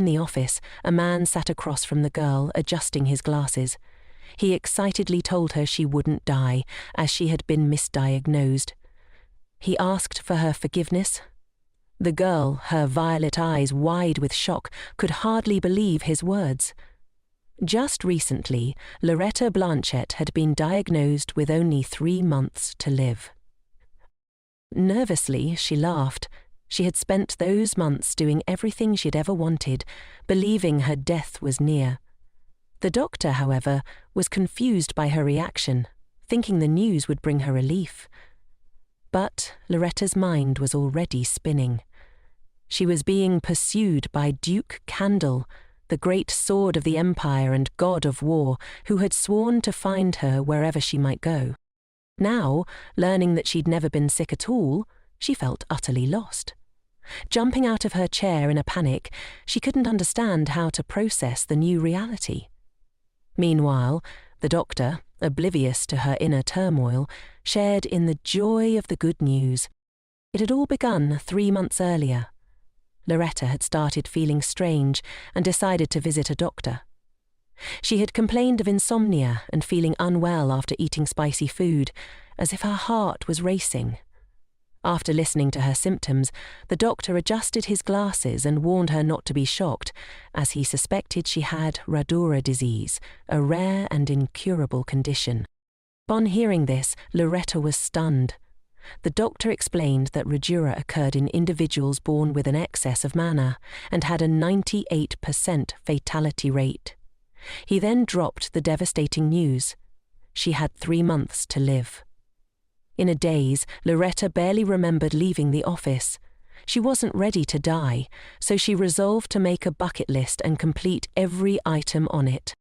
the office, a man sat across from the girl, adjusting his glasses. He excitedly told her she wouldn't die, as she had been misdiagnosed. He asked for her forgiveness. The girl, her violet eyes wide with shock, could hardly believe his words. Just recently, Loretta Blanchett had been diagnosed with only 3 months to live. Nervously, she laughed. She had spent those months doing everything she'd ever wanted, believing her death was near. The doctor, however, was confused by her reaction, thinking the news would bring her relief. But Loretta's mind was already spinning. She was being pursued by Duke Cadel, the great sword of the Empire and god of war, who had sworn to find her wherever she might go. Now, learning that she'd never been sick at all, she felt utterly lost. Jumping out of her chair in a panic, she couldn't understand how to process the new reality. Meanwhile, the doctor, oblivious to her inner turmoil, shared in the joy of the good news. It had all begun 3 months earlier. Loretta had started feeling strange and decided to visit a doctor. She had complained of insomnia and feeling unwell after eating spicy food, as if her heart was racing. After listening to her symptoms, the doctor adjusted his glasses and warned her not to be shocked, as he suspected she had Radura disease, a rare and incurable condition. On hearing this, Loretta was stunned. The doctor explained that Radura occurred in individuals born with an excess of mana and had a 98% fatality rate. He then dropped the devastating news. She had 3 months to live. In a daze, Loretta barely remembered leaving the office. She wasn't ready to die, so she resolved to make a bucket list and complete every item on it.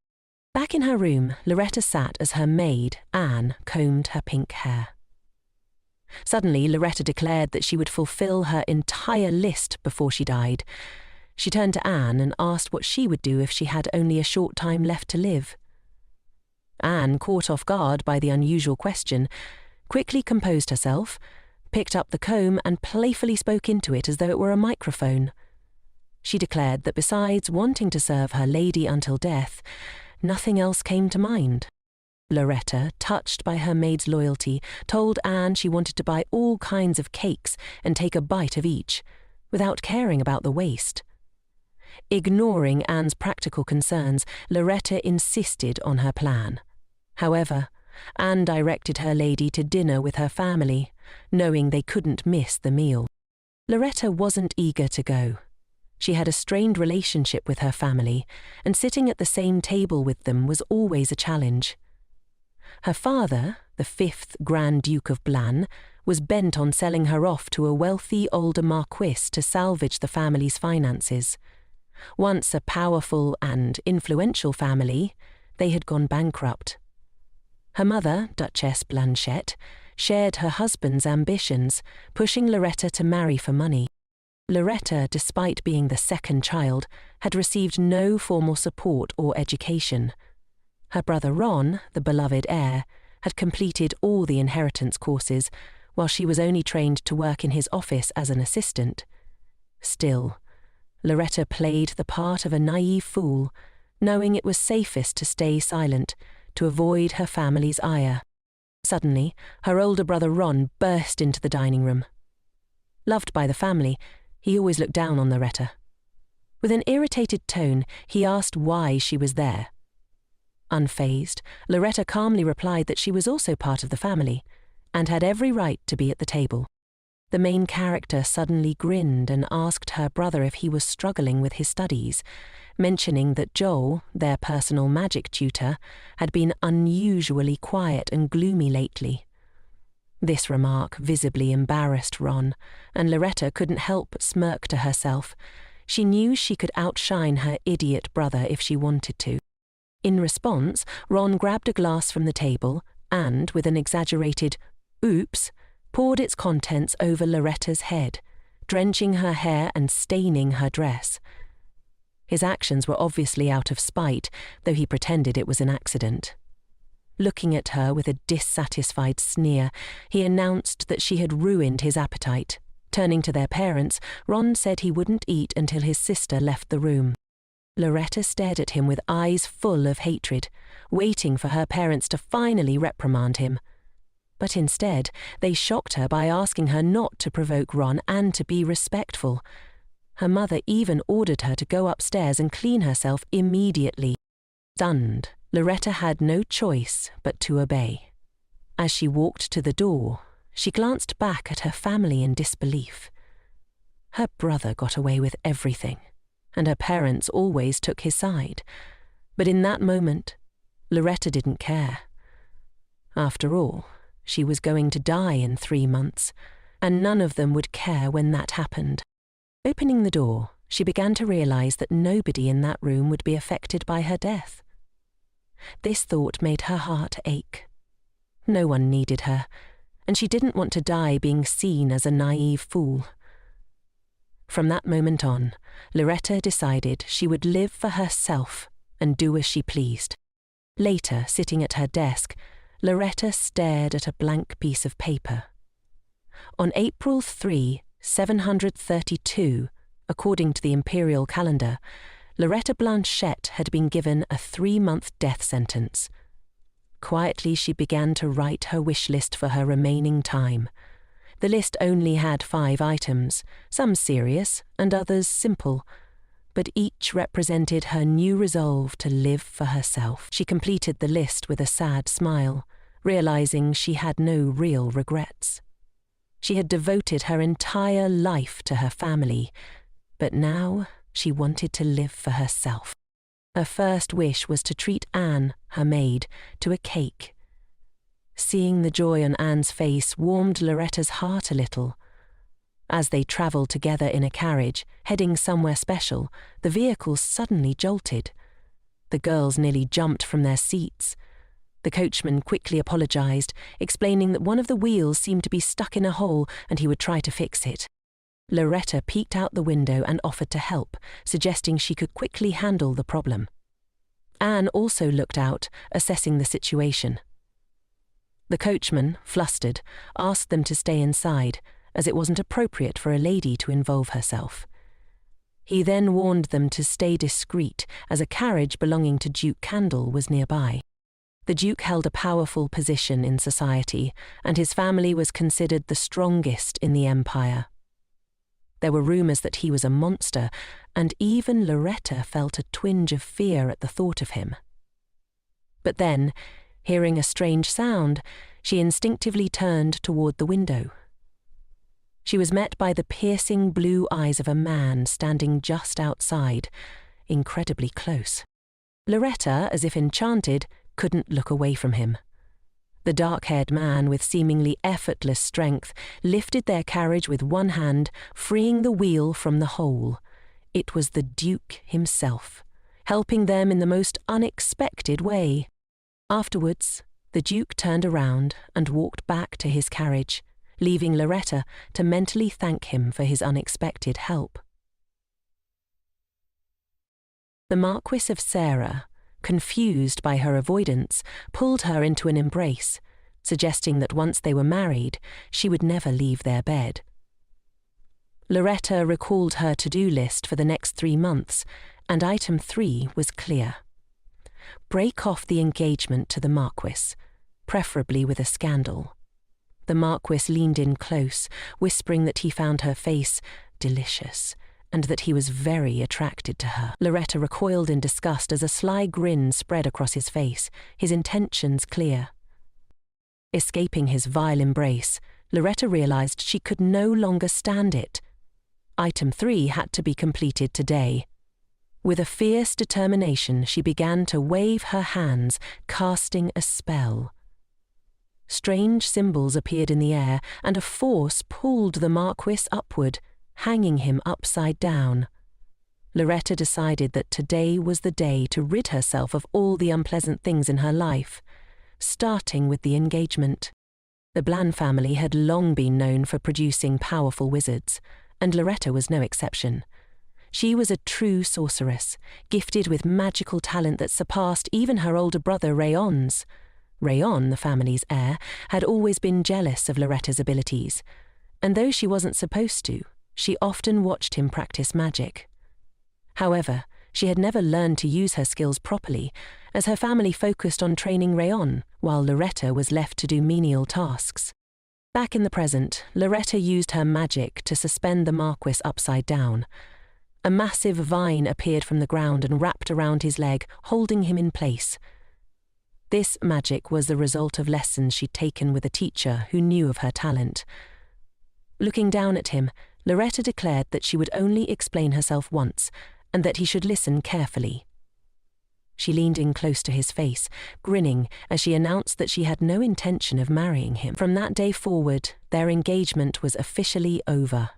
Back in her room, Loretta sat as her maid, Anne, combed her pink hair. Suddenly, Loretta declared that she would fulfill her entire list before she died. She turned to Anne and asked what she would do if she had only a short time left to live. Anne, caught off guard by the unusual question, quickly composed herself, picked up the comb and playfully spoke into it as though it were a microphone. She declared that besides wanting to serve her lady until death, nothing else came to mind. Loretta, touched by her maid's loyalty, told Anne she wanted to buy all kinds of cakes and take a bite of each, without caring about the waste. Ignoring Anne's practical concerns, Loretta insisted on her plan. However, Anne directed her lady to dinner with her family, knowing they couldn't miss the meal. Loretta wasn't eager to go. She had a strained relationship with her family, and sitting at the same table with them was always a challenge. Her father, the 5th Grand Duke of Blanc, was bent on selling her off to a wealthy older marquis to salvage the family's finances. Once a powerful and influential family, they had gone bankrupt. Her mother, Duchess Blanchett, shared her husband's ambitions, pushing Loretta to marry for money. Loretta, despite being the second child, had received no formal support or education. Her brother Ron, the beloved heir, had completed all the inheritance courses, while she was only trained to work in his office as an assistant. Still, Loretta played the part of a naive fool, knowing it was safest to stay silent, to avoid her family's ire. Suddenly, her older brother Ron burst into the dining room. Loved by the family, he always looked down on Loretta. With an irritated tone, he asked why she was there. Unfazed, Loretta calmly replied that she was also part of the family, and had every right to be at the table. The main character suddenly grinned and asked her brother if he was struggling with his studies, mentioning that Joel, their personal magic tutor, had been unusually quiet and gloomy lately. This remark visibly embarrassed Ron, and Loretta couldn't help but smirk to herself. She knew she could outshine her idiot brother if she wanted to. In response, Ron grabbed a glass from the table and, with an exaggerated "oops," poured its contents over Loretta's head, drenching her hair and staining her dress. His actions were obviously out of spite, though he pretended it was an accident. Looking at her with a dissatisfied sneer, he announced that she had ruined his appetite. Turning to their parents, Ron said he wouldn't eat until his sister left the room. Loretta stared at him with eyes full of hatred, waiting for her parents to finally reprimand him. But instead, they shocked her by asking her not to provoke Ron and to be respectful. Her mother even ordered her to go upstairs and clean herself immediately. Stunned, Loretta had no choice but to obey. As she walked to the door, she glanced back at her family in disbelief. Her brother got away with everything, and her parents always took his side. But in that moment, Loretta didn't care. After all, she was going to die in 3 months, and none of them would care when that happened. Opening the door, she began to realize that nobody in that room would be affected by her death. This thought made her heart ache. No one needed her, and she didn't want to die being seen as a naive fool. From that moment on, Loretta decided she would live for herself and do as she pleased. Later, sitting at her desk, Loretta stared at a blank piece of paper. On April 3, 732, according to the imperial calendar, Loretta Blanchett had been given a 3-month death sentence. Quietly, she began to write her wish list for her remaining time. The list only had 5 items, some serious and others simple, but each represented her new resolve to live for herself. She completed the list with a sad smile, realizing she had no real regrets. She had devoted her entire life to her family, but now she wanted to live for herself. Her first wish was to treat Anne, her maid, to a cake. Seeing the joy on Anne's face warmed Loretta's heart a little. As they travelled together in a carriage, heading somewhere special, the vehicle suddenly jolted. The girls nearly jumped from their seats. The coachman quickly apologised, explaining that one of the wheels seemed to be stuck in a hole and he would try to fix it. Loretta peeked out the window and offered to help, suggesting she could quickly handle the problem. Anne also looked out, assessing the situation. The coachman, flustered, asked them to stay inside, as it wasn't appropriate for a lady to involve herself. He then warned them to stay discreet, as a carriage belonging to Duke Cadel was nearby. The Duke held a powerful position in society, and his family was considered the strongest in the empire. There were rumours that he was a monster, and even Loretta felt a twinge of fear at the thought of him. But then, hearing a strange sound, she instinctively turned toward the window. She was met by the piercing blue eyes of a man standing just outside, incredibly close. Loretta, as if enchanted, couldn't look away from him. The dark-haired man, with seemingly effortless strength, lifted their carriage with one hand, freeing the wheel from the hole. It was the Duke himself, helping them in the most unexpected way. Afterwards, the Duke turned around and walked back to his carriage, leaving Loretta to mentally thank him for his unexpected help. The Marquis of Sarah, confused by her avoidance, pulled her into an embrace, suggesting that once they were married, she would never leave their bed. Loretta recalled her to-do list for the next 3 months, and item 3 was clear. Break off the engagement to the Marquis, preferably with a scandal. The Marquis leaned in close, whispering that he found her face delicious, and that he was very attracted to her. Loretta recoiled in disgust as a sly grin spread across his face, his intentions clear. Escaping his vile embrace, Loretta realized she could no longer stand it. Item 3 had to be completed today. With a fierce determination, she began to wave her hands, casting a spell. Strange symbols appeared in the air, and a force pulled the Marquis upward, hanging him upside down. Loretta decided that today was the day to rid herself of all the unpleasant things in her life, starting with the engagement. The Blanc family had long been known for producing powerful wizards, and Loretta was no exception. She was a true sorceress, gifted with magical talent that surpassed even her older brother Rayon's. Rayon, the family's heir, had always been jealous of Loretta's abilities, and though she wasn't supposed to, she often watched him practice magic. However, She had never learned to use her skills properly, as her family focused on training Rayon, while Loretta was left to do menial tasks. Back in the present, Loretta used her magic to suspend the Marquis upside down. A massive vine appeared from the ground and wrapped around his leg, holding him in place. This magic was the result of lessons she'd taken with a teacher who knew of her talent. Looking down at him, Loretta declared that she would only explain herself once, and that he should listen carefully. She leaned in close to his face, grinning as she announced that she had no intention of marrying him. From that day forward, their engagement was officially over.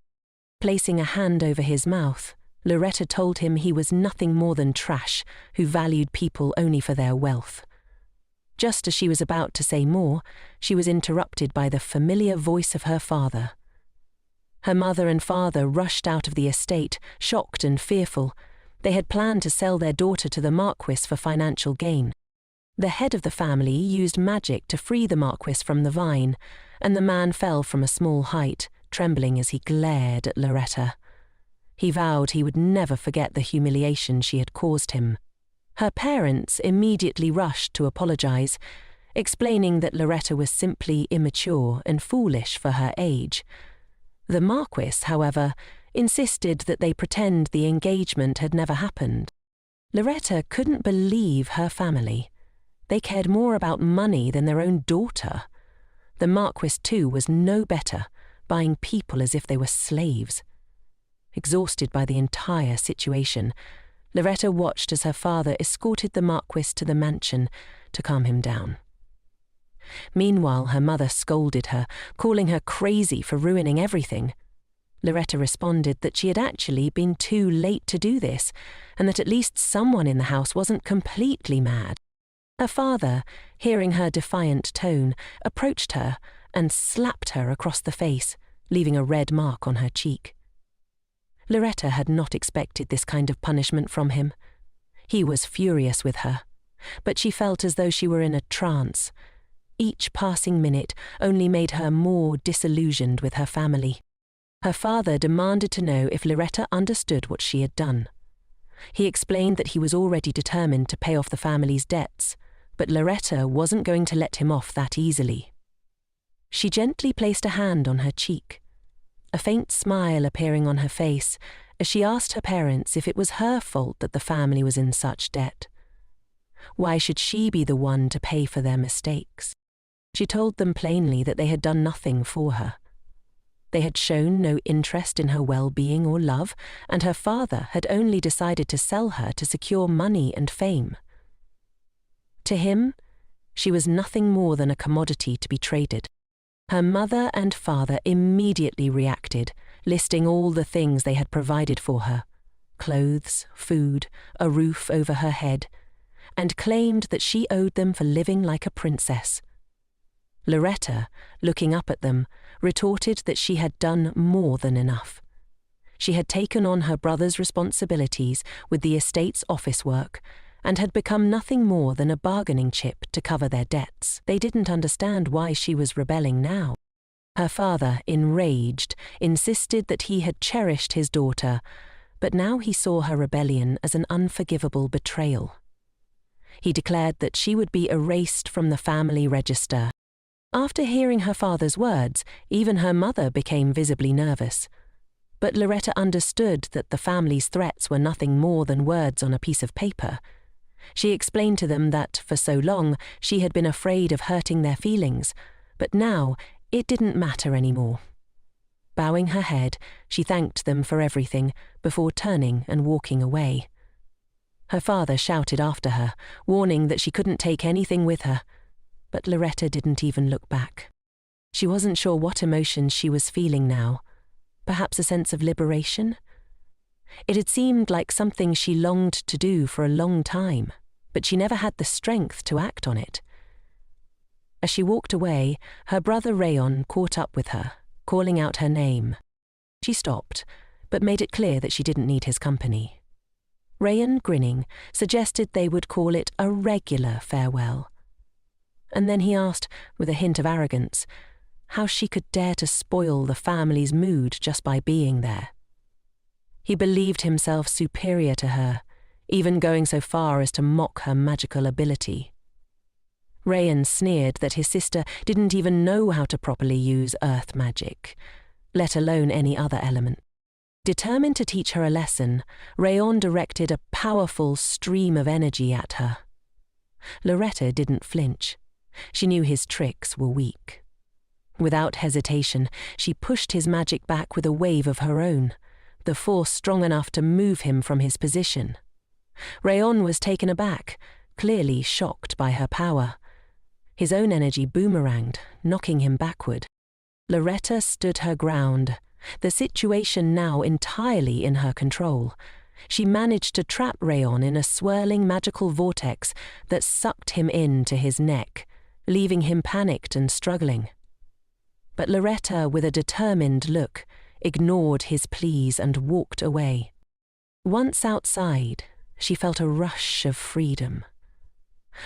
Placing a hand over his mouth, Loretta told him he was nothing more than trash, who valued people only for their wealth. Just as she was about to say more, she was interrupted by the familiar voice of her father. Her mother and father rushed out of the estate, shocked and fearful. They had planned to sell their daughter to the Marquis for financial gain. The head of the family used magic to free the Marquis from the vine, and the man fell from a small height, trembling as he glared at Loretta. He vowed he would never forget the humiliation she had caused him. Her parents immediately rushed to apologize, explaining that Loretta was simply immature and foolish for her age. The Marquis, however, insisted that they pretend the engagement had never happened. Loretta couldn't believe her family. They cared more about money than their own daughter. The Marquis, too, was no better, buying people as if they were slaves. Exhausted by the entire situation, Loretta watched as her father escorted the Marquis to the mansion to calm him down. Meanwhile, her mother scolded her, calling her crazy for ruining everything. Loretta responded that she had actually been too late to do this, and that at least someone in the house wasn't completely mad. Her father, hearing her defiant tone, approached her and slapped her across the face, leaving a red mark on her cheek. Loretta had not expected this kind of punishment from him. He was furious with her, but she felt as though she were in a trance. Each passing minute only made her more disillusioned with her family. Her father demanded to know if Loretta understood what she had done. He explained that he was already determined to pay off the family's debts, but Loretta wasn't going to let him off that easily. She gently placed a hand on her cheek, a faint smile appearing on her face as she asked her parents if it was her fault that the family was in such debt. Why should she be the one to pay for their mistakes? She told them plainly that they had done nothing for her. They had shown no interest in her well-being or love, and her father had only decided to sell her to secure money and fame. To him, she was nothing more than a commodity to be traded. Her mother and father immediately reacted, listing all the things they had provided for her: clothes, food, a roof over her head, and claimed that she owed them for living like a princess. Loretta, looking up at them, retorted that she had done more than enough. She had taken on her brother's responsibilities with the estate's office work and had become nothing more than a bargaining chip to cover their debts. They didn't understand why she was rebelling now. Her father, enraged, insisted that he had cherished his daughter, but now he saw her rebellion as an unforgivable betrayal. He declared that she would be erased from the family register. After hearing her father's words, even her mother became visibly nervous. But Loretta understood that the family's threats were nothing more than words on a piece of paper. She explained to them that, for so long, she had been afraid of hurting their feelings, but now it didn't matter anymore. Bowing her head, she thanked them for everything before turning and walking away. Her father shouted after her, warning that she couldn't take anything with her, but Loretta didn't even look back. She wasn't sure what emotions she was feeling now. Perhaps a sense of liberation? It had seemed like something she longed to do for a long time, but she never had the strength to act on it. As she walked away, her brother Rayon caught up with her, calling out her name. She stopped, but made it clear that she didn't need his company. Rayon, grinning, suggested they would call it a regular farewell. And then he asked, with a hint of arrogance, how she could dare to spoil the family's mood just by being there. He believed himself superior to her, even going so far as to mock her magical ability. Rayan sneered that his sister didn't even know how to properly use earth magic, let alone any other element. Determined to teach her a lesson, Rayan directed a powerful stream of energy at her. Loretta didn't flinch. She knew his tricks were weak. Without hesitation, she pushed his magic back with a wave of her own, the force strong enough to move him from his position. Rayan was taken aback, clearly shocked by her power. His own energy boomeranged, knocking him backward. Loretta stood her ground, the situation now entirely in her control. She managed to trap Rayan in a swirling magical vortex that sucked him into his neck, leaving him panicked and struggling. But Loretta, with a determined look, ignored his pleas and walked away. Once outside, she felt a rush of freedom.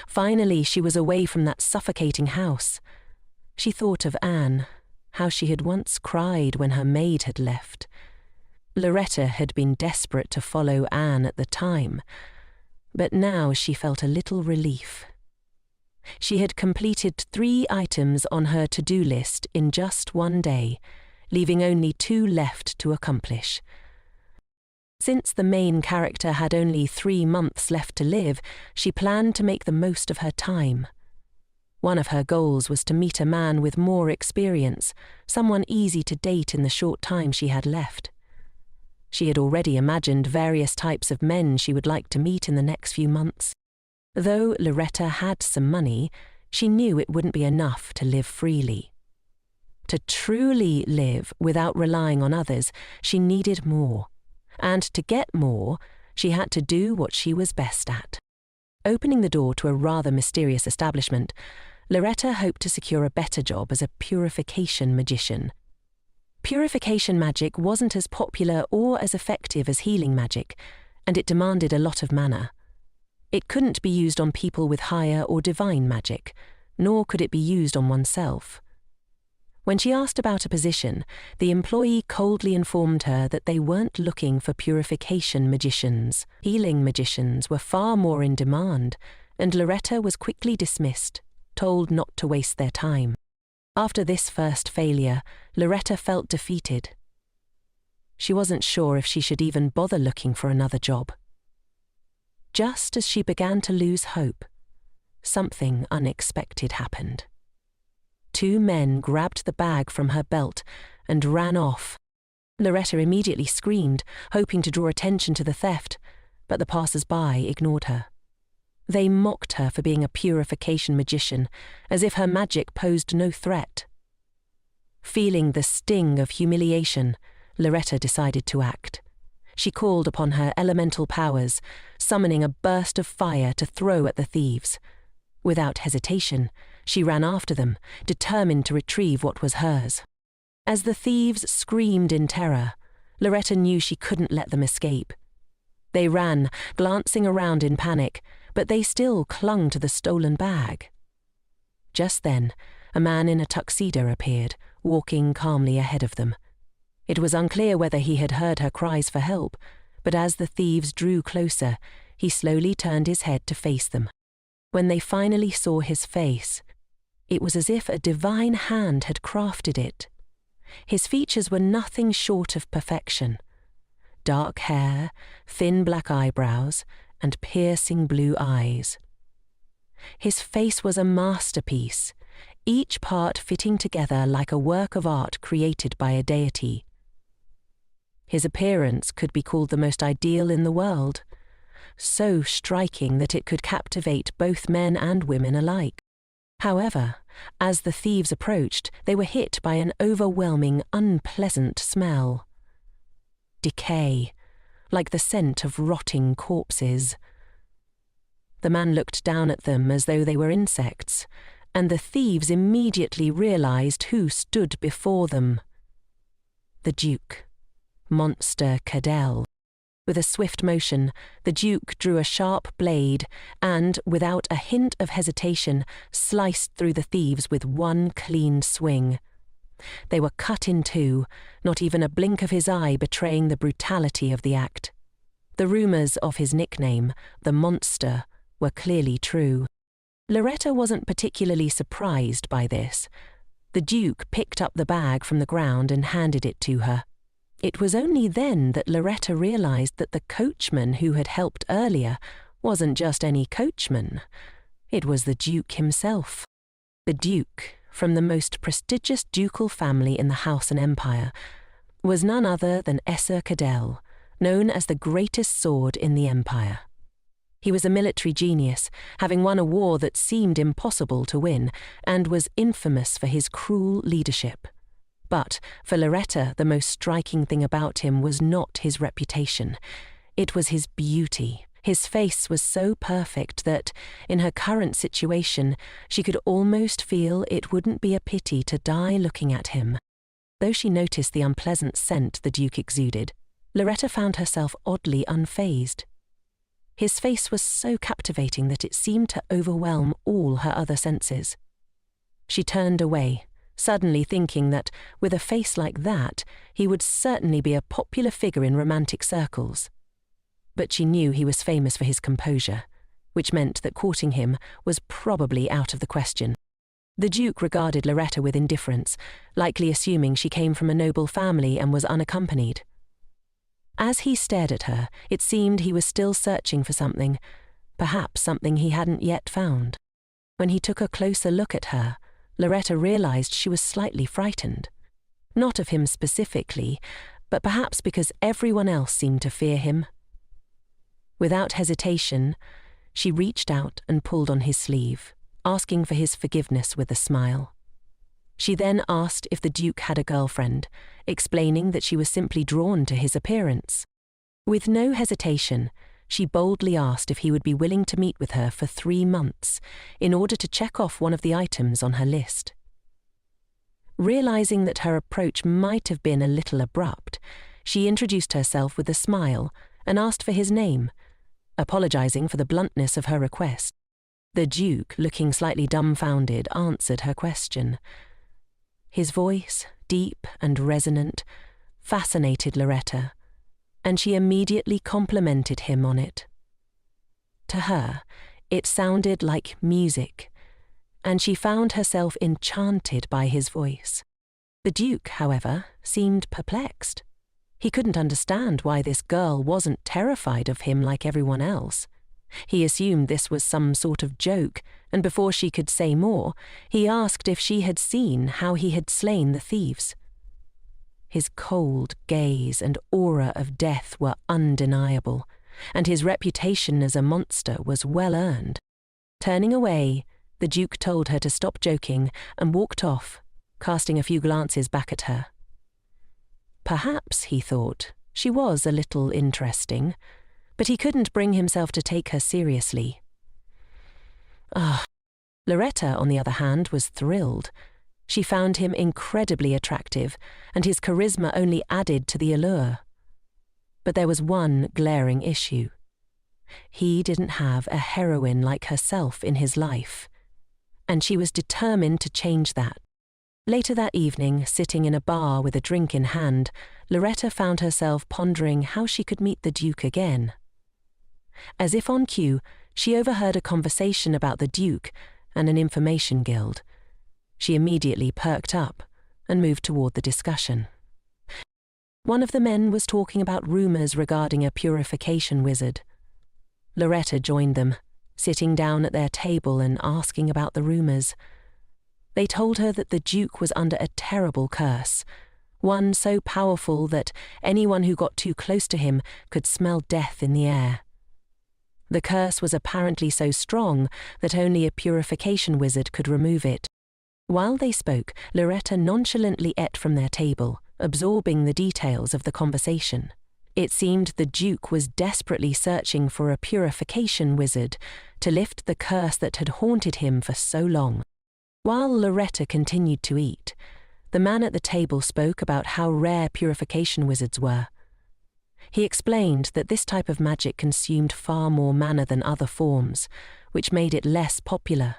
Finally, she was away from that suffocating house. She thought of Anne, how she had once cried when her maid had left. Loretta had been desperate to follow Anne at the time, but now she felt a little relief. She had completed 3 items on her to-do list in just one day, leaving only 2 left to accomplish. Since the main character had only 3 months left to live, she planned to make the most of her time. One of her goals was to meet a man with more experience, someone easy to date in the short time she had left. She had already imagined various types of men she would like to meet in the next few months. Though Loretta had some money, she knew it wouldn't be enough to live freely. To truly live without relying on others, she needed more. And to get more, she had to do what she was best at. Opening the door to a rather mysterious establishment, Loretta hoped to secure a better job as a purification magician. Purification magic wasn't as popular or as effective as healing magic, and it demanded a lot of mana. It couldn't be used on people with higher or divine magic, nor could it be used on oneself. When she asked about a position, the employee coldly informed her that they weren't looking for purification magicians. Healing magicians were far more in demand, and Loretta was quickly dismissed, told not to waste their time. After this first failure, Loretta felt defeated. She wasn't sure if she should even bother looking for another job. Just as she began to lose hope, something unexpected happened. 2 men grabbed the bag from her belt and ran off. Loretta immediately screamed, hoping to draw attention to the theft, but the passers-by ignored her. They mocked her for being a purification magician, as if her magic posed no threat. Feeling the sting of humiliation, Loretta decided to act. She called upon her elemental powers, summoning a burst of fire to throw at the thieves. Without hesitation, she ran after them, determined to retrieve what was hers. As the thieves screamed in terror, Loretta knew she couldn't let them escape. They ran, glancing around in panic, but they still clung to the stolen bag. Just then, a man in a tuxedo appeared, walking calmly ahead of them. It was unclear whether he had heard her cries for help, but as the thieves drew closer, he slowly turned his head to face them. When they finally saw his face, it was as if a divine hand had crafted it. His features were nothing short of perfection. Dark hair, thin black eyebrows, and piercing blue eyes. His face was a masterpiece, each part fitting together like a work of art created by a deity. His appearance could be called the most ideal in the world, so striking that it could captivate both men and women alike. However, as the thieves approached, they were hit by an overwhelming, unpleasant smell. Decay, like the scent of rotting corpses. The man looked down at them as though they were insects, and the thieves immediately realized who stood before them. The Duke, Monster Cadel. With a swift motion, the Duke drew a sharp blade and, without a hint of hesitation, sliced through the thieves with one clean swing. They were cut in two, not even a blink of his eye betraying the brutality of the act. The rumours of his nickname, the Monster, were clearly true. Loretta wasn't particularly surprised by this. The Duke picked up the bag from the ground and handed it to her. It was only then that Loretta realised that the coachman who had helped earlier wasn't just any coachman. It was the Duke himself. The Duke, from the most prestigious ducal family in the house and empire, was none other than Cadel, known as the greatest sword in the empire. He was a military genius, having won a war that seemed impossible to win, and was infamous for his cruel leadership. But for Loretta, the most striking thing about him was not his reputation. It was his beauty. His face was so perfect that, in her current situation, she could almost feel it wouldn't be a pity to die looking at him. Though she noticed the unpleasant scent the Duke exuded, Loretta found herself oddly unfazed. His face was so captivating that it seemed to overwhelm all her other senses. She turned away, suddenly thinking that, with a face like that, he would certainly be a popular figure in romantic circles. But she knew he was famous for his composure, which meant that courting him was probably out of the question. The Duke regarded Loretta with indifference, likely assuming she came from a noble family and was unaccompanied. As he stared at her, it seemed he was still searching for something, perhaps something he hadn't yet found. When he took a closer look at her, Loretta realised she was slightly frightened. Not of him specifically, but perhaps because everyone else seemed to fear him. Without hesitation, she reached out and pulled on his sleeve, asking for his forgiveness with a smile. She then asked if the Duke had a girlfriend, explaining that she was simply drawn to his appearance. With no hesitation, she boldly asked if he would be willing to meet with her for 3 months in order to check off one of the items on her list. Realising that her approach might have been a little abrupt, she introduced herself with a smile and asked for his name, apologising for the bluntness of her request. The Duke, looking slightly dumbfounded, answered her question. His voice, deep and resonant, fascinated Loretta, and she immediately complimented him on it. To her, it sounded like music, and she found herself enchanted by his voice. The Duke, however, seemed perplexed. He couldn't understand why this girl wasn't terrified of him like everyone else. He assumed this was some sort of joke, and before she could say more, he asked if she had seen how he had slain the thieves. His cold gaze and aura of death were undeniable, and his reputation as a monster was well earned. Turning away, the Duke told her to stop joking and walked off, casting a few glances back at her. Perhaps, he thought, she was a little interesting, but he couldn't bring himself to take her seriously. Loretta, on the other hand, was thrilled. She found him incredibly attractive, and his charisma only added to the allure. But there was one glaring issue. He didn't have a heroine like herself in his life, and she was determined to change that. Later that evening, sitting in a bar with a drink in hand, Loretta found herself pondering how she could meet the Duke again. As if on cue, she overheard a conversation about the Duke and an information guild. She immediately perked up and moved toward the discussion. One of the men was talking about rumours regarding a purification wizard. Loretta joined them, sitting down at their table and asking about the rumours. They told her that the Duke was under a terrible curse, one so powerful that anyone who got too close to him could smell death in the air. The curse was apparently so strong that only a purification wizard could remove it. While they spoke, Loretta nonchalantly ate from their table, absorbing the details of the conversation. It seemed the Duke was desperately searching for a purification wizard to lift the curse that had haunted him for so long. While Loretta continued to eat, the man at the table spoke about how rare purification wizards were. He explained that this type of magic consumed far more mana than other forms, which made it less popular.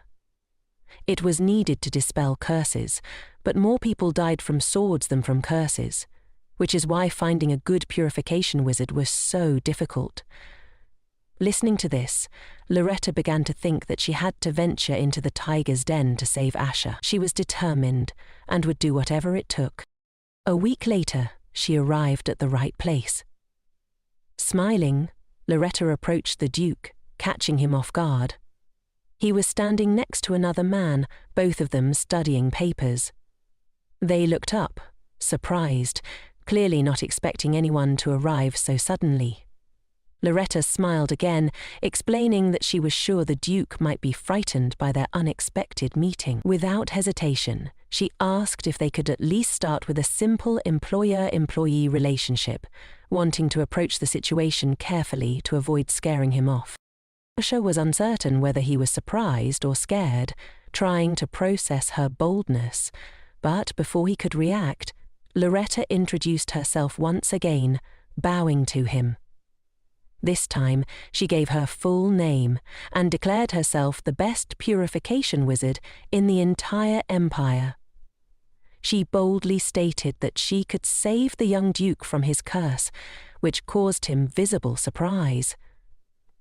It was needed to dispel curses, but more people died from swords than from curses. which is why finding a good purification wizard was so difficult. Listening to this, Loretta began to think that she had to venture into the tiger's den to save Asher. She was determined and would do whatever it took. A week later, she arrived at the right place. Smiling, Loretta approached the Duke, catching him off guard. He was standing next to another man, both of them studying papers. They looked up, surprised, clearly not expecting anyone to arrive so suddenly. Loretta smiled again, explaining that she was sure the Duke might be frightened by their unexpected meeting. Without hesitation, she asked if they could at least start with a simple employer-employee relationship, wanting to approach the situation carefully to avoid scaring him off. Asher was uncertain whether he was surprised or scared, trying to process her boldness, but before he could react, Loretta introduced herself once again, bowing to him. This time, she gave her full name and declared herself the best purification wizard in the entire empire. She boldly stated that she could save the young Duke from his curse, which caused him visible surprise.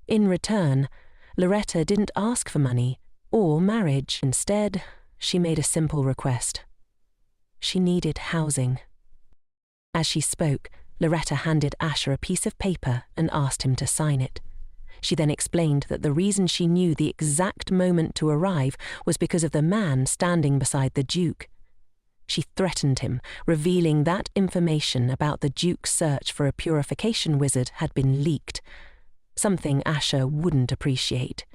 In return, Loretta didn't ask for money or marriage. Instead, she made a simple request. She needed housing. As she spoke, Loretta handed Asher a piece of paper and asked him to sign it. She then explained that the reason she knew the exact moment to arrive was because of the man standing beside the Duke. She threatened him, revealing that information about the Duke's search for a purification wizard had been leaked, something Asher wouldn't appreciate.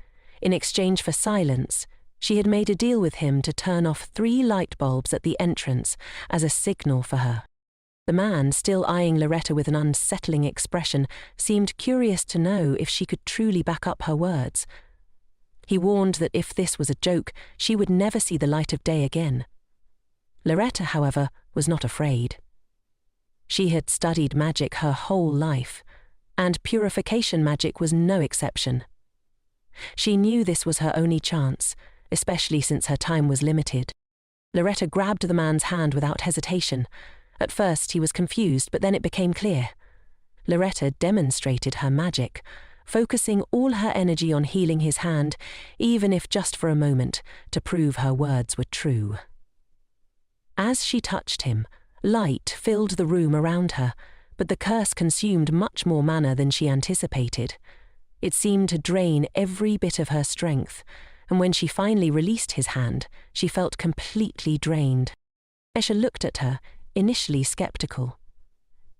In exchange for silence, she had made a deal with him to turn off 3 light bulbs at the entrance as a signal for her. The man, still eyeing Loretta with an unsettling expression, seemed curious to know if she could truly back up her words. He warned that if this was a joke, she would never see the light of day again. Loretta, however, was not afraid. She had studied magic her whole life, and purification magic was no exception. She knew this was her only chance, especially since her time was limited. Loretta grabbed the man's hand without hesitation. At first he was confused, but then it became clear. Loretta demonstrated her magic, focusing all her energy on healing his hand, even if just for a moment, to prove her words were true. As she touched him, light filled the room around her, but the curse consumed much more mana than she anticipated. It seemed to drain every bit of her strength, and when she finally released his hand, she felt completely drained. Asher looked at her, initially skeptical.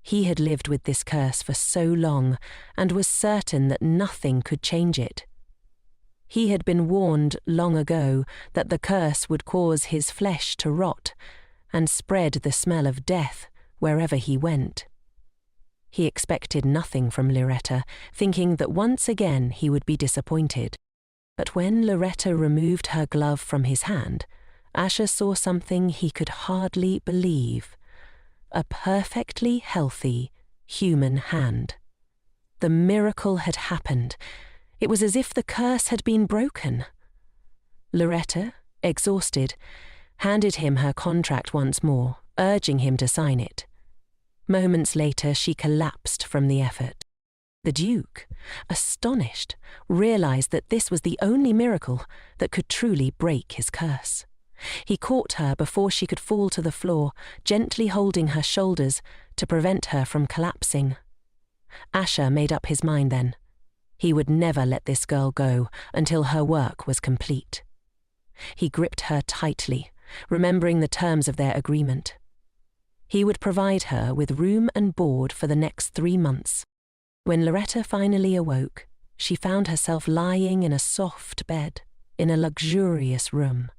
He had lived with this curse for so long and was certain that nothing could change it. He had been warned long ago that the curse would cause his flesh to rot and spread the smell of death wherever he went. He expected nothing from Loretta, thinking that once again he would be disappointed. But when Loretta removed her glove from his hand, Asher saw something he could hardly believe. A perfectly healthy human hand. The miracle had happened. It was as if the curse had been broken. Loretta, exhausted, handed him her contract once more, urging him to sign it. Moments later, she collapsed from the effort. The Duke, astonished, realized that this was the only miracle that could truly break his curse. He caught her before she could fall to the floor, gently holding her shoulders to prevent her from collapsing. Asher made up his mind then. He would never let this girl go until her work was complete. He gripped her tightly, remembering the terms of their agreement. He would provide her with room and board for the next 3 months. When Loretta finally awoke, she found herself lying in a soft bed in a luxurious room.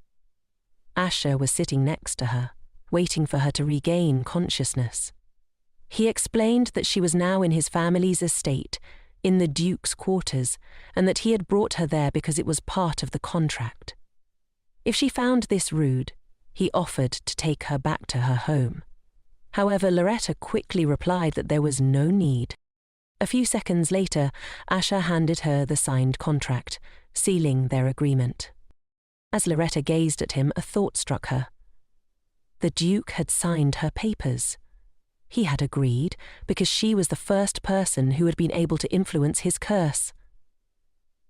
Asher was sitting next to her, waiting for her to regain consciousness. He explained that she was now in his family's estate, in the Duke's quarters, and that he had brought her there because it was part of the contract. If she found this rude, he offered to take her back to her home. However, Loretta quickly replied that there was no need. A few seconds later, Asher handed her the signed contract, sealing their agreement. As Loretta gazed at him, a thought struck her. The Duke had signed her papers. He had agreed because she was the first person who had been able to influence his curse.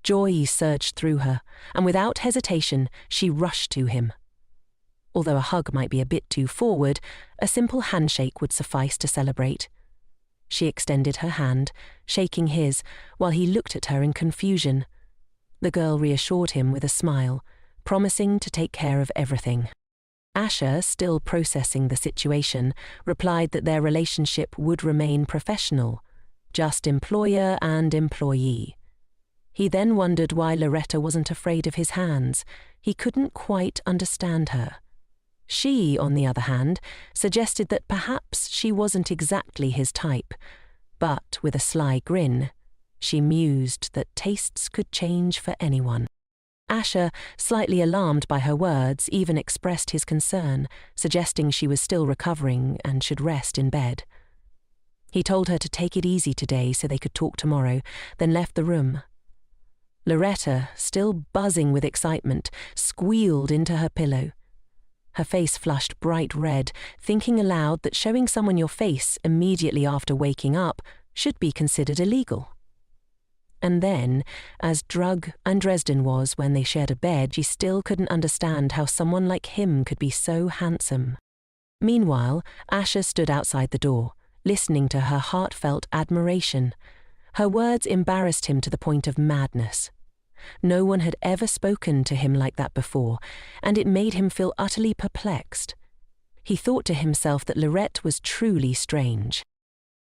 Joy surged through her, and without hesitation, she rushed to him. Although a hug might be a bit too forward, a simple handshake would suffice to celebrate. She extended her hand, shaking his, while he looked at her in confusion. The girl reassured him with a smile, promising to take care of everything. Asher, still processing the situation, replied that their relationship would remain professional, just employer and employee. He then wondered why Loretta wasn't afraid of his hands. He couldn't quite understand her. She, on the other hand, suggested that perhaps she wasn't exactly his type, but with a sly grin, she mused that tastes could change for anyone. Asher, slightly alarmed by her words, even expressed his concern, suggesting she was still recovering and should rest in bed. He told her to take it easy today so they could talk tomorrow, then left the room. Loretta, still buzzing with excitement, squealed into her pillow. Her face flushed bright red, thinking aloud that showing someone your face immediately after waking up should be considered illegal. And then, as drug and Dresden was when they shared a bed, she still couldn't understand how someone like him could be so handsome. Meanwhile, Asher stood outside the door, listening to her heartfelt admiration. Her words embarrassed him to the point of madness. No one had ever spoken to him like that before, and it made him feel utterly perplexed. He thought to himself that Lariette was truly strange.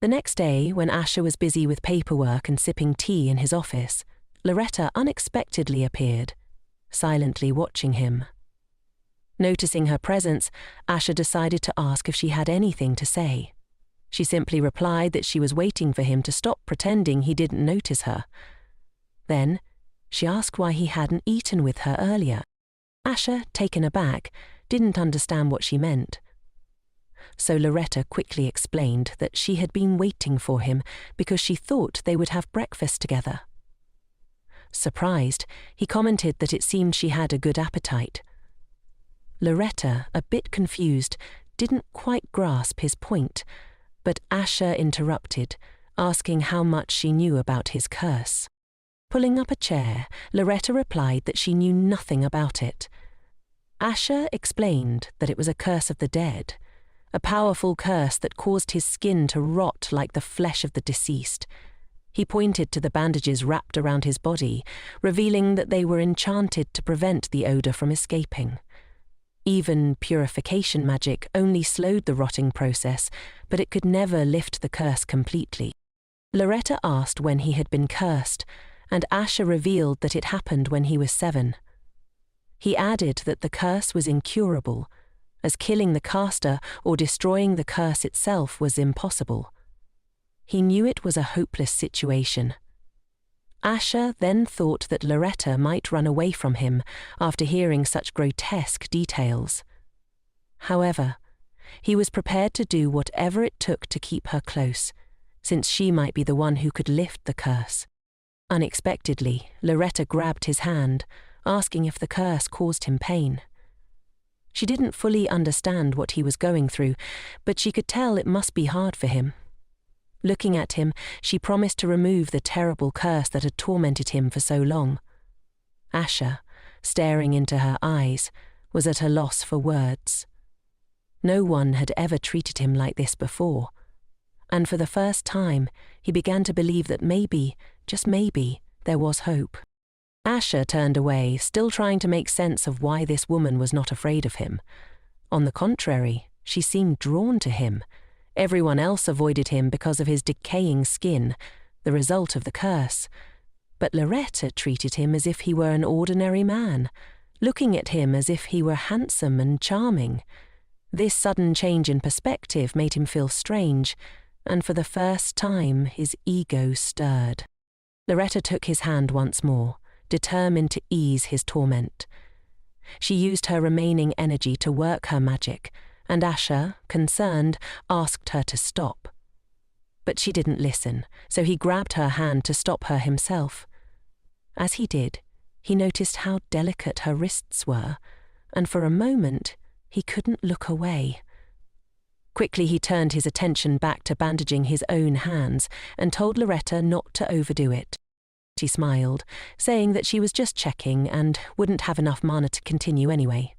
The next day, when Asher was busy with paperwork and sipping tea in his office, Loretta unexpectedly appeared, silently watching him. Noticing her presence, Asher decided to ask if she had anything to say. She simply replied that she was waiting for him to stop pretending he didn't notice her. Then, she asked why he hadn't eaten with her earlier. Asher, taken aback, didn't understand what she meant. So Loretta quickly explained that she had been waiting for him because she thought they would have breakfast together. Surprised, he commented that it seemed she had a good appetite. Loretta, a bit confused, didn't quite grasp his point, but Asher interrupted, asking how much she knew about his curse. Pulling up a chair, Loretta replied that she knew nothing about it. Asher explained that it was a curse of the dead, a powerful curse that caused his skin to rot like the flesh of the deceased. He pointed to the bandages wrapped around his body, revealing that they were enchanted to prevent the odor from escaping. Even purification magic only slowed the rotting process, but it could never lift the curse completely. Loretta asked when he had been cursed, and Asher revealed that it happened when he was 7. He added that the curse was incurable, as killing the caster or destroying the curse itself was impossible. He knew it was a hopeless situation. Asher then thought that Loretta might run away from him after hearing such grotesque details. However, he was prepared to do whatever it took to keep her close, since she might be the one who could lift the curse. Unexpectedly, Loretta grabbed his hand, asking if the curse caused him pain. She didn't fully understand what he was going through, but she could tell it must be hard for him. Looking at him, she promised to remove the terrible curse that had tormented him for so long. Asher, staring into her eyes, was at a loss for words. No one had ever treated him like this before, and for the first time, he began to believe that maybe, just maybe, there was hope. Asher turned away, still trying to make sense of why this woman was not afraid of him. On the contrary, she seemed drawn to him. Everyone else avoided him because of his decaying skin, the result of the curse. But Loretta treated him as if he were an ordinary man, looking at him as if he were handsome and charming. This sudden change in perspective made him feel strange, and for the first time his ego stirred. Loretta took his hand once more, determined to ease his torment. She used her remaining energy to work her magic, and Asher, concerned, asked her to stop. But she didn't listen, so he grabbed her hand to stop her himself. As he did, he noticed how delicate her wrists were, and for a moment he couldn't look away. Quickly he turned his attention back to bandaging his own hands and told Loretta not to overdo it. She smiled, saying that she was just checking and wouldn't have enough mana to continue anyway.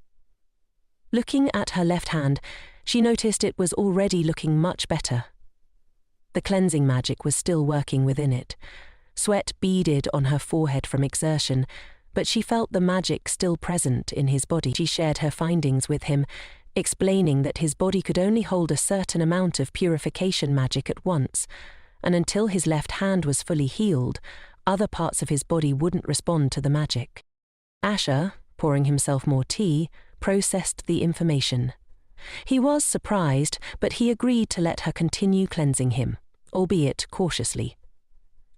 Looking at her left hand, she noticed it was already looking much better. The cleansing magic was still working within it. Sweat beaded on her forehead from exertion, but she felt the magic still present in his body. She shared her findings with him, explaining that his body could only hold a certain amount of purification magic at once, and until his left hand was fully healed, other parts of his body wouldn't respond to the magic. Asher, pouring himself more tea, processed the information. He was surprised, but he agreed to let her continue cleansing him, albeit cautiously.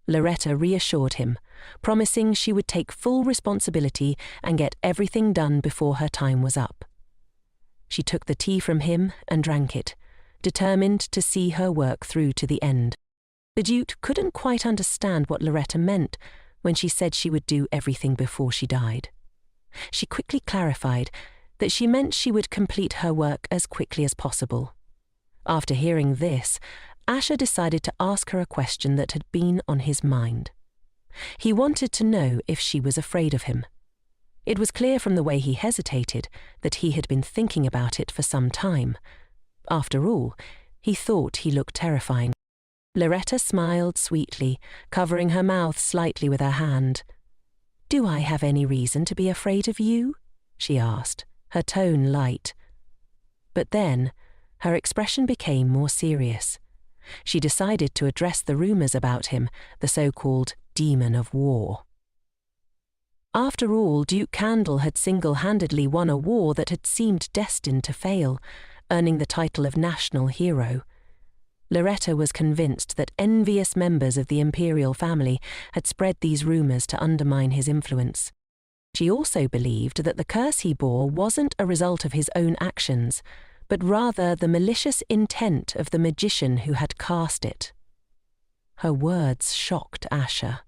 Loretta reassured him, promising she would take full responsibility and get everything done before her time was up. She took the tea from him and drank it, determined to see her work through to the end. The Duke couldn't quite understand what Loretta meant when she said she would do everything before she died. She quickly clarified that she meant she would complete her work as quickly as possible. After hearing this, Asher decided to ask her a question that had been on his mind. He wanted to know if she was afraid of him. It was clear from the way he hesitated that he had been thinking about it for some time. After all, he thought he looked terrifying. Loretta smiled sweetly, covering her mouth slightly with her hand. "Do I have any reason to be afraid of you?" she asked, her tone light. But then, her expression became more serious. She decided to address the rumors about him, the so-called demon of war. After all, Duke Cadel had single-handedly won a war that had seemed destined to fail, earning the title of national hero. Loretta was convinced that envious members of the imperial family had spread these rumors to undermine his influence. She also believed that the curse he bore wasn't a result of his own actions, but rather the malicious intent of the magician who had cast it. Her words shocked Asher.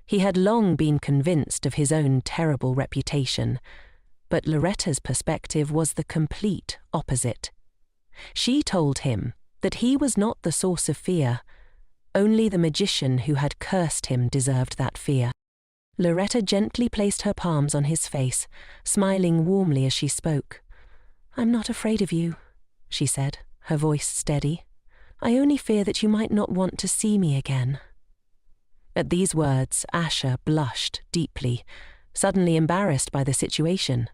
He had long been convinced of his own terrible reputation, but Loretta's perspective was the complete opposite. She told him that he was not the source of fear. Only the magician who had cursed him deserved that fear. Loretta gently placed her palms on his face, smiling warmly as she spoke. "I'm not afraid of you," she said, her voice steady. "I only fear that you might not want to see me again." At these words, Asher blushed deeply, suddenly embarrassed by the situation.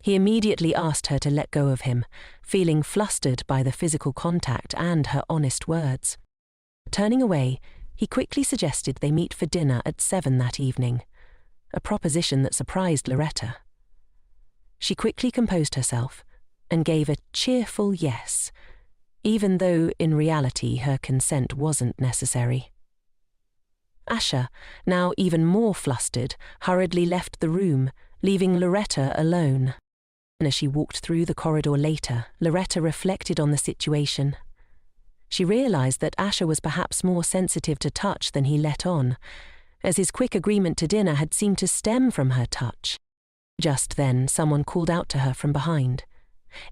He immediately asked her to let go of him, feeling flustered by the physical contact and her honest words. Turning away, he quickly suggested they meet for dinner at 7 that evening, a proposition that surprised Loretta. She quickly composed herself and gave a cheerful yes, even though in reality her consent wasn't necessary. Asher, now even more flustered, hurriedly left the room, leaving Loretta alone. As she walked through the corridor later, Loretta reflected on the situation. She realized that Asher was perhaps more sensitive to touch than he let on, as his quick agreement to dinner had seemed to stem from her touch. Just then, someone called out to her from behind.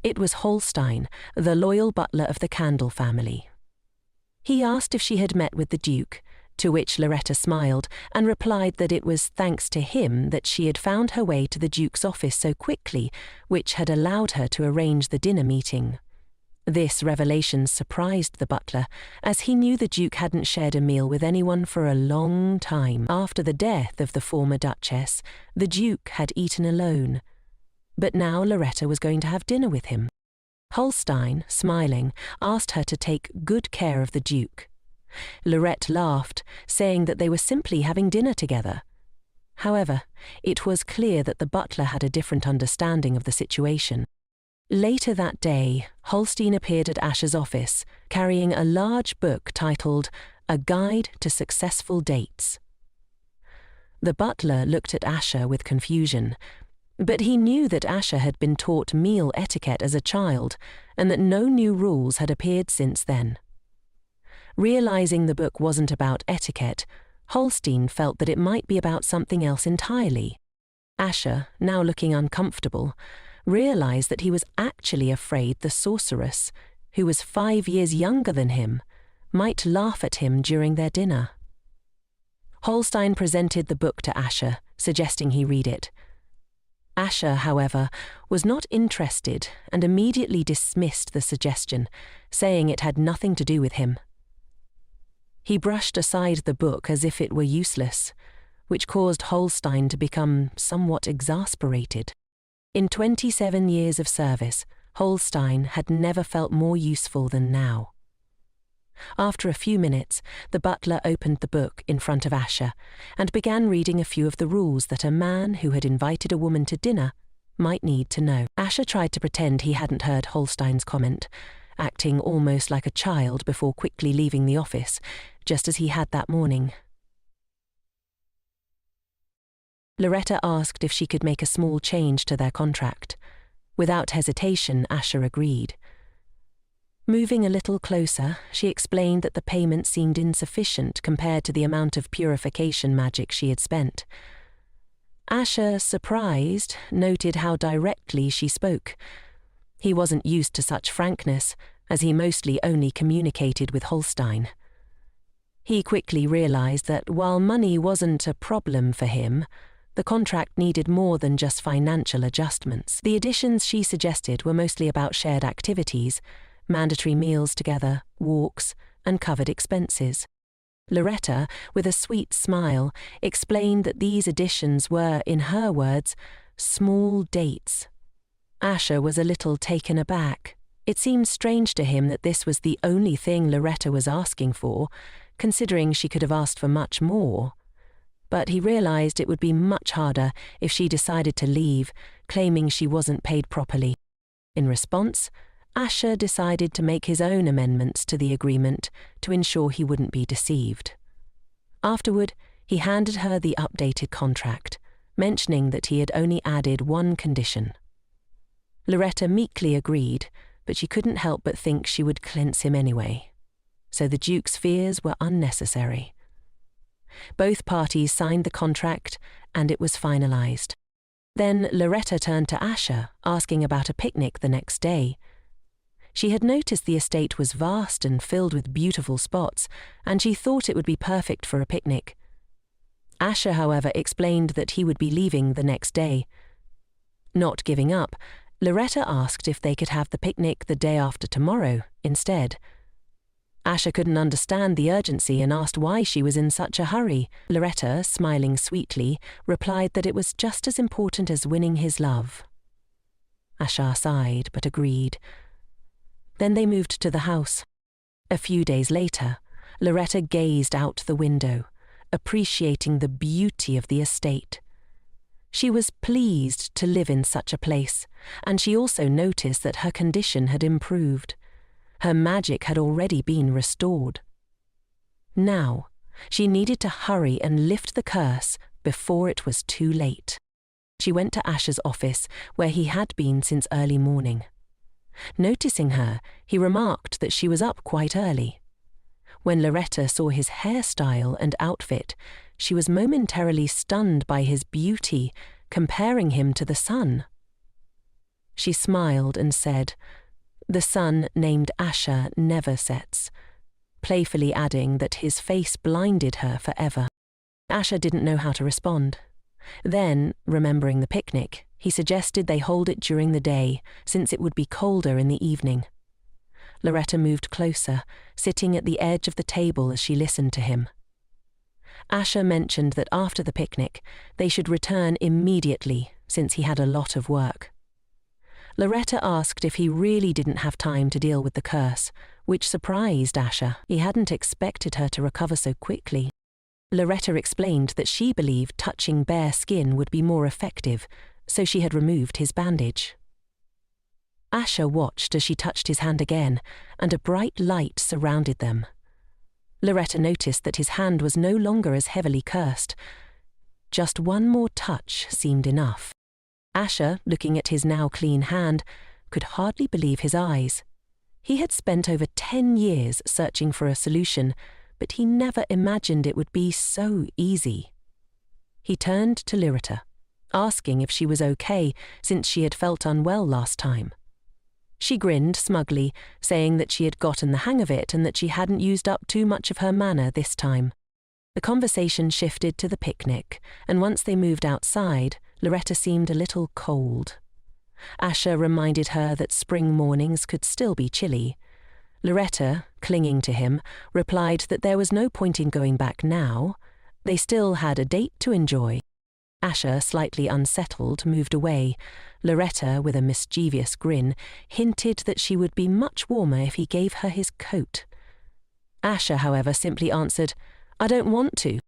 It was Holstein, the loyal butler of the Cadel family. He asked if she had met with the Duke, to which Loretta smiled and replied that it was thanks to him that she had found her way to the Duke's office so quickly, which had allowed her to arrange the dinner meeting. This revelation surprised the butler, as he knew the Duke hadn't shared a meal with anyone for a long time. After the death of the former Duchess, the Duke had eaten alone. But now Loretta was going to have dinner with him. Holstein, smiling, asked her to take good care of the Duke. Loretta laughed, saying that they were simply having dinner together. However, it was clear that the butler had a different understanding of the situation. Later that day, Holstein appeared at Asher's office, carrying a large book titled A Guide to Successful Dates. The butler looked at Asher with confusion, but he knew that Asher had been taught meal etiquette as a child and that no new rules had appeared since then. Realizing the book wasn't about etiquette, Holstein felt that it might be about something else entirely. Asher, now looking uncomfortable, realized that he was actually afraid the sorceress, who was 5 years younger than him, might laugh at him during their dinner. Holstein presented the book to Asher, suggesting he read it. Asher, however, was not interested and immediately dismissed the suggestion, saying it had nothing to do with him. He brushed aside the book as if it were useless, which caused Holstein to become somewhat exasperated. In 27 years of service, Holstein had never felt more useful than now. After a few minutes, the butler opened the book in front of Asher and began reading a few of the rules that a man who had invited a woman to dinner might need to know. Asher tried to pretend he hadn't heard Holstein's comment, acting almost like a child before quickly leaving the office, just as he had that morning. Loretta asked if she could make a small change to their contract. Without hesitation, Asher agreed. Moving a little closer, she explained that the payment seemed insufficient compared to the amount of purification magic she had spent. Asher, surprised, noted how directly she spoke. He wasn't used to such frankness, as he mostly only communicated with Holstein. He quickly realized that while money wasn't a problem for him, the contract needed more than just financial adjustments. The additions she suggested were mostly about shared activities, mandatory meals together, walks, and covered expenses. Loretta, with a sweet smile, explained that these additions were, in her words, small dates. Asher was a little taken aback. It seemed strange to him that this was the only thing Loretta was asking for, considering she could have asked for much more. But he realized it would be much harder if she decided to leave, claiming she wasn't paid properly. In response, Asher decided to make his own amendments to the agreement to ensure he wouldn't be deceived. Afterward, he handed her the updated contract, mentioning that he had only added one condition. Loretta meekly agreed, but she couldn't help but think she would cleanse him anyway. So the Duke's fears were unnecessary. Both parties signed the contract, and it was finalized. Then Loretta turned to Asher, asking about a picnic the next day. She had noticed the estate was vast and filled with beautiful spots, and she thought it would be perfect for a picnic. Asher, however, explained that he would be leaving the next day. Not giving up, Loretta asked if they could have the picnic the day after tomorrow instead. Asher couldn't understand the urgency and asked why she was in such a hurry. Loretta, smiling sweetly, replied that it was just as important as winning his love. Asher sighed but agreed. Then they moved to the house. A few days later, Loretta gazed out the window, appreciating the beauty of the estate. She was pleased to live in such a place, and she also noticed that her condition had improved. Her magic had already been restored. Now, she needed to hurry and lift the curse before it was too late. She went to Asher's office, where he had been since early morning. Noticing her, he remarked that she was up quite early. When Loretta saw his hairstyle and outfit, she was momentarily stunned by his beauty, comparing him to the sun. She smiled and said, "The sun named Asher never sets," playfully adding that his face blinded her forever. Asher didn't know how to respond. Then, remembering the picnic, he suggested they hold it during the day, since it would be colder in the evening. Loretta moved closer, sitting at the edge of the table as she listened to him. Asher mentioned that after the picnic, they should return immediately, since he had a lot of work. Loretta asked if he really didn't have time to deal with the curse, which surprised Asher. He hadn't expected her to recover so quickly. Loretta explained that she believed touching bare skin would be more effective, so she had removed his bandage. Asher watched as she touched his hand again, and a bright light surrounded them. Loretta noticed that his hand was no longer as heavily cursed. Just one more touch seemed enough. Asher, looking at his now clean hand, could hardly believe his eyes. He had spent over 10 years searching for a solution, but he never imagined it would be so easy. He turned to Loretta, asking if she was okay since she had felt unwell last time. She grinned smugly, saying that she had gotten the hang of it and that she hadn't used up too much of her mana this time. The conversation shifted to the picnic, and once they moved outside, Loretta seemed a little cold. Asher reminded her that spring mornings could still be chilly. Loretta, clinging to him, replied that there was no point in going back now. They still had a date to enjoy. Asher, slightly unsettled, moved away. Loretta, with a mischievous grin, hinted that she would be much warmer if he gave her his coat. Asher, however, simply answered, "I don't want to."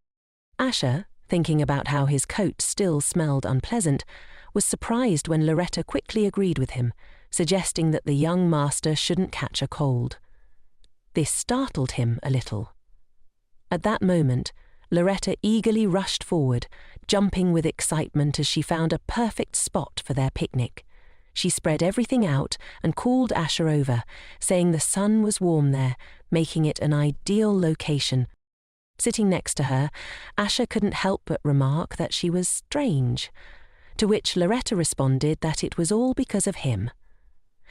Asher, thinking about how his coat still smelled unpleasant, was surprised when Loretta quickly agreed with him, suggesting that the young master shouldn't catch a cold. This startled him a little. At that moment, Loretta eagerly rushed forward, jumping with excitement as she found a perfect spot for their picnic. She spread everything out and called Asher over, saying the sun was warm there, making it an ideal location. Sitting next to her, Asher couldn't help but remark that she was strange, to which Loretta responded that it was all because of him.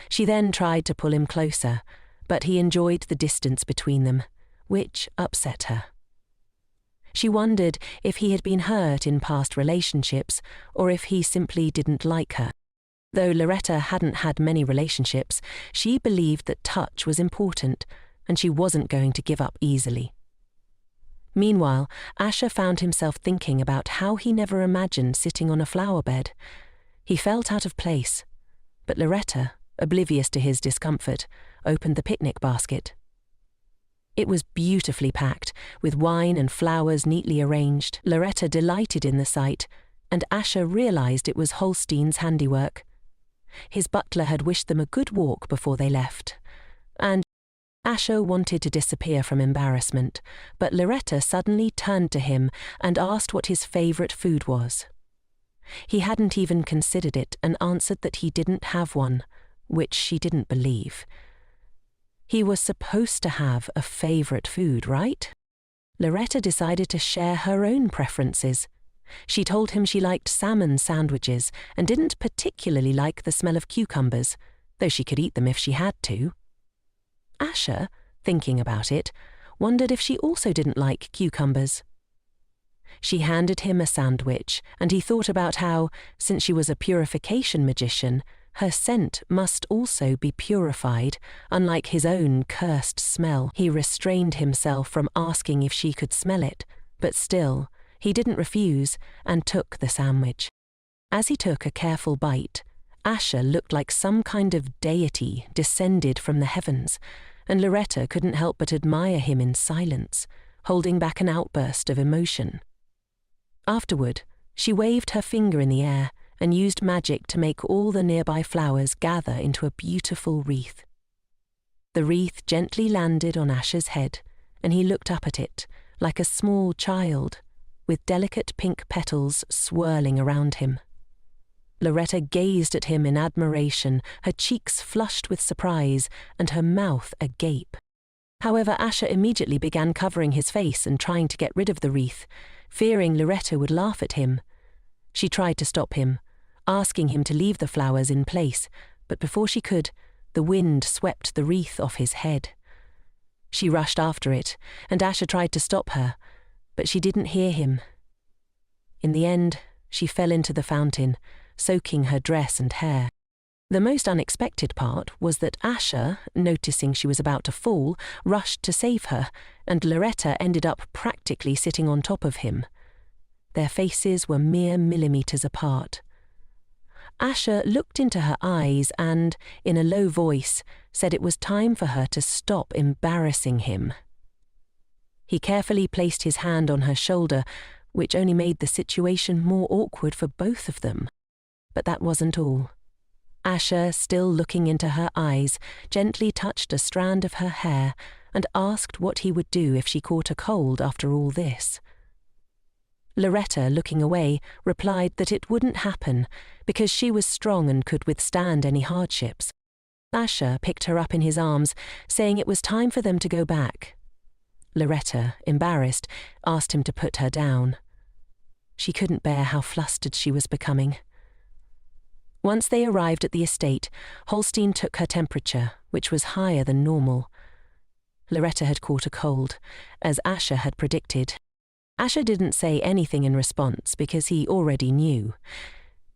She then tried to pull him closer, but he enjoyed the distance between them, which upset her. She wondered if he had been hurt in past relationships or if he simply didn't like her. Though Loretta hadn't had many relationships, she believed that touch was important, and she wasn't going to give up easily. Meanwhile, Asher found himself thinking about how he never imagined sitting on a flower bed. He felt out of place, but Loretta, oblivious to his discomfort, opened the picnic basket. It was beautifully packed, with wine and flowers neatly arranged. Loretta delighted in the sight, and Asher realized it was Holstein's handiwork. His butler had wished them a good walk before they left, and Asher wanted to disappear from embarrassment, but Loretta suddenly turned to him and asked what his favorite food was. He hadn't even considered it and answered that he didn't have one, which she didn't believe. He was supposed to have a favorite food, right? Loretta decided to share her own preferences. She told him she liked salmon sandwiches and didn't particularly like the smell of cucumbers, though she could eat them if she had to. Asher, thinking about it, wondered if she also didn't like cucumbers. She handed him a sandwich, and he thought about how, since she was a purification magician, her scent must also be purified, unlike his own cursed smell. He restrained himself from asking if she could smell it, but still, he didn't refuse and took the sandwich. As he took a careful bite, Asher looked like some kind of deity descended from the heavens, and Loretta couldn't help but admire him in silence, holding back an outburst of emotion. Afterward, she waved her finger in the air and used magic to make all the nearby flowers gather into a beautiful wreath. The wreath gently landed on Asher's head, and he looked up at it, like a small child, with delicate pink petals swirling around him. Loretta gazed at him in admiration, her cheeks flushed with surprise and her mouth agape. However, Asher immediately began covering his face and trying to get rid of the wreath, fearing Loretta would laugh at him. She tried to stop him, asking him to leave the flowers in place, but before she could, the wind swept the wreath off his head. She rushed after it, and Asher tried to stop her, but she didn't hear him. In the end, she fell into the fountain, soaking her dress and hair. The most unexpected part was that Asher, noticing she was about to fall, rushed to save her, and Loretta ended up practically sitting on top of him. Their faces were mere millimeters apart. Asher looked into her eyes and, in a low voice, said it was time for her to stop embarrassing him. He carefully placed his hand on her shoulder, which only made the situation more awkward for both of them. But that wasn't all. Asher, still looking into her eyes, gently touched a strand of her hair and asked what he would do if she caught a cold after all this. Loretta, looking away, replied that it wouldn't happen because she was strong and could withstand any hardships. Asher picked her up in his arms, saying it was time for them to go back. Loretta, embarrassed, asked him to put her down. She couldn't bear how flustered she was becoming. Once they arrived at the estate, Holstein took her temperature, which was higher than normal. Loretta had caught a cold, as Asher had predicted. Asher didn't say anything in response because he already knew.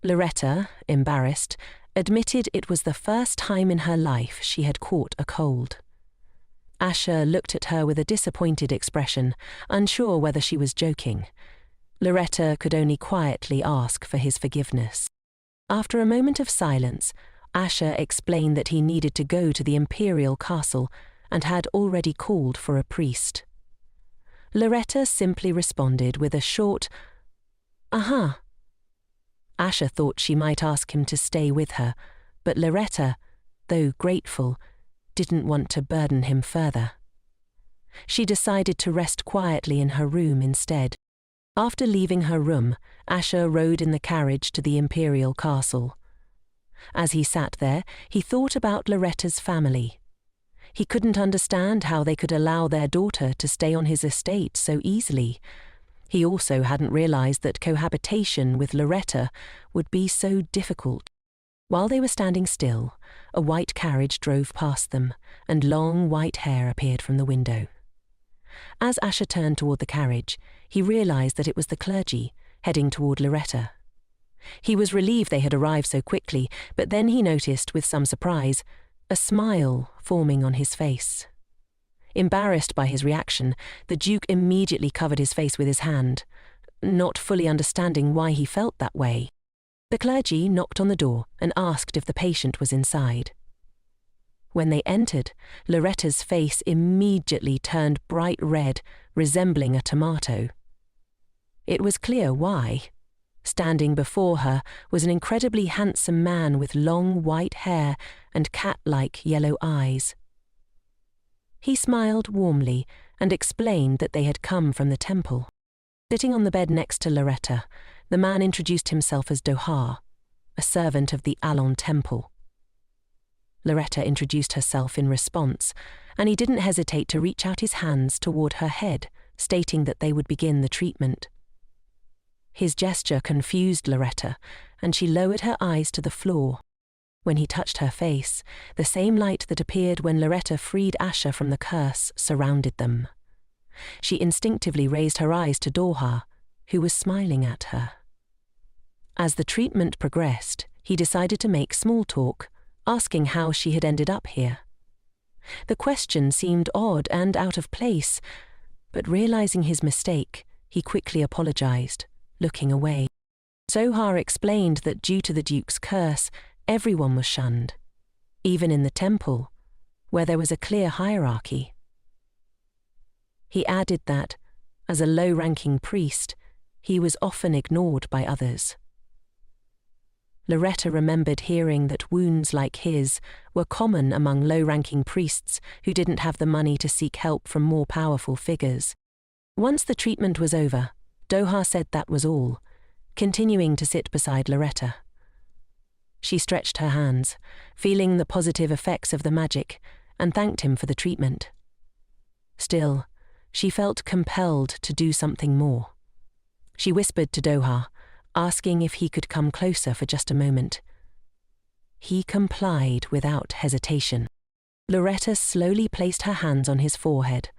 Loretta, embarrassed, admitted it was the first time in her life she had caught a cold. Asher looked at her with a disappointed expression, unsure whether she was joking. Loretta could only quietly ask for his forgiveness. After a moment of silence, Asher explained that he needed to go to the imperial castle and had already called for a priest. Loretta simply responded with a short, "Uh-huh." Asher thought she might ask him to stay with her, but Loretta, though grateful, didn't want to burden him further. She decided to rest quietly in her room instead. After leaving her room, Asher rode in the carriage to the imperial castle. As he sat there, he thought about Loretta's family. He couldn't understand how they could allow their daughter to stay on his estate so easily. He also hadn't realized that cohabitation with Loretta would be so difficult. While they were standing still, a white carriage drove past them, and long white hair appeared from the window. As Asher turned toward the carriage, he realized that it was the clergy, heading toward Loretta. He was relieved they had arrived so quickly, but then he noticed, with some surprise, a smile forming on his face. Embarrassed by his reaction, the Duke immediately covered his face with his hand, not fully understanding why he felt that way. The clergy knocked on the door and asked if the patient was inside. When they entered, Loretta's face immediately turned bright red, resembling a tomato. It was clear why. Standing before her was an incredibly handsome man with long white hair and cat-like yellow eyes. He smiled warmly and explained that they had come from the temple. Sitting on the bed next to Loretta, the man introduced himself as Doha, a servant of the Alon temple. Loretta introduced herself in response, and he didn't hesitate to reach out his hands toward her head, stating that they would begin the treatment. His gesture confused Loretta, and she lowered her eyes to the floor. When he touched her face, the same light that appeared when Loretta freed Asher from the curse surrounded them. She instinctively raised her eyes to Doha, who was smiling at her. As the treatment progressed, he decided to make small talk, asking how she had ended up here. The question seemed odd and out of place, but realizing his mistake, he quickly apologized, looking away. Zohar explained that due to the Duke's curse, everyone was shunned, even in the temple, where there was a clear hierarchy. He added that, as a low-ranking priest, he was often ignored by others. Loretta remembered hearing that wounds like his were common among low-ranking priests who didn't have the money to seek help from more powerful figures. Once the treatment was over, Doha said that was all, continuing to sit beside Loretta. She stretched her hands, feeling the positive effects of the magic, and thanked him for the treatment. Still, she felt compelled to do something more. She whispered to Doha, asking if he could come closer for just a moment. He complied without hesitation. Loretta slowly placed her hands on his forehead,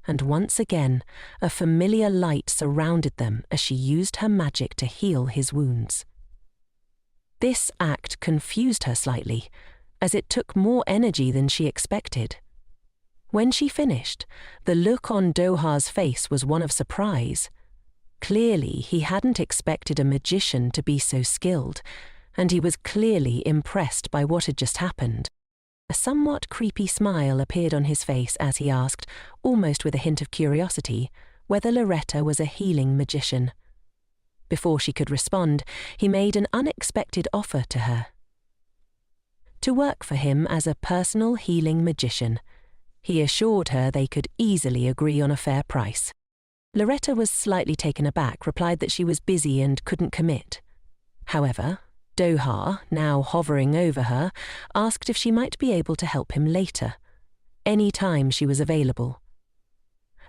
and once again a familiar light surrounded them as she used her magic to heal his wounds. This act confused her slightly, as it took more energy than she expected. When she finished, the look on Doha's face was one of surprise. Clearly, he hadn't expected a magician to be so skilled, and he was clearly impressed by what had just happened. A somewhat creepy smile appeared on his face as he asked, almost with a hint of curiosity, whether Loretta was a healing magician. Before she could respond, he made an unexpected offer to her. To work for him as a personal healing magician, he assured her they could easily agree on a fair price. Loretta was slightly taken aback, replied that she was busy and couldn't commit. However, Doha, now hovering over her, asked if she might be able to help him later, any time she was available.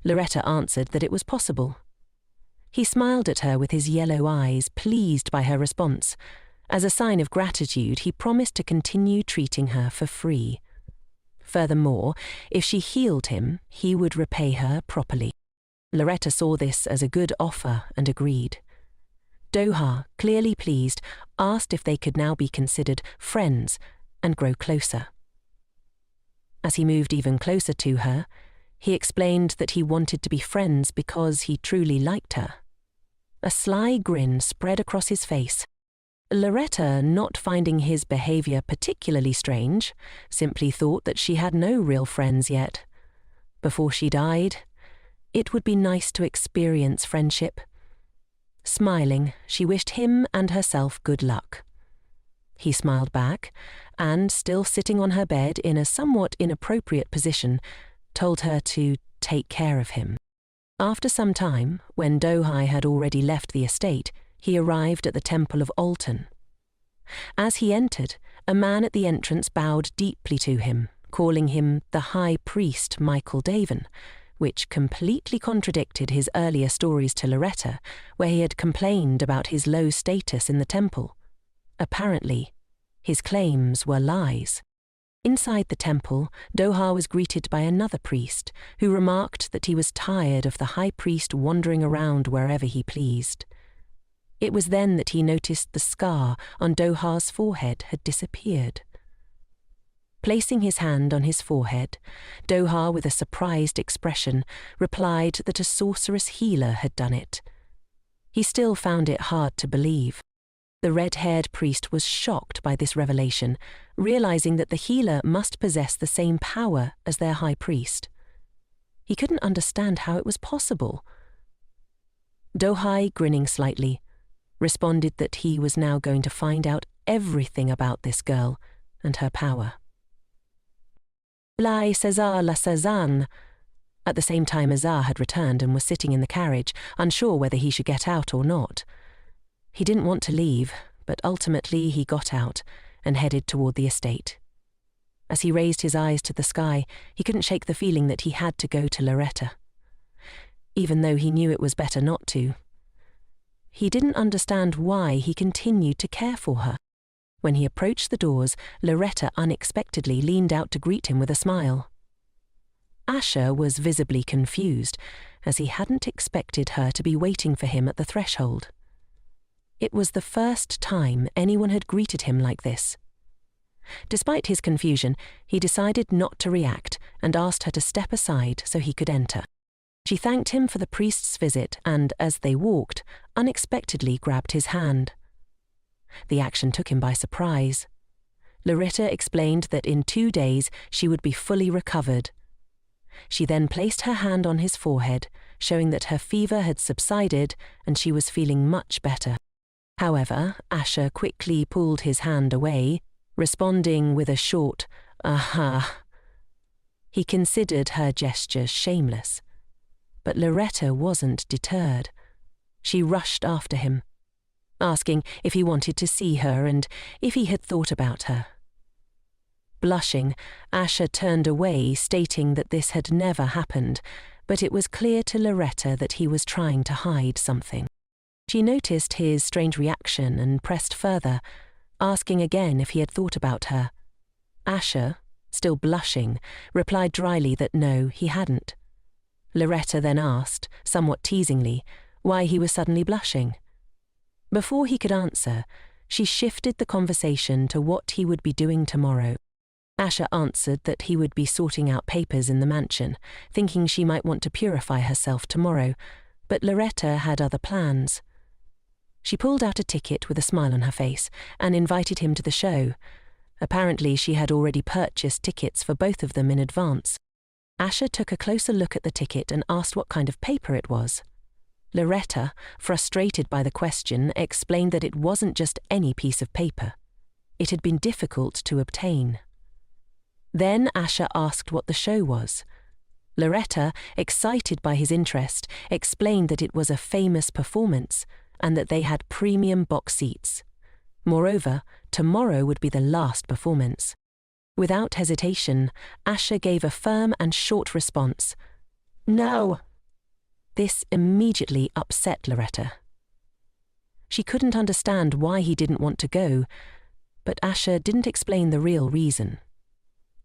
Loretta answered that it was possible. He smiled at her with his yellow eyes, pleased by her response, As a sign of gratitude, he promised to continue treating her for free. Furthermore, if she healed him, he would repay her properly. Loretta saw this as a good offer and agreed. Doha, clearly pleased, asked if they could now be considered friends and grow closer. As he moved even closer to her, he explained that he wanted to be friends because he truly liked her. A sly grin spread across his face. Loretta, not finding his behavior particularly strange, simply thought that she had no real friends yet. Before she died, it would be nice to experience friendship. Smiling, she wished him and herself good luck. He smiled back, and, still sitting on her bed in a somewhat inappropriate position, told her to take care of him. After some time, when Dohai had already left the estate, he arrived at the Temple of Alton. As he entered, a man at the entrance bowed deeply to him, calling him the High Priest Michael Davin, which completely contradicted his earlier stories to Loretta, where he had complained about his low status in the temple. Apparently, his claims were lies. Inside the temple, Doha was greeted by another priest, who remarked that he was tired of the high priest wandering around wherever he pleased. It was then that he noticed the scar on Doha's forehead had disappeared. Placing his hand on his forehead, Doha, with a surprised expression, replied that a sorceress healer had done it. He still found it hard to believe. The red-haired priest was shocked by this revelation, realizing that the healer must possess the same power as their high priest. He couldn't understand how it was possible. Dohai, grinning slightly, responded that he was now going to find out everything about this girl and her power. La César. At the same time, Azar had returned and was sitting in the carriage, unsure whether he should get out or not. He didn't want to leave, but ultimately he got out and headed toward the estate. As he raised his eyes to the sky, he couldn't shake the feeling that he had to go to Loretta, even though he knew it was better not to. He didn't understand why he continued to care for her. When he approached the doors, Loretta unexpectedly leaned out to greet him with a smile. Asher was visibly confused, as he hadn't expected her to be waiting for him at the threshold. It was the first time anyone had greeted him like this. Despite his confusion, he decided not to react and asked her to step aside so he could enter. She thanked him for the priest's visit and, as they walked, unexpectedly grabbed his hand. The action took him by surprise. Loretta explained that in 2 days she would be fully recovered. She then placed her hand on his forehead, showing that her fever had subsided and she was feeling much better. However, Asher quickly pulled his hand away, responding with a short, "Aha." He considered her gesture shameless. But Loretta wasn't deterred. She rushed after him, asking if he wanted to see her and if he had thought about her. Blushing, Asher turned away, stating that this had never happened, but it was clear to Loretta that he was trying to hide something. She noticed his strange reaction and pressed further, asking again if he had thought about her. Asher, still blushing, replied dryly that no, he hadn't. Loretta then asked, somewhat teasingly, why he was suddenly blushing. Before he could answer, she shifted the conversation to what he would be doing tomorrow. Asher answered that he would be sorting out papers in the mansion, thinking she might want to purify herself tomorrow, but Loretta had other plans. She pulled out a ticket with a smile on her face and invited him to the show. Apparently she had already purchased tickets for both of them in advance. Asher took a closer look at the ticket and asked what kind of paper it was. Loretta, frustrated by the question, explained that it wasn't just any piece of paper. It had been difficult to obtain. Then Asher asked what the show was. Loretta, excited by his interest, explained that it was a famous performance and that they had premium box seats. Moreover, tomorrow would be the last performance. Without hesitation, Asher gave a firm and short response. "No." This immediately upset Loretta. She couldn't understand why he didn't want to go, but Asher didn't explain the real reason.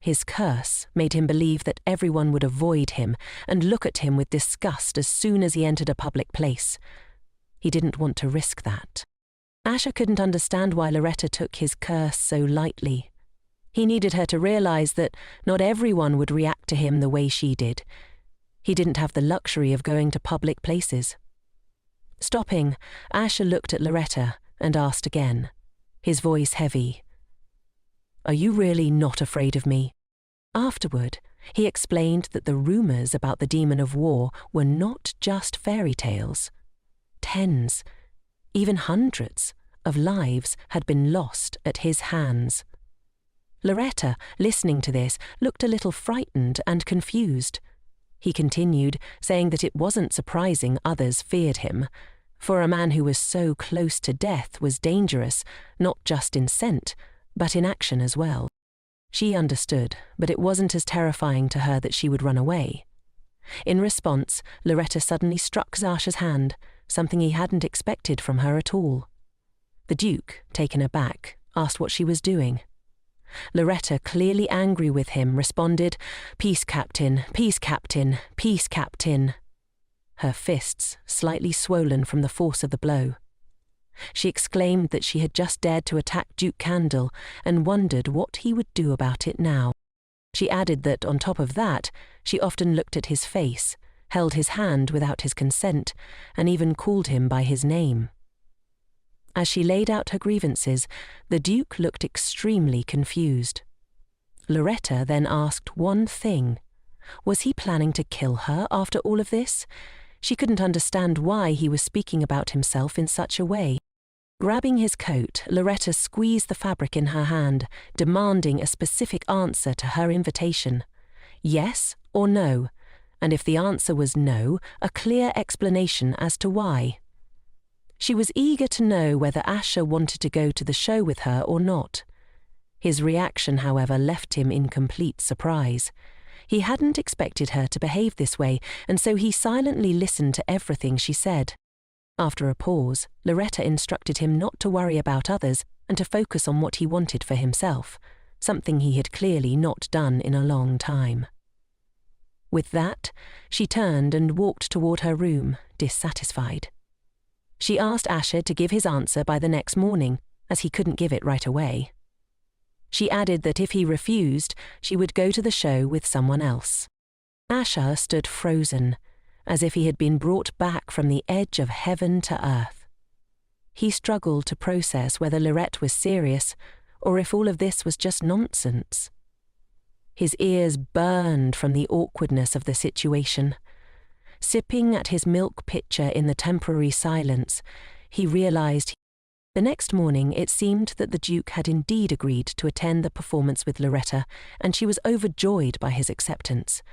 His curse made him believe that everyone would avoid him and look at him with disgust as soon as he entered a public place. He didn't want to risk that. Asher couldn't understand why Loretta took his curse so lightly. He needed her to realize that not everyone would react to him the way she did. He didn't have the luxury of going to public places. Stopping, Asher looked at Loretta and asked again, his voice heavy. "Are you really not afraid of me?" Afterward, he explained that the rumors about the demon of war were not just fairy tales. Tens, even hundreds, of lives had been lost at his hands. Loretta, listening to this, looked a little frightened and confused. He continued, saying that it wasn't surprising others feared him, for a man who was so close to death was dangerous, not just in scent, but in action as well. She understood, but it wasn't as terrifying to her that she would run away. In response, Loretta suddenly struck Zasha's hand, something he hadn't expected from her at all. The Duke, taken aback, asked what she was doing. Loretta, clearly angry with him, responded, "Peace, Captain, peace, Captain, peace, Captain," her fists slightly swollen from the force of the blow. She exclaimed that she had just dared to attack Duke Cadel and wondered what he would do about it now. She added that, on top of that, she often looked at his face, held his hand without his consent, and even called him by his name. As she laid out her grievances, the Duke looked extremely confused. Loretta then asked one thing. Was he planning to kill her after all of this? She couldn't understand why he was speaking about himself in such a way. Grabbing his coat, Loretta squeezed the fabric in her hand, demanding a specific answer to her invitation. Yes or no, and if the answer was no, a clear explanation as to why. She was eager to know whether Asher wanted to go to the show with her or not. His reaction, however, left him in complete surprise. He hadn't expected her to behave this way, and so he silently listened to everything she said. After a pause, Loretta instructed him not to worry about others and to focus on what he wanted for himself, something he had clearly not done in a long time. With that, she turned and walked toward her room, dissatisfied. She asked Asher to give his answer by the next morning, as he couldn't give it right away. She added that if he refused, she would go to the show with someone else. Asher stood frozen, as if he had been brought back from the edge of heaven to earth. He struggled to process whether Loretta was serious, or if all of this was just nonsense. His ears burned from the awkwardness of the situation. Sipping at his milk pitcher in the temporary silence, he realized. The next morning it seemed that the Duke had indeed agreed to attend the performance with Loretta, and she was overjoyed by his acceptance.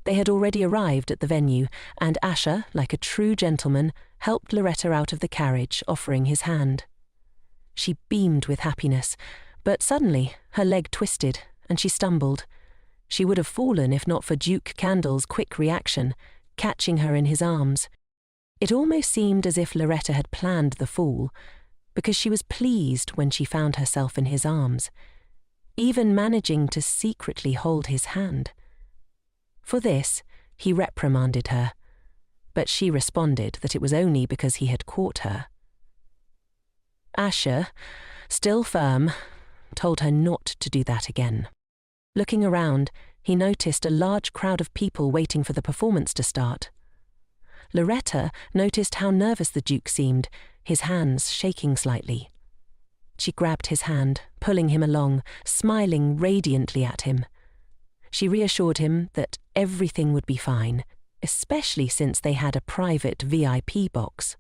They had already arrived at the venue, and Asher, like a true gentleman, helped Loretta out of the carriage, offering his hand. She beamed with happiness, but suddenly her leg twisted, and she stumbled. She would have fallen if not for Duke Cadel's quick reaction, catching her in his arms. It almost seemed as if Loretta had planned the fall, because she was pleased when she found herself in his arms, even managing to secretly hold his hand. For this, he reprimanded her, but she responded that it was only because he had caught her. Asher, still firm, told her not to do that again. Looking around, he noticed a large crowd of people waiting for the performance to start. Loretta noticed how nervous the Duke seemed, his hands shaking slightly. She grabbed his hand, pulling him along, smiling radiantly at him. She reassured him that everything would be fine, especially since they had a private VIP box.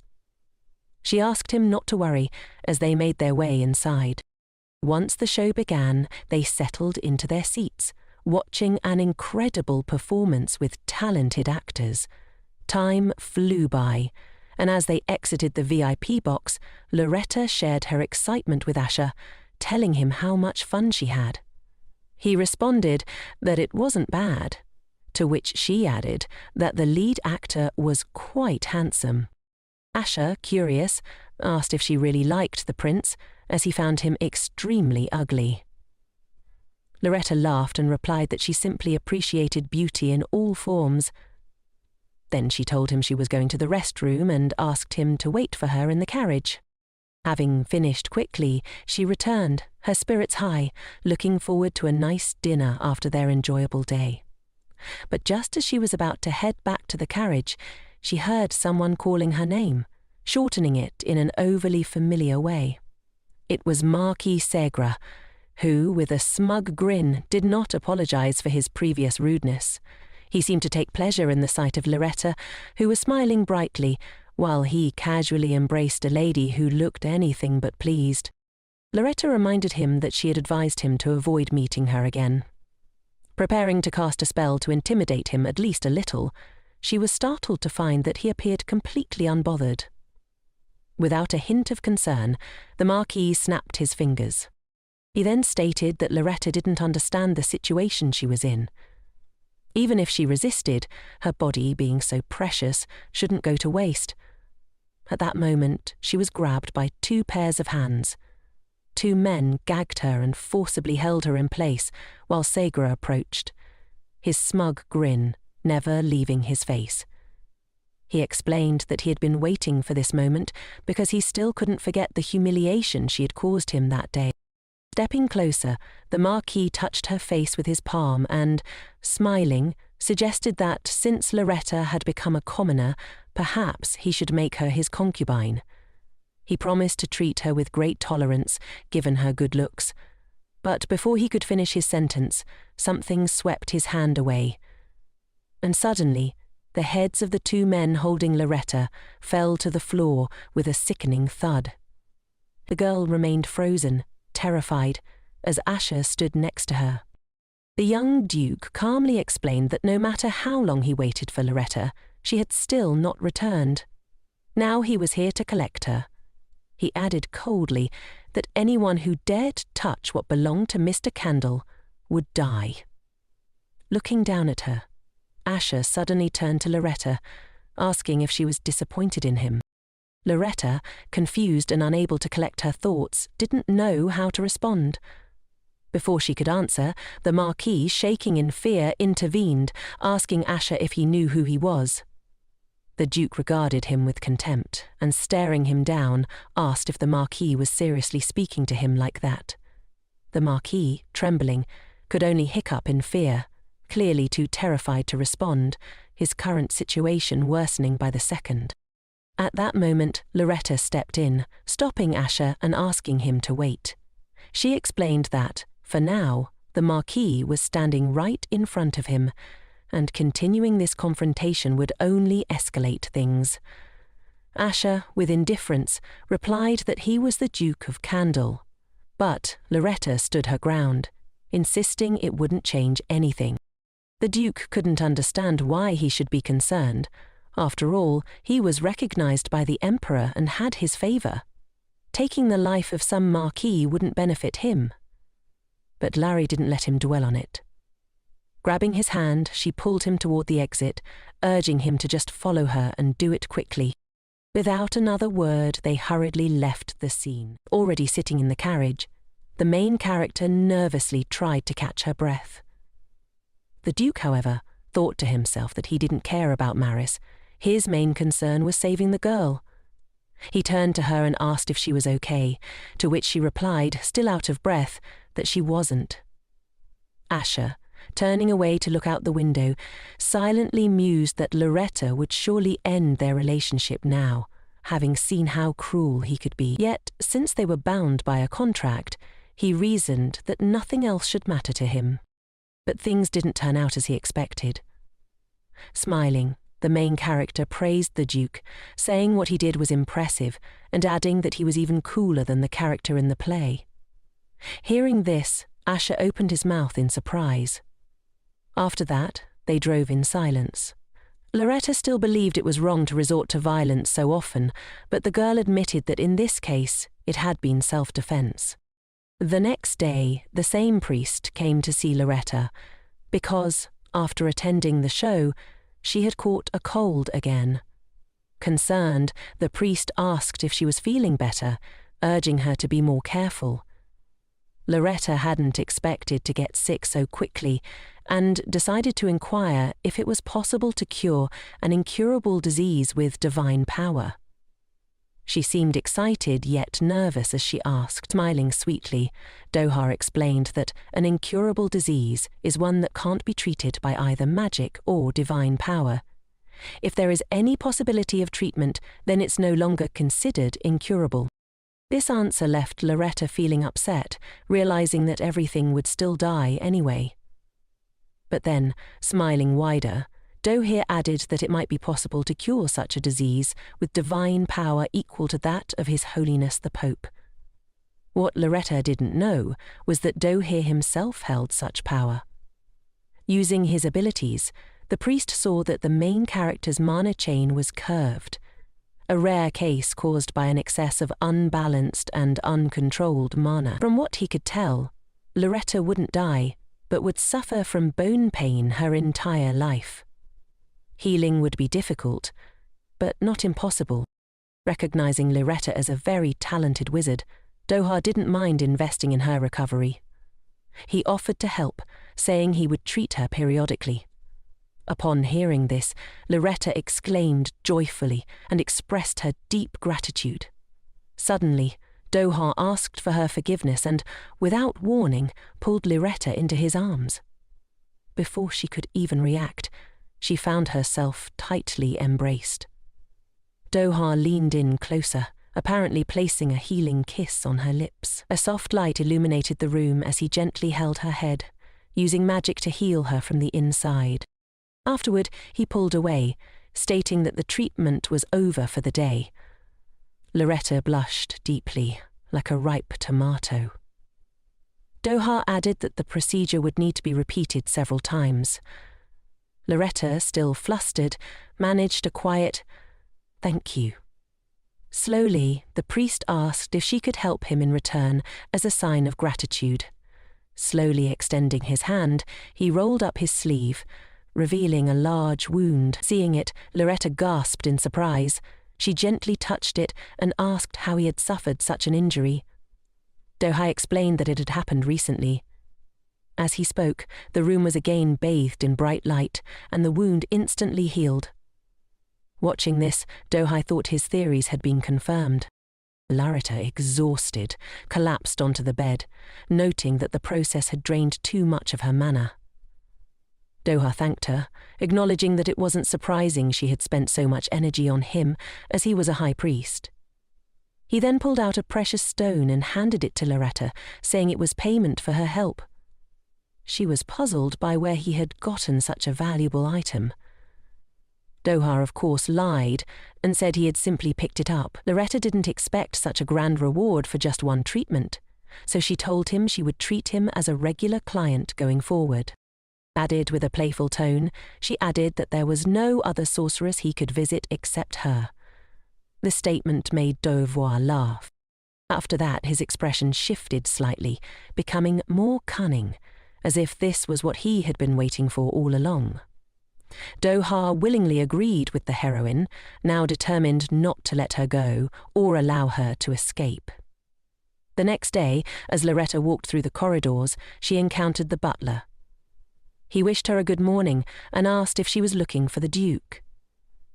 She asked him not to worry as they made their way inside. Once the show began, they settled into their seats, watching an incredible performance with talented actors. Time flew by, and as they exited the VIP box, Loretta shared her excitement with Asher, telling him how much fun she had. He responded that it wasn't bad, to which she added that the lead actor was quite handsome. Asher, curious, asked if she really liked the prince, as he found him extremely ugly. Loretta laughed and replied that she simply appreciated beauty in all forms. Then she told him she was going to the restroom and asked him to wait for her in the carriage. Having finished quickly, she returned, her spirits high, looking forward to a nice dinner after their enjoyable day. But just as she was about to head back to the carriage, she heard someone calling her name, shortening it in an overly familiar way. It was Marquis Segre, who, with a smug grin, did not apologize for his previous rudeness. He seemed to take pleasure in the sight of Loretta, who was smiling brightly, while he casually embraced a lady who looked anything but pleased. Loretta reminded him that she had advised him to avoid meeting her again. Preparing to cast a spell to intimidate him at least a little, she was startled to find that he appeared completely unbothered. Without a hint of concern, the Marquis snapped his fingers. He then stated that Loretta didn't understand the situation she was in. Even if she resisted, her body, being so precious, shouldn't go to waste. At that moment, she was grabbed by 2 pairs of hands. 2 men gagged her and forcibly held her in place while Segre approached, his smug grin never leaving his face. He explained that he had been waiting for this moment because he still couldn't forget the humiliation she had caused him that day. Stepping closer, the Marquis touched her face with his palm and, smiling, suggested that since Loretta had become a commoner, perhaps he should make her his concubine. He promised to treat her with great tolerance, given her good looks. But before he could finish his sentence, something swept his hand away. And suddenly, the heads of the 2 men holding Loretta fell to the floor with a sickening thud. The girl remained frozen, terrified, as Asher stood next to her. The young Duke calmly explained that no matter how long he waited for Loretta, she had still not returned. Now he was here to collect her. He added coldly that anyone who dared touch what belonged to Mr. Cadel would die. Looking down at her, Asher suddenly turned to Loretta, asking if she was disappointed in him. Loretta, confused and unable to collect her thoughts, didn't know how to respond. Before she could answer, the Marquis, shaking in fear, intervened, asking Asher if he knew who he was. The Duke regarded him with contempt and, staring him down, asked if the Marquis was seriously speaking to him like that. The Marquis, trembling, could only hiccup in fear, clearly too terrified to respond, his current situation worsening by the second. At that moment, Loretta stepped in, stopping Asher and asking him to wait. She explained that, for now, the Marquis was standing right in front of him, and continuing this confrontation would only escalate things. Asher, with indifference, replied that he was the Duke of Cadel, but Loretta stood her ground, insisting it wouldn't change anything. The Duke couldn't understand why he should be concerned. After all, he was recognized by the Emperor and had his favor. Taking the life of some Marquis wouldn't benefit him. But Larry didn't let him dwell on it. Grabbing his hand, she pulled him toward the exit, urging him to just follow her and do it quickly. Without another word, they hurriedly left the scene. Already sitting in the carriage, the main character nervously tried to catch her breath. The Duke, however, thought to himself that he didn't care about Maris. His main concern was saving the girl. He turned to her and asked if she was okay, to which she replied, still out of breath, that she wasn't. Asher, turning away to look out the window, silently mused that Loretta would surely end their relationship now, having seen how cruel he could be. Yet, since they were bound by a contract, he reasoned that nothing else should matter to him. But things didn't turn out as he expected. Smiling, the main character praised the Duke, saying what he did was impressive, and adding that he was even cooler than the character in the play. Hearing this, Asher opened his mouth in surprise. After that, they drove in silence. Loretta still believed it was wrong to resort to violence so often, but the girl admitted that in this case, it had been self-defense. The next day, the same priest came to see Loretta, because, after attending the show, she had caught a cold again. Concerned, the priest asked if she was feeling better, urging her to be more careful. Loretta hadn't expected to get sick so quickly and decided to inquire if it was possible to cure an incurable disease with divine power. She seemed excited yet nervous as she asked. Smiling sweetly, Doha explained that an incurable disease is one that can't be treated by either magic or divine power. If there is any possibility of treatment, then it's no longer considered incurable. This answer left Loretta feeling upset, realizing that everything would still die anyway. But then, smiling wider, Doha added that it might be possible to cure such a disease with divine power equal to that of His Holiness the Pope. What Loretta didn't know was that Doha himself held such power. Using his abilities, the priest saw that the main character's mana chain was curved, a rare case caused by an excess of unbalanced and uncontrolled mana. From what he could tell, Loretta wouldn't die, but would suffer from bone pain her entire life. Healing would be difficult, but not impossible. Recognizing Loretta as a very talented wizard, Doha didn't mind investing in her recovery. He offered to help, saying he would treat her periodically. Upon hearing this, Loretta exclaimed joyfully and expressed her deep gratitude. Suddenly, Doha asked for her forgiveness and, without warning, pulled Loretta into his arms. Before she could even react, she found herself tightly embraced. Doha leaned in closer, apparently placing a healing kiss on her lips. A soft light illuminated the room as he gently held her head, using magic to heal her from the inside. Afterward, he pulled away, stating that the treatment was over for the day. Loretta blushed deeply, like a ripe tomato. Doha added that the procedure would need to be repeated several times. Loretta, still flustered, managed a quiet, "Thank you." Slowly, the priest asked if she could help him in return as a sign of gratitude. Slowly extending his hand, he rolled up his sleeve, revealing a large wound. Seeing it, Loretta gasped in surprise. She gently touched it and asked how he had suffered such an injury. Doha explained that it had happened recently. As he spoke, the room was again bathed in bright light, and the wound instantly healed. Watching this, Doha thought his theories had been confirmed. Loretta, exhausted, collapsed onto the bed, noting that the process had drained too much of her mana. Doha thanked her, acknowledging that it wasn't surprising she had spent so much energy on him, as he was a high priest. He then pulled out a precious stone and handed it to Loretta, saying it was payment for her help. She was puzzled by where he had gotten such a valuable item. Doha, of course, lied and said he had simply picked it up. Loretta didn't expect such a grand reward for just one treatment, so she told him she would treat him as a regular client going forward. Added with a playful tone, she added that there was no other sorceress he could visit except her. The statement made Dovoir laugh. After that, his expression shifted slightly, becoming more cunning, as if this was what he had been waiting for all along. Doha willingly agreed with the heroine, now determined not to let her go or allow her to escape. The next day, as Loretta walked through the corridors, she encountered the butler. He wished her a good morning and asked if she was looking for the Duke.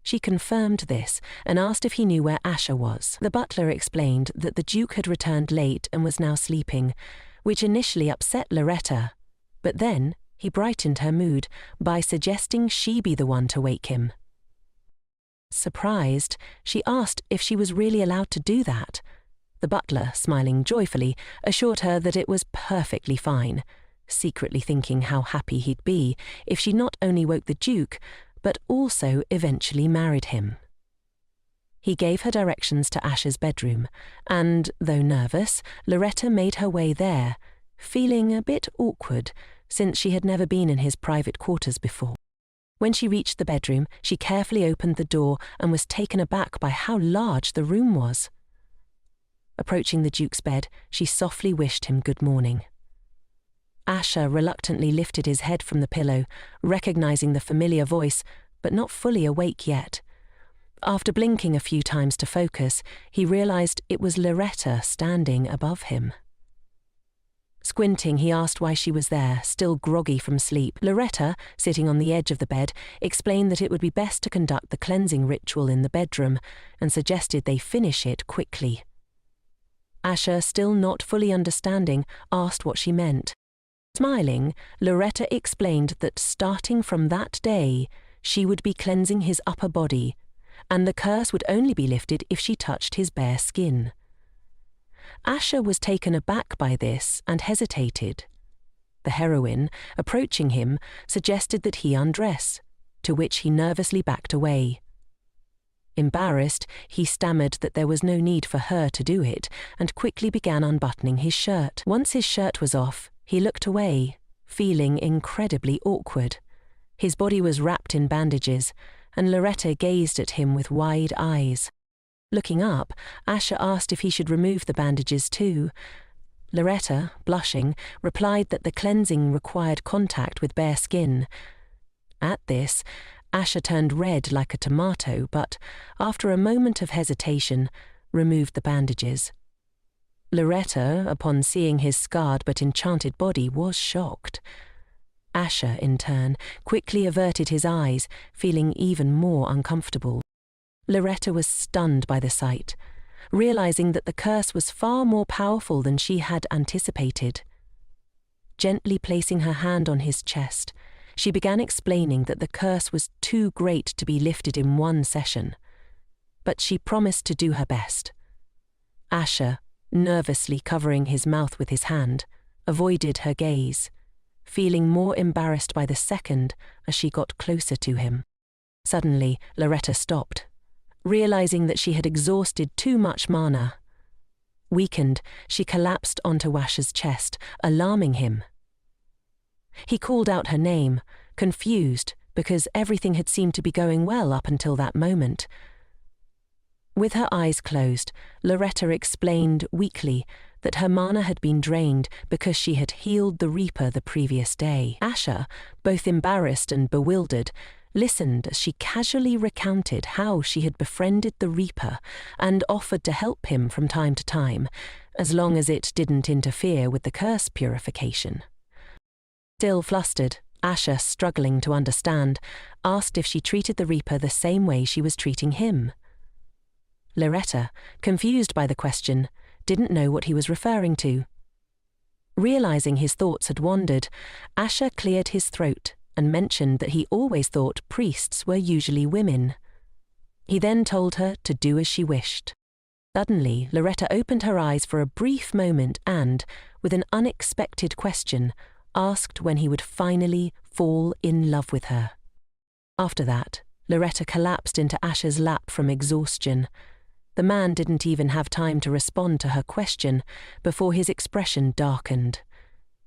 She confirmed this and asked if he knew where Asha was. The butler explained that the Duke had returned late and was now sleeping, which initially upset Loretta, but then he brightened her mood by suggesting she be the one to wake him. Surprised, she asked if she was really allowed to do that. The butler, smiling joyfully, assured her that it was perfectly fine, secretly thinking how happy he'd be if she not only woke the Duke, but also eventually married him. He gave her directions to Asha's bedroom, and, though nervous, Loretta made her way there, feeling a bit awkward since she had never been in his private quarters before. When she reached the bedroom, she carefully opened the door and was taken aback by how large the room was. Approaching the Duke's bed, she softly wished him good morning. Asha reluctantly lifted his head from the pillow, recognizing the familiar voice, but not fully awake yet. After blinking a few times to focus, he realized it was Loretta standing above him. Squinting, he asked why she was there, still groggy from sleep. Loretta, sitting on the edge of the bed, explained that it would be best to conduct the cleansing ritual in the bedroom and suggested they finish it quickly. Asher, still not fully understanding, asked what she meant. Smiling, Loretta explained that starting from that day, she would be cleansing his upper body, and the curse would only be lifted if she touched his bare skin. Asher was taken aback by this and hesitated. The heroine, approaching him, suggested that he undress, to which he nervously backed away. Embarrassed, he stammered that there was no need for her to do it and quickly began unbuttoning his shirt. Once his shirt was off, he looked away, feeling incredibly awkward. His body was wrapped in bandages, and Loretta gazed at him with wide eyes. Looking up, Asher asked if he should remove the bandages too. Loretta, blushing, replied that the cleansing required contact with bare skin. At this, Asher turned red like a tomato, but, after a moment of hesitation, removed the bandages. Loretta, upon seeing his scarred but enchanted body, was shocked. Asher, in turn, quickly averted his eyes, feeling even more uncomfortable. Loretta was stunned by the sight, realizing that the curse was far more powerful than she had anticipated. Gently placing her hand on his chest, she began explaining that the curse was too great to be lifted in one session, but she promised to do her best. Asher, nervously covering his mouth with his hand, avoided her gaze, feeling more embarrassed by the second as she got closer to him. Suddenly, Loretta stopped, realizing that she had exhausted too much mana. Weakened, she collapsed onto Asher's chest, alarming him. He called out her name, confused because everything had seemed to be going well up until that moment. With her eyes closed, Loretta explained weakly that her mana had been drained because she had healed the Reaper the previous day. Asher, both embarrassed and bewildered, listened as she casually recounted how she had befriended the Reaper and offered to help him from time to time, as long as it didn't interfere with the curse purification. Still flustered, Asher, struggling to understand, asked if she treated the Reaper the same way she was treating him. Loretta, confused by the question, didn't know what he was referring to. Realizing his thoughts had wandered, Asher cleared his throat and mentioned that he always thought priests were usually women. He then told her to do as she wished. Suddenly, Loretta opened her eyes for a brief moment and, with an unexpected question, asked when he would finally fall in love with her. After that, Loretta collapsed into Asher's lap from exhaustion. The man didn't even have time to respond to her question before his expression darkened.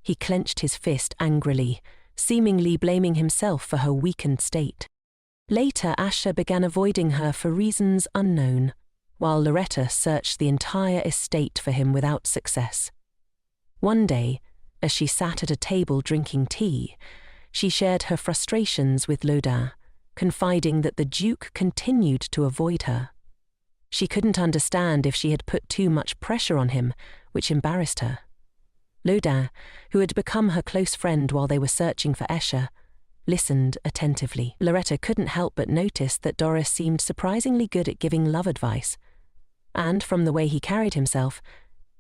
He clenched his fist angrily, seemingly blaming himself for her weakened state. Later, Asher began avoiding her for reasons unknown, while Loretta searched the entire estate for him without success. One day, as she sat at a table drinking tea, she shared her frustrations with Lodin, confiding that the Duke continued to avoid her. She couldn't understand if she had put too much pressure on him, which embarrassed her. Lodin, who had become her close friend while they were searching for Escher, listened attentively. Loretta couldn't help but notice that Doris seemed surprisingly good at giving love advice, and from the way he carried himself,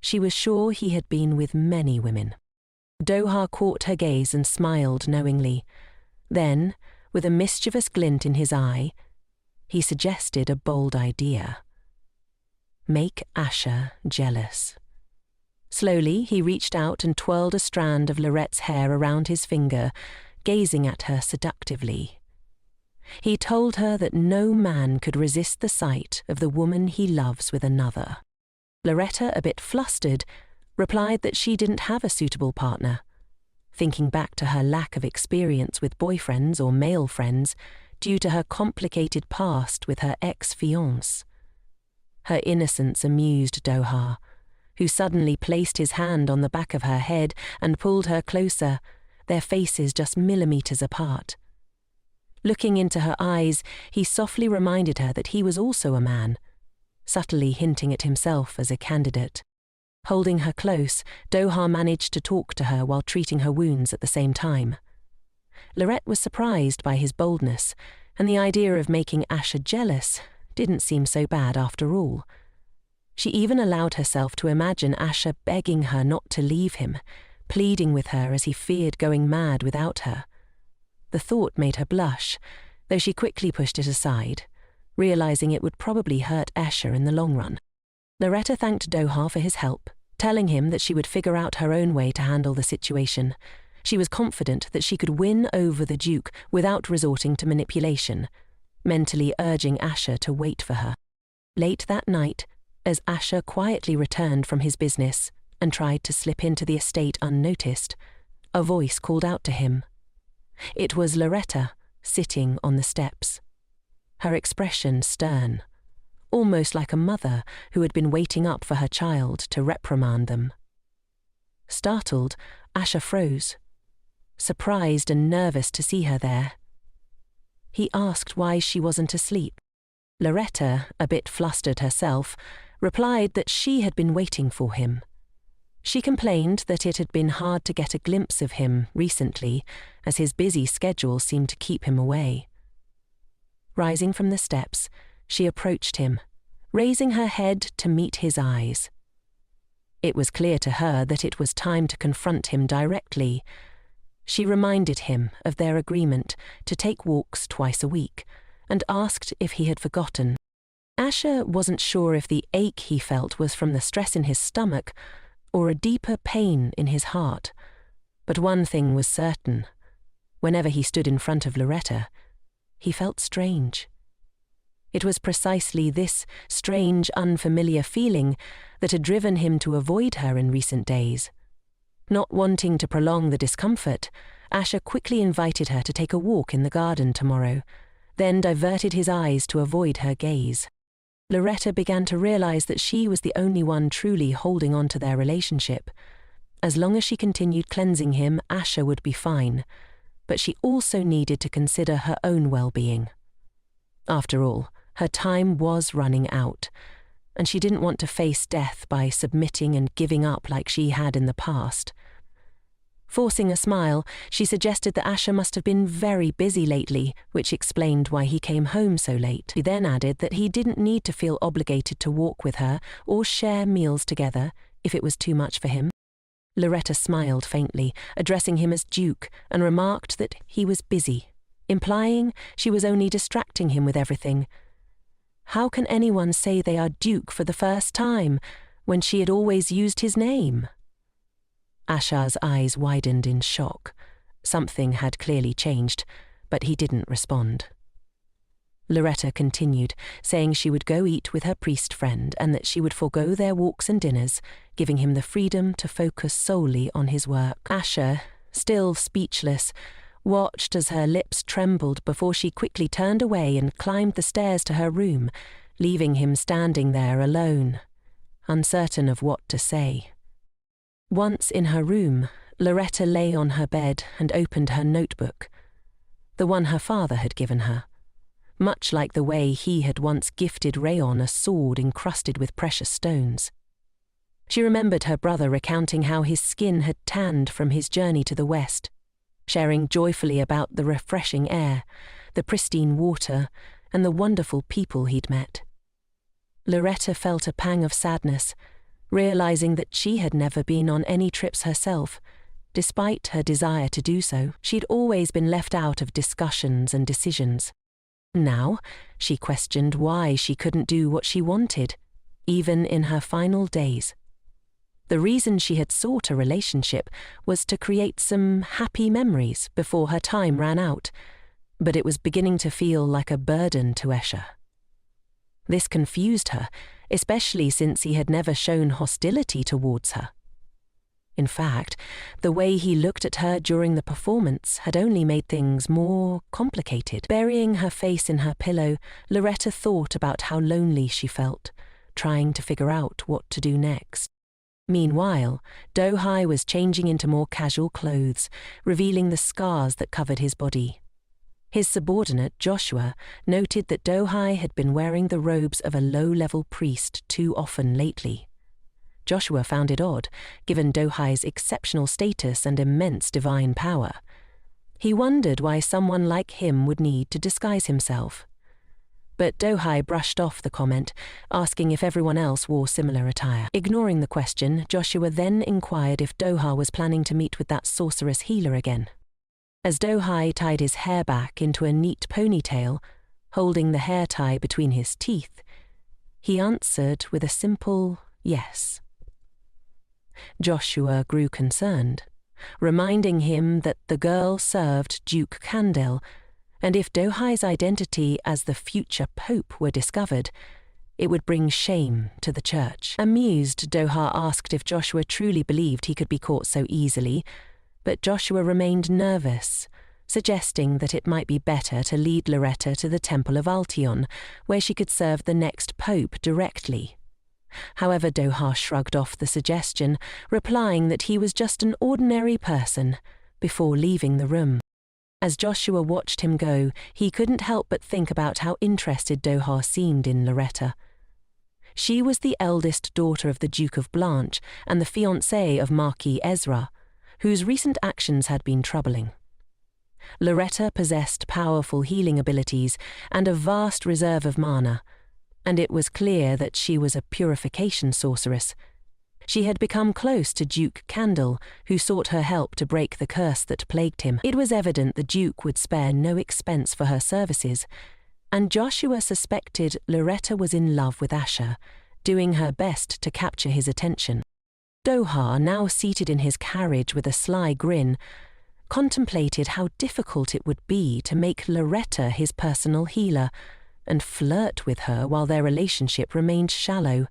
she was sure he had been with many women. Doha caught her gaze and smiled knowingly. Then, with a mischievous glint in his eye, he suggested a bold idea. Make Asher jealous. Slowly, he reached out and twirled a strand of Lorette's hair around his finger, gazing at her seductively. He told her that no man could resist the sight of the woman he loves with another. Loretta, a bit flustered, replied that she didn't have a suitable partner, thinking back to her lack of experience with boyfriends or male friends due to her complicated past with her ex-fiancé. Her innocence amused Doha, who suddenly placed his hand on the back of her head and pulled her closer, their faces just millimeters apart. Looking into her eyes, he softly reminded her that he was also a man, subtly hinting at himself as a candidate. Holding her close, Doha managed to talk to her while treating her wounds at the same time. Loretta was surprised by his boldness, and the idea of making Asha jealous didn't seem so bad after all. She even allowed herself to imagine Asha begging her not to leave him, pleading with her as he feared going mad without her. The thought made her blush, though she quickly pushed it aside, realizing it would probably hurt Asha in the long run. Loretta thanked Doha for his help, telling him that she would figure out her own way to handle the situation. She was confident that she could win over the Duke without resorting to manipulation, mentally urging Asha to wait for her. Late that night, as Asha quietly returned from his business and tried to slip into the estate unnoticed, a voice called out to him. It was Loretta, sitting on the steps. Her expression stern, almost like a mother who had been waiting up for her child to reprimand them. Startled, Asha froze, surprised and nervous to see her there. He asked why she wasn't asleep. Loretta, a bit flustered herself, replied that she had been waiting for him. She complained that it had been hard to get a glimpse of him recently, as his busy schedule seemed to keep him away. Rising from the steps, she approached him, raising her head to meet his eyes. It was clear to her that it was time to confront him directly. She reminded him of their agreement to take walks twice a week, and asked if he had forgotten. Asha wasn't sure if the ache he felt was from the stress in his stomach or a deeper pain in his heart, but one thing was certain. Whenever he stood in front of Loretta, he felt strange. It was precisely this strange, unfamiliar feeling that had driven him to avoid her in recent days. Not wanting to prolong the discomfort, Asha quickly invited her to take a walk in the garden tomorrow, then diverted his eyes to avoid her gaze. Loretta began to realize that she was the only one truly holding on to their relationship. As long as she continued cleansing him, Asha would be fine, but she also needed to consider her own well-being. After all, her time was running out, and she didn't want to face death by submitting and giving up like she had in the past. Forcing a smile, she suggested that Asha must have been very busy lately, which explained why he came home so late. She then added that he didn't need to feel obligated to walk with her or share meals together if it was too much for him. Loretta smiled faintly, addressing him as Duke, and remarked that he was busy, implying she was only distracting him with everything. How can anyone say they are Duke for the first time when she had always used his name? Asha's eyes widened in shock. Something had clearly changed, but he didn't respond. Loretta continued, saying she would go eat with her priest friend and that she would forego their walks and dinners, giving him the freedom to focus solely on his work. Asha, still speechless, watched as her lips trembled before she quickly turned away and climbed the stairs to her room, leaving him standing there alone, uncertain of what to say. Once in her room, Loretta lay on her bed and opened her notebook, the one her father had given her, much like the way he had once gifted Rayon a sword encrusted with precious stones. She remembered her brother recounting how his skin had tanned from his journey to the west, sharing joyfully about the refreshing air, the pristine water, and the wonderful people he'd met. Loretta felt a pang of sadness, realizing that she had never been on any trips herself. Despite her desire to do so, she'd always been left out of discussions and decisions. Now, she questioned why she couldn't do what she wanted, even in her final days. The reason she had sought a relationship was to create some happy memories before her time ran out, but it was beginning to feel like a burden to Esha. This confused her, especially since he had never shown hostility towards her. In fact, the way he looked at her during the performance had only made things more complicated. Burying her face in her pillow, Loretta thought about how lonely she felt, trying to figure out what to do next. Meanwhile, Dohai was changing into more casual clothes, revealing the scars that covered his body. His subordinate, Joshua, noted that Do-hai had been wearing the robes of a low-level priest too often lately. Joshua found it odd, given Do-hai's exceptional status and immense divine power. He wondered why someone like him would need to disguise himself. But Do-hai brushed off the comment, asking if everyone else wore similar attire. Ignoring the question, Joshua then inquired if Do-ha was planning to meet with that sorceress healer again. As Do-hai tied his hair back into a neat ponytail, holding the hair tie between his teeth, he answered with a simple yes. Joshua grew concerned, reminding him that the girl served Duke Cadel, and if Do-hai's identity as the future pope were discovered, it would bring shame to the church. Amused, Do-ha asked if Joshua truly believed he could be caught so easily, but Joshua remained nervous, suggesting that it might be better to lead Loretta to the Temple of Altion, where she could serve the next pope directly. However, Do-ha shrugged off the suggestion, replying that he was just an ordinary person, before leaving the room. As Joshua watched him go, he couldn't help but think about how interested Do-ha seemed in Loretta. She was the eldest daughter of the Duke of Blanchett and the fiancée of Marquis Ezra, whose recent actions had been troubling. Loretta possessed powerful healing abilities and a vast reserve of mana, and it was clear that she was a purification sorceress. She had become close to Duke Cadel, who sought her help to break the curse that plagued him. It was evident the Duke would spare no expense for her services, and Joshua suspected Loretta was in love with Asher, doing her best to capture his attention. Do-ha, now seated in his carriage with a sly grin, contemplated how difficult it would be to make Loretta his personal healer and flirt with her while their relationship remained shallow.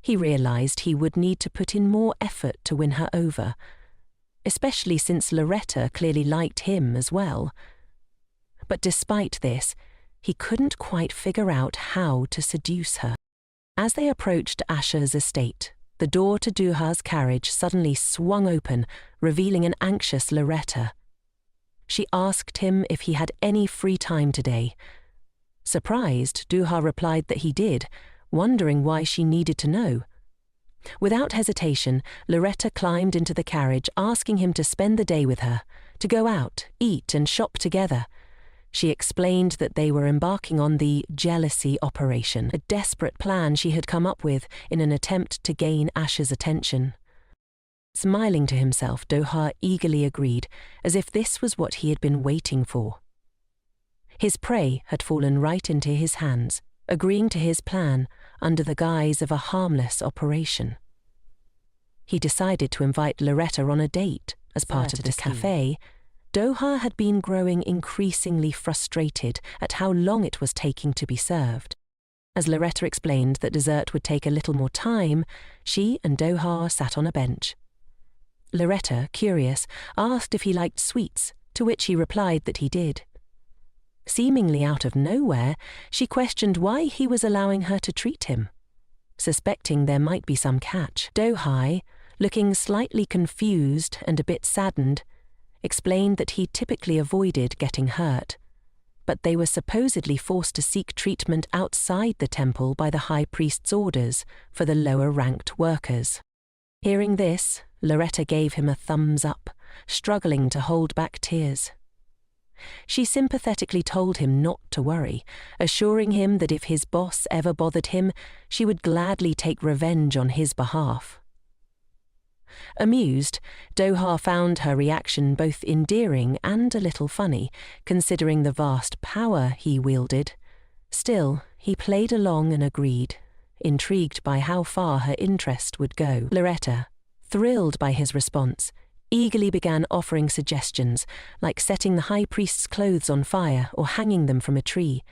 He realized he would need to put in more effort to win her over, especially since Loretta clearly liked him as well. But despite this, he couldn't quite figure out how to seduce her. As they approached Asher's estate, the door to Do-ha's carriage suddenly swung open, revealing an anxious Loretta. She asked him if he had any free time today. Surprised, Do-ha replied that he did, wondering why she needed to know. Without hesitation, Loretta climbed into the carriage, asking him to spend the day with her, to go out, eat and shop together. She explained that they were embarking on the jealousy operation, a desperate plan she had come up with in an attempt to gain Asher's attention. Smiling to himself, Do-ha eagerly agreed, as if this was what he had been waiting for. His prey had fallen right into his hands, agreeing to his plan under the guise of a harmless operation. He decided to invite Loretta on a date as part of the café. Do-ha had been growing increasingly frustrated at how long it was taking to be served. As Loretta explained that dessert would take a little more time, she and Do-ha sat on a bench. Loretta, curious, asked if he liked sweets, to which he replied that he did. Seemingly out of nowhere, she questioned why he was allowing her to treat him. Suspecting there might be some catch, Do-ha, looking slightly confused and a bit saddened, explained that he typically avoided getting hurt, but they were supposedly forced to seek treatment outside the temple by the high priest's orders for the lower-ranked workers. Hearing this, Loretta gave him a thumbs up, struggling to hold back tears. She sympathetically told him not to worry, assuring him that if his boss ever bothered him, she would gladly take revenge on his behalf. Amused, Do-ha found her reaction both endearing and a little funny, considering the vast power he wielded. Still, he played along and agreed, intrigued by how far her interest would go. Loretta, thrilled by his response, eagerly began offering suggestions, like setting the high priest's clothes on fire or hanging them from a tree.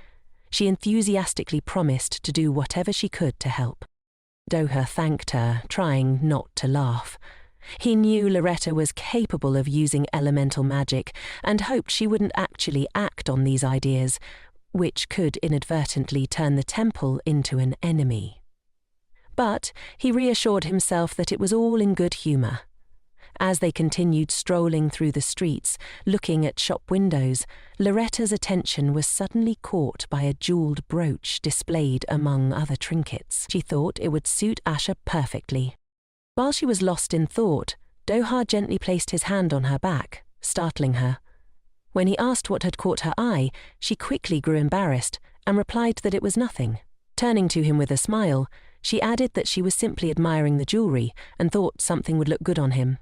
She enthusiastically promised to do whatever she could to help. Do-ha thanked her, trying not to laugh. He knew Loretta was capable of using elemental magic and hoped she wouldn't actually act on these ideas, which could inadvertently turn the temple into an enemy. But he reassured himself that it was all in good humor. As they continued strolling through the streets, looking at shop windows, Loretta's attention was suddenly caught by a jeweled brooch displayed among other trinkets. She thought it would suit Asha perfectly. While she was lost in thought, Doha gently placed his hand on her back, startling her. When he asked what had caught her eye, she quickly grew embarrassed and replied that it was nothing. Turning to him with a smile, she added that she was simply admiring the jewelry and thought something would look good on him.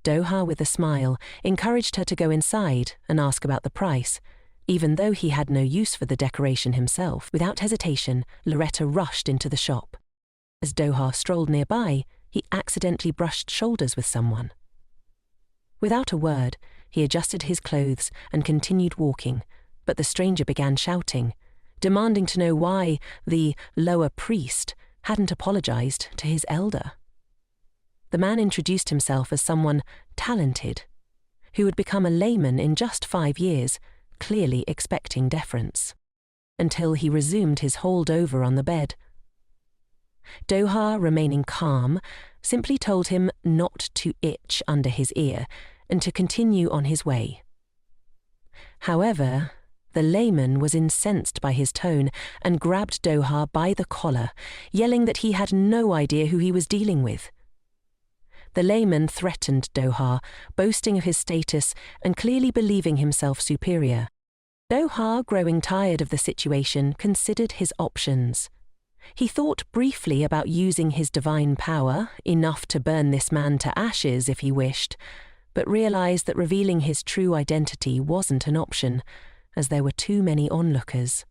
Doha, with a smile, encouraged her to go inside and ask about the price, even though he had no use for the decoration himself. Without hesitation, Loretta rushed into the shop. As Doha strolled nearby, he accidentally brushed shoulders with someone. Without a word, he adjusted his clothes and continued walking, but the stranger began shouting, demanding to know why the lower priest hadn't apologized to his elder. The man introduced himself as someone talented, who had become a layman in just 5 years, clearly expecting deference, until he resumed his holdover on the bed. Doha, remaining calm, simply told him not to itch under his ear and to continue on his way. However, the layman was incensed by his tone and grabbed Doha by the collar, yelling that he had no idea who he was dealing with. The layman threatened Doha, boasting of his status and clearly believing himself superior. Doha, growing tired of the situation, considered his options. He thought briefly about using his divine power, enough to burn this man to ashes if he wished, but realized that revealing his true identity wasn't an option, as there were too many onlookers.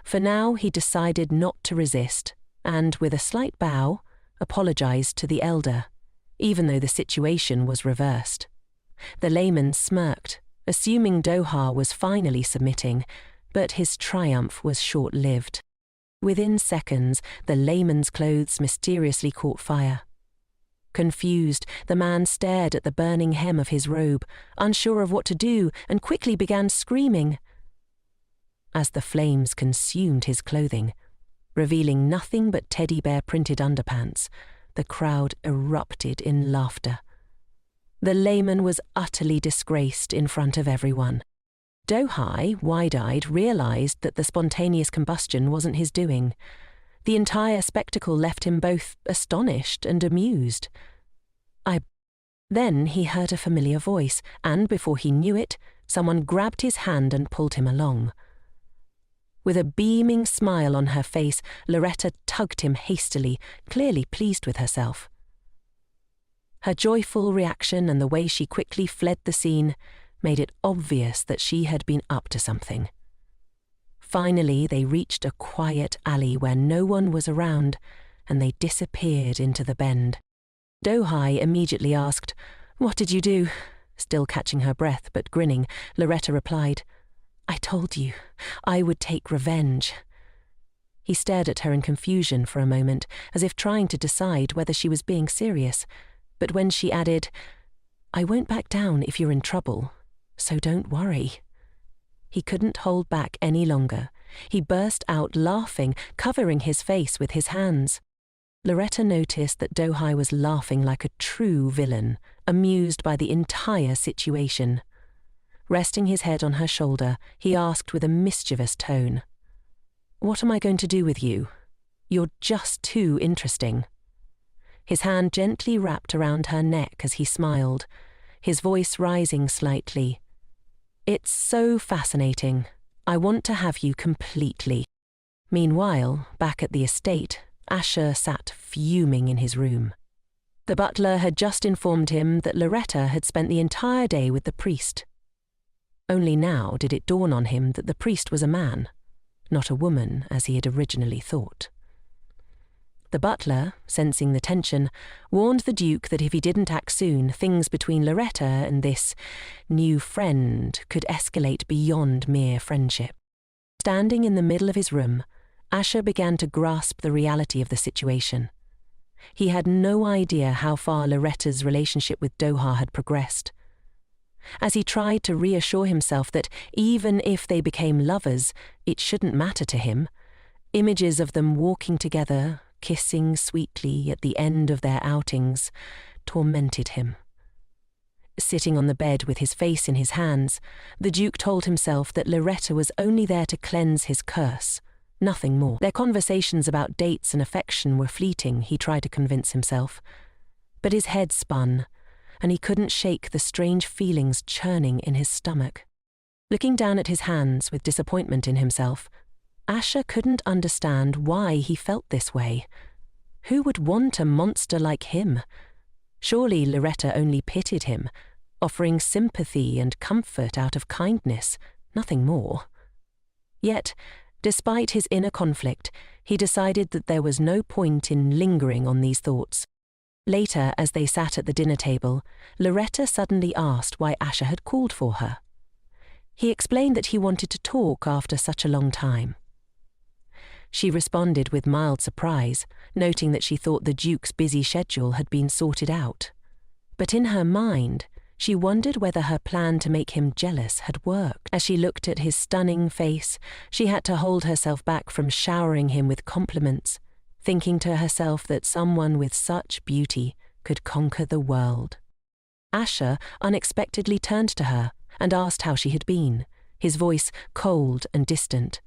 For now, he decided not to resist, and with a slight bow, apologized to the elder, even though the situation was reversed. The layman smirked, assuming Doha was finally submitting, but his triumph was short-lived. Within seconds, the layman's clothes mysteriously caught fire. Confused, the man stared at the burning hem of his robe, unsure of what to do, and quickly began screaming. As the flames consumed his clothing, revealing nothing but teddy bear printed underpants, the crowd erupted in laughter. The layman was utterly disgraced in front of everyone. Dohai, wide-eyed, realized that the spontaneous combustion wasn't his doing. The entire spectacle left him both astonished and amused. Then he heard a familiar voice, and before he knew it, someone grabbed his hand and pulled him along. With a beaming smile on her face, Loretta tugged him hastily, clearly pleased with herself. Her joyful reaction and the way she quickly fled the scene made it obvious that she had been up to something. Finally, they reached a quiet alley where no one was around, and they disappeared into the bend. Dohai immediately asked, "What did you do?" Still catching her breath but grinning, Loretta replied, "I told you, I would take revenge." He stared at her in confusion for a moment, as if trying to decide whether she was being serious, but when she added, "I won't back down if you're in trouble, so don't worry." He couldn't hold back any longer. He burst out laughing, covering his face with his hands. Loretta noticed that Dohai was laughing like a true villain, amused by the entire situation. Resting his head on her shoulder, he asked with a mischievous tone, "What am I going to do with you? You're just too interesting." His hand gently wrapped around her neck as he smiled, his voice rising slightly. "It's so fascinating. I want to have you completely." Meanwhile, back at the estate, Asher sat fuming in his room. The butler had just informed him that Loretta had spent the entire day with the priest. Only now did it dawn on him that the priest was a man, not a woman as he had originally thought. The butler, sensing the tension, warned the Duke that if he didn't act soon, things between Loretta and this new friend could escalate beyond mere friendship. Standing in the middle of his room, Asher began to grasp the reality of the situation. He had no idea how far Loretta's relationship with Doha had progressed. As he tried to reassure himself that even if they became lovers, it shouldn't matter to him, images of them walking together, kissing sweetly at the end of their outings, tormented him, Sitting on the bed with his face in his hands, the Duke told himself that Loretta was only there to cleanse his curse, nothing more. Their conversations about dates and affection were fleeting, he tried to convince himself. But his head spun, and he couldn't shake the strange feelings churning in his stomach. Looking down at his hands with disappointment in himself, Asher couldn't understand why he felt this way. Who would want a monster like him? Surely Loretta only pitied him, offering sympathy and comfort out of kindness, nothing more. Yet, despite his inner conflict, he decided that there was no point in lingering on these thoughts. Later, as they sat at the dinner table, Loretta suddenly asked why Asher had called for her. He explained that he wanted to talk after such a long time. She responded with mild surprise, noting that she thought the Duke's busy schedule had been sorted out. But in her mind, she wondered whether her plan to make him jealous had worked. As she looked at his stunning face, she had to hold herself back from showering him with compliments, thinking to herself that someone with such beauty could conquer the world. Asher unexpectedly turned to her and asked how she had been, his voice cold and distant.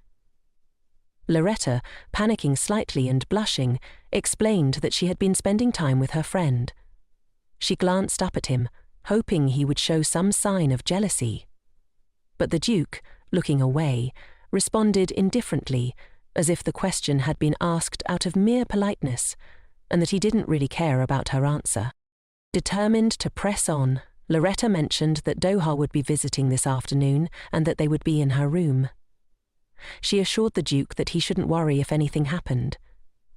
Loretta, panicking slightly and blushing, explained that she had been spending time with her friend. She glanced up at him, hoping he would show some sign of jealousy. But the Duke, looking away, responded indifferently, as if the question had been asked out of mere politeness, and that he didn't really care about her answer. Determined to press on, Loretta mentioned that Doha would be visiting this afternoon and that they would be in her room. She assured the Duke that he shouldn't worry if anything happened,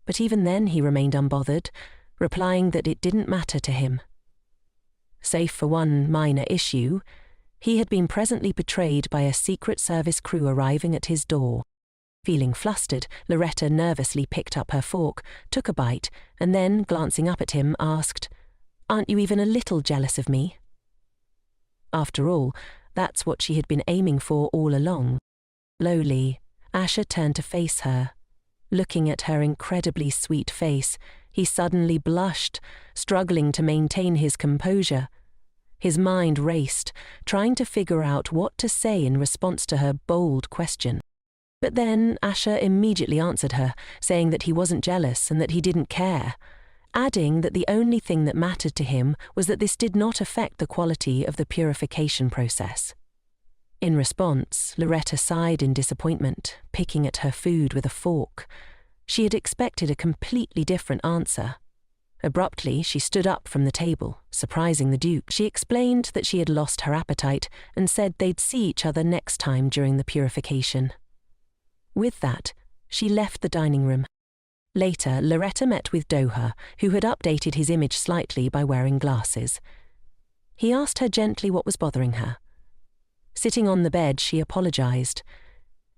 but even then he remained unbothered, replying that it didn't matter to him. Save for one minor issue, he had been presently betrayed by a Secret Service crew arriving at his door. Feeling flustered, Loretta nervously picked up her fork, took a bite, and then, glancing up at him, asked, "Aren't you even a little jealous of me?" After all, that's what she had been aiming for all along. Slowly, Asher turned to face her. Looking at her incredibly sweet face, he suddenly blushed, struggling to maintain his composure. His mind raced, trying to figure out what to say in response to her bold question. But then Asher immediately answered her, saying that he wasn't jealous and that he didn't care, adding that the only thing that mattered to him was that this did not affect the quality of the purification process. In response, Loretta sighed in disappointment, picking at her food with a fork. She had expected a completely different answer. Abruptly, she stood up from the table, surprising the Duke. She explained that she had lost her appetite and said they'd see each other next time during the purification. With that, she left the dining room. Later, Loretta met with Doha, who had updated his image slightly by wearing glasses. He asked her gently what was bothering her. Sitting on the bed, she apologized.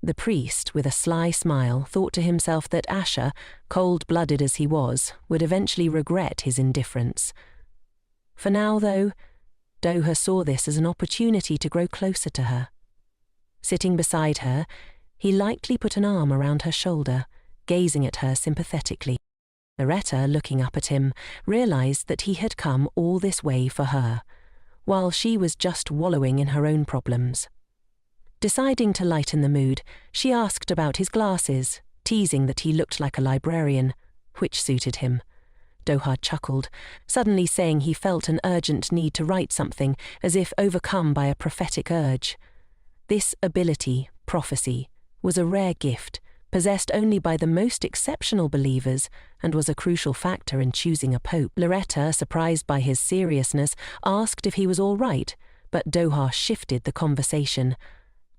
The priest, with a sly smile, thought to himself that Asher, cold-blooded as he was, would eventually regret his indifference. For now, though, Doha saw this as an opportunity to grow closer to her. Sitting beside her, he lightly put an arm around her shoulder, gazing at her sympathetically. Loretta, looking up at him, realized that he had come all this way for her, while she was just wallowing in her own problems. Deciding to lighten the mood, she asked about his glasses, teasing that he looked like a librarian, which suited him. Doha chuckled, suddenly saying he felt an urgent need to write something, as if overcome by a prophetic urge. This ability, prophecy, was a rare gift, possessed only by the most exceptional believers, and was a crucial factor in choosing a pope. Loretta, surprised by his seriousness, asked if he was all right, but Doha shifted the conversation,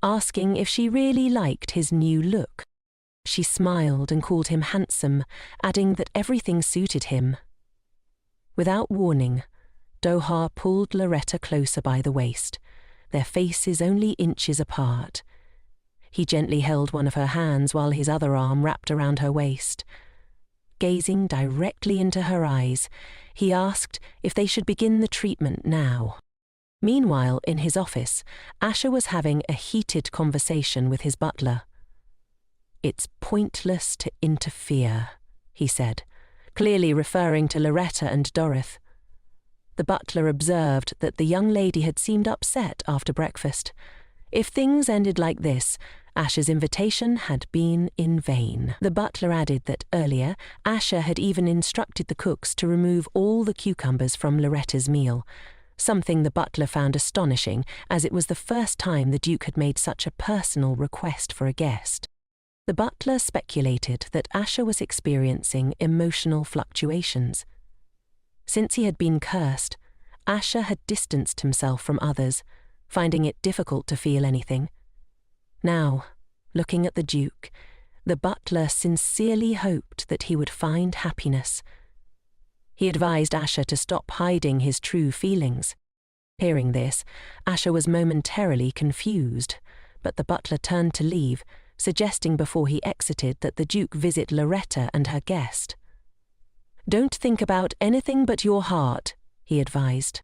asking if she really liked his new look. She smiled and called him handsome, adding that everything suited him. Without warning, Doha pulled Loretta closer by the waist, their faces only inches apart. He gently held one of her hands while his other arm wrapped around her waist. Gazing directly into her eyes, he asked if they should begin the treatment now. Meanwhile, in his office, Asher was having a heated conversation with his butler. "It's pointless to interfere," he said, clearly referring to Loretta and Dorothy. The butler observed that the young lady had seemed upset after breakfast. If things ended like this, Asher's invitation had been in vain. The butler added that earlier, Asher had even instructed the cooks to remove all the cucumbers from Loretta's meal, something the butler found astonishing, as it was the first time the Duke had made such a personal request for a guest. The butler speculated that Asher was experiencing emotional fluctuations. Since he had been cursed, Asher had distanced himself from others, finding it difficult to feel anything. Now, looking at the Duke, the butler sincerely hoped that he would find happiness. He advised Asher to stop hiding his true feelings. Hearing this, Asher was momentarily confused, but the butler turned to leave, suggesting before he exited that the Duke visit Loretta and her guest. "Don't think about anything but your heart," he advised.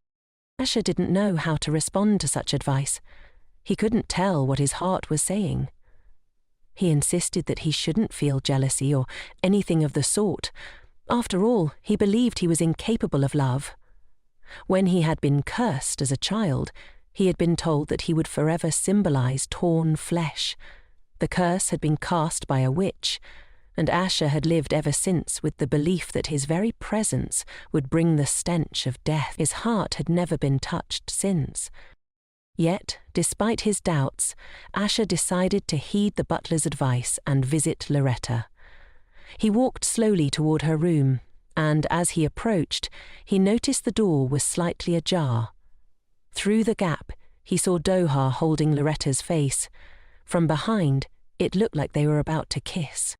Asher didn't know how to respond to such advice. He couldn't tell what his heart was saying. He insisted that he shouldn't feel jealousy or anything of the sort. After all, he believed he was incapable of love. When he had been cursed as a child, he had been told that he would forever symbolize torn flesh. The curse had been cast by a witch, and Asher had lived ever since with the belief that his very presence would bring the stench of death. His heart had never been touched since. Yet, despite his doubts, Asher decided to heed the butler's advice and visit Loretta. He walked slowly toward her room, and as he approached, he noticed the door was slightly ajar. Through the gap, he saw Doha holding Loretta's face. From behind, it looked like they were about to kiss.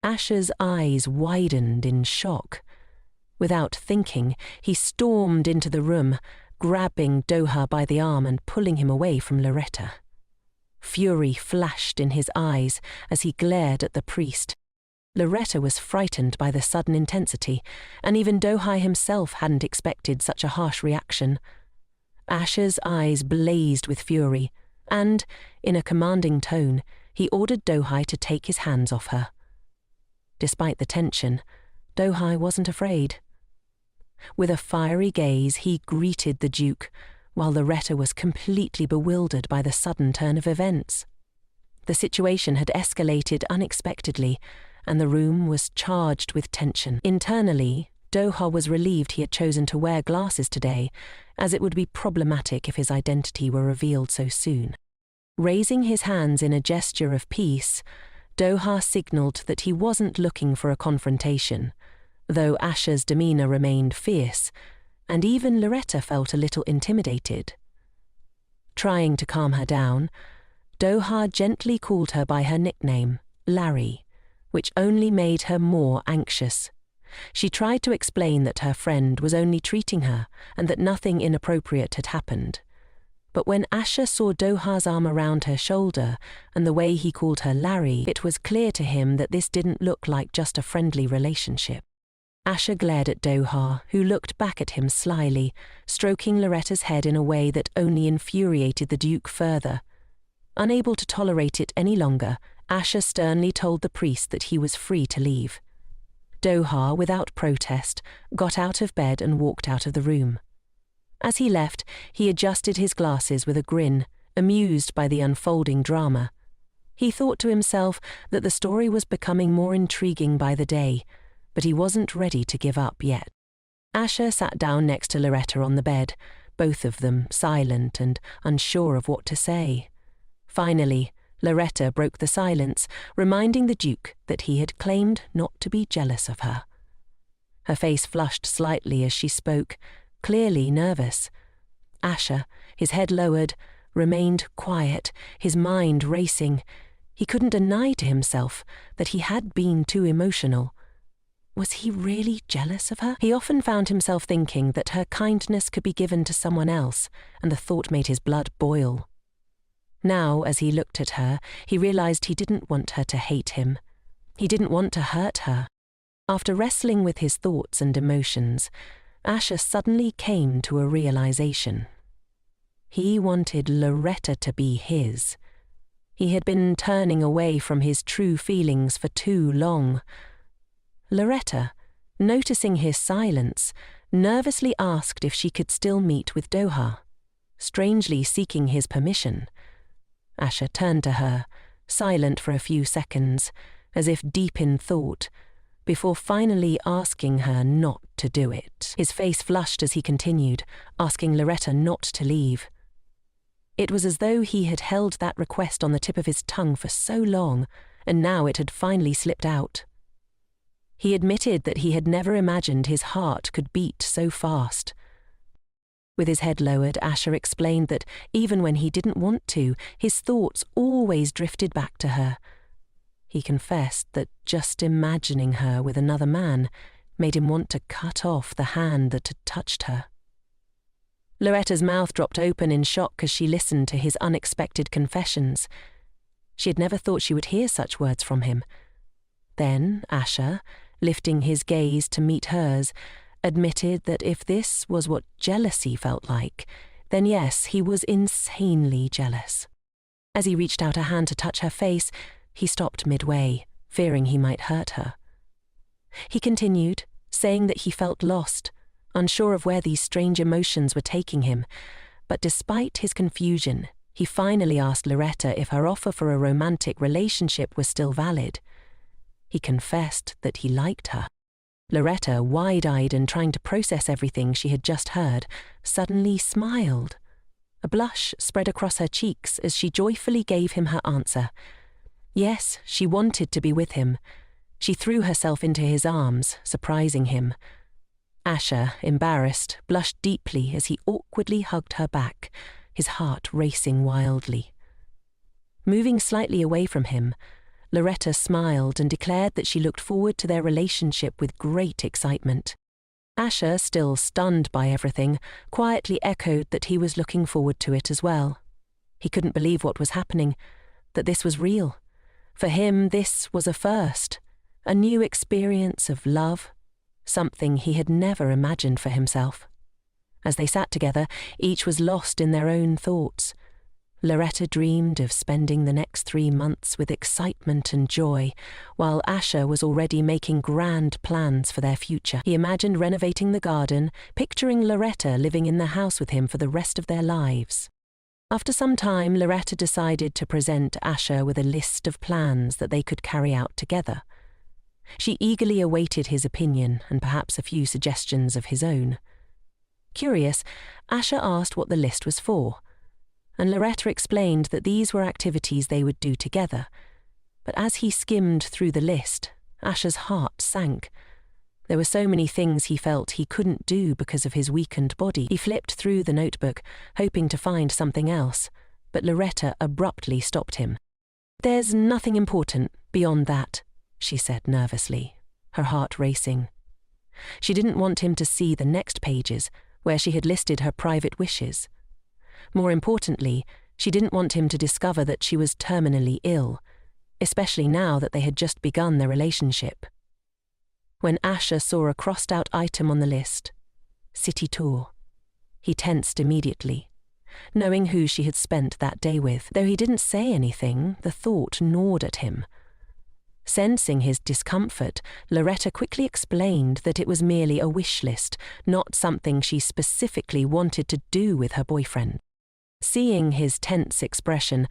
Asher's eyes widened in shock. Without thinking, he stormed into the room, grabbing Doha by the arm and pulling him away from Loretta. Fury flashed in his eyes as he glared at the priest. Loretta was frightened by the sudden intensity, and even Doha himself hadn't expected such a harsh reaction. Asher's eyes blazed with fury, and, in a commanding tone, he ordered Doha to take his hands off her. Despite the tension, Doha wasn't afraid. With a fiery gaze, he greeted the Duke, while Loretta was completely bewildered by the sudden turn of events. The situation had escalated unexpectedly, and the room was charged with tension. Internally, Doha was relieved he had chosen to wear glasses today, as it would be problematic if his identity were revealed so soon. Raising his hands in a gesture of peace, Doha signaled that he wasn't looking for a confrontation, though Asher's demeanor remained fierce, and even Loretta felt a little intimidated. Trying to calm her down, Doha gently called her by her nickname, Larry, which only made her more anxious. She tried to explain that her friend was only treating her and that nothing inappropriate had happened. But when Asher saw Doha's arm around her shoulder and the way he called her Larry, it was clear to him that this didn't look like just a friendly relationship. Asher glared at Doha, who looked back at him slyly, stroking Loretta's head in a way that only infuriated the Duke further. Unable to tolerate it any longer, Asher sternly told the priest that he was free to leave. Doha, without protest, got out of bed and walked out of the room. As he left, he adjusted his glasses with a grin, amused by the unfolding drama. He thought to himself that the story was becoming more intriguing by the day, but he wasn't ready to give up yet. Asher sat down next to Loretta on the bed, both of them silent and unsure of what to say. Finally, Loretta broke the silence, reminding the Duke that he had claimed not to be jealous of her. Her face flushed slightly as she spoke, clearly nervous. Asher, his head lowered, remained quiet, his mind racing. He couldn't deny to himself that he had been too emotional. Was he really jealous of her? He often found himself thinking that her kindness could be given to someone else, and the thought made his blood boil. Now, as he looked at her, he realized he didn't want her to hate him. He didn't want to hurt her. After wrestling with his thoughts and emotions, Asher suddenly came to a realization. He wanted Loretta to be his. He had been turning away from his true feelings for too long. Loretta, noticing his silence, nervously asked if she could still meet with Doha, strangely seeking his permission. Asher turned to her, silent for a few seconds, as if deep in thought, before finally asking her not to do it. His face flushed as he continued, asking Loretta not to leave. It was as though he had held that request on the tip of his tongue for so long, and now it had finally slipped out. He admitted that he had never imagined his heart could beat so fast. With his head lowered, Asher explained that even when he didn't want to, his thoughts always drifted back to her. He confessed that just imagining her with another man made him want to cut off the hand that had touched her. Loretta's mouth dropped open in shock as she listened to his unexpected confessions. She had never thought she would hear such words from him. Then Asher, lifting his gaze to meet hers, admitted that if this was what jealousy felt like, then yes, he was insanely jealous. As he reached out a hand to touch her face, he stopped midway, fearing he might hurt her. He continued, saying that he felt lost, unsure of where these strange emotions were taking him, but despite his confusion, he finally asked Loretta if her offer for a romantic relationship was still valid. He confessed that he liked her. Loretta, wide-eyed and trying to process everything she had just heard, suddenly smiled. A blush spread across her cheeks as she joyfully gave him her answer. Yes, she wanted to be with him. She threw herself into his arms, surprising him. Asher, embarrassed, blushed deeply as he awkwardly hugged her back, his heart racing wildly. Moving slightly away from him, Loretta smiled and declared that she looked forward to their relationship with great excitement. Asher, still stunned by everything, quietly echoed that he was looking forward to it as well. He couldn't believe what was happening, that this was real. For him, this was a first, a new experience of love, something he had never imagined for himself. As they sat together, each was lost in their own thoughts. Loretta dreamed of spending the next 3 months with excitement and joy, while Asher was already making grand plans for their future. He imagined renovating the garden, picturing Loretta living in the house with him for the rest of their lives. After some time, Loretta decided to present Asher with a list of plans that they could carry out together. She eagerly awaited his opinion and perhaps a few suggestions of his own. Curious, Asher asked what the list was for, and Loretta explained that these were activities they would do together. But as he skimmed through the list, Asher's heart sank. There were so many things he felt he couldn't do because of his weakened body. He flipped through the notebook, hoping to find something else, but Loretta abruptly stopped him. "There's nothing important beyond that," she said nervously, her heart racing. She didn't want him to see the next pages, where she had listed her private wishes. More importantly, she didn't want him to discover that she was terminally ill, especially now that they had just begun their relationship. When Asher saw a crossed-out item on the list, city tour, he tensed immediately, knowing who she had spent that day with. Though he didn't say anything, the thought gnawed at him. Sensing his discomfort, Loretta quickly explained that it was merely a wish list, not something she specifically wanted to do with her boyfriend. Seeing his tense expression,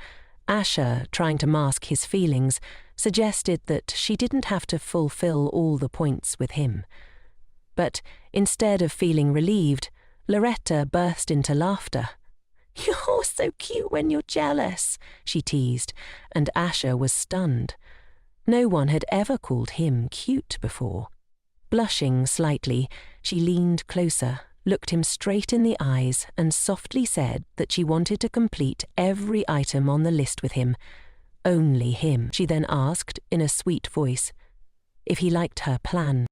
Asher, trying to mask his feelings, suggested that she didn't have to fulfill all the points with him. But instead of feeling relieved, Loretta burst into laughter. "You're so cute when you're jealous," she teased, and Asher was stunned. No one had ever called him cute before. Blushing slightly, she leaned closer, looked him straight in the eyes, and softly said that she wanted to complete every item on the list with him. Only him. She then asked, in a sweet voice, if he liked her plan.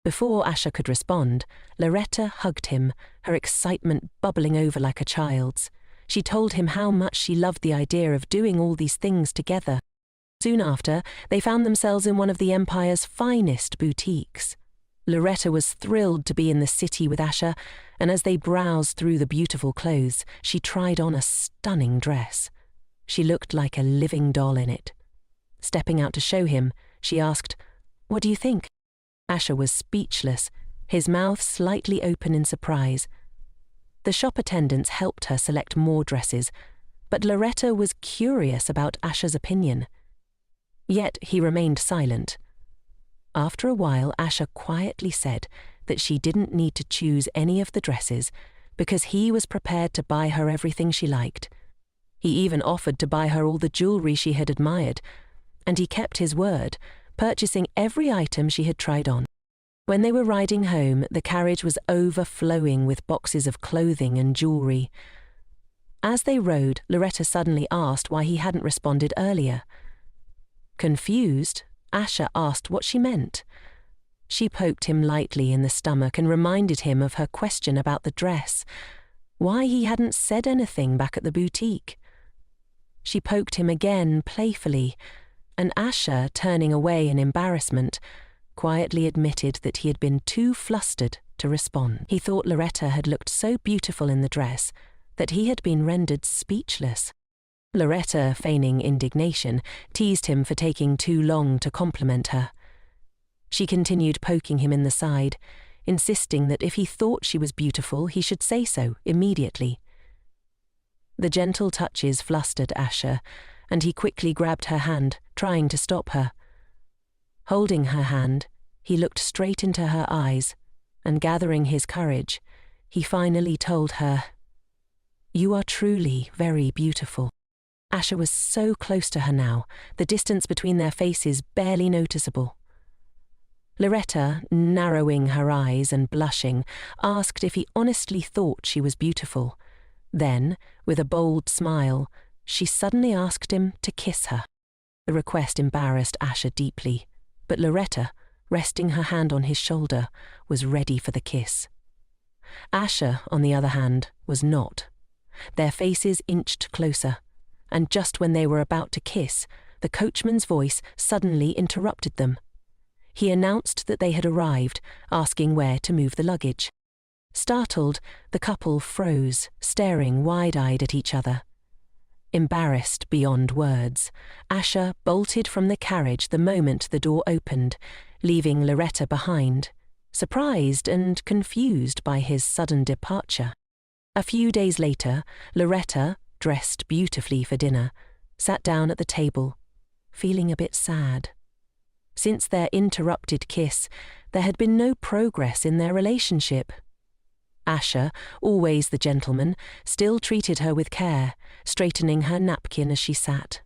Before Asher could respond, Loretta hugged him, her excitement bubbling over like a child's. She told him how much she loved the idea of doing all these things together. Soon after, they found themselves in one of the Empire's finest boutiques. Loretta was thrilled to be in the city with Asher, and as they browsed through the beautiful clothes, she tried on a stunning dress. She looked like a living doll in it. Stepping out to show him, she asked, "What do you think?" Asher was speechless, his mouth slightly open in surprise. The shop attendants helped her select more dresses, but Loretta was curious about Asher's opinion. Yet he remained silent. After a while, Asher quietly said that she didn't need to choose any of the dresses because he was prepared to buy her everything she liked. He even offered to buy her all the jewelry she had admired, and he kept his word, purchasing every item she had tried on. When they were riding home, the carriage was overflowing with boxes of clothing and jewelry. As they rode, Loretta suddenly asked why he hadn't responded earlier. Confused, Asher asked what she meant. She poked him lightly in the stomach and reminded him of her question about the dress, why he hadn't said anything back at the boutique. She poked him again playfully, and Asher, turning away in embarrassment, quietly admitted that he had been too flustered to respond. He thought Loretta had looked so beautiful in the dress that he had been rendered speechless. Loretta, feigning indignation, teased him for taking too long to compliment her. She continued poking him in the side, insisting that if he thought she was beautiful, he should say so immediately. The gentle touches flustered Asher, and he quickly grabbed her hand, trying to stop her. Holding her hand, he looked straight into her eyes, and gathering his courage, he finally told her, "You are truly very beautiful." Asher was so close to her now, the distance between their faces barely noticeable. Loretta, narrowing her eyes and blushing, asked if he honestly thought she was beautiful. Then, with a bold smile, she suddenly asked him to kiss her. The request embarrassed Asher deeply, but Loretta, resting her hand on his shoulder, was ready for the kiss. Asher, on the other hand, was not. Their faces inched closer, and just when they were about to kiss, the coachman's voice suddenly interrupted them. He announced that they had arrived, asking where to move the luggage. Startled, the couple froze, staring wide-eyed at each other. Embarrassed beyond words, Asher bolted from the carriage the moment the door opened, leaving Loretta behind, surprised and confused by his sudden departure. A few days later, Loretta, dressed beautifully for dinner, sat down at the table, feeling a bit sad. Since their interrupted kiss, there had been no progress in their relationship. Asher, always the gentleman, still treated her with care, straightening her napkin as she sat.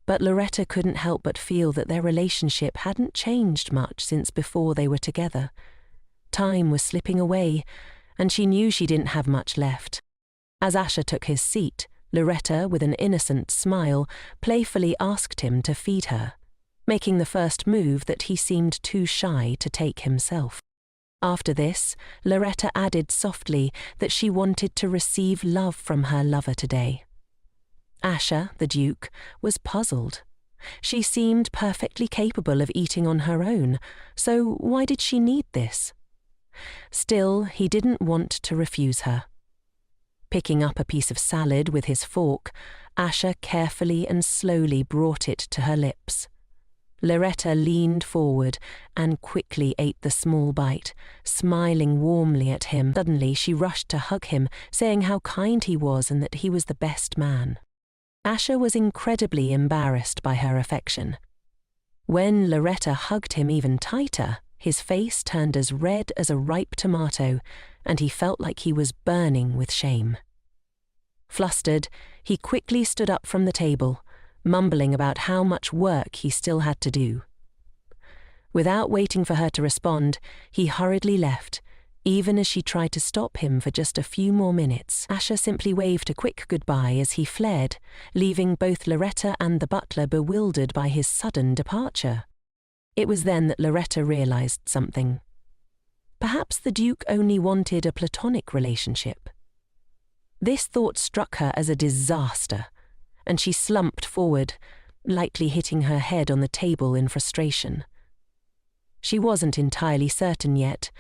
But Loretta couldn't help but feel that their relationship hadn't changed much since before they were together. Time was slipping away, and she knew she didn't have much left. As Asher took his seat, Loretta, with an innocent smile, playfully asked him to feed her, making the first move that he seemed too shy to take himself. After this, Loretta added softly that she wanted to receive love from her lover today. Asher, the Duke, was puzzled. She seemed perfectly capable of eating on her own, so why did she need this? Still, he didn't want to refuse her. Picking up a piece of salad with his fork, Asher carefully and slowly brought it to her lips. Loretta leaned forward and quickly ate the small bite, smiling warmly at him. Suddenly she rushed to hug him, saying how kind he was and that he was the best man. Asher was incredibly embarrassed by her affection. When Loretta hugged him even tighter, his face turned as red as a ripe tomato, and he felt like he was burning with shame. Flustered, he quickly stood up from the table, mumbling about how much work he still had to do. Without waiting for her to respond, he hurriedly left, even as she tried to stop him for just a few more minutes. Asher simply waved a quick goodbye as he fled, leaving both Loretta and the butler bewildered by his sudden departure. It was then that Loretta realized something. Perhaps the Duke only wanted a platonic relationship. This thought struck her as a disaster, and she slumped forward, lightly hitting her head on the table in frustration. She wasn't entirely certain yet,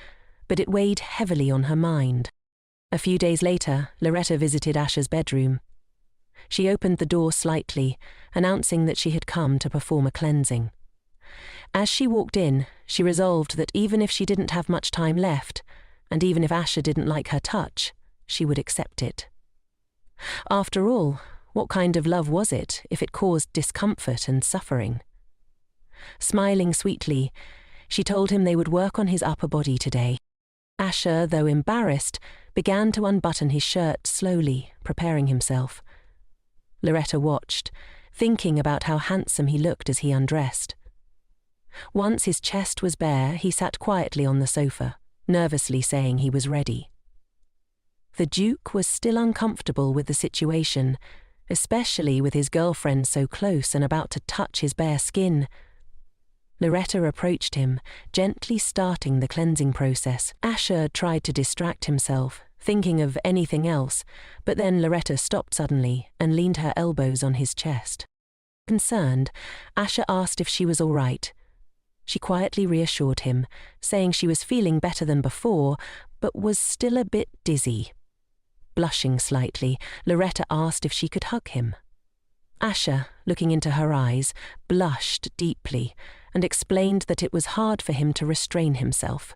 but it weighed heavily on her mind. A few days later, Loretta visited Asher's bedroom. She opened the door slightly, announcing that she had come to perform a cleansing. As she walked in, she resolved that even if she didn't have much time left, and even if Asher didn't like her touch, she would accept it. After all, what kind of love was it if it caused discomfort and suffering? Smiling sweetly, she told him they would work on his upper body today. Asher, though embarrassed, began to unbutton his shirt slowly, preparing himself. Loretta watched, thinking about how handsome he looked as he undressed. Once his chest was bare, he sat quietly on the sofa, nervously saying he was ready. The Duke was still uncomfortable with the situation, especially with his girlfriend so close and about to touch his bare skin. Loretta approached him, gently starting the cleansing process. Asher tried to distract himself, thinking of anything else, but then Loretta stopped suddenly and leaned her elbows on his chest. Concerned, Asher asked if she was all right. She quietly reassured him, saying she was feeling better than before, but was still a bit dizzy. Blushing slightly, Loretta asked if she could hug him. Asher, looking into her eyes, blushed deeply and explained that it was hard for him to restrain himself.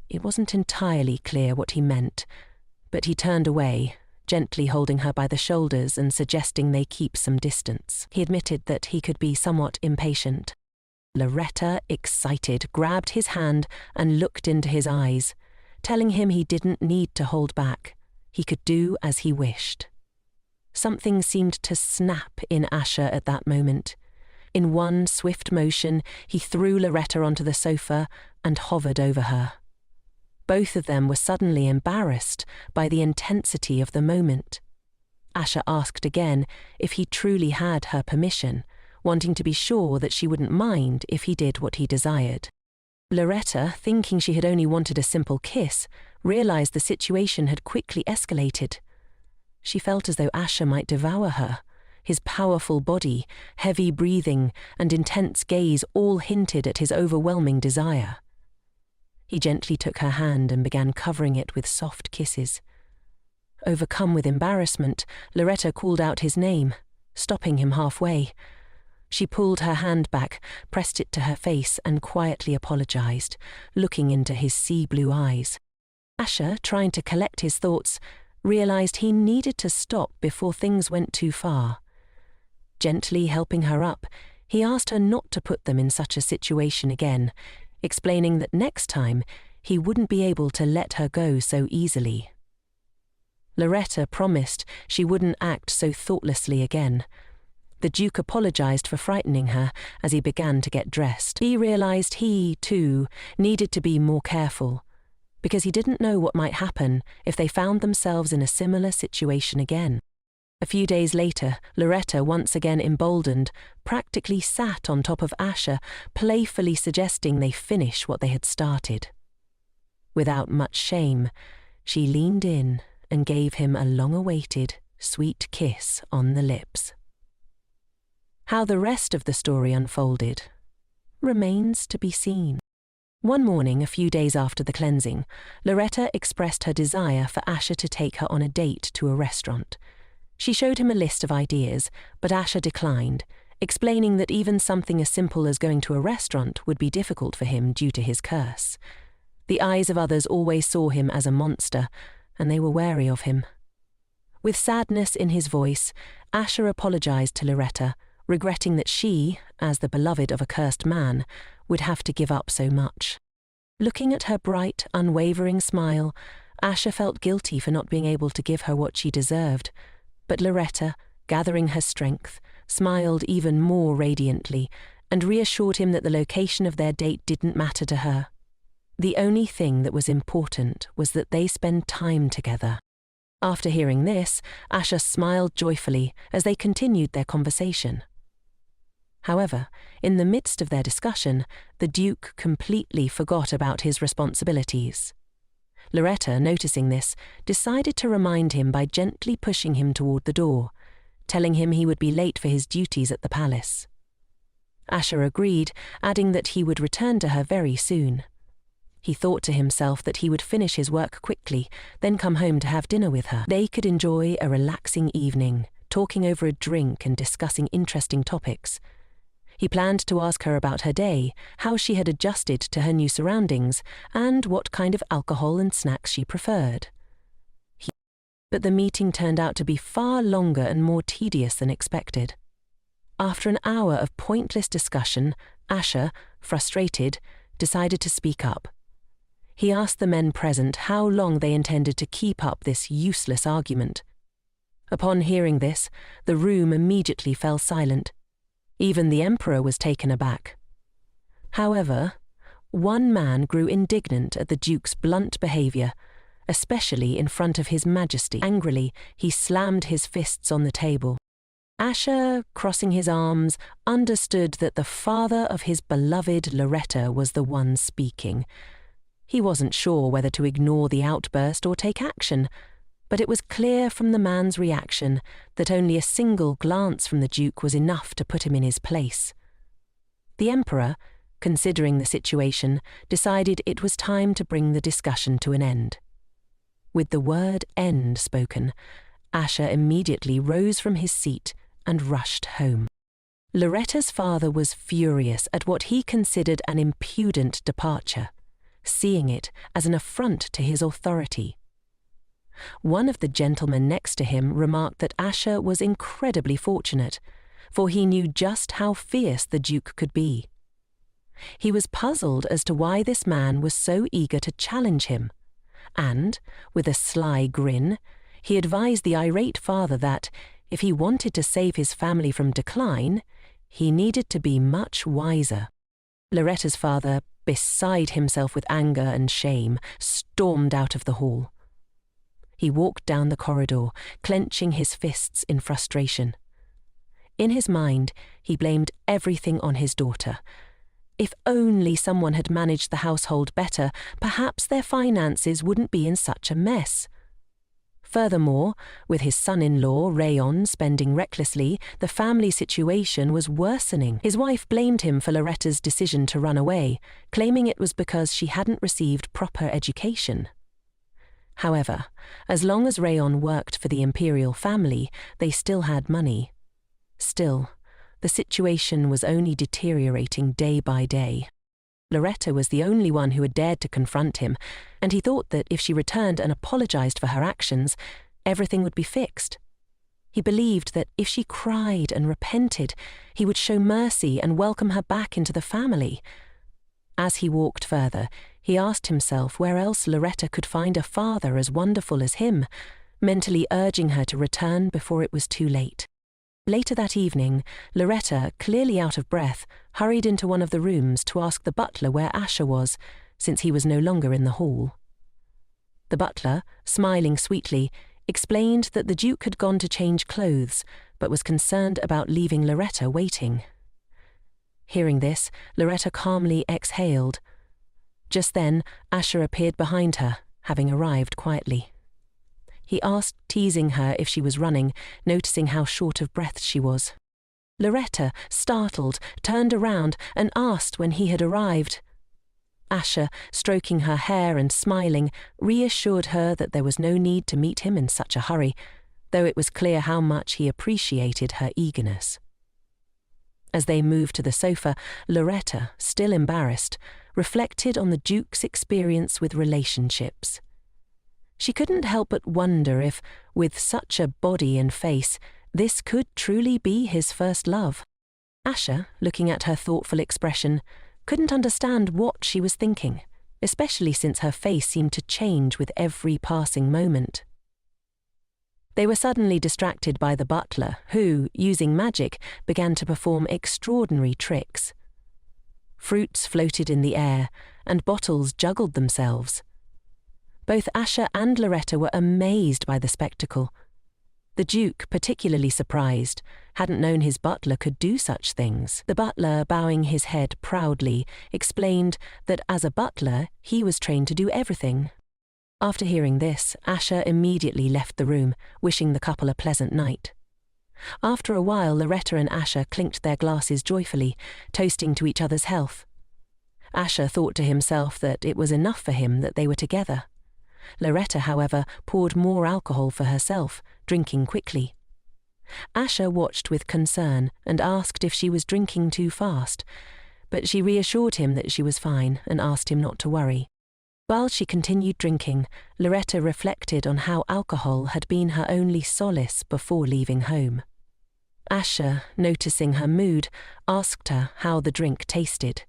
It wasn't entirely clear what he meant, but he turned away, gently holding her by the shoulders and suggesting they keep some distance. He admitted that he could be somewhat impatient. Loretta, excited, grabbed his hand and looked into his eyes, telling him he didn't need to hold back. He could do as he wished. Something seemed to snap in Asher at that moment. In one swift motion, he threw Loretta onto the sofa and hovered over her. Both of them were suddenly embarrassed by the intensity of the moment. Asher asked again if he truly had her permission, wanting to be sure that she wouldn't mind if he did what he desired. Loretta, thinking she had only wanted a simple kiss, realized the situation had quickly escalated. She felt as though Asher might devour her. His powerful body, heavy breathing, and intense gaze all hinted at his overwhelming desire. He gently took her hand and began covering it with soft kisses. Overcome with embarrassment, Loretta called out his name, stopping him halfway. She pulled her hand back, pressed it to her face, and quietly apologized, looking into his sea-blue eyes. Asher, trying to collect his thoughts, realized he needed to stop before things went too far. Gently helping her up, he asked her not to put them in such a situation again, explaining that next time he wouldn't be able to let her go so easily. Loretta promised she wouldn't act so thoughtlessly again. The Duke apologized for frightening her as he began to get dressed. He realized he, too, needed to be more careful, because he didn't know what might happen if they found themselves in a similar situation again. A few days later, Loretta, once again emboldened, practically sat on top of Asher, playfully suggesting they finish what they had started. Without much shame, she leaned in and gave him a long-awaited, sweet kiss on the lips. How the rest of the story unfolded remains to be seen. One morning, a few days after the cleansing, Loretta expressed her desire for Asher to take her on a date to a restaurant. She showed him a list of ideas, but Asher declined, explaining that even something as simple as going to a restaurant would be difficult for him due to his curse. The eyes of others always saw him as a monster, and they were wary of him. With sadness in his voice, Asher apologized to Loretta, regretting that she, as the beloved of a cursed man, would have to give up so much. Looking at her bright, unwavering smile, Asher felt guilty for not being able to give her what she deserved, but Loretta, gathering her strength, smiled even more radiantly and reassured him that the location of their date didn't matter to her. The only thing that was important was that they spend time together. After hearing this, Asher smiled joyfully as they continued their conversation. However, in the midst of their discussion, the Duke completely forgot about his responsibilities. Loretta, noticing this, decided to remind him by gently pushing him toward the door, telling him he would be late for his duties at the palace. Asher agreed, adding that he would return to her very soon. He thought to himself that he would finish his work quickly, then come home to have dinner with her. They could enjoy a relaxing evening, talking over a drink and discussing interesting topics. He planned to ask her about her day, how she had adjusted to her new surroundings, and what kind of alcohol and snacks she preferred. But the meeting turned out to be far longer and more tedious than expected. After an hour of pointless discussion, Asher, frustrated, decided to speak up. He asked the men present how long they intended to keep up this useless argument. Upon hearing this, the room immediately fell silent. Even the emperor was taken aback. However, one man grew indignant at the duke's blunt behavior, especially in front of his majesty. Angrily, he slammed his fists on the table. Asher, crossing his arms, understood that the father of his beloved Loretta was the one speaking. He wasn't sure whether to ignore the outburst or take action, but it was clear from the man's reaction that only a single glance from the Duke was enough to put him in his place. The Emperor, considering the situation, decided it was time to bring the discussion to an end. With the word "end" spoken, Asher immediately rose from his seat and rushed home. Loretta's father was furious at what he considered an impudent departure, seeing it as an affront to his authority. One of the gentlemen next to him remarked that Asher was incredibly fortunate, for he knew just how fierce the Duke could be. He was puzzled as to why this man was so eager to challenge him, and, with a sly grin, he advised the irate father that, if he wanted to save his family from decline, he needed to be much wiser. Loretta's father, beside himself with anger and shame, stormed out of the hall. He walked down the corridor, clenching his fists in frustration. In his mind, he blamed everything on his daughter. If only someone had managed the household better, perhaps their finances wouldn't be in such a mess. Furthermore, with his son-in-law, Rayon, spending recklessly, the family situation was worsening. His wife blamed him for Loretta's decision to run away, claiming it was because she hadn't received proper education. However, as long as Rayon worked for the imperial family, they still had money. Still, the situation was only deteriorating day by day. Loretta was the only one who had dared to confront him, and he thought that if she returned and apologized for her actions, everything would be fixed. He believed that if she cried and repented, he would show mercy and welcome her back into the family. As he walked further, he asked himself where else Loretta could find a father as wonderful as him, mentally urging her to return before it was too late. Later that evening, Loretta, clearly out of breath, hurried into one of the rooms to ask the butler where Asher was, since he was no longer in the hall. The butler, smiling sweetly, explained that the Duke had gone to change clothes, but was concerned about leaving Loretta waiting. Hearing this, Loretta calmly exhaled. Just then, Asher appeared behind her, having arrived quietly. He asked, teasing her if she was running, noticing how short of breath she was. Loretta, startled, turned around and asked when he had arrived. Asher, stroking her hair and smiling, reassured her that there was no need to meet him in such a hurry, though it was clear how much he appreciated her eagerness. As they moved to the sofa, Loretta, still embarrassed, reflected on the Duke's experience with relationships. She couldn't help but wonder if, with such a body and face, this could truly be his first love. Asher, looking at her thoughtful expression, couldn't understand what she was thinking, especially since her face seemed to change with every passing moment. They were suddenly distracted by the butler, who, using magic, began to perform extraordinary tricks. Fruits floated in the air, and bottles juggled themselves. Both Asher and Loretta were amazed by the spectacle. The Duke, particularly surprised, hadn't known his butler could do such things. The butler, bowing his head proudly, explained that as a butler, he was trained to do everything. After hearing this, Asher immediately left the room, wishing the couple a pleasant night. After a while, Loretta and Asher clinked their glasses joyfully, toasting to each other's health. Asher thought to himself that it was enough for him that they were together. Loretta, however, poured more alcohol for herself, drinking quickly. Asher watched with concern and asked if she was drinking too fast, but she reassured him that she was fine and asked him not to worry. While she continued drinking, Loretta reflected on how alcohol had been her only solace before leaving home. Asher, noticing her mood, asked her how the drink tasted.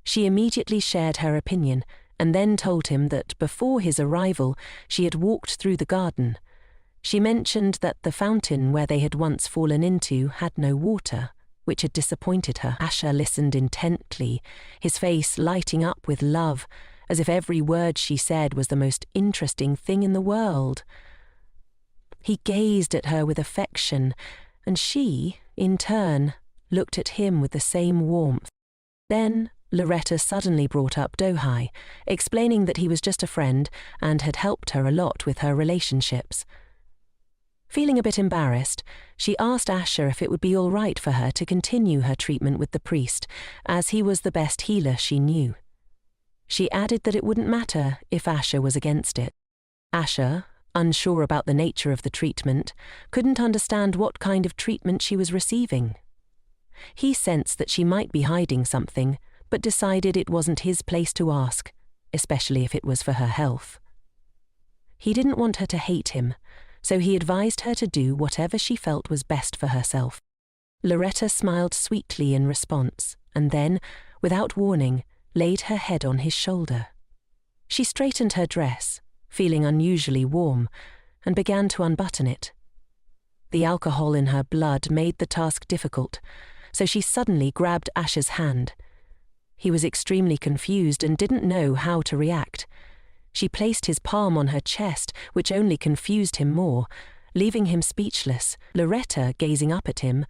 She immediately shared her opinion and then told him that before his arrival she had walked through the garden. She mentioned that the fountain where they had once fallen into had no water, which had disappointed her. Asher listened intently, his face lighting up with love, as if every word she said was the most interesting thing in the world. He gazed at her with affection, and she, in turn, looked at him with the same warmth. Then Loretta suddenly brought up Dohai, explaining that he was just a friend and had helped her a lot with her relationships. Feeling a bit embarrassed, she asked Asher if it would be all right for her to continue her treatment with the priest, as he was the best healer she knew. She added that it wouldn't matter if Asher was against it. Asher, unsure about the nature of the treatment, couldn't understand what kind of treatment she was receiving. He sensed that she might be hiding something, but decided it wasn't his place to ask, especially if it was for her health. He didn't want her to hate him, so he advised her to do whatever she felt was best for herself. Loretta smiled sweetly in response, and then, without warning, laid her head on his shoulder. She straightened her dress, feeling unusually warm, and began to unbutton it. The alcohol in her blood made the task difficult, so she suddenly grabbed Asher's hand. He was extremely confused and didn't know how to react. She placed his palm on her chest, which only confused him more, leaving him speechless. Loretta, gazing up at him,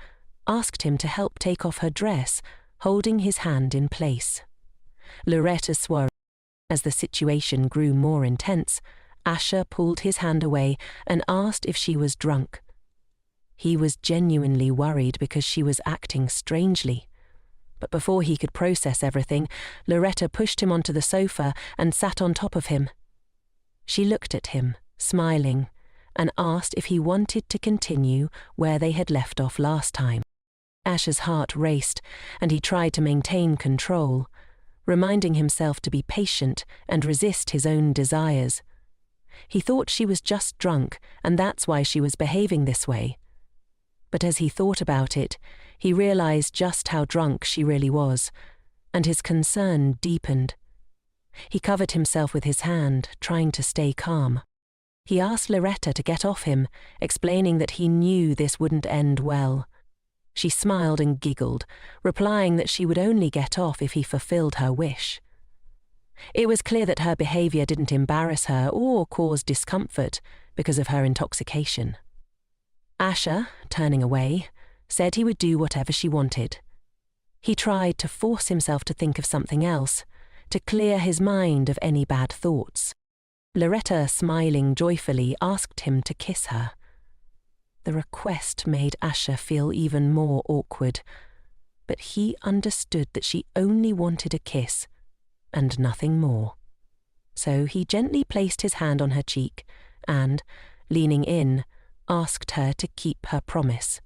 asked him to help take off her dress, holding his hand in place. Loretta swore. As the situation grew more intense, Asher pulled his hand away and asked if she was drunk. He was genuinely worried because she was acting strangely. But before he could process everything, Loretta pushed him onto the sofa and sat on top of him. She looked at him, smiling, and asked if he wanted to continue where they had left off last time. Asher's heart raced, and he tried to maintain control, reminding himself to be patient and resist his own desires. He thought she was just drunk, and that's why she was behaving this way. But as he thought about it, he realized just how drunk she really was, and his concern deepened. He covered himself with his hand, trying to stay calm. He asked Loretta to get off him, explaining that he knew this wouldn't end well. She smiled and giggled, replying that she would only get off if he fulfilled her wish. It was clear that her behavior didn't embarrass her or cause discomfort because of her intoxication. Asher, turning away, said he would do whatever she wanted. He tried to force himself to think of something else, to clear his mind of any bad thoughts. Loretta, smiling joyfully, asked him to kiss her. The request made Asher feel even more awkward, but he understood that she only wanted a kiss, and nothing more. So he gently placed his hand on her cheek and, leaning in, asked her to keep her promise.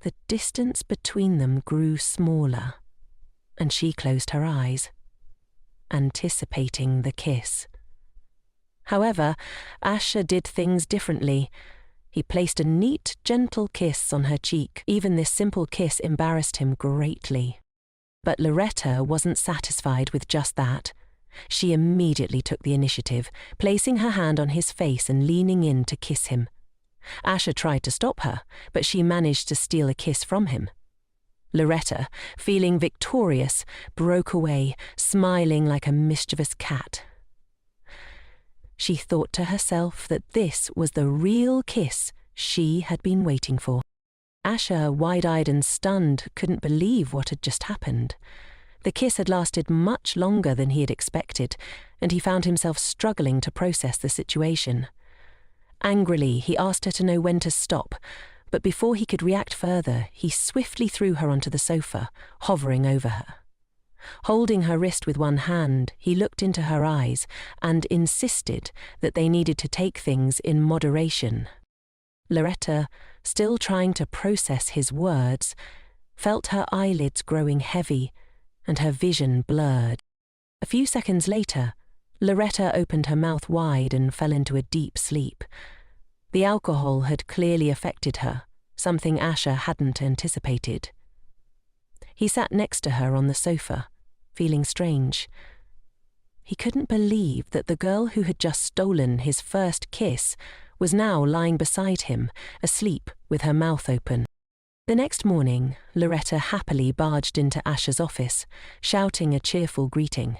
The distance between them grew smaller, and she closed her eyes, anticipating the kiss. However, Asher did things differently. He placed a neat, gentle kiss on her cheek. Even this simple kiss embarrassed him greatly. But Loretta wasn't satisfied with just that. She immediately took the initiative, placing her hand on his face and leaning in to kiss him. Asher tried to stop her, but she managed to steal a kiss from him. Loretta, feeling victorious, broke away, smiling like a mischievous cat. She thought to herself that this was the real kiss she had been waiting for. Asher, wide-eyed and stunned, couldn't believe what had just happened. The kiss had lasted much longer than he had expected, and he found himself struggling to process the situation. Angrily, he asked her to know when to stop, but before he could react further, he swiftly threw her onto the sofa, hovering over her. Holding her wrist with one hand, he looked into her eyes and insisted that they needed to take things in moderation. Loretta, still trying to process his words, felt her eyelids growing heavy and her vision blurred. A few seconds later, Loretta opened her mouth wide and fell into a deep sleep. The alcohol had clearly affected her, something Asher hadn't anticipated. He sat next to her on the sofa, feeling strange. He couldn't believe that the girl who had just stolen his first kiss was now lying beside him, asleep with her mouth open. The next morning, Loretta happily barged into Asher's office, shouting a cheerful greeting.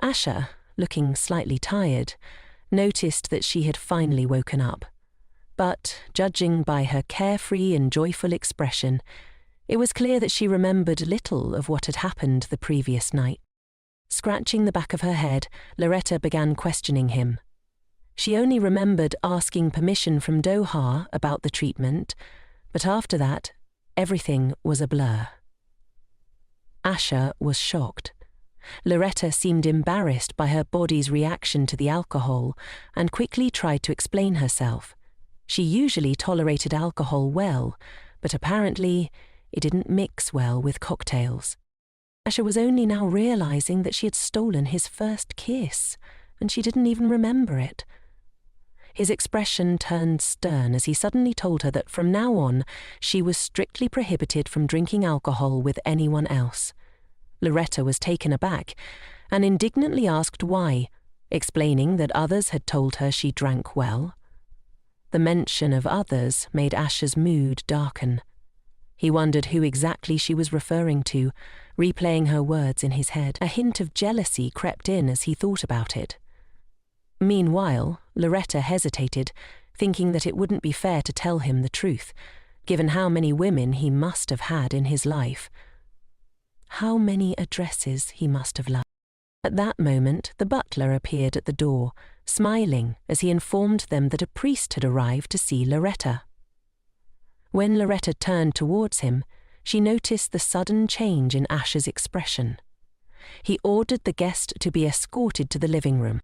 Asher, looking slightly tired, noticed that she had finally woken up. But, judging by her carefree and joyful expression, it was clear that she remembered little of what had happened the previous night. Scratching the back of her head, Loretta began questioning him. She only remembered asking permission from Doha about the treatment, but after that, everything was a blur. Asher was shocked. Loretta seemed embarrassed by her body's reaction to the alcohol and quickly tried to explain herself. She usually tolerated alcohol well, but apparently it didn't mix well with cocktails. Asher was only now realizing that she had stolen his first kiss, and she didn't even remember it. His expression turned stern as he suddenly told her that from now on she was strictly prohibited from drinking alcohol with anyone else. Loretta was taken aback and indignantly asked why, explaining that others had told her she drank well. The mention of others made Asher's mood darken. He wondered who exactly she was referring to, replaying her words in his head. A hint of jealousy crept in as he thought about it. Meanwhile, Loretta hesitated, thinking that it wouldn't be fair to tell him the truth, given how many women he must have had in his life. How many addresses he must have loved. At that moment, the butler appeared at the door, smiling as he informed them that a priest had arrived to see Loretta. When Loretta turned towards him, she noticed the sudden change in Asher's expression. He ordered the guest to be escorted to the living room.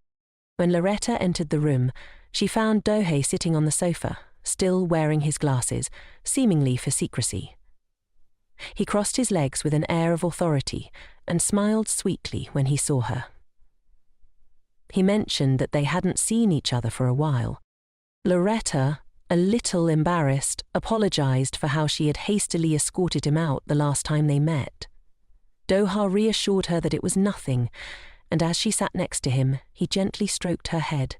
When Loretta entered the room, she found Dohe sitting on the sofa, still wearing his glasses, seemingly for secrecy. He crossed his legs with an air of authority and smiled sweetly when he saw her. He mentioned that they hadn't seen each other for a while. Loretta, a little embarrassed, apologized for how she had hastily escorted him out the last time they met. Doha reassured her that it was nothing, and as she sat next to him, he gently stroked her head.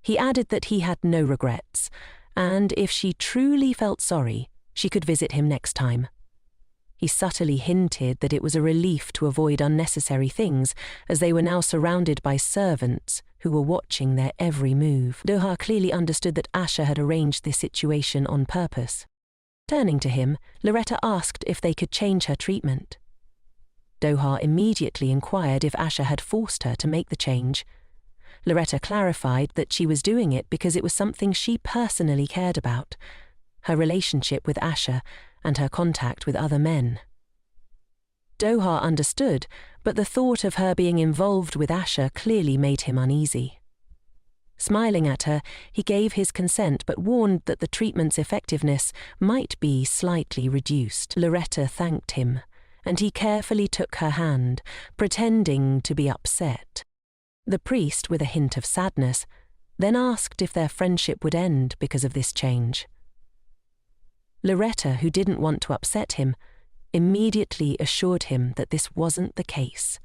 He added that he had no regrets, and if she truly felt sorry, she could visit him next time. He subtly hinted that it was a relief to avoid unnecessary things, as they were now surrounded by servants who were watching their every move. Doha clearly understood that Asher had arranged this situation on purpose. Turning to him, Loretta asked if they could change her treatment. Doha immediately inquired if Asher had forced her to make the change. Loretta clarified that she was doing it because it was something she personally cared about, her relationship with Asher and her contact with other men. Doha understood, but the thought of her being involved with Asher clearly made him uneasy. Smiling at her, he gave his consent but warned that the treatment's effectiveness might be slightly reduced. Loretta thanked him, and he carefully took her hand, pretending to be upset. The priest, with a hint of sadness, then asked if their friendship would end because of this change. Loretta, who didn't want to upset him, immediately assured him that this wasn't the case.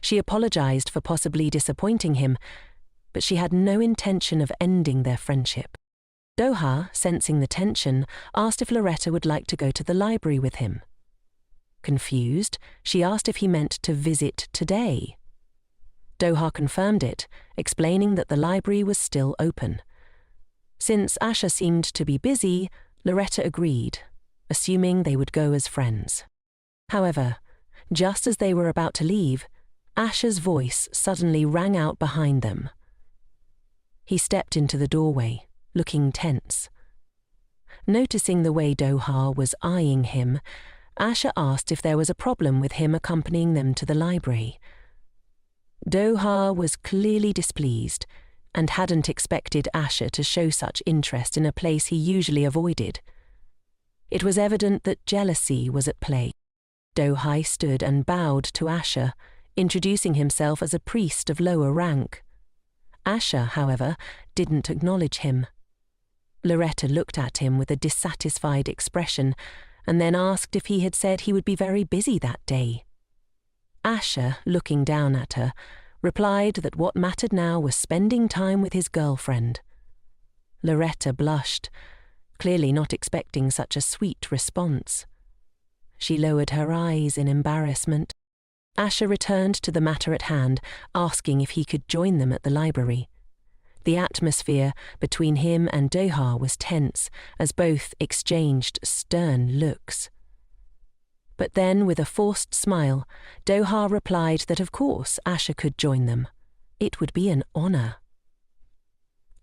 She apologized for possibly disappointing him, but she had no intention of ending their friendship. Doha, sensing the tension, asked if Loretta would like to go to the library with him. Confused, she asked if he meant to visit today. Doha confirmed it, explaining that the library was still open. Since Asher seemed to be busy, Loretta agreed, assuming they would go as friends. However, just as they were about to leave, Asher's voice suddenly rang out behind them. He stepped into the doorway, looking tense. Noticing the way Doha was eyeing him, Asher asked if there was a problem with him accompanying them to the library. Doha was clearly displeased, and hadn't expected Asher to show such interest in a place he usually avoided. It was evident that jealousy was at play. Do-hai stood and bowed to Asher, introducing himself as a priest of lower rank. Asher, however, didn't acknowledge him. Loretta looked at him with a dissatisfied expression and then asked if he had said he would be very busy that day. Asher, looking down at her, replied that what mattered now was spending time with his girlfriend. Loretta blushed, clearly not expecting such a sweet response. She lowered her eyes in embarrassment. Asher returned to the matter at hand, asking if he could join them at the library. The atmosphere between him and Do-ha was tense, as both exchanged stern looks. But then, with a forced smile, Do-ha replied that of course Asher could join them. It would be an honor.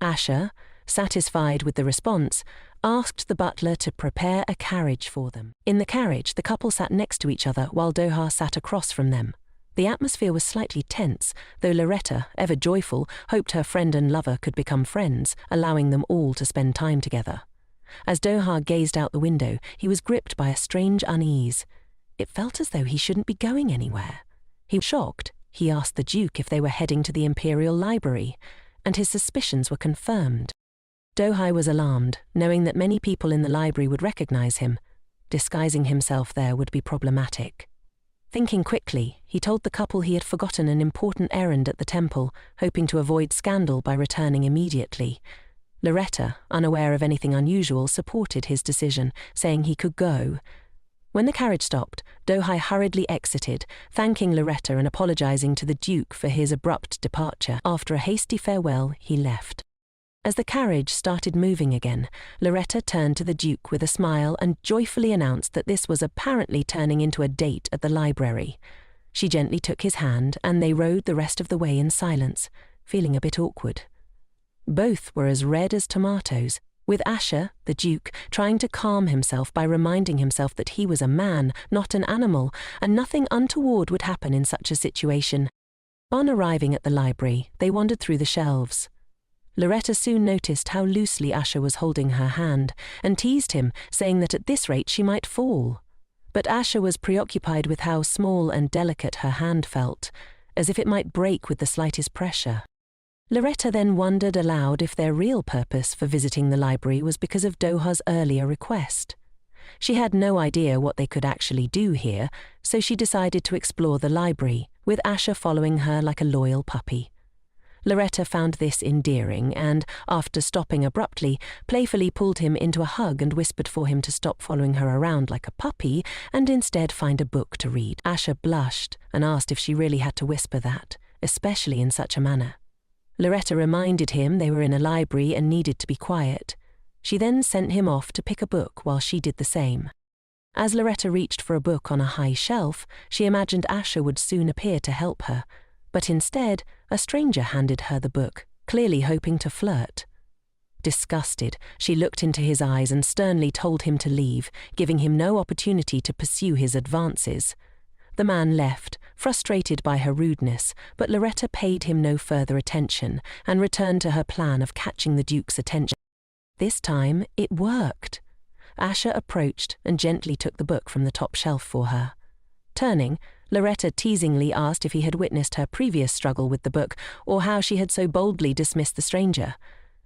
Asher, satisfied with the response, asked the butler to prepare a carriage for them. In the carriage, the couple sat next to each other while Do-ha sat across from them. The atmosphere was slightly tense, though Loretta, ever joyful, hoped her friend and lover could become friends, allowing them all to spend time together. As Do-ha gazed out the window, he was gripped by a strange unease. It felt as though he shouldn't be going anywhere. He was shocked. He asked the Duke if they were heading to the Imperial Library, and his suspicions were confirmed. Do-ha was alarmed, knowing that many people in the library would recognize him. Disguising himself there would be problematic. Thinking quickly, he told the couple he had forgotten an important errand at the temple, hoping to avoid scandal by returning immediately. Loretta, unaware of anything unusual, supported his decision, saying he could go. When the carriage stopped, Do-ha hurriedly exited, thanking Loretta and apologizing to the Duke for his abrupt departure. After a hasty farewell, he left. As the carriage started moving again, Loretta turned to the Duke with a smile and joyfully announced that this was apparently turning into a date at the library. She gently took his hand, and they rode the rest of the way in silence, feeling a bit awkward. Both were as red as tomatoes, with Asher, the Duke, trying to calm himself by reminding himself that he was a man, not an animal, and nothing untoward would happen in such a situation. On arriving at the library, they wandered through the shelves. Loretta soon noticed how loosely Asher was holding her hand, and teased him, saying that at this rate she might fall. But Asher was preoccupied with how small and delicate her hand felt, as if it might break with the slightest pressure. Loretta then wondered aloud if their real purpose for visiting the library was because of Do-ha's earlier request. She had no idea what they could actually do here, so she decided to explore the library, with Asher following her like a loyal puppy. Loretta found this endearing and, after stopping abruptly, playfully pulled him into a hug and whispered for him to stop following her around like a puppy and instead find a book to read. Asher blushed and asked if she really had to whisper that, especially in such a manner. Loretta reminded him they were in a library and needed to be quiet. She then sent him off to pick a book while she did the same. As Loretta reached for a book on a high shelf, she imagined Asher would soon appear to help her, but instead, a stranger handed her the book, clearly hoping to flirt. Disgusted, she looked into his eyes and sternly told him to leave, giving him no opportunity to pursue his advances. The man left, frustrated by her rudeness, but Loretta paid him no further attention and returned to her plan of catching the Duke's attention. This time, it worked. Asher approached and gently took the book from the top shelf for her. Turning, Loretta teasingly asked if he had witnessed her previous struggle with the book or how she had so boldly dismissed the stranger.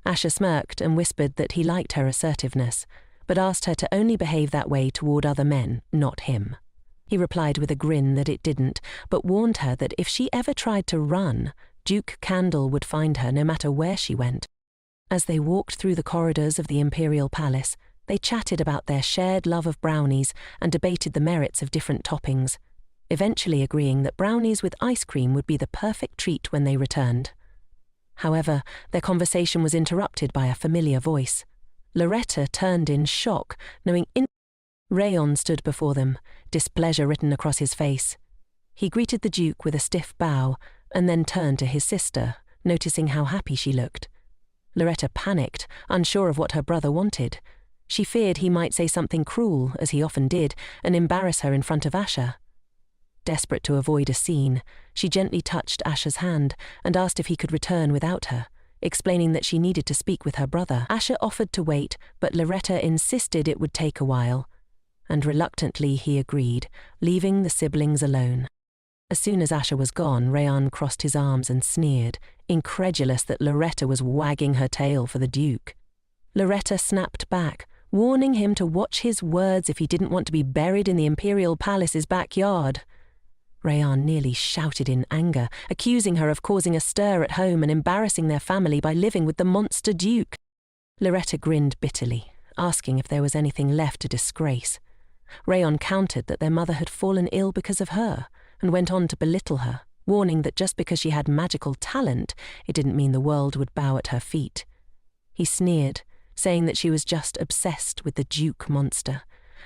Asher smirked and whispered that he liked her assertiveness, but asked her to only behave that way toward other men, not him. He replied with a grin that it didn't, but warned her that if she ever tried to run, Duke Cadel would find her no matter where she went. As they walked through the corridors of the Imperial Palace, they chatted about their shared love of brownies and debated the merits of different toppings, eventually agreeing that brownies with ice cream would be the perfect treat when they returned. However, their conversation was interrupted by a familiar voice. Loretta turned in shock, knowing Rayon stood before them, displeasure written across his face. He greeted the Duke with a stiff bow, and then turned to his sister, noticing how happy she looked. Loretta panicked, unsure of what her brother wanted. She feared he might say something cruel, as he often did, and embarrass her in front of Asher. Desperate to avoid a scene, she gently touched Asher's hand and asked if he could return without her, explaining that she needed to speak with her brother. Asher offered to wait, but Loretta insisted it would take a while, and reluctantly he agreed, leaving the siblings alone. As soon as Asher was gone, Rayan crossed his arms and sneered, incredulous that Loretta was wagging her tail for the Duke. Loretta snapped back, warning him to watch his words if he didn't want to be buried in the Imperial Palace's backyard. Rayan nearly shouted in anger, accusing her of causing a stir at home and embarrassing their family by living with the monster Duke. Loretta grinned bitterly, asking if there was anything left to disgrace. Rayan countered that their mother had fallen ill because of her, and went on to belittle her, warning that just because she had magical talent, it didn't mean the world would bow at her feet. He sneered, saying that she was just obsessed with the Duke monster,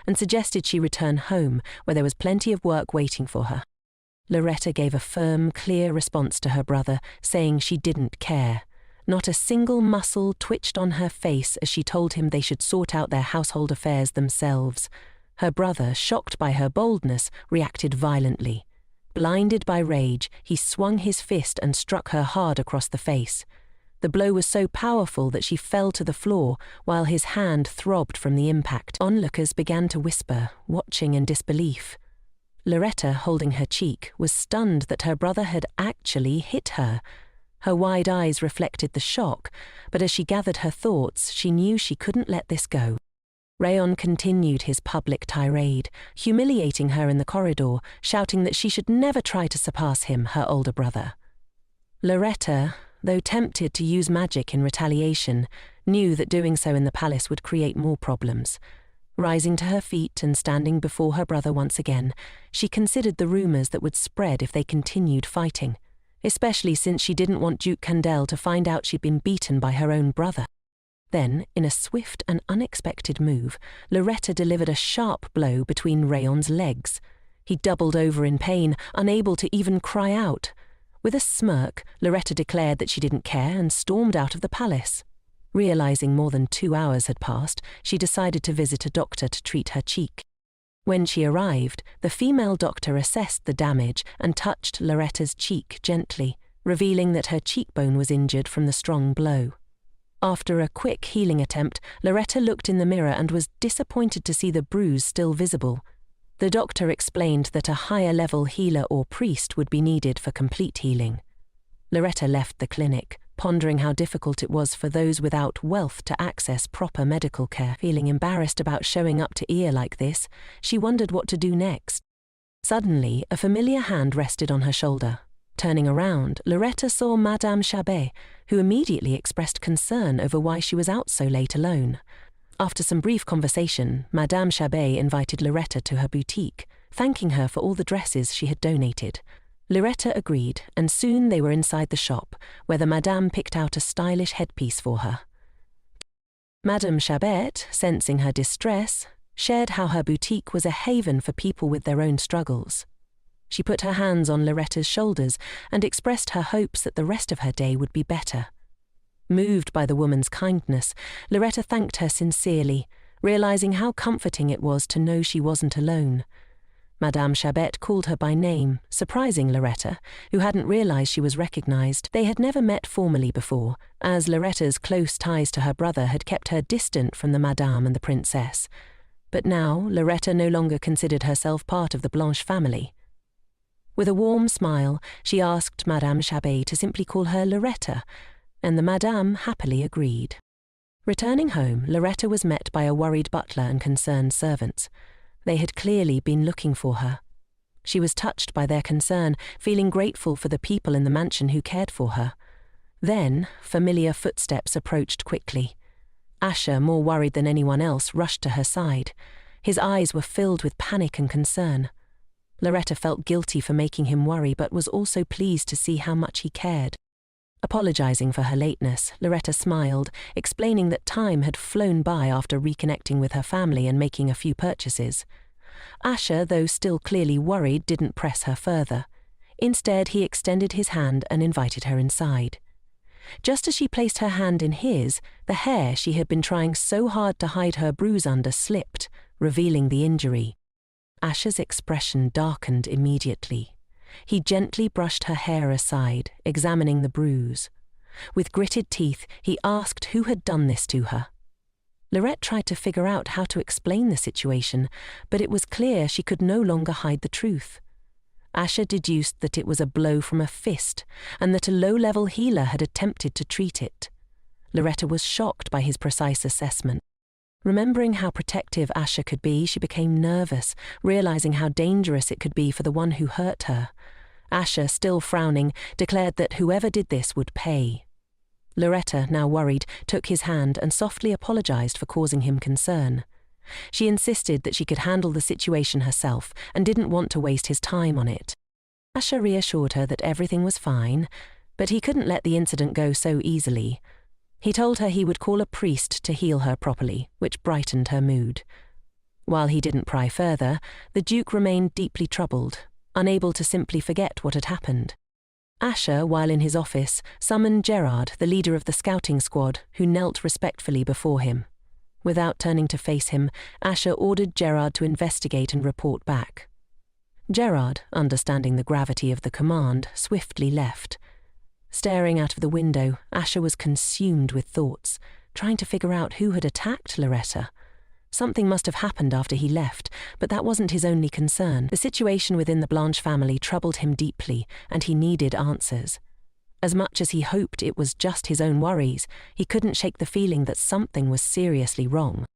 and suggested she return home, where there was plenty of work waiting for her. Loretta gave a firm, clear response to her brother, saying she didn't care. Not a single muscle twitched on her face as she told him they should sort out their household affairs themselves. Her brother, shocked by her boldness, reacted violently. Blinded by rage, he swung his fist and struck her hard across the face. The blow was so powerful that she fell to the floor, while his hand throbbed from the impact. Onlookers began to whisper, watching in disbelief. Loretta, holding her cheek, was stunned that her brother had actually hit her. Her wide eyes reflected the shock, but as she gathered her thoughts, she knew she couldn't let this go. Rayan continued his public tirade, humiliating her in the corridor, shouting that she should never try to surpass him, her older brother. Loretta, though tempted to use magic in retaliation, knew that doing so in the palace would create more problems. Rising to her feet and standing before her brother once again, she considered the rumours that would spread if they continued fighting, especially since she didn't want Duke Cadel to find out she'd been beaten by her own brother. Then, in a swift and unexpected move, Loretta delivered a sharp blow between Rayan's legs. He doubled over in pain, unable to even cry out. With a smirk, Loretta declared that she didn't care and stormed out of the palace. Realizing more than 2 hours had passed, she decided to visit a doctor to treat her cheek. When she arrived, the female doctor assessed the damage and touched Loretta's cheek gently, revealing that her cheekbone was injured from the strong blow. After a quick healing attempt, Loretta looked in the mirror and was disappointed to see the bruise still visible. The doctor explained that a higher-level healer or priest would be needed for complete healing. Loretta left the clinic, pondering how difficult it was for those without wealth to access proper medical care. Feeling embarrassed about showing up to Ear like this, she wondered what to do next. Suddenly, a familiar hand rested on her shoulder. Turning around, Loretta saw Madame Chabet, who immediately expressed concern over why she was out so late alone. After some brief conversation, Madame Chabet invited Loretta to her boutique, thanking her for all the dresses she had donated. Loretta agreed, and soon they were inside the shop, where the Madame picked out a stylish headpiece for her. Madame Chabet, sensing her distress, shared how her boutique was a haven for people with their own struggles. She put her hands on Loretta's shoulders and expressed her hopes that the rest of her day would be better. Moved by the woman's kindness, Loretta thanked her sincerely, realizing how comforting it was to know she wasn't alone. Madame Chabet called her by name, surprising Loretta, who hadn't realized she was recognized. They had never met formally before, as Loretta's close ties to her brother had kept her distant from the Madame and the Princess. But now, Loretta no longer considered herself part of the Blanche family. With a warm smile, she asked Madame Chabet to simply call her Loretta, and the Madame happily agreed. Returning home, Loretta was met by a worried butler and concerned servants. They had clearly been looking for her. She was touched by their concern, feeling grateful for the people in the mansion who cared for her. Then, familiar footsteps approached quickly. Asher, more worried than anyone else, rushed to her side. His eyes were filled with panic and concern. Loretta felt guilty for making him worry, but was also pleased to see how much he cared. Apologizing for her lateness, Loretta smiled, explaining that time had flown by after reconnecting with her family and making a few purchases. Asher, though still clearly worried, didn't press her further. Instead, he extended his hand and invited her inside. Just as she placed her hand in his, the hair she had been trying so hard to hide her bruise under slipped, revealing the injury. Asher's expression darkened immediately. He gently brushed her hair aside, examining the bruise. With gritted teeth, he asked who had done this to her. Loretta tried to figure out how to explain the situation, but it was clear she could no longer hide the truth. Asha deduced that it was a blow from a fist, and that a low-level healer had attempted to treat it. Loretta was shocked by his precise assessment. Remembering how protective Asha could be, she became nervous, realizing how dangerous it could be for the one who hurt her. Asha, still frowning, declared that whoever did this would pay. Loretta, now worried, took his hand and softly apologized for causing him concern. She insisted that she could handle the situation herself and didn't want to waste his time on it. Asha reassured her that everything was fine, but he couldn't let the incident go so easily. He told her he would call a priest to heal her properly, which brightened her mood. While he didn't pry further, the Duke remained deeply troubled, unable to simply forget what had happened. Asha, while in his office, summoned Gerard, the leader of the scouting squad, who knelt respectfully before him. Without turning to face him, Asha ordered Gerard to investigate and report back. Gerard, understanding the gravity of the command, swiftly left. Staring out of the window, Asha was consumed with thoughts, trying to figure out who had attacked Loretta. Something must have happened after he left, but that wasn't his only concern. The situation within the Blanche family troubled him deeply, and he needed answers. As much as he hoped it was just his own worries, he couldn't shake the feeling that something was seriously wrong.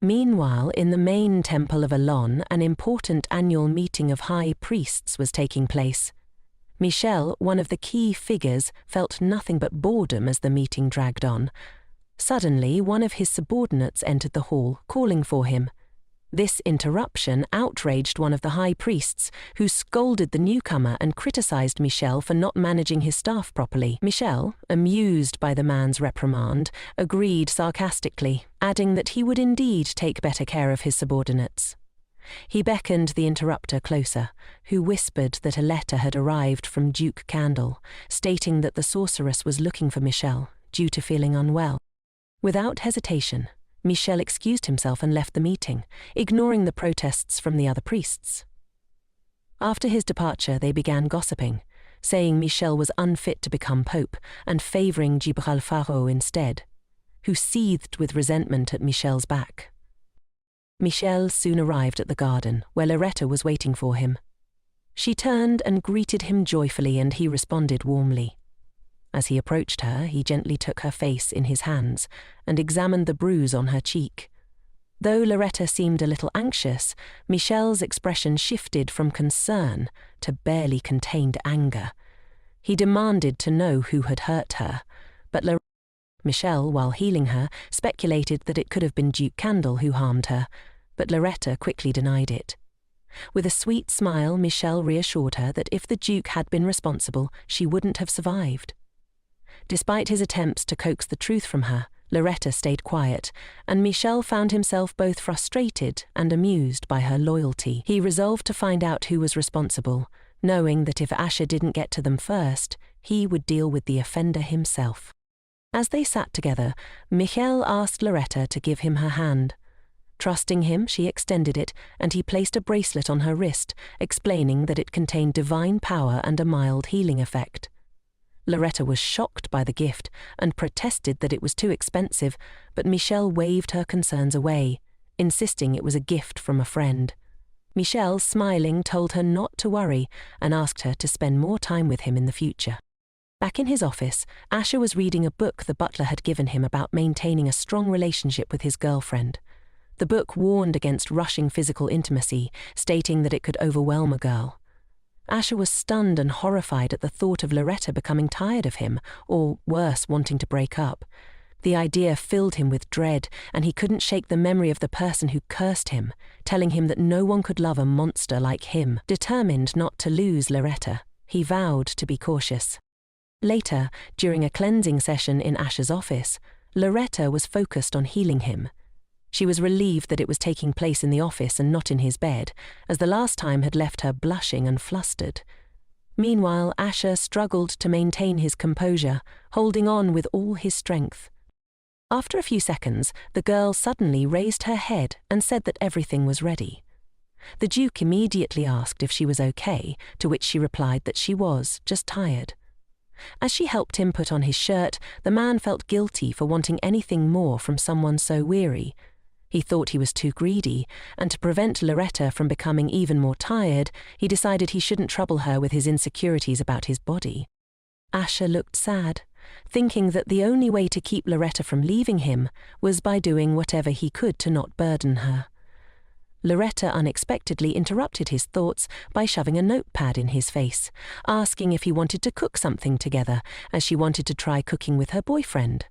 Meanwhile, in the main temple of Alon, an important annual meeting of high priests was taking place. Michel, one of the key figures, felt nothing but boredom as the meeting dragged on. Suddenly, one of his subordinates entered the hall, calling for him. This interruption outraged one of the high priests, who scolded the newcomer and criticized Michel for not managing his staff properly. Michel, amused by the man's reprimand, agreed sarcastically, adding that he would indeed take better care of his subordinates. He beckoned the interrupter closer, who whispered that a letter had arrived from Duke Cadel, stating that the sorceress was looking for Michel, due to feeling unwell. Without hesitation, Michel excused himself and left the meeting, ignoring the protests from the other priests. After his departure, they began gossiping, saying Michel was unfit to become pope and favouring Gibraltar Faro instead, who seethed with resentment at Michel's back. Michel soon arrived at the garden, where Loretta was waiting for him. She turned and greeted him joyfully, and he responded warmly. As he approached her, he gently took her face in his hands and examined the bruise on her cheek. Though Loretta seemed a little anxious, Michel's expression shifted from concern to barely contained anger. He demanded to know who had hurt her, but Michel, while healing her, speculated that it could have been Duke Cadel who harmed her, but Loretta quickly denied it. With a sweet smile, Michel reassured her that if the Duke had been responsible, she wouldn't have survived. Despite his attempts to coax the truth from her, Loretta stayed quiet, and Michel found himself both frustrated and amused by her loyalty. He resolved to find out who was responsible, knowing that if Asha didn't get to them first, he would deal with the offender himself. As they sat together, Michel asked Loretta to give him her hand. Trusting him, she extended it, and he placed a bracelet on her wrist, explaining that it contained divine power and a mild healing effect. Loretta was shocked by the gift and protested that it was too expensive, but Michel waved her concerns away, insisting it was a gift from a friend. Michel, smiling, told her not to worry and asked her to spend more time with him in the future. Back in his office, Asha was reading a book the butler had given him about maintaining a strong relationship with his girlfriend. The book warned against rushing physical intimacy, stating that it could overwhelm a girl. Asha was stunned and horrified at the thought of Loretta becoming tired of him, or worse, wanting to break up. The idea filled him with dread, and he couldn't shake the memory of the person who cursed him, telling him that no one could love a monster like him. Determined not to lose Loretta, he vowed to be cautious. Later, during a cleansing session in Asha's office, Loretta was focused on healing him. She was relieved that it was taking place in the office and not in his bed, as the last time had left her blushing and flustered. Meanwhile, Asha struggled to maintain his composure, holding on with all his strength. After a few seconds, the girl suddenly raised her head and said that everything was ready. The Duke immediately asked if she was okay, to which she replied that she was, just tired. As she helped him put on his shirt, the man felt guilty for wanting anything more from someone so weary. He thought he was too greedy, and to prevent Loretta from becoming even more tired, he decided he shouldn't trouble her with his insecurities about his body. Asher looked sad, thinking that the only way to keep Loretta from leaving him was by doing whatever he could to not burden her. Loretta unexpectedly interrupted his thoughts by shoving a notepad in his face, asking if he wanted to cook something together, as she wanted to try cooking with her boyfriend.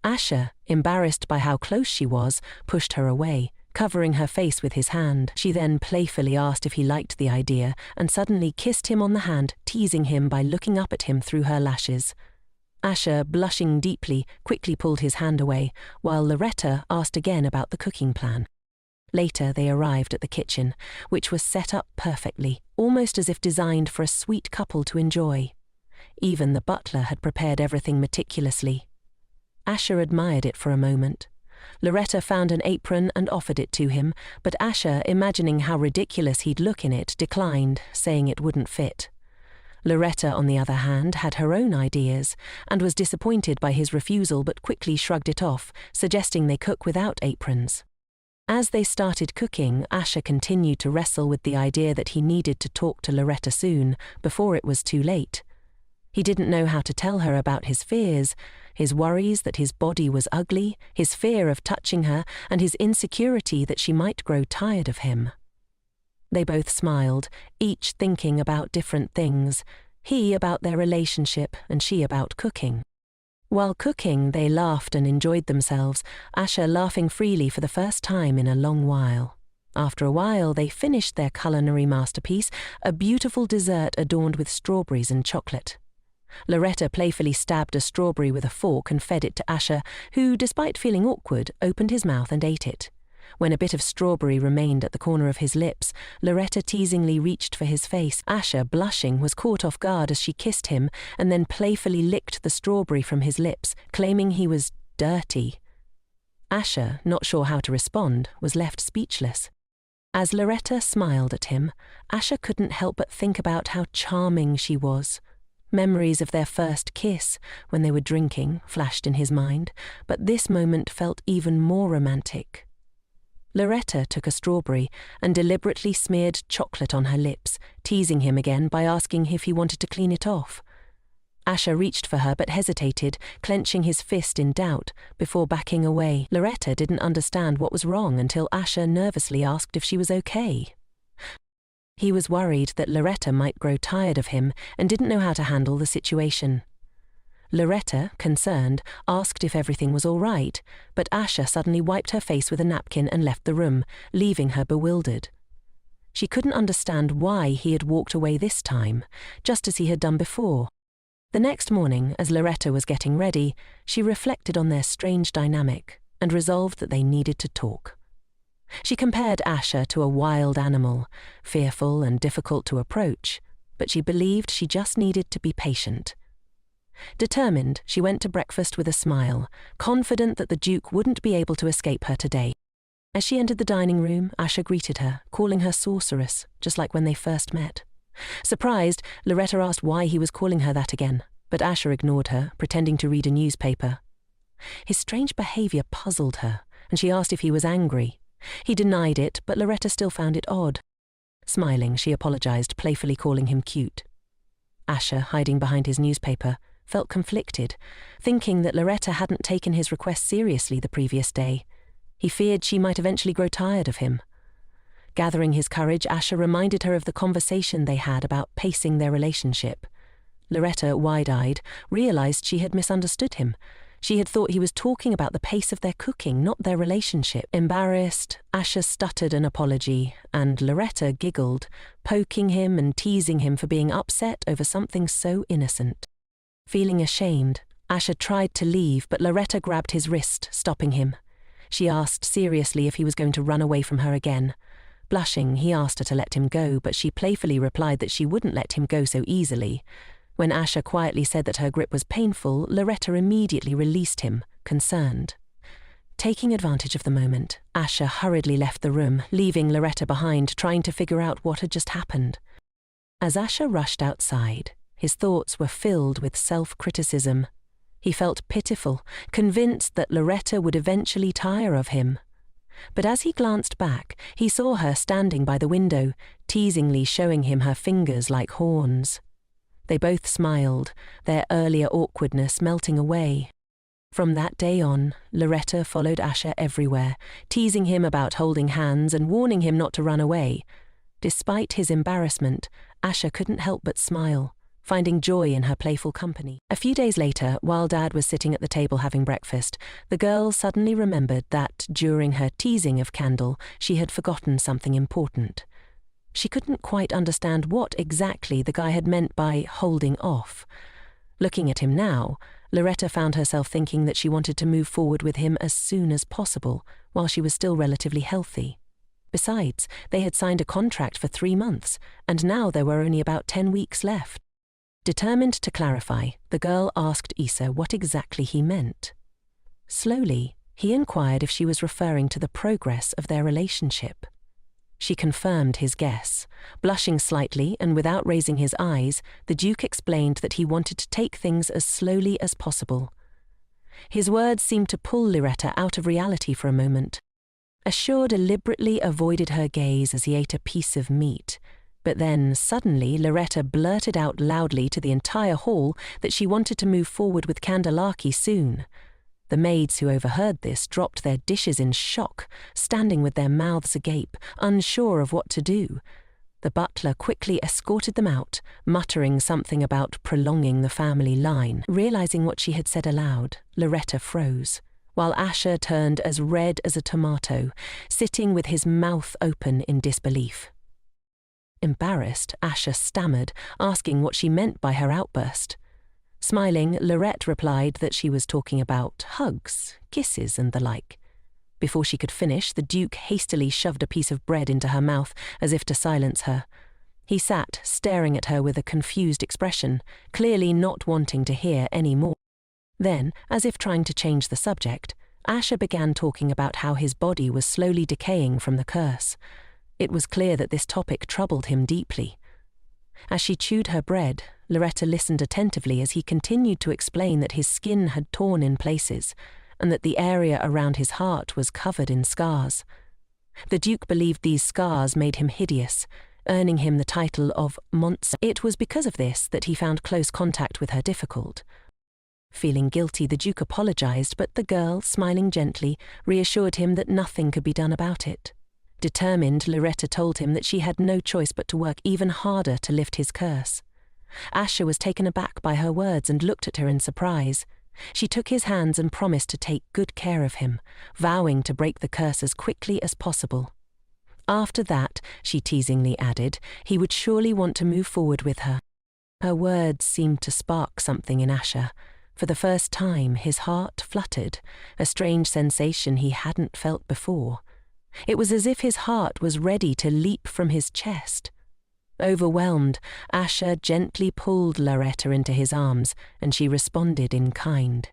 Asher, embarrassed by how close she was, pushed her away, covering her face with his hand. She then playfully asked if he liked the idea and suddenly kissed him on the hand, teasing him by looking up at him through her lashes. Asher, blushing deeply, quickly pulled his hand away, while Loretta asked again about the cooking plan. Later they arrived at the kitchen, which was set up perfectly, almost as if designed for a sweet couple to enjoy. Even the butler had prepared everything meticulously. Asher admired it for a moment. Loretta found an apron and offered it to him, but Asher, imagining how ridiculous he'd look in it, declined, saying it wouldn't fit. Loretta, on the other hand, had her own ideas, and was disappointed by his refusal but quickly shrugged it off, suggesting they cook without aprons. As they started cooking, Asher continued to wrestle with the idea that he needed to talk to Loretta soon, before it was too late. He didn't know how to tell her about his fears, his worries that his body was ugly, his fear of touching her, and his insecurity that she might grow tired of him. They both smiled, each thinking about different things, he about their relationship and she about cooking. While cooking, they laughed and enjoyed themselves, Asher laughing freely for the first time in a long while. After a while, they finished their culinary masterpiece, a beautiful dessert adorned with strawberries and chocolate. Loretta playfully stabbed a strawberry with a fork and fed it to Asher, who, despite feeling awkward, opened his mouth and ate it. When a bit of strawberry remained at the corner of his lips, Loretta teasingly reached for his face. Asher, blushing, was caught off guard as she kissed him and then playfully licked the strawberry from his lips, claiming he was dirty. Asher, not sure how to respond, was left speechless. As Loretta smiled at him, Asher couldn't help but think about how charming she was. Memories of their first kiss, when they were drinking, flashed in his mind, but this moment felt even more romantic. Loretta took a strawberry and deliberately smeared chocolate on her lips, teasing him again by asking if he wanted to clean it off. Asher reached for her but hesitated, clenching his fist in doubt, before backing away. Loretta didn't understand what was wrong until Asher nervously asked if she was okay. He was worried that Loretta might grow tired of him and didn't know how to handle the situation. Loretta, concerned, asked if everything was all right, but Asher suddenly wiped her face with a napkin and left the room, leaving her bewildered. She couldn't understand why he had walked away this time, just as he had done before. The next morning, as Loretta was getting ready, she reflected on their strange dynamic and resolved that they needed to talk. She compared Asher to a wild animal, fearful and difficult to approach, but she believed she just needed to be patient. Determined, she went to breakfast with a smile, confident that the Duke wouldn't be able to escape her today. As she entered the dining room, Asher greeted her, calling her sorceress, just like when they first met. Surprised, Loretta asked why he was calling her that again, but Asher ignored her, pretending to read a newspaper. His strange behavior puzzled her, and she asked if he was angry. He denied it, but Loretta still found it odd. Smiling, she apologized, playfully calling him cute. Asher, hiding behind his newspaper, felt conflicted, thinking that Loretta hadn't taken his request seriously the previous day. He feared she might eventually grow tired of him. Gathering his courage, Asher reminded her of the conversation they had about pacing their relationship. Loretta, wide-eyed, realized she had misunderstood him. She had thought he was talking about the pace of their cooking, not their relationship. Embarrassed, Asher stuttered an apology, and Loretta giggled, poking him and teasing him for being upset over something so innocent. Feeling ashamed, Asher tried to leave, but Loretta grabbed his wrist, stopping him. She asked seriously if he was going to run away from her again. Blushing, he asked her to let him go, but she playfully replied that she wouldn't let him go so easily. When Asher quietly said that her grip was painful, Loretta immediately released him, concerned. Taking advantage of the moment, Asher hurriedly left the room, leaving Loretta behind, trying to figure out what had just happened. As Asher rushed outside, His thoughts were filled with self-criticism. He felt pitiful, convinced that Loretta would eventually tire of him. But as he glanced back, he saw her standing by the window, teasingly showing him her fingers like horns. They both smiled, their earlier awkwardness melting away. From that day on, Loretta followed Asher everywhere, teasing him about holding hands and warning him not to run away. Despite his embarrassment, Asher couldn't help but smile, finding joy in her playful company. A few days later, while Dad was sitting at the table having breakfast, the girl suddenly remembered that, during her teasing of Cadel, she had forgotten something important. She couldn't quite understand what exactly the guy had meant by holding off. Looking at him now, Loretta found herself thinking that she wanted to move forward with him as soon as possible, while she was still relatively healthy. Besides, they had signed a contract for 3 months, and now there were only about 10 weeks left. Determined to clarify, the girl asked Issa what exactly he meant. Slowly, he inquired if she was referring to the progress of their relationship. She confirmed his guess. Blushing slightly and without raising his eyes, the Duke explained that he wanted to take things as slowly as possible. His words seemed to pull Loretta out of reality for a moment. Asher deliberately avoided her gaze as he ate a piece of meat, but then, suddenly, Loretta blurted out loudly to the entire hall that she wanted to move forward with Candelaki soon. The maids who overheard this dropped their dishes in shock, standing with their mouths agape, unsure of what to do. The butler quickly escorted them out, muttering something about prolonging the family line. Realizing what she had said aloud, Loretta froze, while Asher turned as red as a tomato, sitting with his mouth open in disbelief. Embarrassed, Asher stammered, asking what she meant by her outburst. Smiling, Lariette replied that she was talking about hugs, kisses, and the like. Before she could finish, the Duke hastily shoved a piece of bread into her mouth, as if to silence her. He sat, staring at her with a confused expression, clearly not wanting to hear any more. Then, as if trying to change the subject, Asher began talking about how his body was slowly decaying from the curse. It was clear that this topic troubled him deeply. As she chewed her bread, Loretta listened attentively as he continued to explain that his skin had torn in places, and that the area around his heart was covered in scars. The Duke believed these scars made him hideous, earning him the title of monster. It was because of this that he found close contact with her difficult. Feeling guilty, the Duke apologized, but the girl, smiling gently, reassured him that nothing could be done about it. Determined, Loretta told him that she had no choice but to work even harder to lift his curse. Asher was taken aback by her words and looked at her in surprise. She took his hands and promised to take good care of him, vowing to break the curse as quickly as possible. After that, she teasingly added, he would surely want to move forward with her. Her words seemed to spark something in Asher. For the first time, his heart fluttered, a strange sensation he hadn't felt before. It was as if his heart was ready to leap from his chest. Overwhelmed, Asher gently pulled Loretta into his arms, and she responded in kind.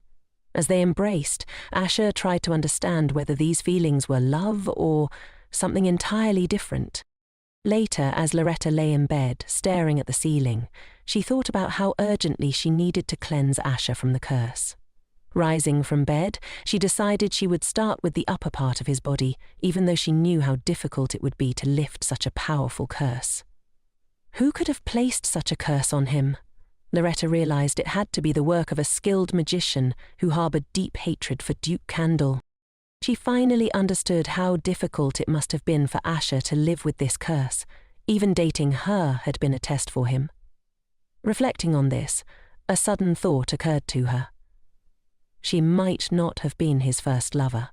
As they embraced, Asher tried to understand whether these feelings were love or something entirely different. Later, as Loretta lay in bed, staring at the ceiling, she thought about how urgently she needed to cleanse Asher from the curse. Rising from bed, she decided she would start with the upper part of his body, even though she knew how difficult it would be to lift such a powerful curse. Who could have placed such a curse on him? Loretta realized it had to be the work of a skilled magician who harbored deep hatred for Duke Cadel. She finally understood how difficult it must have been for Asher to live with this curse. Even dating her had been a test for him. Reflecting on this, a sudden thought occurred to her. She might not have been his first lover.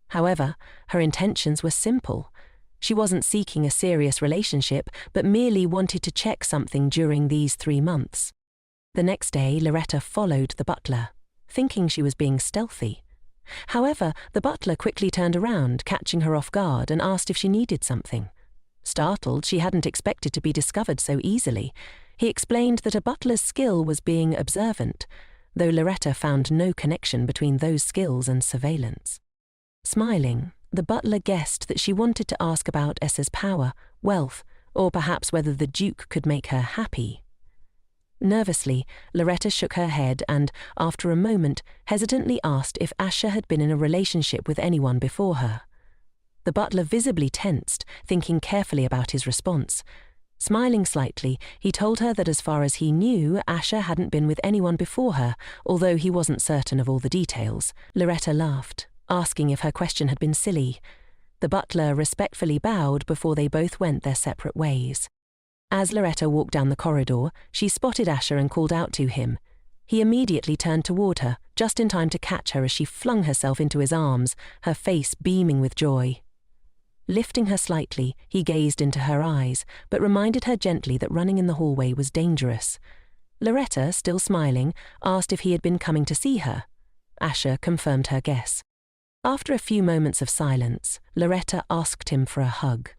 However, her intentions were simple. She wasn't seeking a serious relationship, but merely wanted to check something during these 3 months. The next day, Loretta followed the butler, thinking she was being stealthy. However, the butler quickly turned around, catching her off guard, and asked if she needed something. Startled, she hadn't expected to be discovered so easily. He explained that a butler's skill was being observant, though Loretta found no connection between those skills and surveillance. Smiling, the butler guessed that she wanted to ask about Essa's power, wealth, or perhaps whether the Duke could make her happy. Nervously, Loretta shook her head and, after a moment, hesitantly asked if Asher had been in a relationship with anyone before her. The butler visibly tensed, thinking carefully about his response. Smiling slightly, he told her that as far as he knew, Asher hadn't been with anyone before her, although he wasn't certain of all the details. Loretta laughed, asking if her question had been silly. The butler respectfully bowed before they both went their separate ways. As Loretta walked down the corridor, she spotted Asher and called out to him. He immediately turned toward her, just in time to catch her as she flung herself into his arms, her face beaming with joy. Lifting her slightly, he gazed into her eyes, but reminded her gently that running in the hallway was dangerous. Loretta, still smiling, asked if he had been coming to see her. Asher confirmed her guess. After a few moments of silence, Loretta asked him for a hug.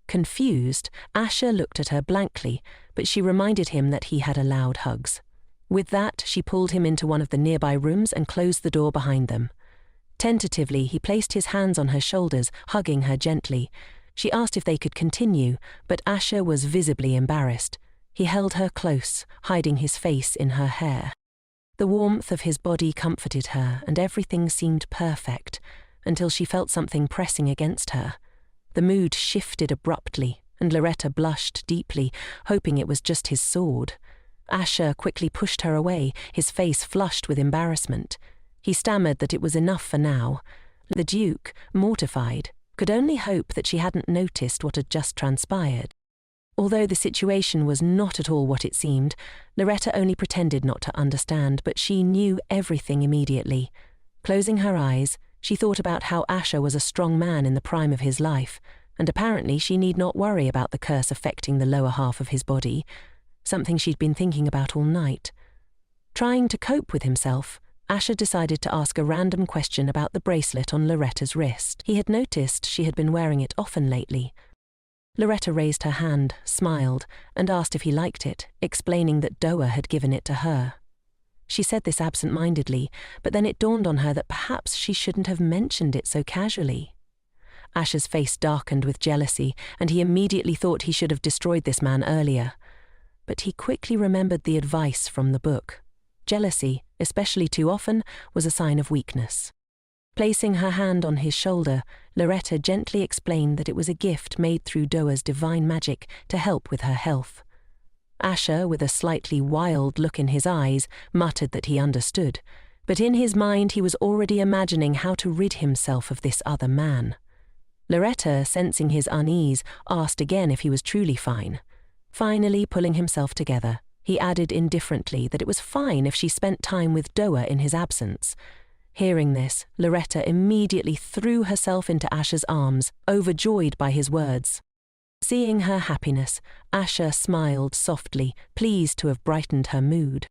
Confused, Asher looked at her blankly, but she reminded him that he had allowed hugs. With that, she pulled him into one of the nearby rooms and closed the door behind them. Tentatively, he placed his hands on her shoulders, hugging her gently. She asked if they could continue, but Asher was visibly embarrassed. He held her close, hiding his face in her hair. The warmth of his body comforted her, and everything seemed perfect, until she felt something pressing against her. The mood shifted abruptly, and Loretta blushed deeply, hoping it was just his sword. Asher quickly pushed her away, his face flushed with embarrassment. He stammered that it was enough for now. The Duke, mortified, could only hope that she hadn't noticed what had just transpired. Although the situation was not at all what it seemed, Loretta only pretended not to understand, but she knew everything immediately. Closing her eyes, she thought about how Asher was a strong man in the prime of his life, and apparently she need not worry about the curse affecting the lower half of his body, something she'd been thinking about all night. Trying to cope with himself, Asher decided to ask a random question about the bracelet on Loretta's wrist. He had noticed she had been wearing it often lately. Loretta raised her hand, smiled, and asked if he liked it, explaining that Doa had given it to her. She said this absent-mindedly, but then it dawned on her that perhaps she shouldn't have mentioned it so casually. Asher's face darkened with jealousy, and he immediately thought he should have destroyed this man earlier. But he quickly remembered the advice from the book. Jealousy, especially too often, was a sign of weakness. Placing her hand on his shoulder, Loretta gently explained that it was a gift made through Doa's divine magic to help with her health. Asher, with a slightly wild look in his eyes, muttered that he understood, but in his mind he was already imagining how to rid himself of this other man. Loretta, sensing his unease, asked again if he was truly fine. Finally, pulling himself together, he added indifferently that it was fine if she spent time with Doa in his absence. Hearing this, Loretta immediately threw herself into Asher's arms, overjoyed by his words. Seeing her happiness, Asher smiled softly, pleased to have brightened her mood.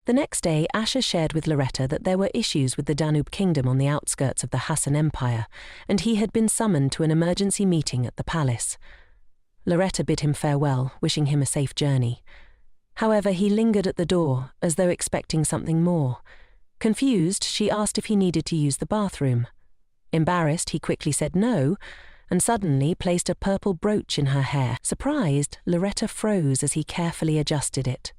The next day, Asher shared with Loretta that there were issues with the Danube kingdom on the outskirts of the Hassan Empire, and he had been summoned to an emergency meeting at the palace. Loretta bid him farewell, wishing him a safe journey. However, he lingered at the door, as though expecting something more. Confused, she asked if he needed to use the bathroom. Embarrassed, he quickly said no, and suddenly placed a purple brooch in her hair. Surprised, Loretta froze as he carefully adjusted it.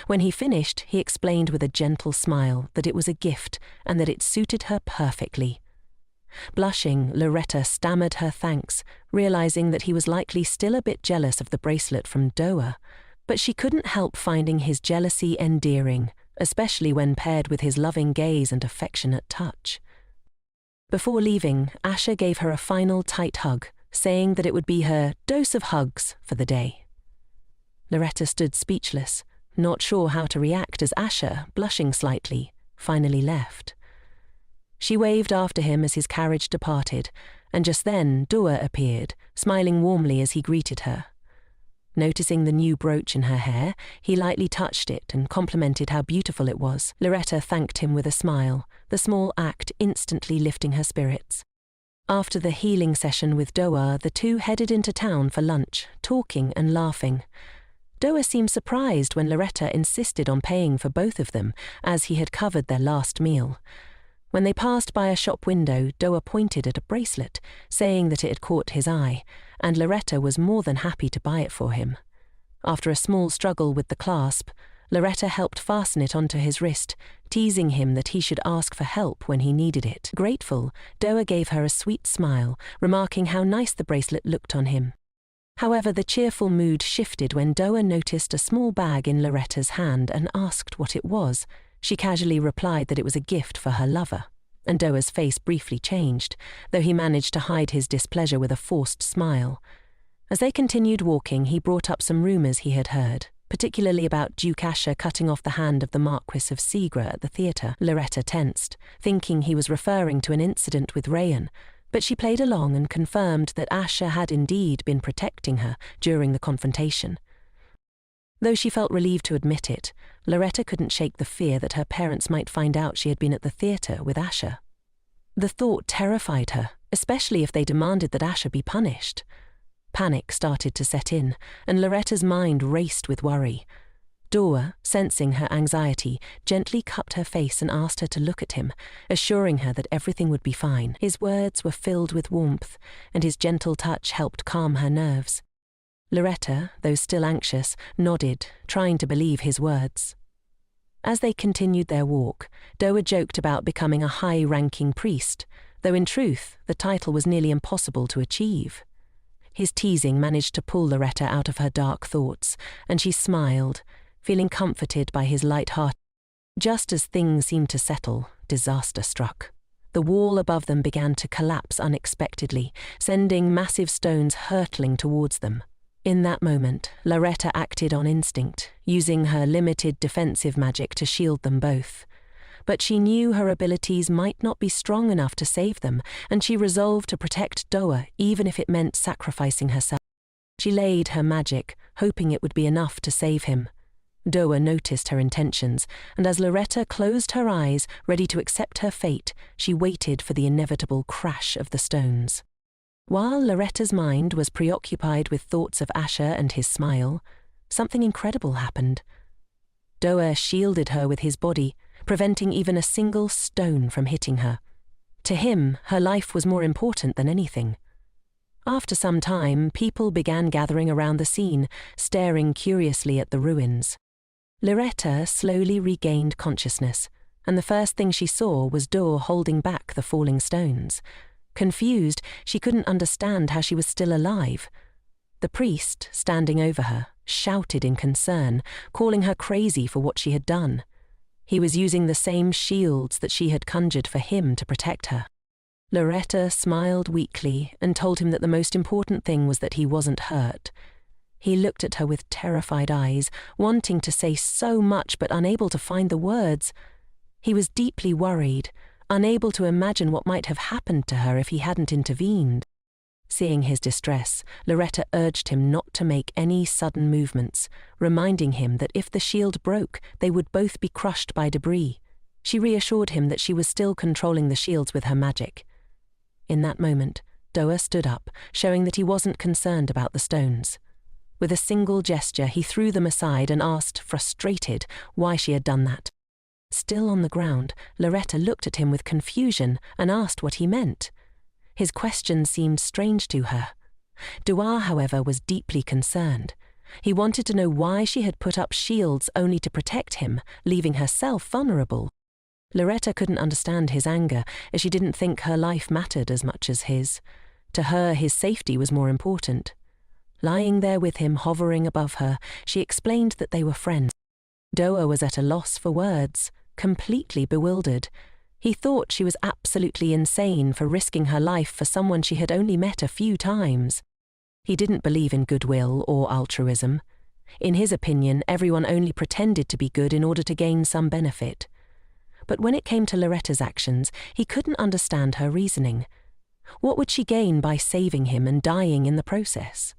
When he finished, he explained with a gentle smile that it was a gift and that it suited her perfectly. Blushing, Loretta stammered her thanks, realizing that he was likely still a bit jealous of the bracelet from Doa, but she couldn't help finding his jealousy endearing, especially when paired with his loving gaze and affectionate touch. Before leaving, Asher gave her a final tight hug, saying that it would be her dose of hugs for the day. Loretta stood speechless, not sure how to react as Asher, blushing slightly, finally left. She waved after him as his carriage departed, and just then Doa appeared, smiling warmly as he greeted her. Noticing the new brooch in her hair, he lightly touched it and complimented how beautiful it was. Loretta thanked him with a smile, the small act instantly lifting her spirits. After the healing session with Doa, the two headed into town for lunch, talking and laughing. Doa seemed surprised when Loretta insisted on paying for both of them, as he had covered their last meal. When they passed by a shop window, Doa pointed at a bracelet, saying that it had caught his eye, and Loretta was more than happy to buy it for him. After a small struggle with the clasp, Loretta helped fasten it onto his wrist, teasing him that he should ask for help when he needed it. Grateful, Doa gave her a sweet smile, remarking how nice the bracelet looked on him. However, the cheerful mood shifted when Doa noticed a small bag in Loretta's hand and asked what it was. She casually replied that it was a gift for her lover, and Doa's face briefly changed, though he managed to hide his displeasure with a forced smile. As they continued walking, he brought up some rumours he had heard, particularly about Duke Asher cutting off the hand of the Marquis of Segra at the theatre. Loretta tensed, thinking he was referring to an incident with Rayan, but she played along and confirmed that Asher had indeed been protecting her during the confrontation. Though she felt relieved to admit it, Loretta couldn't shake the fear that her parents might find out she had been at the theatre with Asher. The thought terrified her, especially if they demanded that Asher be punished. Panic started to set in, and Loretta's mind raced with worry. Doa, sensing her anxiety, gently cupped her face and asked her to look at him, assuring her that everything would be fine. His words were filled with warmth, and his gentle touch helped calm her nerves. Loretta, though still anxious, nodded, trying to believe his words. As they continued their walk, Doa joked about becoming a high-ranking priest, though in truth the title was nearly impossible to achieve. His teasing managed to pull Loretta out of her dark thoughts, and she smiled, feeling comforted by his light heart. Just as things seemed to settle, disaster struck. The wall above them began to collapse unexpectedly, sending massive stones hurtling towards them. In that moment, Loretta acted on instinct, using her limited defensive magic to shield them both. But she knew her abilities might not be strong enough to save them, and she resolved to protect Doa even if it meant sacrificing herself. She laid her magic, hoping it would be enough to save him. Doa noticed her intentions, and as Loretta closed her eyes, ready to accept her fate, she waited for the inevitable crash of the stones. While Loretta's mind was preoccupied with thoughts of Asher and his smile, something incredible happened. Doa shielded her with his body, preventing even a single stone from hitting her. To him, her life was more important than anything. After some time, people began gathering around the scene, staring curiously at the ruins. Loretta slowly regained consciousness, and the first thing she saw was Doa holding back the falling stones. Confused, she couldn't understand how she was still alive. The priest, standing over her, shouted in concern, calling her crazy for what she had done. He was using the same shields that she had conjured for him to protect her. Loretta smiled weakly and told him that the most important thing was that he wasn't hurt. He looked at her with terrified eyes, wanting to say so much but unable to find the words. He was deeply worried, unable to imagine what might have happened to her if he hadn't intervened. Seeing his distress, Loretta urged him not to make any sudden movements, reminding him that if the shield broke, they would both be crushed by debris. She reassured him that she was still controlling the shields with her magic. In that moment, Doa stood up, showing that he wasn't concerned about the stones. With a single gesture, he threw them aside and asked, frustrated, why she had done that. Still on the ground, Loretta looked at him with confusion and asked what he meant. His question seemed strange to her. Doa, however, was deeply concerned. He wanted to know why she had put up shields only to protect him, leaving herself vulnerable. Loretta couldn't understand his anger, as she didn't think her life mattered as much as his. To her, his safety was more important. Lying there with him hovering above her, she explained that they were friends. Doa was at a loss for words, completely bewildered. He thought she was absolutely insane for risking her life for someone she had only met a few times. He didn't believe in goodwill or altruism. In his opinion, everyone only pretended to be good in order to gain some benefit. But when it came to Loretta's actions, he couldn't understand her reasoning. What would she gain by saving him and dying in the process?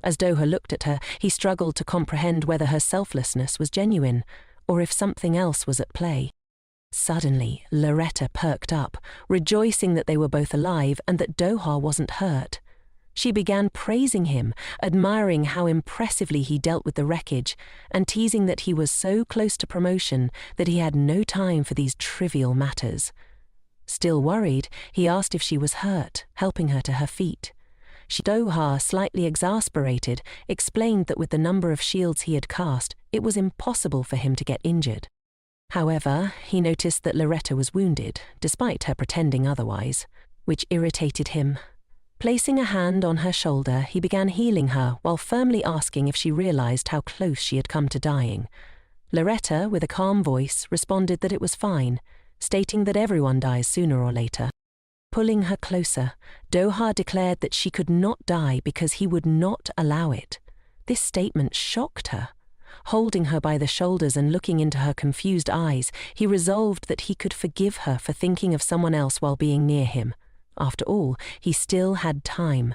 As Doha looked at her, he struggled to comprehend whether her selflessness was genuine, or if something else was at play. Suddenly, Loretta perked up, rejoicing that they were both alive and that Doha wasn't hurt. She began praising him, admiring how impressively he dealt with the wreckage, and teasing that he was so close to promotion that he had no time for these trivial matters. Still worried, he asked if she was hurt, helping her to her feet. Doha, slightly exasperated, explained that with the number of shields he had cast, it was impossible for him to get injured. However, he noticed that Loretta was wounded, despite her pretending otherwise, which irritated him. Placing a hand on her shoulder, he began healing her while firmly asking if she realized how close she had come to dying. Loretta, with a calm voice, responded that it was fine, stating that everyone dies sooner or later. Pulling her closer, Doha declared that she could not die because he would not allow it. This statement shocked her. Holding her by the shoulders and looking into her confused eyes, he resolved that he could forgive her for thinking of someone else while being near him. After all, he still had time.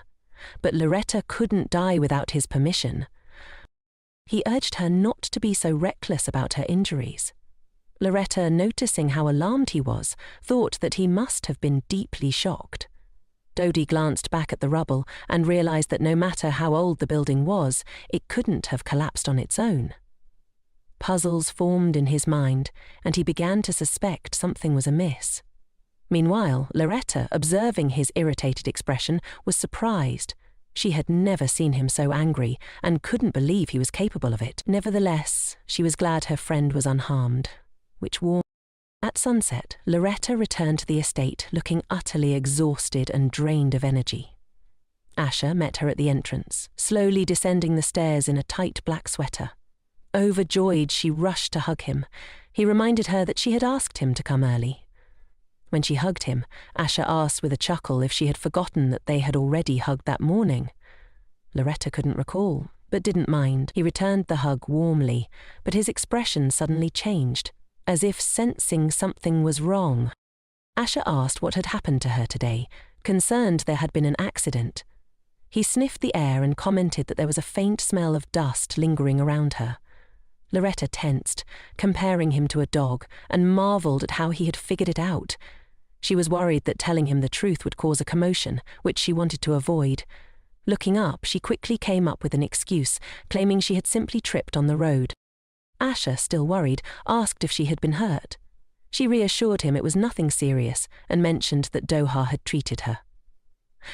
But Loretta couldn't die without his permission. He urged her not to be so reckless about her injuries. Loretta, noticing how alarmed he was, thought that he must have been deeply shocked. Dodie glanced back at the rubble and realized that no matter how old the building was, it couldn't have collapsed on its own. Puzzles formed in his mind, and he began to suspect something was amiss. Meanwhile, Loretta, observing his irritated expression, was surprised. She had never seen him so angry and couldn't believe he was capable of it. Nevertheless, she was glad her friend was unharmed, which warmed. At sunset, Loretta returned to the estate looking utterly exhausted and drained of energy. Asher met her at the entrance, slowly descending the stairs in a tight black sweater. Overjoyed, she rushed to hug him. He reminded her that she had asked him to come early. When she hugged him, Asher asked with a chuckle if she had forgotten that they had already hugged that morning. Loretta couldn't recall, but didn't mind. He returned the hug warmly, but his expression suddenly changed, as if sensing something was wrong. Asher asked what had happened to her today, concerned there had been an accident. He sniffed the air and commented that there was a faint smell of dust lingering around her. Loretta tensed, comparing him to a dog, and marveled at how he had figured it out. She was worried that telling him the truth would cause a commotion, which she wanted to avoid. Looking up, she quickly came up with an excuse, claiming she had simply tripped on the road. Asher, still worried, asked if she had been hurt. She reassured him it was nothing serious and mentioned that Doha had treated her.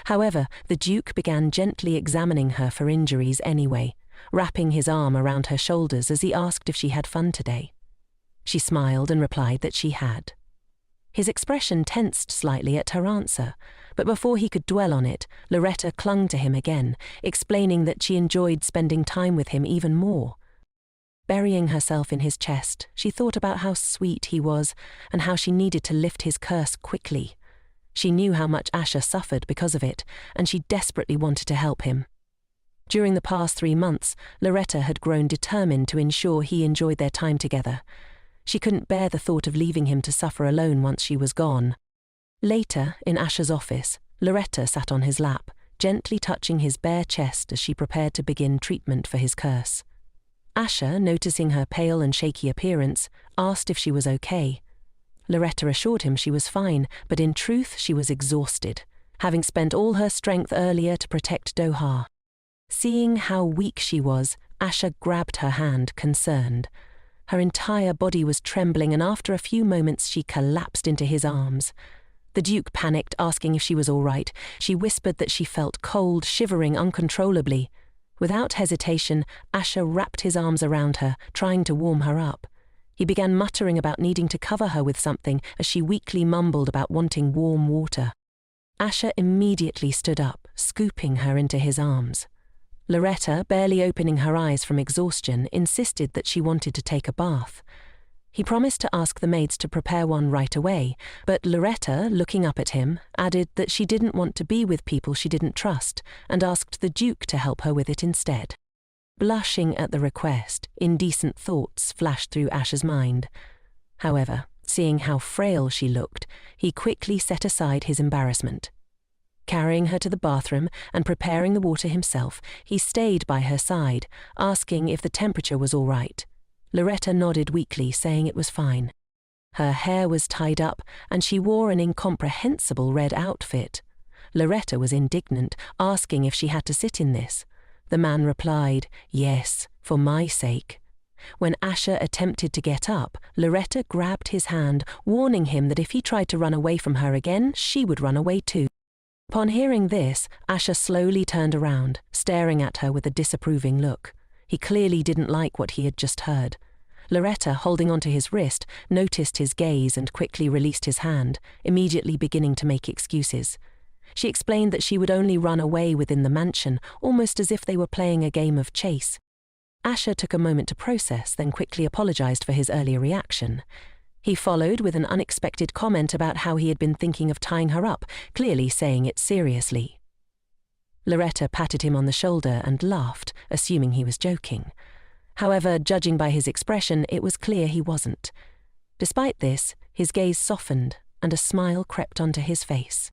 However, the Duke began gently examining her for injuries anyway, wrapping his arm around her shoulders as he asked if she had fun today. She smiled and replied that she had. His expression tensed slightly at her answer, but before he could dwell on it, Loretta clung to him again, explaining that she enjoyed spending time with him even more. Burying herself in his chest, she thought about how sweet he was and how she needed to lift his curse quickly. She knew how much Asher suffered because of it, and she desperately wanted to help him. During the past 3 months, Loretta had grown determined to ensure he enjoyed their time together. She couldn't bear the thought of leaving him to suffer alone once she was gone. Later, in Asher's office, Loretta sat on his lap, gently touching his bare chest as she prepared to begin treatment for his curse. Asher, noticing her pale and shaky appearance, asked if she was okay. Loretta assured him she was fine, but in truth she was exhausted, having spent all her strength earlier to protect Doha. Seeing how weak she was, Asher grabbed her hand, concerned. Her entire body was trembling, and after a few moments she collapsed into his arms. The Duke panicked, asking if she was all right. She whispered that she felt cold, shivering uncontrollably. Without hesitation, Asher wrapped his arms around her, trying to warm her up. He began muttering about needing to cover her with something as she weakly mumbled about wanting warm water. Asher immediately stood up, scooping her into his arms. Loretta, barely opening her eyes from exhaustion, insisted that she wanted to take a bath. He promised to ask the maids to prepare one right away, but Loretta, looking up at him, added that she didn't want to be with people she didn't trust and asked the Duke to help her with it instead. Blushing at the request, indecent thoughts flashed through Asher's mind. However, seeing how frail she looked, he quickly set aside his embarrassment. Carrying her to the bathroom and preparing the water himself, he stayed by her side, asking if the temperature was all right. Loretta nodded weakly, saying it was fine. Her hair was tied up, and she wore an incomprehensible red outfit. Loretta was indignant, asking if she had to sit in this. The man replied, "Yes, for my sake." When Asher attempted to get up, Loretta grabbed his hand, warning him that if he tried to run away from her again, she would run away too. Upon hearing this, Asher slowly turned around, staring at her with a disapproving look. He clearly didn't like what he had just heard. Loretta, holding onto his wrist, noticed his gaze and quickly released his hand, immediately beginning to make excuses. She explained that she would only run away within the mansion, almost as if they were playing a game of chase. Asher took a moment to process, then quickly apologized for his earlier reaction. He followed with an unexpected comment about how he had been thinking of tying her up, clearly saying it seriously. Loretta patted him on the shoulder and laughed, assuming he was joking. However, judging by his expression, it was clear he wasn't. Despite this, his gaze softened and a smile crept onto his face.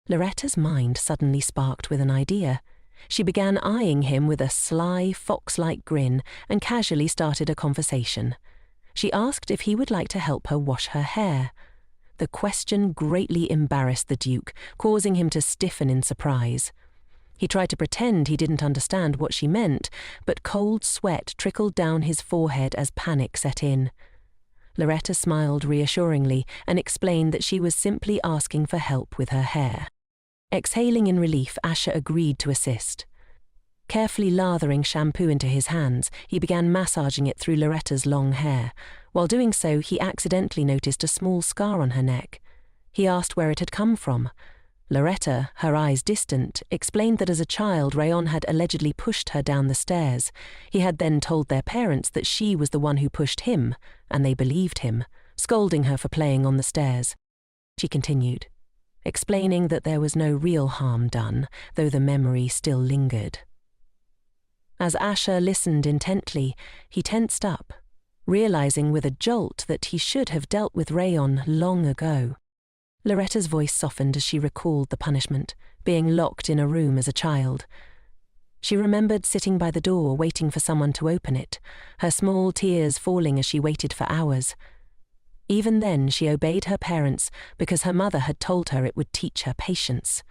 Loretta's mind suddenly sparked with an idea. She began eyeing him with a sly, fox-like grin and casually started a conversation. She asked if he would like to help her wash her hair. The question greatly embarrassed the Duke, causing him to stiffen in surprise. He tried to pretend he didn't understand what she meant, but cold sweat trickled down his forehead as panic set in. Loretta smiled reassuringly and explained that she was simply asking for help with her hair. Exhaling in relief, Asher agreed to assist. Carefully lathering shampoo into his hands, he began massaging it through Loretta's long hair. While doing so, he accidentally noticed a small scar on her neck. He asked where it had come from. Loretta, her eyes distant, explained that as a child Rayon had allegedly pushed her down the stairs. He had then told their parents that she was the one who pushed him, and they believed him, scolding her for playing on the stairs. She continued, explaining that there was no real harm done, though the memory still lingered. As Asher listened intently, he tensed up, realizing with a jolt that he should have dealt with Rayon long ago. Loretta's voice softened as she recalled the punishment, being locked in a room as a child. She remembered sitting by the door waiting for someone to open it, her small tears falling as she waited for hours. Even then she obeyed her parents because her mother had told her it would teach her patience.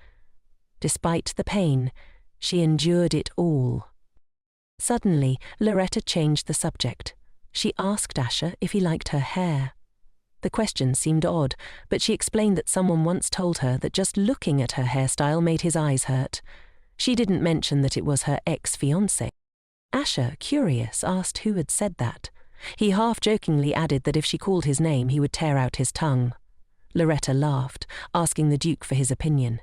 Despite the pain, she endured it all. Suddenly, Loretta changed the subject. She asked Asher if he liked her hair. The question seemed odd, but she explained that someone once told her that just looking at her hairstyle made his eyes hurt. She didn't mention that it was her ex-fiance. Asher, curious, asked who had said that. He half-jokingly added that if she called his name, he would tear out his tongue. Loretta laughed, asking the Duke for his opinion.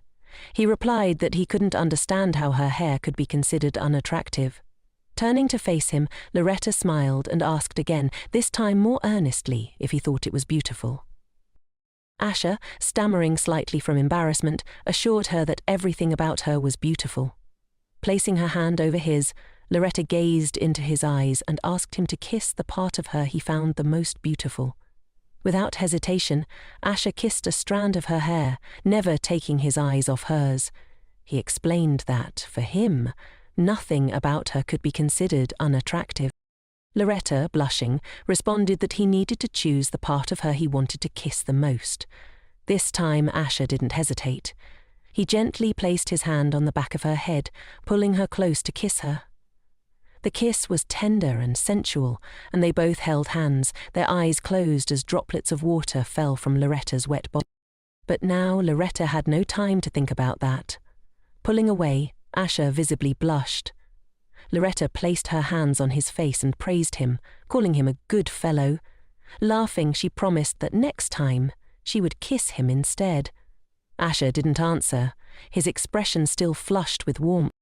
He replied that he couldn't understand how her hair could be considered unattractive. Turning to face him, Loretta smiled and asked again, this time more earnestly, if he thought it was beautiful. Asher, stammering slightly from embarrassment, assured her that everything about her was beautiful. Placing her hand over his, Loretta gazed into his eyes and asked him to kiss the part of her he found the most beautiful. Without hesitation, Asher kissed a strand of her hair, never taking his eyes off hers. He explained that, for him, nothing about her could be considered unattractive. Loretta, blushing, responded that he needed to choose the part of her he wanted to kiss the most. This time Asher didn't hesitate. He gently placed his hand on the back of her head, pulling her close to kiss her. The kiss was tender and sensual, and they both held hands, their eyes closed as droplets of water fell from Loretta's wet body. But now Loretta had no time to think about that. Pulling away, Asher visibly blushed. Loretta placed her hands on his face and praised him, calling him a good fellow. Laughing, she promised that next time she would kiss him instead. Asher didn't answer, his expression still flushed with warmth.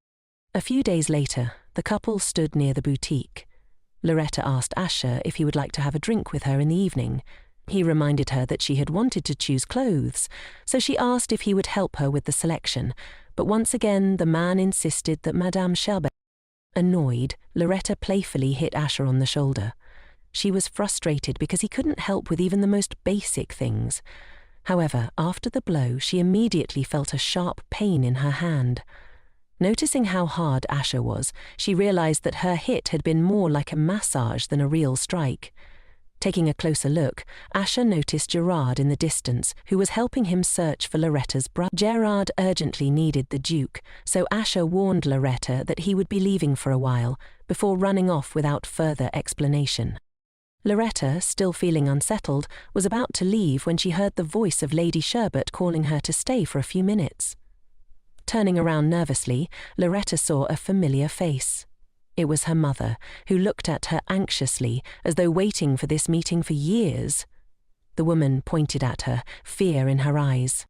A few days later, the couple stood near the boutique. Loretta asked Asher if he would like to have a drink with her in the evening. He reminded her that she had wanted to choose clothes, so she asked if he would help her with the selection, but once again the man insisted that Madame Sherbet. Annoyed, Loretta playfully hit Asher on the shoulder. She was frustrated because he couldn't help with even the most basic things. However, after the blow, she immediately felt a sharp pain in her hand. Noticing how hard Asher was, she realized that her hit had been more like a massage than a real strike. Taking a closer look, Asher noticed Gerard in the distance, who was helping him search for Loretta's brother. Gerard urgently needed the Duke, so Asher warned Loretta that he would be leaving for a while, before running off without further explanation. Loretta, still feeling unsettled, was about to leave when she heard the voice of Lady Sherbet calling her to stay for a few minutes. Turning around nervously, Loretta saw a familiar face. It was her mother, who looked at her anxiously, as though waiting for this meeting for years. The woman pointed at her, fear in her eyes.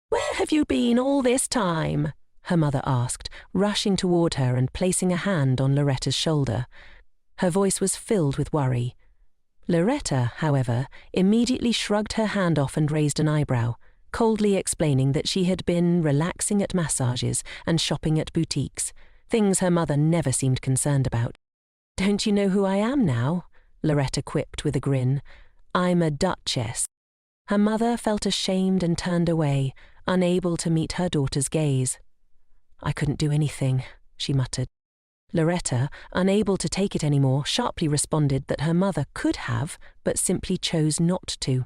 "Where have you been all this time?" her mother asked, rushing toward her and placing a hand on Loretta's shoulder. Her voice was filled with worry. Loretta, however, immediately shrugged her hand off and raised an eyebrow, coldly explaining that she had been relaxing at massages and shopping at boutiques, things her mother never seemed concerned about. "Don't you know who I am now?" Loretta quipped with a grin. "I'm a duchess." Her mother felt ashamed and turned away, unable to meet her daughter's gaze. "I couldn't do anything," she muttered. Loretta, unable to take it anymore, sharply responded that her mother could have, but simply chose not to.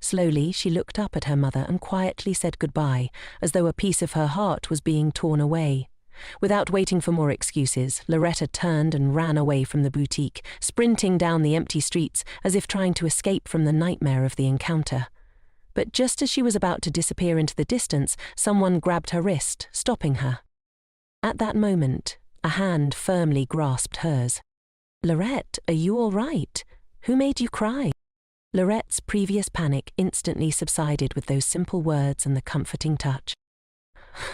Slowly, she looked up at her mother and quietly said goodbye, as though a piece of her heart was being torn away. Without waiting for more excuses, Loretta turned and ran away from the boutique, sprinting down the empty streets as if trying to escape from the nightmare of the encounter. But just as she was about to disappear into the distance, someone grabbed her wrist, stopping her. At that moment, a hand firmly grasped hers. "Lorette, are you all right? Who made you cry?" Lorette's previous panic instantly subsided with those simple words and the comforting touch.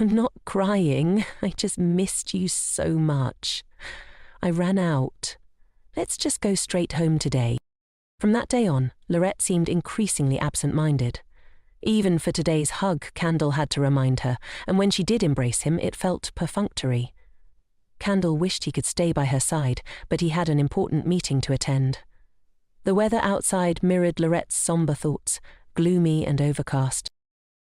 "I'm not crying, I just missed you so much. I ran out. Let's just go straight home today." From that day on, Lorette seemed increasingly absent-minded. Even for today's hug, Cadel had to remind her, and when she did embrace him, it felt perfunctory. Cadel wished he could stay by her side, but he had an important meeting to attend. The weather outside mirrored Lorette's somber thoughts, gloomy and overcast.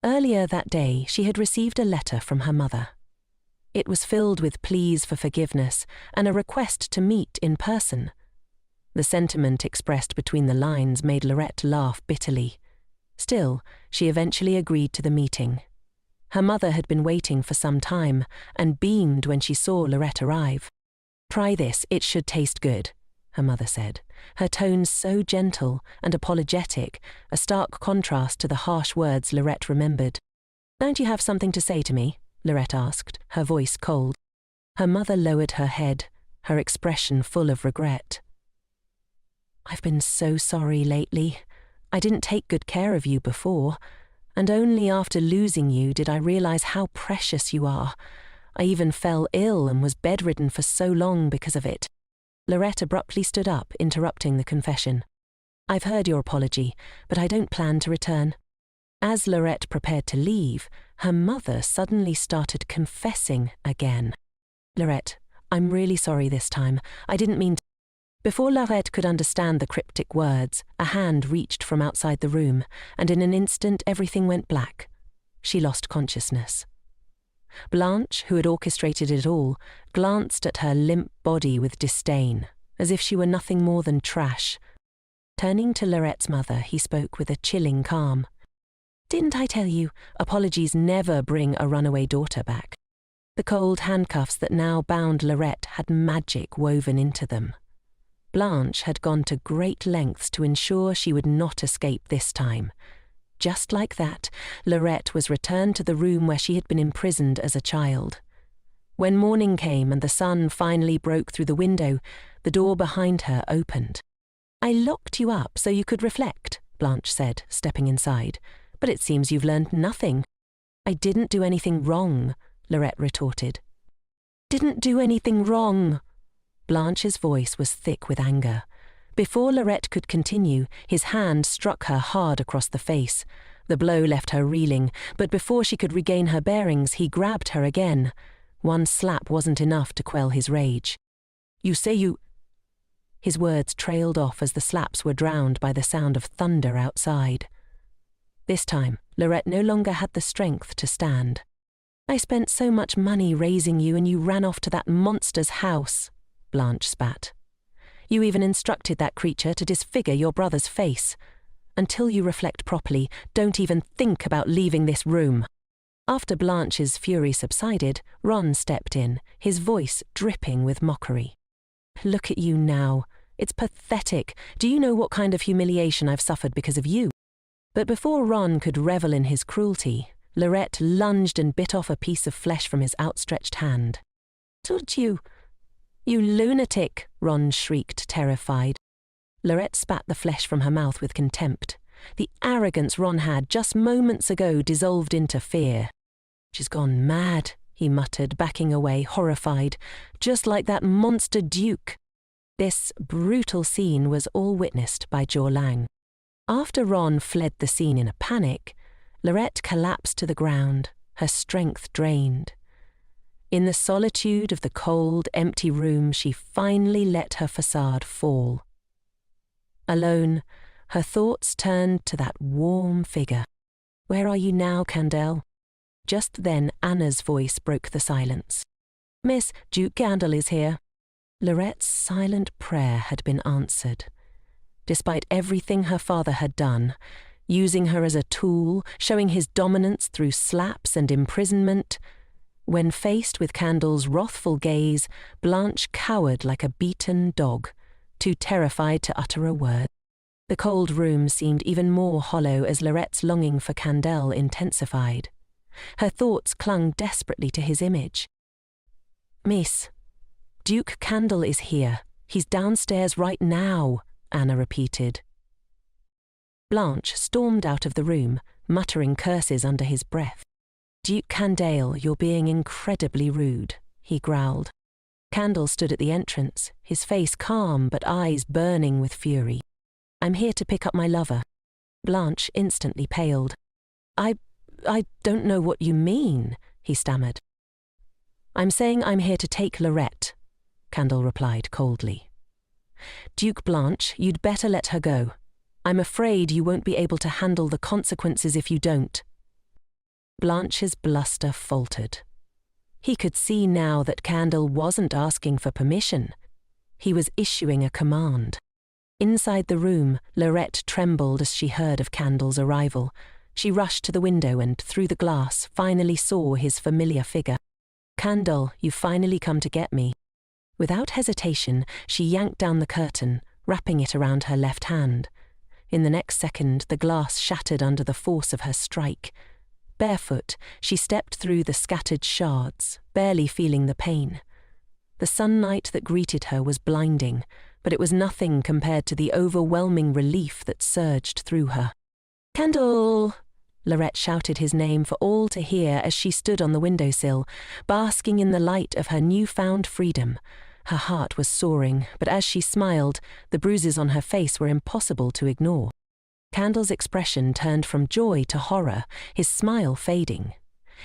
Earlier that day, she had received a letter from her mother. It was filled with pleas for forgiveness and a request to meet in person. The sentiment expressed between the lines made Lorette laugh bitterly. Still, she eventually agreed to the meeting. Her mother had been waiting for some time and beamed when she saw Lorette arrive. "Try this, it should taste good," her mother said, her tone so gentle and apologetic, a stark contrast to the harsh words Lorette remembered. "Don't you have something to say to me?" Lorette asked, her voice cold. Her mother lowered her head, her expression full of regret. "I've been so sorry lately. I didn't take good care of you before, and only after losing you did I realize how precious you are. I even fell ill and was bedridden for so long because of it." Lorette abruptly stood up, interrupting the confession. "I've heard your apology, but I don't plan to return." As Lorette prepared to leave, her mother suddenly started confessing again. "Lorette, I'm really sorry this time. I didn't mean to..." Before Lorette could understand the cryptic words, a hand reached from outside the room, and in an instant everything went black. She lost consciousness. Blanche, who had orchestrated it all, glanced at her limp body with disdain, as if she were nothing more than trash. Turning to Lorette's mother, he spoke with a chilling calm. "Didn't I tell you, apologies never bring a runaway daughter back?" The cold handcuffs that now bound Lorette had magic woven into them. Blanche had gone to great lengths to ensure she would not escape this time. Just like that, Lorette was returned to the room where she had been imprisoned as a child. When morning came and the sun finally broke through the window, the door behind her opened. "I locked you up so you could reflect," Blanche said, stepping inside. "But it seems you've learned nothing." "I didn't do anything wrong," Lorette retorted. "Didn't do anything wrong." Blanche's voice was thick with anger. Before Lorette could continue, his hand struck her hard across the face. The blow left her reeling, but before she could regain her bearings, he grabbed her again. One slap wasn't enough to quell his rage. "You say you..." His words trailed off as the slaps were drowned by the sound of thunder outside. This time, Lorette no longer had the strength to stand. "I spent so much money raising you and you ran off to that monster's house," Blanche spat. "You even instructed that creature to disfigure your brother's face. Until you reflect properly, don't even think about leaving this room." After Blanche's fury subsided, Ron stepped in, his voice dripping with mockery. "Look at you now. It's pathetic. Do you know what kind of humiliation I've suffered because of you?" But before Ron could revel in his cruelty, Lorette lunged and bit off a piece of flesh from his outstretched hand. "Told you, you lunatic," Ron shrieked, terrified. Lorette spat the flesh from her mouth with contempt. The arrogance Ron had just moments ago dissolved into fear. "She's gone mad," he muttered, backing away, horrified, "just like that monster Duke." This brutal scene was all witnessed by Zhou Lang. After Ron fled the scene in a panic, Lorette collapsed to the ground, her strength drained. In the solitude of the cold, empty room, she finally let her facade fall. Alone, her thoughts turned to that warm figure. "Where are you now, Cadel?" Just then Anna's voice broke the silence. "Miss, Duke Cadel is here." Lorette's silent prayer had been answered. Despite everything her father had done, using her as a tool, showing his dominance through slaps and imprisonment, when faced with Cadel's wrathful gaze, Blanche cowered like a beaten dog, too terrified to utter a word. The cold room seemed even more hollow as Lorette's longing for Cadel intensified. Her thoughts clung desperately to his image. "Miss, Duke Cadel is here. He's downstairs right now," Anna repeated. Blanche stormed out of the room, muttering curses under his breath. "Duke Cadel, you're being incredibly rude," he growled. Cadel stood at the entrance, his face calm but eyes burning with fury. "I'm here to pick up my lover." Blanche instantly paled. I don't know what you mean," he stammered. "I'm saying I'm here to take Lorette," Cadel replied coldly. "Duke Blanche, you'd better let her go. I'm afraid you won't be able to handle the consequences if you don't." Blanche's bluster faltered. He could see now that Cadel wasn't asking for permission. He was issuing a command. Inside the room, Lorette trembled as she heard of Cadel's arrival. She rushed to the window and, through the glass, finally saw his familiar figure. "Cadel, you've finally come to get me." Without hesitation, she yanked down the curtain, wrapping it around her left hand. In the next second, the glass shattered under the force of her strike. Barefoot, she stepped through the scattered shards, barely feeling the pain. The sunlight that greeted her was blinding, but it was nothing compared to the overwhelming relief that surged through her. "Cadel!" Lorette shouted his name for all to hear as she stood on the windowsill, basking in the light of her newfound freedom. Her heart was soaring, but as she smiled, the bruises on her face were impossible to ignore. Cadel's expression turned from joy to horror, his smile fading.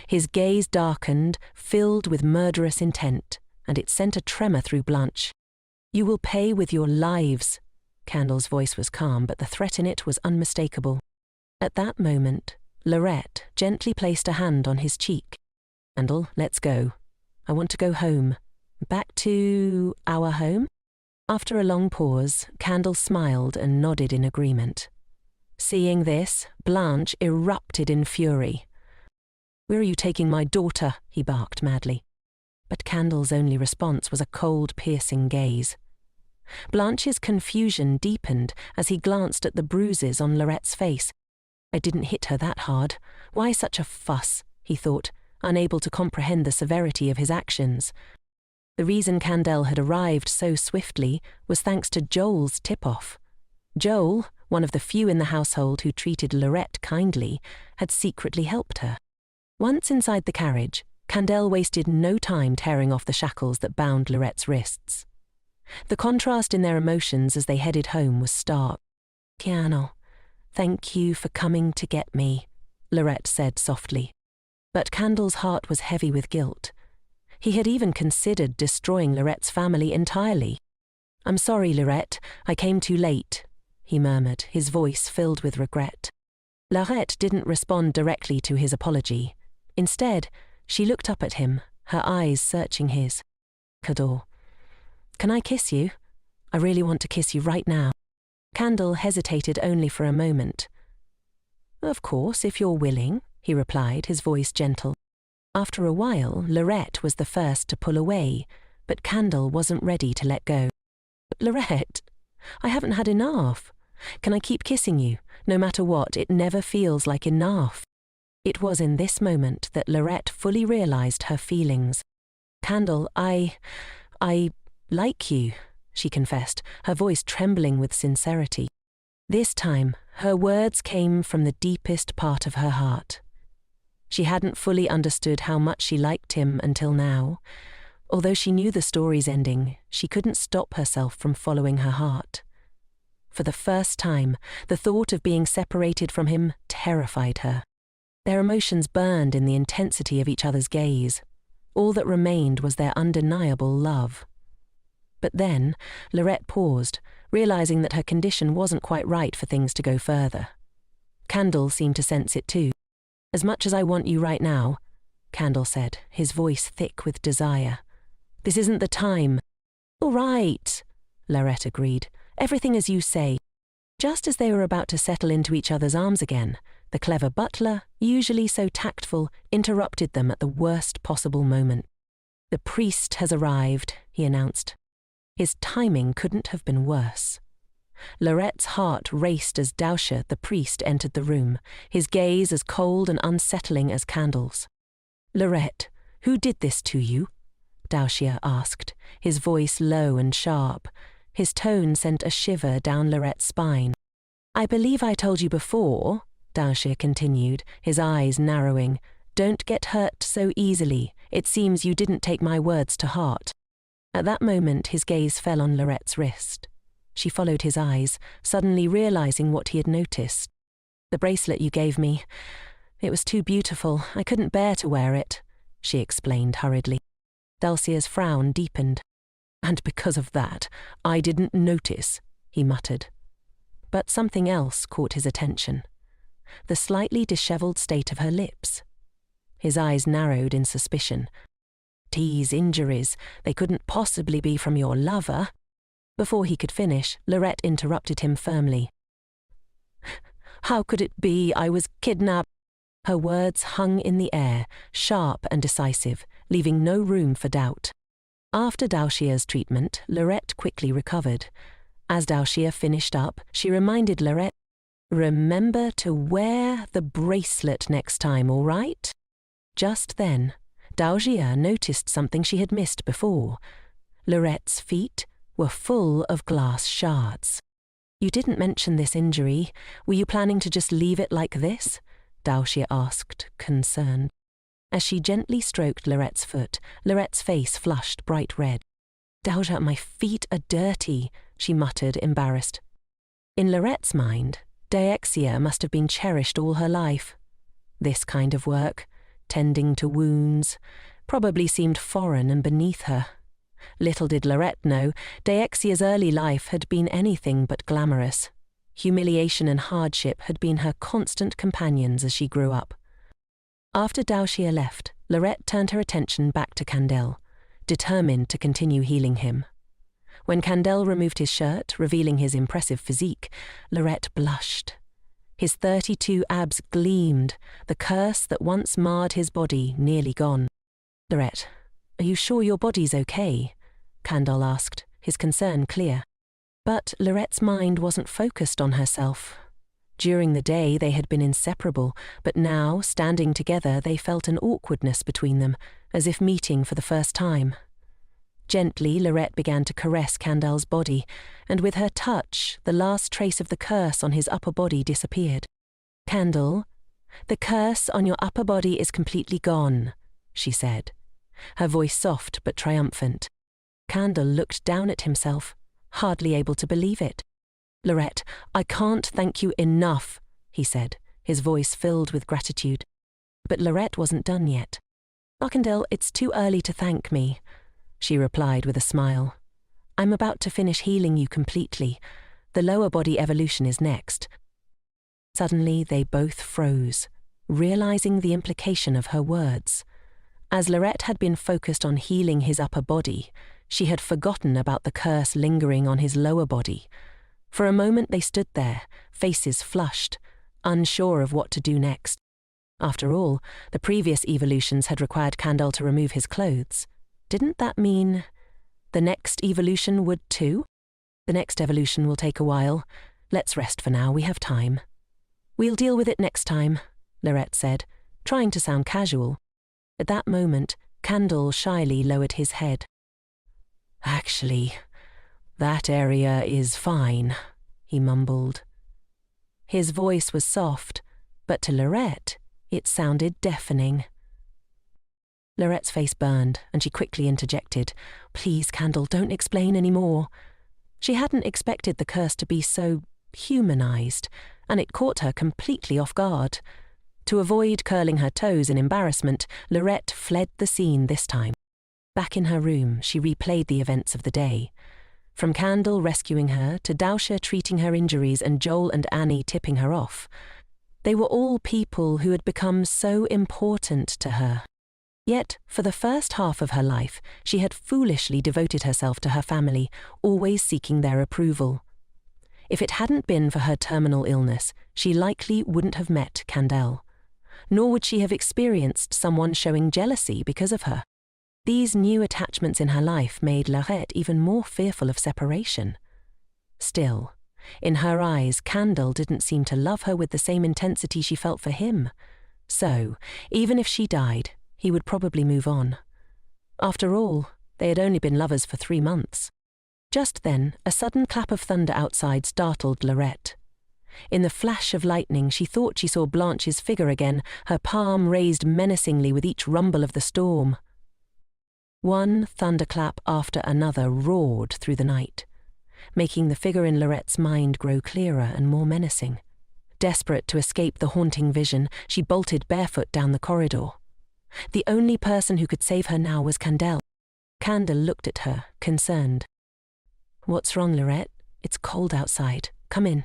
His gaze darkened, filled with murderous intent, and it sent a tremor through Blanche. "You will pay with your lives." Cadel's voice was calm, but the threat in it was unmistakable. At that moment, Lorette gently placed a hand on his cheek. "Cadel, let's go. I want to go home. Back to our home?" After a long pause, Cadel smiled and nodded in agreement. Seeing this, Blanche erupted in fury. "Where are you taking my daughter?" he barked madly. But Cadel's only response was a cold, piercing gaze. Blanche's confusion deepened as he glanced at the bruises on Lorette's face. "I didn't hit her that hard. Why such a fuss?" he thought, unable to comprehend the severity of his actions. The reason Cadel had arrived so swiftly was thanks to Joel's tip-off. Joel, one of the few in the household who treated Lorette kindly, had secretly helped her. Once inside the carriage, Cadel wasted no time tearing off the shackles that bound Lorette's wrists. The contrast in their emotions as they headed home was stark. "Cadel, thank you for coming to get me," Lorette said softly. But Cadel's heart was heavy with guilt. He had even considered destroying Lorette's family entirely. "I'm sorry, Lorette, I came too late," he murmured, his voice filled with regret. Lariette didn't respond directly to his apology. Instead, she looked up at him, her eyes searching his. "Cadel, can I kiss you? I really want to kiss you right now." Cadel hesitated only for a moment. "Of course, if you're willing," he replied, his voice gentle. After a while, Lorette was the first to pull away, but Cadel wasn't ready to let go. "Lorette, I haven't had enough. Can I keep kissing you? No matter what, it never feels like enough." It was in this moment that Loretta fully realized her feelings. "Cadel, I like you," she confessed, her voice trembling with sincerity. This time, her words came from the deepest part of her heart. She hadn't fully understood how much she liked him until now. Although she knew the story's ending, she couldn't stop herself from following her heart. For the first time, the thought of being separated from him terrified her. Their emotions burned in the intensity of each other's gaze. All that remained was their undeniable love. But then, Loretta paused, realizing that her condition wasn't quite right for things to go further. Cadel seemed to sense it too. "As much as I want you right now," Cadel said, his voice thick with desire, "this isn't the time." "All right," Loretta agreed. "Everything as you say." Just as they were about to settle into each other's arms again, the clever butler, usually so tactful, interrupted them at the worst possible moment. "The priest has arrived," he announced. His timing couldn't have been worse. Loretta's heart raced as Daoxia, the priest, entered the room, his gaze as cold and unsettling as Cadel's. "Loretta, who did this to you?" Daoxia asked, his voice low and sharp. His tone sent a shiver down Loretta's spine. "I believe I told you before," Daoxia continued, his eyes narrowing. "Don't get hurt so easily. It seems you didn't take my words to heart." At that moment, his gaze fell on Loretta's wrist. She followed his eyes, suddenly realizing what he had noticed. "The bracelet you gave me. It was too beautiful. I couldn't bear to wear it," she explained hurriedly. Daoxia's frown deepened. "And because of that, I didn't notice," he muttered. But something else caught his attention. The slightly disheveled state of her lips. His eyes narrowed in suspicion. "These injuries, they couldn't possibly be from your lover." Before he could finish, Loretta interrupted him firmly. "How could it be? I was kidnapped." Her words hung in the air, sharp and decisive, leaving no room for doubt. After Daoxia's treatment, Loretta quickly recovered. As Daoxia finished up, she reminded Loretta, "Remember to wear the bracelet next time, all right?" Just then, Daoxia noticed something she had missed before. Loretta's feet were full of glass shards. "You didn't mention this injury. Were you planning to just leave it like this?" Daoxia asked, concerned. As she gently stroked Loretta's foot, Loretta's face flushed bright red. "Daoxia, my feet are dirty," she muttered, embarrassed. In Loretta's mind, Daoxia must have been cherished all her life. This kind of work, tending to wounds, probably seemed foreign and beneath her. Little did Loretta know, Daoxia's early life had been anything but glamorous. Humiliation and hardship had been her constant companions as she grew up. After Daoxia left, Loretta turned her attention back to Cadel, determined to continue healing him. When Cadel removed his shirt, revealing his impressive physique, Loretta blushed. His 32 abs gleamed, the curse that once marred his body nearly gone. "Loretta, are you sure your body's okay?" Cadel asked, his concern clear. But Loretta's mind wasn't focused on herself. During the day they had been inseparable, but now, standing together, they felt an awkwardness between them, as if meeting for the first time. Gently, Loretta began to caress Cadel's body, and with her touch, the last trace of the curse on his upper body disappeared. "Cadel, the curse on your upper body is completely gone," she said, her voice soft but triumphant. Cadel looked down at himself, hardly able to believe it. "Loretta, I can't thank you enough," he said, his voice filled with gratitude. But Loretta wasn't done yet. "Oh, Cadel, it's too early to thank me," she replied with a smile. "I'm about to finish healing you completely. The lower body evolution is next." Suddenly they both froze, realizing the implication of her words. As Loretta had been focused on healing his upper body, she had forgotten about the curse lingering on his lower body. For a moment they stood there, faces flushed, unsure of what to do next. After all, the previous evolutions had required Cadel to remove his clothes. Didn't that mean the next evolution would too? "The next evolution will take a while. Let's rest for now, we have time." "We'll deal with it next time," Loretta said, trying to sound casual. At that moment, Cadel shyly lowered his head. "Actually, that area is fine," he mumbled. His voice was soft, but to Lariette, it sounded deafening. Lorette's face burned, and she quickly interjected, "Please, Cadel, don't explain any more." She hadn't expected the curse to be so humanized, and it caught her completely off guard. To avoid curling her toes in embarrassment, Lariette fled the scene this time. Back in her room, she replayed the events of the day. From Cadel rescuing her to Dausha treating her injuries and Joel and Annie tipping her off. They were all people who had become so important to her. Yet, for the first half of her life, she had foolishly devoted herself to her family, always seeking their approval. If it hadn't been for her terminal illness, she likely wouldn't have met Cadel. Nor would she have experienced someone showing jealousy because of her. These new attachments in her life made Lariette even more fearful of separation. Still, in her eyes, Cadel didn't seem to love her with the same intensity she felt for him. So, even if she died, he would probably move on. After all, they had only been lovers for 3 months. Just then, a sudden clap of thunder outside startled Lariette. In the flash of lightning, she thought she saw Blanche's figure again, her palm raised menacingly with each rumble of the storm. One thunderclap after another roared through the night, making the figure in Lorette's mind grow clearer and more menacing. Desperate to escape the haunting vision, she bolted barefoot down the corridor. The only person who could save her now was Cadel. Cadel looked at her, concerned. "What's wrong, Lariette? It's cold outside. Come in,"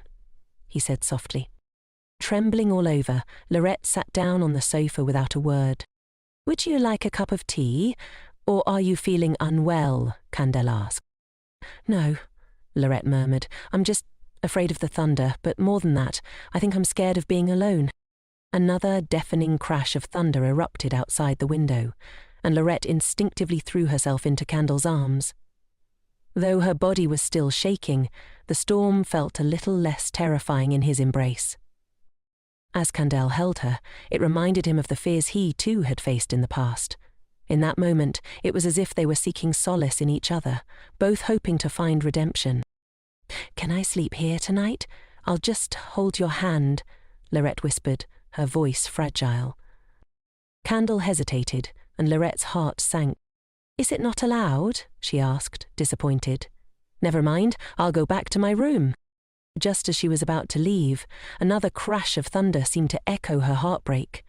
he said softly. Trembling all over, Lariette sat down on the sofa without a word. "Would you like a cup of tea, or are you feeling unwell?" Cadel asked. "No," Lariette murmured. "I'm just afraid of the thunder, but more than that, I think I'm scared of being alone." Another deafening crash of thunder erupted outside the window, and Lariette instinctively threw herself into Cadel's arms. Though her body was still shaking, the storm felt a little less terrifying in his embrace. As Cadel held her, it reminded him of the fears he too had faced in the past. In that moment, it was as if they were seeking solace in each other, both hoping to find redemption. "Can I sleep here tonight? I'll just hold your hand," Lariette whispered, her voice fragile. Cadel hesitated, and Lorette's heart sank. "Is it not allowed?" she asked, disappointed. "Never mind, I'll go back to my room." Just as she was about to leave, another crash of thunder seemed to echo her heartbreak.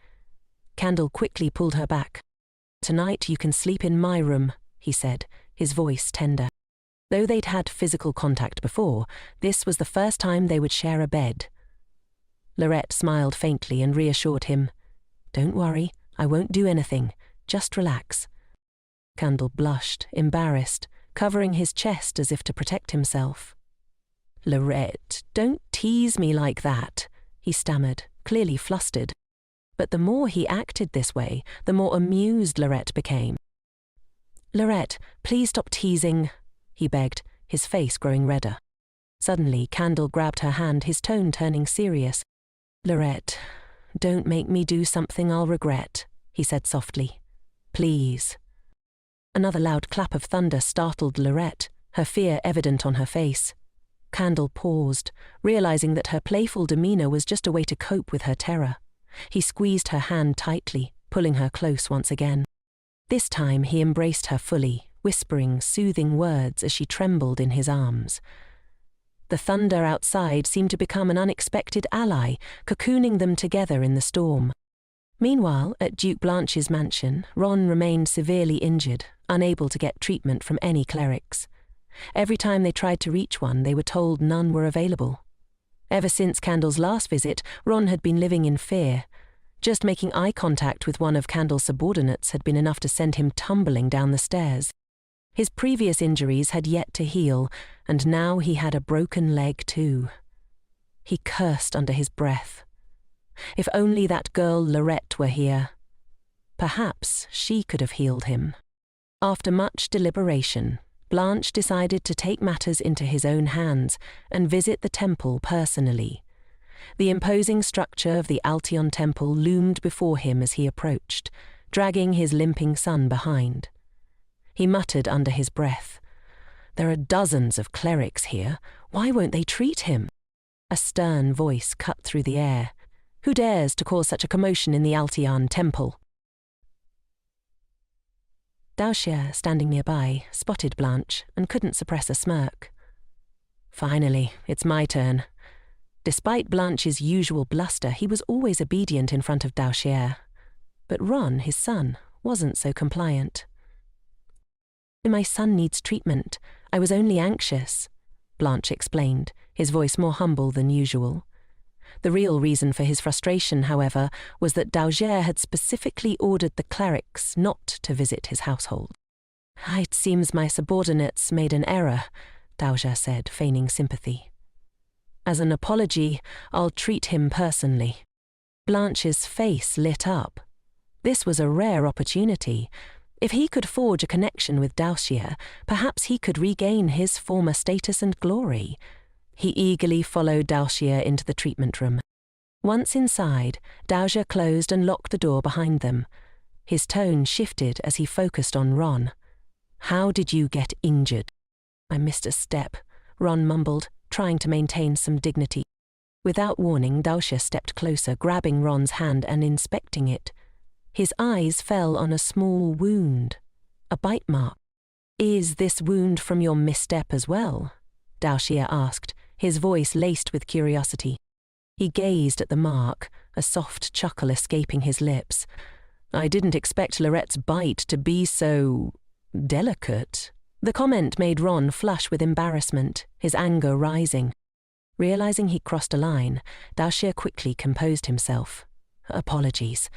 Cadel quickly pulled her back. "Tonight you can sleep in my room," he said, his voice tender. Though they'd had physical contact before, this was the first time they would share a bed. Lariette smiled faintly and reassured him. "Don't worry, I won't do anything. Just relax." Cadel blushed, embarrassed, covering his chest as if to protect himself. "Lariette, don't tease me like that," he stammered, clearly flustered. But the more he acted this way, the more amused Lariette became. "Lariette, please stop teasing," he begged, his face growing redder. Suddenly, Cadel grabbed her hand, his tone turning serious. "Lariette, don't make me do something I'll regret," he said softly. "Please." Another loud clap of thunder startled Lariette, her fear evident on her face. Cadel paused, realizing that her playful demeanor was just a way to cope with her terror. He squeezed her hand tightly, pulling her close once again. This time he embraced her fully, whispering soothing words as she trembled in his arms. The thunder outside seemed to become an unexpected ally, cocooning them together in the storm. Meanwhile, at Duke Blanche's mansion, Ron remained severely injured, unable to get treatment from any clerics. Every time they tried to reach one, they were told none were available. Ever since Cadel's last visit, Ron had been living in fear. Just making eye contact with one of Cadel's subordinates had been enough to send him tumbling down the stairs. His previous injuries had yet to heal, and now he had a broken leg too. He cursed under his breath. If only that girl Loretta were here. Perhaps she could have healed him. After much deliberation, Blanche decided to take matters into his own hands and visit the temple personally. The imposing structure of the Altion temple loomed before him as he approached, dragging his limping son behind. He muttered under his breath, "There are dozens of clerics here. Why won't they treat him?" A stern voice cut through the air. "Who dares to cause such a commotion in the Altion temple?" Daoxia, standing nearby, spotted Blanche and couldn't suppress a smirk. "Finally, it's my turn." Despite Blanche's usual bluster, he was always obedient in front of Daoxia. But Ron, his son, wasn't so compliant. "My son needs treatment. I was only anxious," Blanche explained, his voice more humble than usual. The real reason for his frustration, however, was that Daoxia had specifically ordered the clerics not to visit his household. "It seems my subordinates made an error," Daoxia said, feigning sympathy. "As an apology, I'll treat him personally." Blanche's face lit up. This was a rare opportunity. If he could forge a connection with Daoxia, perhaps he could regain his former status and glory. He eagerly followed Daoxia into the treatment room. Once inside, Daoxia closed and locked the door behind them. His tone shifted as he focused on Ron. "How did you get injured?" "I missed a step," Ron mumbled, trying to maintain some dignity. Without warning, Daoxia stepped closer, grabbing Ron's hand and inspecting it. His eyes fell on a small wound, a bite mark. "Is this wound from your misstep as well?" Daoxia asked, his voice laced with curiosity. He gazed at the mark, a soft chuckle escaping his lips. "I didn't expect Lorette's bite to be so delicate." The comment made Ron flush with embarrassment, his anger rising. Realizing he'd crossed a line, Daoxia quickly composed himself. "Apologies.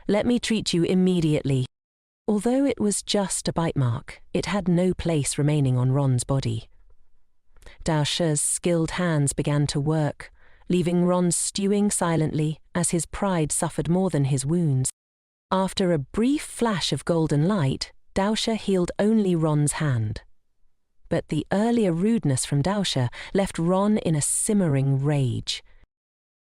Let me treat you immediately." Although it was just a bite mark, it had no place remaining on Ron's body. Daoxia's skilled hands began to work, leaving Ron stewing silently as his pride suffered more than his wounds. After a brief flash of golden light, Daoxia healed only Ron's hand. But the earlier rudeness from Daoxia left Ron in a simmering rage.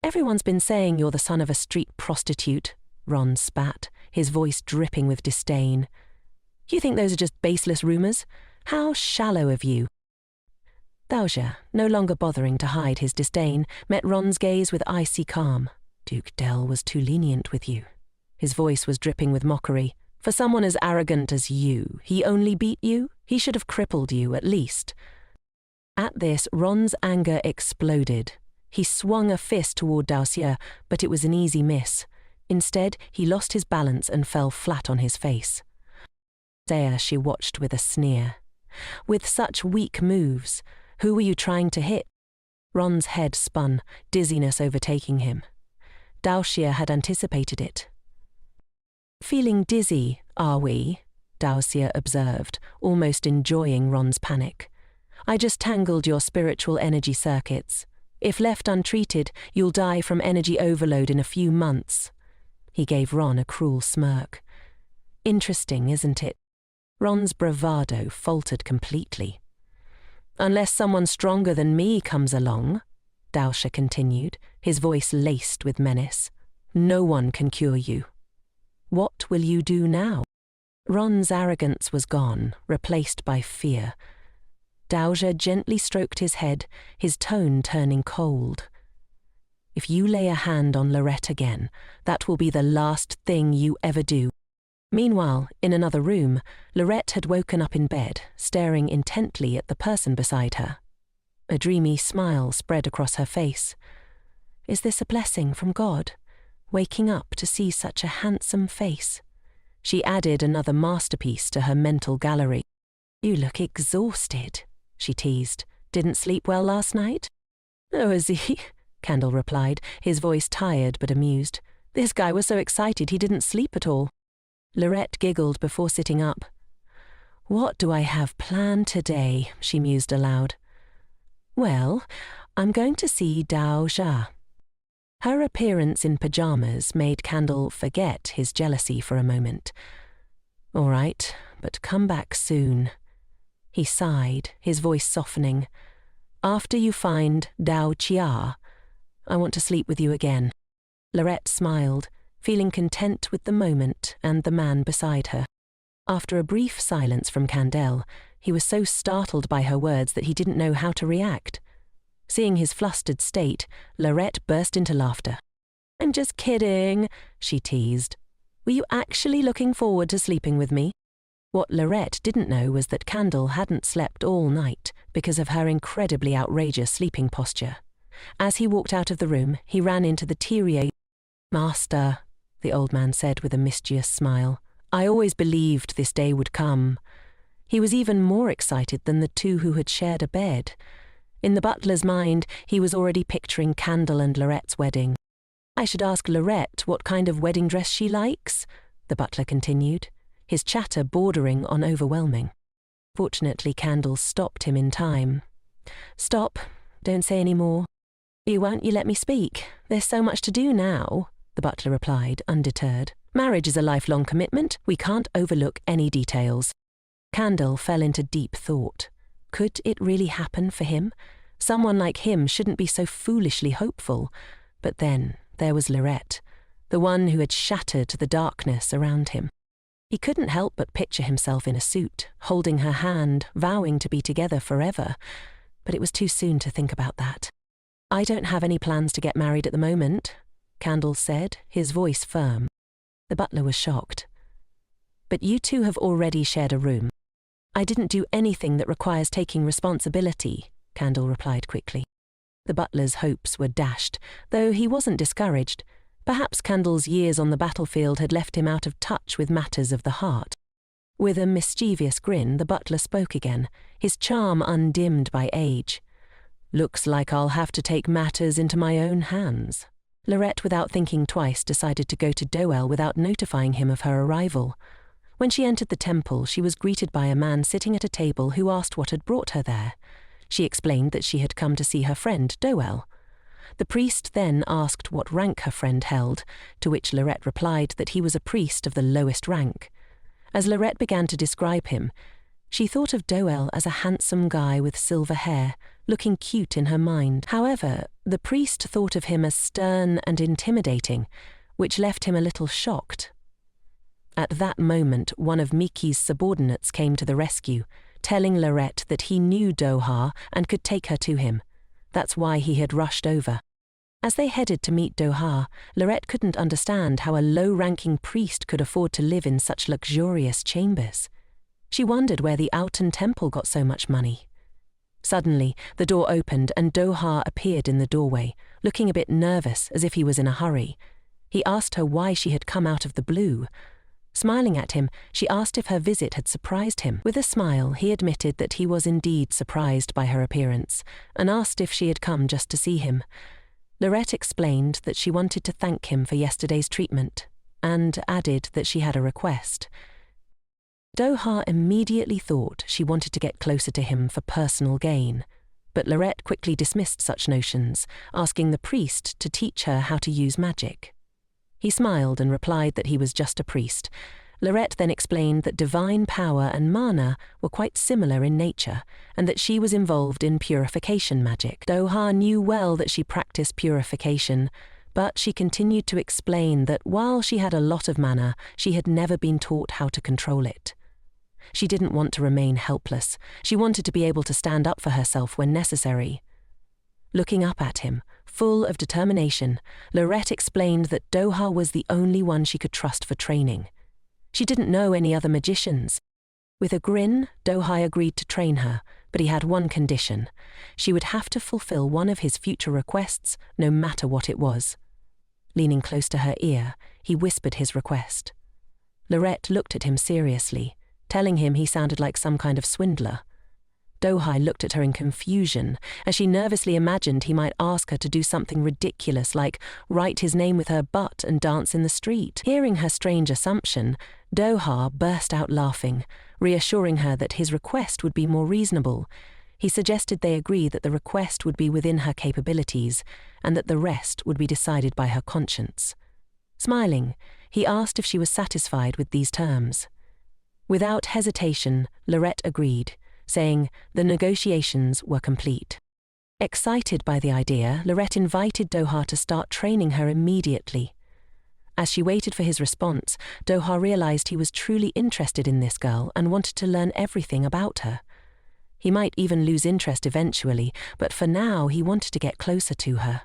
"Everyone's been saying you're the son of a street prostitute," Ron spat, his voice dripping with disdain. "You think those are just baseless rumors? How shallow of you." Daoxia, no longer bothering to hide his disdain, met Ron's gaze with icy calm. "Duke Del was too lenient with you." His voice was dripping with mockery. "For someone as arrogant as you, he only beat you? He should have crippled you, at least." At this, Ron's anger exploded. He swung a fist toward Daoxia, but it was an easy miss. Instead, he lost his balance and fell flat on his face. There she watched with a sneer. "With such weak moves, who were you trying to hit?" Ron's head spun, dizziness overtaking him. Daoxia had anticipated it. "Feeling dizzy, are we?" Daoxia observed, almost enjoying Ron's panic. "I just tangled your spiritual energy circuits. If left untreated, you'll die from energy overload in a few months." He gave Ron a cruel smirk. "Interesting, isn't it?" Ron's bravado faltered completely. "Unless someone stronger than me comes along," Daoxia continued, his voice laced with menace, "no one can cure you. What will you do now?" Ron's arrogance was gone, replaced by fear. Daoxia gently stroked his head, his tone turning cold. "If you lay a hand on Loretta again, that will be the last thing you ever do." Meanwhile, in another room, Loretta had woken up in bed, staring intently at the person beside her. A dreamy smile spread across her face. Is this a blessing from God? Waking up to see such a handsome face. She added another masterpiece to her mental gallery. "You look exhausted," she teased. "Didn't sleep well last night?" "Oh, is he?" Cadel replied, his voice tired but amused. "This guy was so excited he didn't sleep at all." Lariette giggled before sitting up. "What do I have planned today?" she mused aloud. "Well, I'm going to see Daoxia." Her appearance in pajamas made Cadel forget his jealousy for a moment. "All right, but come back soon." He sighed, his voice softening. "After you find Daoxia, I want to sleep with you again." Loretta smiled, feeling content with the moment and the man beside her. After a brief silence from Cadel, he was so startled by her words that he didn't know how to react. Seeing his flustered state, Loretta burst into laughter. "I'm just kidding," she teased. "Were you actually looking forward to sleeping with me?" What Loretta didn't know was that Cadel hadn't slept all night because of her incredibly outrageous sleeping posture. As he walked out of the room, he ran into the teary. "Master," the old man said with a mischievous smile, "I always believed this day would come." He was even more excited than the two who had shared a bed. In the butler's mind, he was already picturing Cadel and Loretta's wedding. "I should ask Loretta what kind of wedding dress she likes," the butler continued, his chatter bordering on overwhelming. Fortunately, Cadel stopped him in time. "Stop, don't say any more." Won't you let me speak? There's so much to do now," the butler replied, undeterred. "Marriage is a lifelong commitment. We can't overlook any details." Cadel fell into deep thought. Could it really happen for him? Someone like him shouldn't be so foolishly hopeful. But then there was Loretta, the one who had shattered the darkness around him. He couldn't help but picture himself in a suit, holding her hand, vowing to be together forever. But it was too soon to think about that. "I don't have any plans to get married at the moment," Cadel said, his voice firm. The butler was shocked. "But you two have already shared a room." "I didn't do anything that requires taking responsibility," Cadel replied quickly. The butler's hopes were dashed, though he wasn't discouraged. Perhaps Cadel's years on the battlefield had left him out of touch with matters of the heart. With a mischievous grin, the butler spoke again, his charm undimmed by age. "Looks like I'll have to take matters into my own hands." Loretta, without thinking twice, decided to go to Doel without notifying him of her arrival. When she entered the temple, she was greeted by a man sitting at a table who asked what had brought her there. She explained that she had come to see her friend, Doel. The priest then asked what rank her friend held, to which Loretta replied that he was a priest of the lowest rank. As Loretta began to describe him, she thought of Doel as a handsome guy with silver hair, looking cute in her mind. However, the priest thought of him as stern and intimidating, which left him a little shocked. At that moment, one of Miki's subordinates came to the rescue, telling Loretta that he knew Doha and could take her to him. That's why he had rushed over. As they headed to meet Doha, Loretta couldn't understand how a low-ranking priest could afford to live in such luxurious chambers. She wondered where the Outen Temple got so much money. Suddenly, the door opened and Doha appeared in the doorway, looking a bit nervous, as if he was in a hurry. He asked her why she had come out of the blue. Smiling at him, she asked if her visit had surprised him. With a smile, he admitted that he was indeed surprised by her appearance, and asked if she had come just to see him. Loretta explained that she wanted to thank him for yesterday's treatment, and added that she had a request. Doha immediately thought she wanted to get closer to him for personal gain, but Loretta quickly dismissed such notions, asking the priest to teach her how to use magic. He smiled and replied that he was just a priest. Loretta then explained that divine power and mana were quite similar in nature, and that she was involved in purification magic. Doha knew well that she practiced purification, but she continued to explain that while she had a lot of mana, she had never been taught how to control it. She didn't want to remain helpless. She wanted to be able to stand up for herself when necessary. Looking up at him, full of determination, Loretta explained that Doha was the only one she could trust for training. She didn't know any other magicians. With a grin, Doha agreed to train her, but he had one condition. She would have to fulfill one of his future requests, no matter what it was. Leaning close to her ear, he whispered his request. Loretta looked at him seriously, telling him he sounded like some kind of swindler. Doha looked at her in confusion, as she nervously imagined he might ask her to do something ridiculous like write his name with her butt and dance in the street. Hearing her strange assumption, Doha burst out laughing, reassuring her that his request would be more reasonable. He suggested they agree that the request would be within her capabilities, and that the rest would be decided by her conscience. Smiling, he asked if she was satisfied with these terms. Without hesitation, Loretta agreed, saying the negotiations were complete. Excited by the idea, Loretta invited Doha to start training her immediately. As she waited for his response, Doha realized he was truly interested in this girl and wanted to learn everything about her. He might even lose interest eventually, but for now he wanted to get closer to her.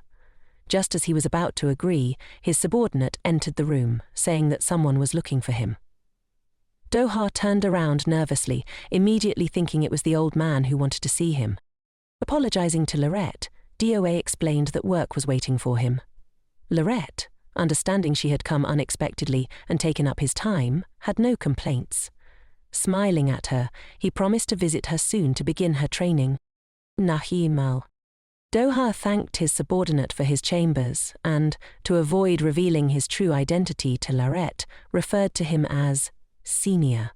Just as he was about to agree, his subordinate entered the room, saying that someone was looking for him. Doha turned around nervously, immediately thinking it was the old man who wanted to see him. Apologizing to Lariette, DOA explained that work was waiting for him. Lariette, understanding she had come unexpectedly and taken up his time, had no complaints. Smiling at her, he promised to visit her soon to begin her training. Nahimal. Doha thanked his subordinate for his chambers and, to avoid revealing his true identity to Lariette, referred to him as senior.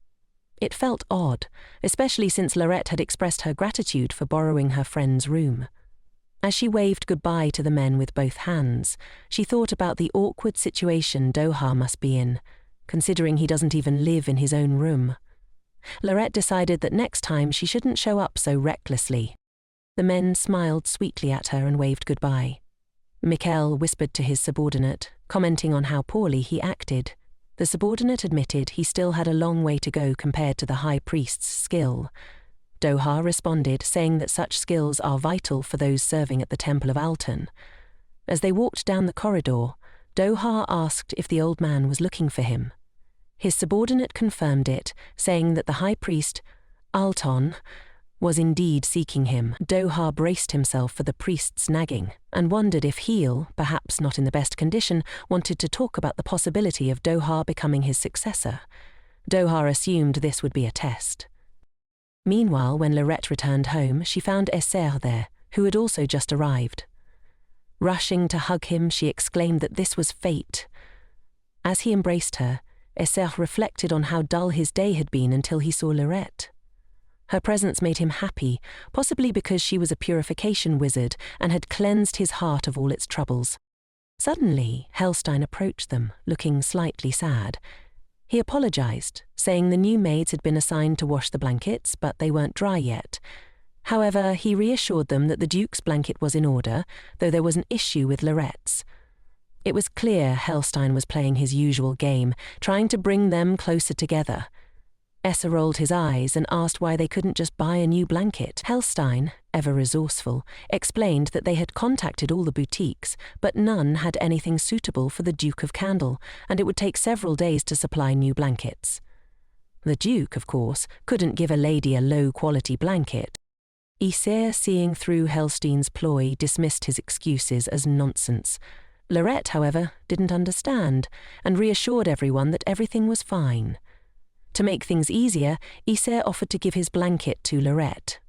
It felt odd, especially since Lariette had expressed her gratitude for borrowing her friend's room. As she waved goodbye to the men with both hands, she thought about the awkward situation Doha must be in, considering he doesn't even live in his own room. Lariette decided that next time she shouldn't show up so recklessly. The men smiled sweetly at her and waved goodbye. Mikkel whispered to his subordinate, commenting on how poorly he acted. The subordinate admitted he still had a long way to go compared to the high priest's skill. Doha responded, saying that such skills are vital for those serving at the Temple of Alton. As they walked down the corridor, Doha asked if the old man was looking for him. His subordinate confirmed it, saying that the high priest, Alton, was indeed seeking him. Doha braced himself for the priest's nagging and wondered if Heel, perhaps not in the best condition, wanted to talk about the possibility of Doha becoming his successor. Doha assumed this would be a test. Meanwhile, when Loretta returned home, she found Esser there, who had also just arrived. Rushing to hug him, she exclaimed that this was fate. As he embraced her, Esser reflected on how dull his day had been until he saw Loretta. Her presence made him happy, possibly because she was a purification wizard and had cleansed his heart of all its troubles. Suddenly, Helstein approached them, looking slightly sad. He apologized, saying the new maids had been assigned to wash the blankets, but they weren't dry yet. However, he reassured them that the Duke's blanket was in order, though there was an issue with Lorette's. It was clear Helstein was playing his usual game, trying to bring them closer together. Esser rolled his eyes and asked why they couldn't just buy a new blanket. Helstein, ever resourceful, explained that they had contacted all the boutiques, but none had anything suitable for the Duke of Candle, and it would take several days to supply new blankets. The Duke, of course, couldn't give a lady a low-quality blanket. Esser, seeing through Helstein's ploy, dismissed his excuses as nonsense. Loretta, however, didn't understand, and reassured everyone that everything was fine. To make things easier, Esser offered to give his blanket to Loretta.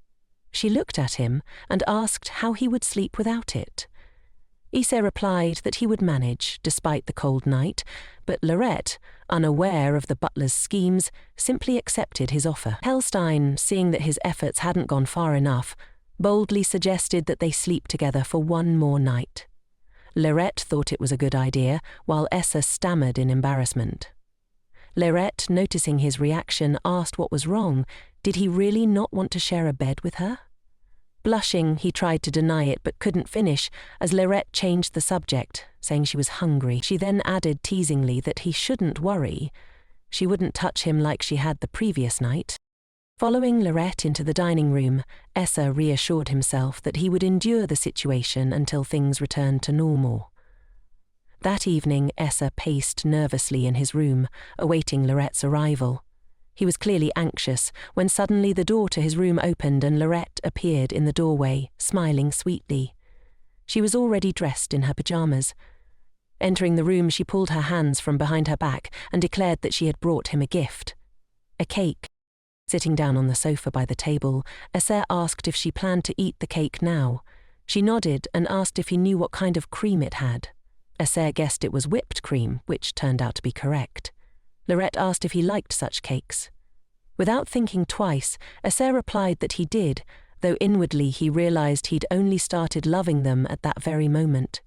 She looked at him and asked how he would sleep without it. Esser replied that he would manage, despite the cold night, but Loretta, unaware of the butler's schemes, simply accepted his offer. Helstein, seeing that his efforts hadn't gone far enough, boldly suggested that they sleep together for one more night. Loretta thought it was a good idea, while Esser stammered in embarrassment. Loretta, noticing his reaction, asked what was wrong. Did he really not want to share a bed with her? Blushing, he tried to deny it but couldn't finish, as Loretta changed the subject, saying she was hungry. She then added teasingly that he shouldn't worry. She wouldn't touch him like she had the previous night. Following Loretta into the dining room, Esser reassured himself that he would endure the situation until things returned to normal. That evening, Esser paced nervously in his room, awaiting Loretta's arrival. He was clearly anxious when suddenly the door to his room opened and Loretta appeared in the doorway, smiling sweetly. She was already dressed in her pajamas. Entering the room, she pulled her hands from behind her back and declared that she had brought him a gift. A cake. Sitting down on the sofa by the table, Esser asked if she planned to eat the cake now. She nodded and asked if he knew what kind of cream it had. Esser guessed it was whipped cream, which turned out to be correct. Loretta asked if he liked such cakes. Without thinking twice, Esser replied that he did, though inwardly he realized he'd only started loving them at that very moment.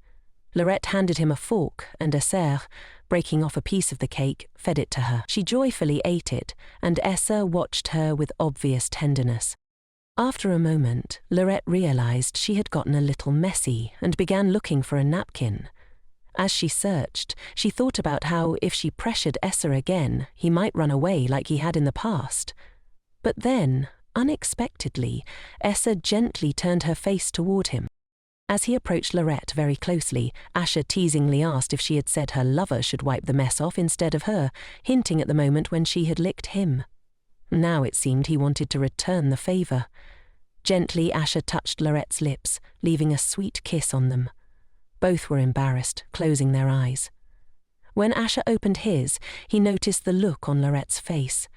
Loretta handed him a fork, and Esser, breaking off a piece of the cake, fed it to her. She joyfully ate it, and Esser watched her with obvious tenderness. After a moment, Loretta realized she had gotten a little messy and began looking for a napkin. As she searched, she thought about how if she pressured Essa again, he might run away like he had in the past. But then, unexpectedly, Essa gently turned her face toward him. As he approached Loretta very closely, Asha teasingly asked if she had said her lover should wipe the mess off instead of her, hinting at the moment when she had licked him. Now it seemed he wanted to return the favor. Gently, Asha touched Loretta's lips, leaving a sweet kiss on them. Both were embarrassed, closing their eyes. When Asha opened his, he noticed the look on Loretta's face.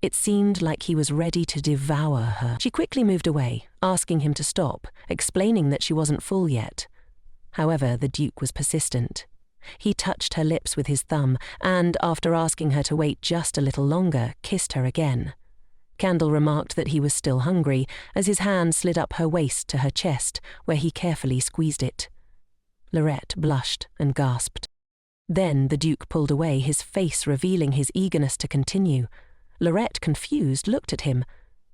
It seemed like he was ready to devour her. She quickly moved away, asking him to stop, explaining that she wasn't full yet. However, the Duke was persistent. He touched her lips with his thumb and, after asking her to wait just a little longer, kissed her again. Cadel remarked that he was still hungry as his hand slid up her waist to her chest, where he carefully squeezed it. Loretta blushed and gasped. Then the Duke pulled away, his face revealing his eagerness to continue. Loretta, confused, looked at him.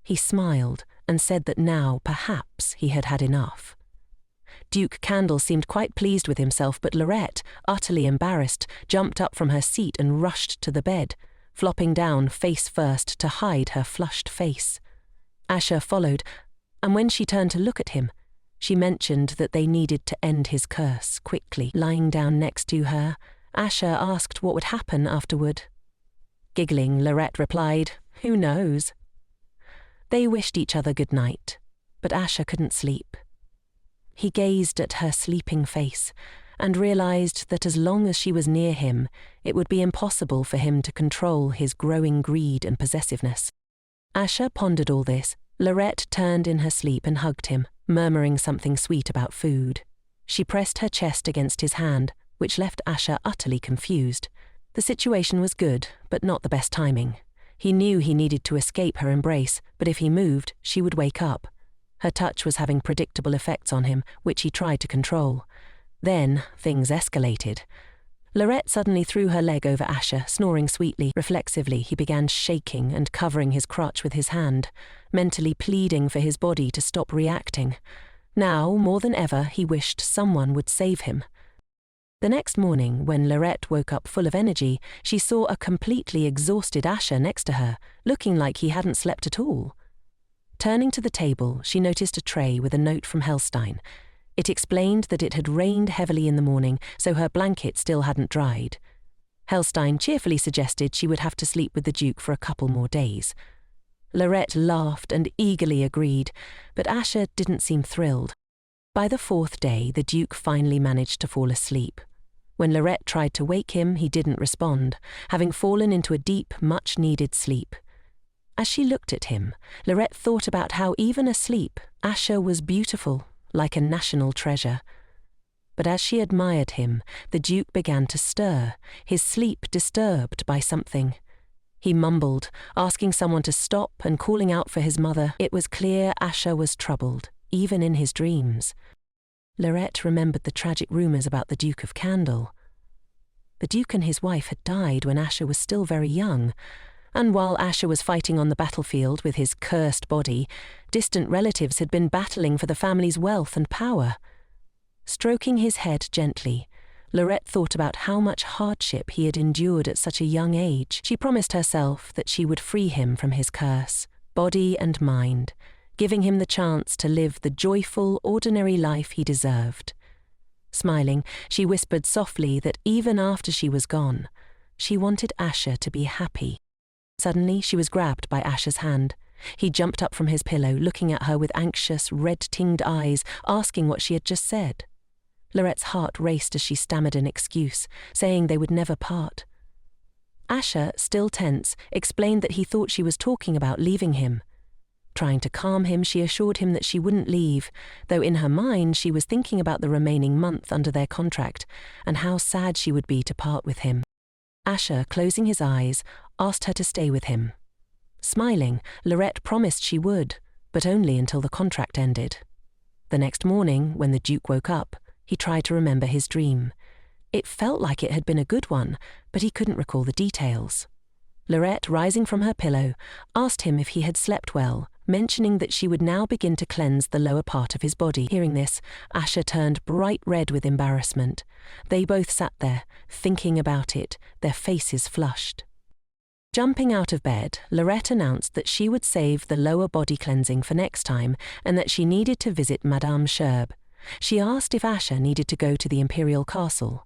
He smiled and said that now, perhaps, he had had enough. Duke Cadel seemed quite pleased with himself, but Loretta, utterly embarrassed, jumped up from her seat and rushed to the bed, flopping down face first to hide her flushed face. Asha followed, and when she turned to look at him, she mentioned that they needed to end his curse quickly. Lying down next to her, Asha asked what would happen afterward. Giggling, Loretta replied, "Who knows?" They wished each other good night, but Asha couldn't sleep. He gazed at her sleeping face and realized that as long as she was near him, it would be impossible for him to control his growing greed and possessiveness. Asha pondered all this. Loretta turned in her sleep and hugged him, murmuring something sweet about food. She pressed her chest against his hand, which left Asha utterly confused. The situation was good, but not the best timing. He knew he needed to escape her embrace, but if he moved, she would wake up. Her touch was having predictable effects on him, which he tried to control. Then, things escalated. Loretta suddenly threw her leg over Asha, snoring sweetly. Reflexively, he began shaking and covering his crotch with his hand, mentally pleading for his body to stop reacting. Now, more than ever, he wished someone would save him. The next morning, when Loretta woke up full of energy, she saw a completely exhausted Asha next to her, looking like he hadn't slept at all. Turning to the table, she noticed a tray with a note from Helstein. It explained that it had rained heavily in the morning, so her blanket still hadn't dried. Helstein cheerfully suggested she would have to sleep with the Duke for a couple more days. Loretta laughed and eagerly agreed, but Asha didn't seem thrilled. By the fourth day, the Duke finally managed to fall asleep. When Loretta tried to wake him, he didn't respond, having fallen into a deep, much-needed sleep. As she looked at him, Loretta thought about how even asleep, Asha was beautiful, like a national treasure. But as she admired him, the Duke began to stir, his sleep disturbed by something. He mumbled, asking someone to stop and calling out for his mother. It was clear Asha was troubled, even in his dreams. Loretta remembered the tragic rumours about the Duke of Cadel. The Duke and his wife had died when Asha was still very young, and while Asha was fighting on the battlefield with his cursed body, distant relatives had been battling for the family's wealth and power. Stroking his head gently, Loretta thought about how much hardship he had endured at such a young age. She promised herself that she would free him from his curse, body and mind, giving him the chance to live the joyful, ordinary life he deserved. Smiling, she whispered softly that even after she was gone, she wanted Asha to be happy. Suddenly, she was grabbed by Asha's hand. He jumped up from his pillow, looking at her with anxious, red-tinged eyes, asking what she had just said. Loretta's heart raced as she stammered an excuse, saying they would never part. Asha, still tense, explained that he thought she was talking about leaving him. Trying to calm him, she assured him that she wouldn't leave, though in her mind she was thinking about the remaining month under their contract and how sad she would be to part with him. Asha, closing his eyes, asked her to stay with him. Smiling, Loretta promised she would, but only until the contract ended. The next morning, when the Duke woke up, he tried to remember his dream. It felt like it had been a good one, but he couldn't recall the details. Loretta, rising from her pillow, asked him if he had slept well, mentioning that she would now begin to cleanse the lower part of his body. Hearing this, Asher turned bright red with embarrassment. They both sat there, thinking about it, their faces flushed. Jumping out of bed, Loretta announced that she would save the lower body cleansing for next time and that she needed to visit Madame Sherb. She asked if Asher needed to go to the imperial castle.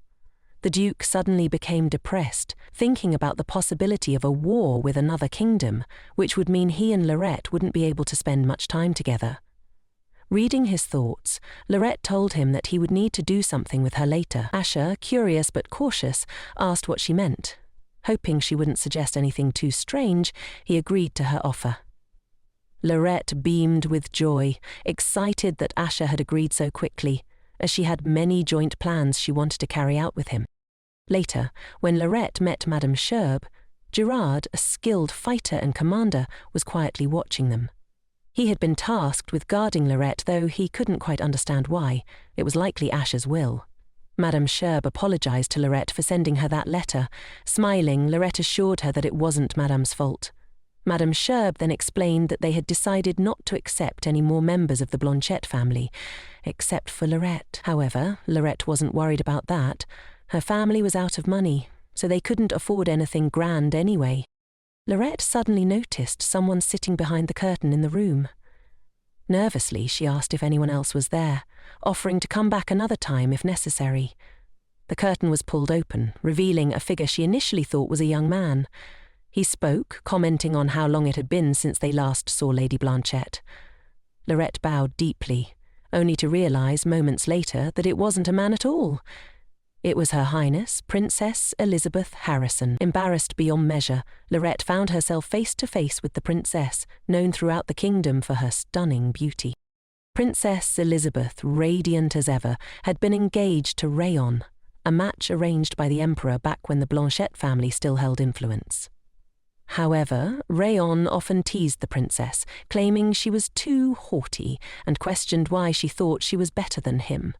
The Duke suddenly became depressed, thinking about the possibility of a war with another kingdom, which would mean he and Loretta wouldn't be able to spend much time together. Reading his thoughts, Loretta told him that he would need to do something with her later. Asher, curious but cautious, asked what she meant. Hoping she wouldn't suggest anything too strange, he agreed to her offer. Loretta beamed with joy, excited that Asher had agreed so quickly, as she had many joint plans she wanted to carry out with him. Later, when Loretta met Madame Sherb, Gerard, a skilled fighter and commander, was quietly watching them. He had been tasked with guarding Loretta, though he couldn't quite understand why. It was likely Asher's will. Madame Sherb apologized to Loretta for sending her that letter. Smiling, Loretta assured her that it wasn't Madame's fault. Madame Sherb then explained that they had decided not to accept any more members of the Blanchett family, except for Loretta. However, Loretta wasn't worried about that. Her family was out of money, so they couldn't afford anything grand anyway. Loretta suddenly noticed someone sitting behind the curtain in the room. Nervously, she asked if anyone else was there, offering to come back another time if necessary. The curtain was pulled open, revealing a figure she initially thought was a young man. He spoke, commenting on how long it had been since they last saw Lady Blanchett. Loretta bowed deeply, only to realize moments later that it wasn't a man at all. It was Her Highness, Princess Elizabeth Harrison. Embarrassed beyond measure, Loretta found herself face to face with the princess, known throughout the kingdom for her stunning beauty. Princess Elizabeth, radiant as ever, had been engaged to Rayon, a match arranged by the Emperor back when the Blanchett family still held influence. However, Rayon often teased the princess, claiming she was too haughty and questioned why she thought she was better than him.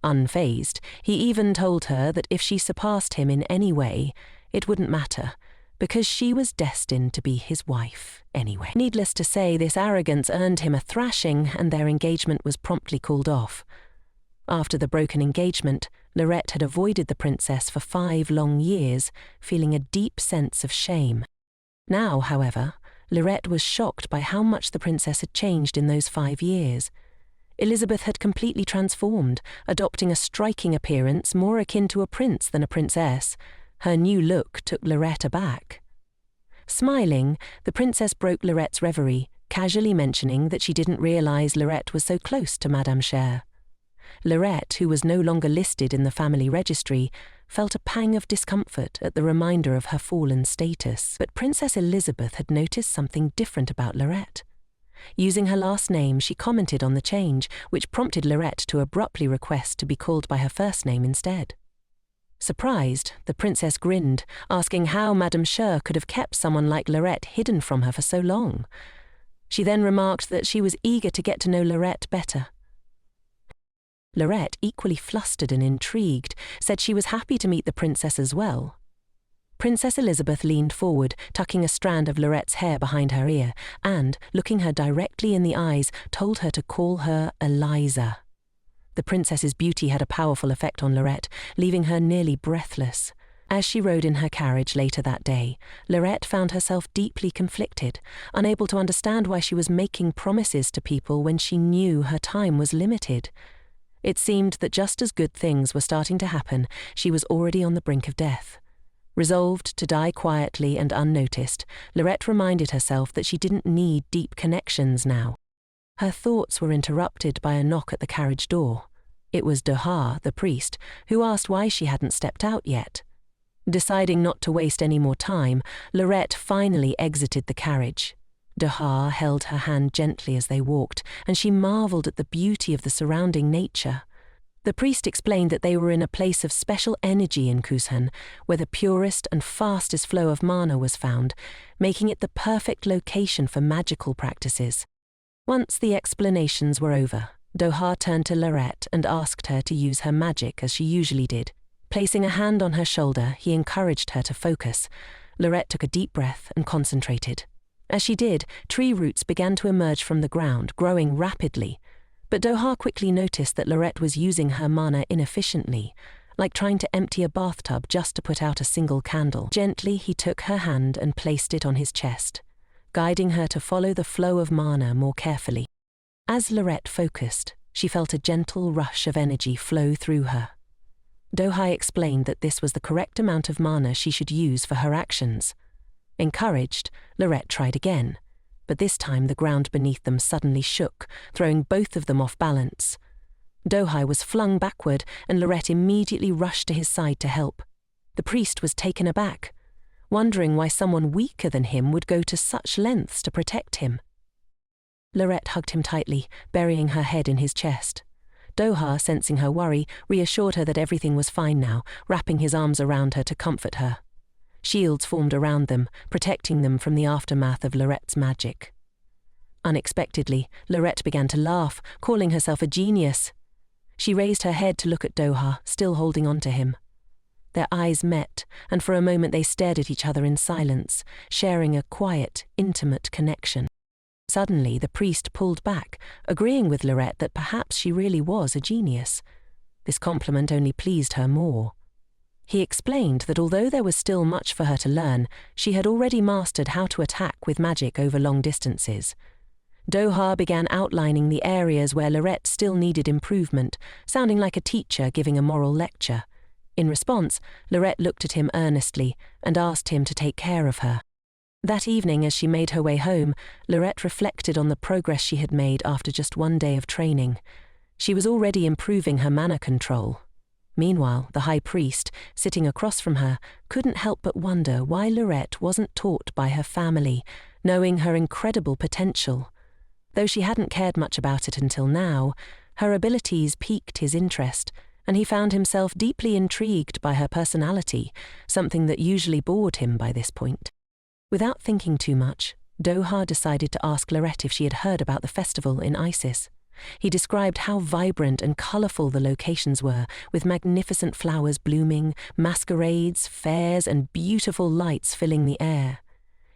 Unfazed, he even told her that if she surpassed him in any way, it wouldn't matter, because she was destined to be his wife anyway. Needless to say, this arrogance earned him a thrashing, and their engagement was promptly called off. After the broken engagement, Loretta had avoided the princess for 5 long years, feeling a deep sense of shame. Now, however, Loretta was shocked by how much the princess had changed in those 5 years. Elizabeth had completely transformed, adopting a striking appearance more akin to a prince than a princess. Her new look took Loretta back. Smiling, the princess broke Loretta's reverie, casually mentioning that she didn't realize Loretta was so close to Madame Sher. Loretta, who was no longer listed in the family registry, felt a pang of discomfort at the reminder of her fallen status. But Princess Elizabeth had noticed something different about Loretta. Using her last name, she commented on the change, which prompted Loretta to abruptly request to be called by her first name instead. Surprised, the princess grinned, asking how Madame Sher could have kept someone like Loretta hidden from her for so long. She then remarked that she was eager to get to know Loretta better. Loretta, equally flustered and intrigued, said she was happy to meet the princess as well. Princess Elizabeth leaned forward, tucking a strand of Loretta's hair behind her ear, and, looking her directly in the eyes, told her to call her Eliza. The princess's beauty had a powerful effect on Loretta, leaving her nearly breathless. As she rode in her carriage later that day, Loretta found herself deeply conflicted, unable to understand why she was making promises to people when she knew her time was limited. It seemed that just as good things were starting to happen, she was already on the brink of death. Resolved to die quietly and unnoticed, Loretta reminded herself that she didn't need deep connections now. Her thoughts were interrupted by a knock at the carriage door. It was Doha, the priest, who asked why she hadn't stepped out yet. Deciding not to waste any more time, Loretta finally exited the carriage. Doha held her hand gently as they walked, and she marveled at the beauty of the surrounding nature. The priest explained that they were in a place of special energy in Kuzhan, where the purest and fastest flow of mana was found, making it the perfect location for magical practices. Once the explanations were over, Doha turned to Lariette and asked her to use her magic as she usually did. Placing a hand on her shoulder, he encouraged her to focus. Loretta took a deep breath and concentrated. As she did, tree roots began to emerge from the ground, growing rapidly. But Doha quickly noticed that Loretta was using her mana inefficiently, like trying to empty a bathtub just to put out a single candle. Gently, he took her hand and placed it on his chest, guiding her to follow the flow of mana more carefully. As Loretta focused, she felt a gentle rush of energy flow through her. Doha explained that this was the correct amount of mana she should use for her actions. Encouraged, Loretta tried again, but this time the ground beneath them suddenly shook, throwing both of them off balance. Doha was flung backward, and Loretta immediately rushed to his side to help. The priest was taken aback, wondering why someone weaker than him would go to such lengths to protect him. Loretta hugged him tightly, burying her head in his chest. Doha, sensing her worry, reassured her that everything was fine now, wrapping his arms around her to comfort her. Shields formed around them, protecting them from the aftermath of Loretta's magic. Unexpectedly, Loretta began to laugh, calling herself a genius. She raised her head to look at Doha, still holding on to him. Their eyes met, and for a moment they stared at each other in silence, sharing a quiet, intimate connection. Suddenly, the priest pulled back, agreeing with Loretta that perhaps she really was a genius. This compliment only pleased her more. He explained that although there was still much for her to learn, she had already mastered how to attack with magic over long distances. Doha began outlining the areas where Loretta still needed improvement, sounding like a teacher giving a moral lecture. In response, Loretta looked at him earnestly and asked him to take care of her. That evening, as she made her way home, Loretta reflected on the progress she had made after just one day of training. She was already improving her mana control. Meanwhile, the high priest, sitting across from her, couldn't help but wonder why Loretta wasn't taught by her family, knowing her incredible potential. Though she hadn't cared much about it until now, her abilities piqued his interest, and he found himself deeply intrigued by her personality, something that usually bored him by this point. Without thinking too much, Doha decided to ask Loretta if she had heard about the festival in Isis. He described how vibrant and colourful the locations were, with magnificent flowers blooming, masquerades, fairs, and beautiful lights filling the air.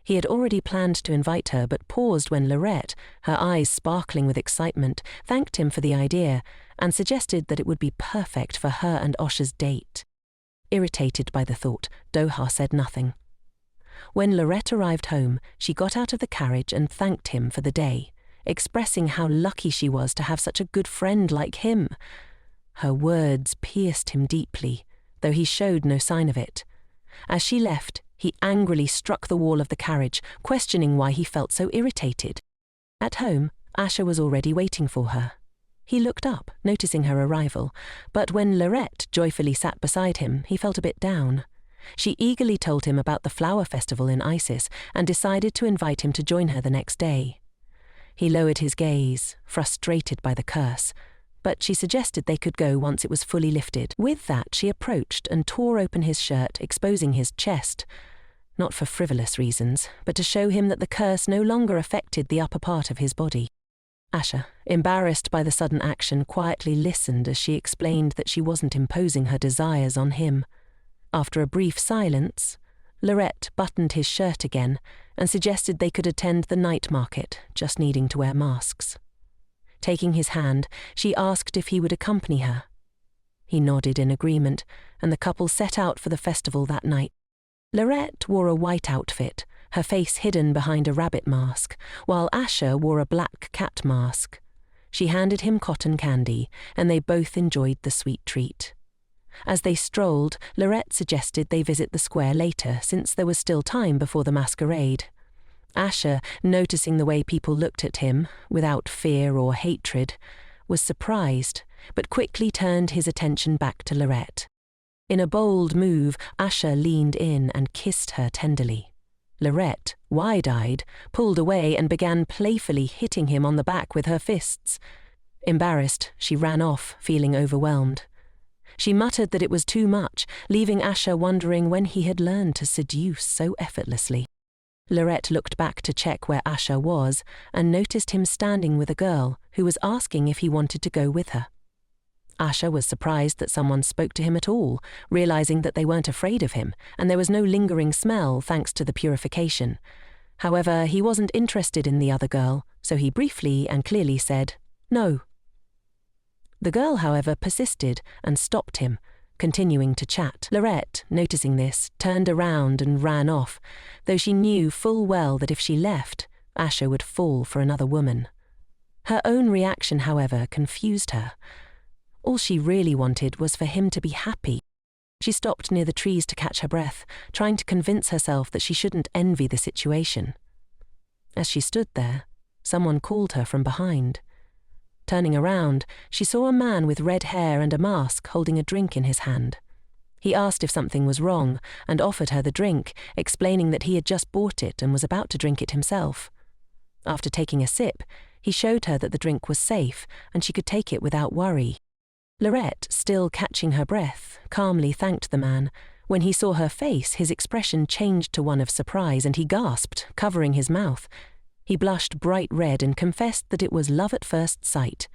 He had already planned to invite her, but paused when Loretta, her eyes sparkling with excitement, thanked him for the idea and suggested that it would be perfect for her and Osha's date. Irritated by the thought, Doha said nothing. When Loretta arrived home, she got out of the carriage and thanked him for the day, expressing how lucky she was to have such a good friend like him. Her words pierced him deeply, though he showed no sign of it. As she left, he angrily struck the wall of the carriage, questioning why he felt so irritated. At home, Asha was already waiting for her. He looked up, noticing her arrival, but when Loretta joyfully sat beside him, he felt a bit down. She eagerly told him about the flower festival in Isis and decided to invite him to join her the next day. He lowered his gaze, frustrated by the curse, but she suggested they could go once it was fully lifted. With that, she approached and tore open his shirt, exposing his chest, not for frivolous reasons, but to show him that the curse no longer affected the upper part of his body. Asha, embarrassed by the sudden action, quietly listened as she explained that she wasn't imposing her desires on him. After a brief silence, Loretta buttoned his shirt again and suggested they could attend the night market, just needing to wear masks. Taking his hand, she asked if he would accompany her. He nodded in agreement, and the couple set out for the festival that night. Loretta wore a white outfit, her face hidden behind a rabbit mask, while Asha wore a black cat mask. She handed him cotton candy, and they both enjoyed the sweet treat. As they strolled, Loretta suggested they visit the square later, since there was still time before the masquerade. Asha, noticing the way people looked at him, without fear or hatred, was surprised, but quickly turned his attention back to Loretta. In a bold move, Asha leaned in and kissed her tenderly. Loretta, wide-eyed, pulled away and began playfully hitting him on the back with her fists. Embarrassed, she ran off, feeling overwhelmed. She muttered that it was too much, leaving Asha wondering when he had learned to seduce so effortlessly. Loretta looked back to check where Asha was and noticed him standing with a girl who was asking if he wanted to go with her. Asha was surprised that someone spoke to him at all, realizing that they weren't afraid of him, and there was no lingering smell thanks to the purification. However, he wasn't interested in the other girl, so he briefly and clearly said, "No." The girl, however, persisted and stopped him, continuing to chat. Loretta, noticing this, turned around and ran off, though she knew full well that if she left, Asha would fall for another woman. Her own reaction, however, confused her. All she really wanted was for him to be happy. She stopped near the trees to catch her breath, trying to convince herself that she shouldn't envy the situation. As she stood there, someone called her from behind. Turning around, she saw a man with red hair and a mask holding a drink in his hand. He asked if something was wrong and offered her the drink, explaining that he had just bought it and was about to drink it himself. After taking a sip, he showed her that the drink was safe and she could take it without worry. Loretta, still catching her breath, calmly thanked the man. When he saw her face, his expression changed to one of surprise and he gasped, covering his mouth. He blushed bright red and confessed that it was love at first sight.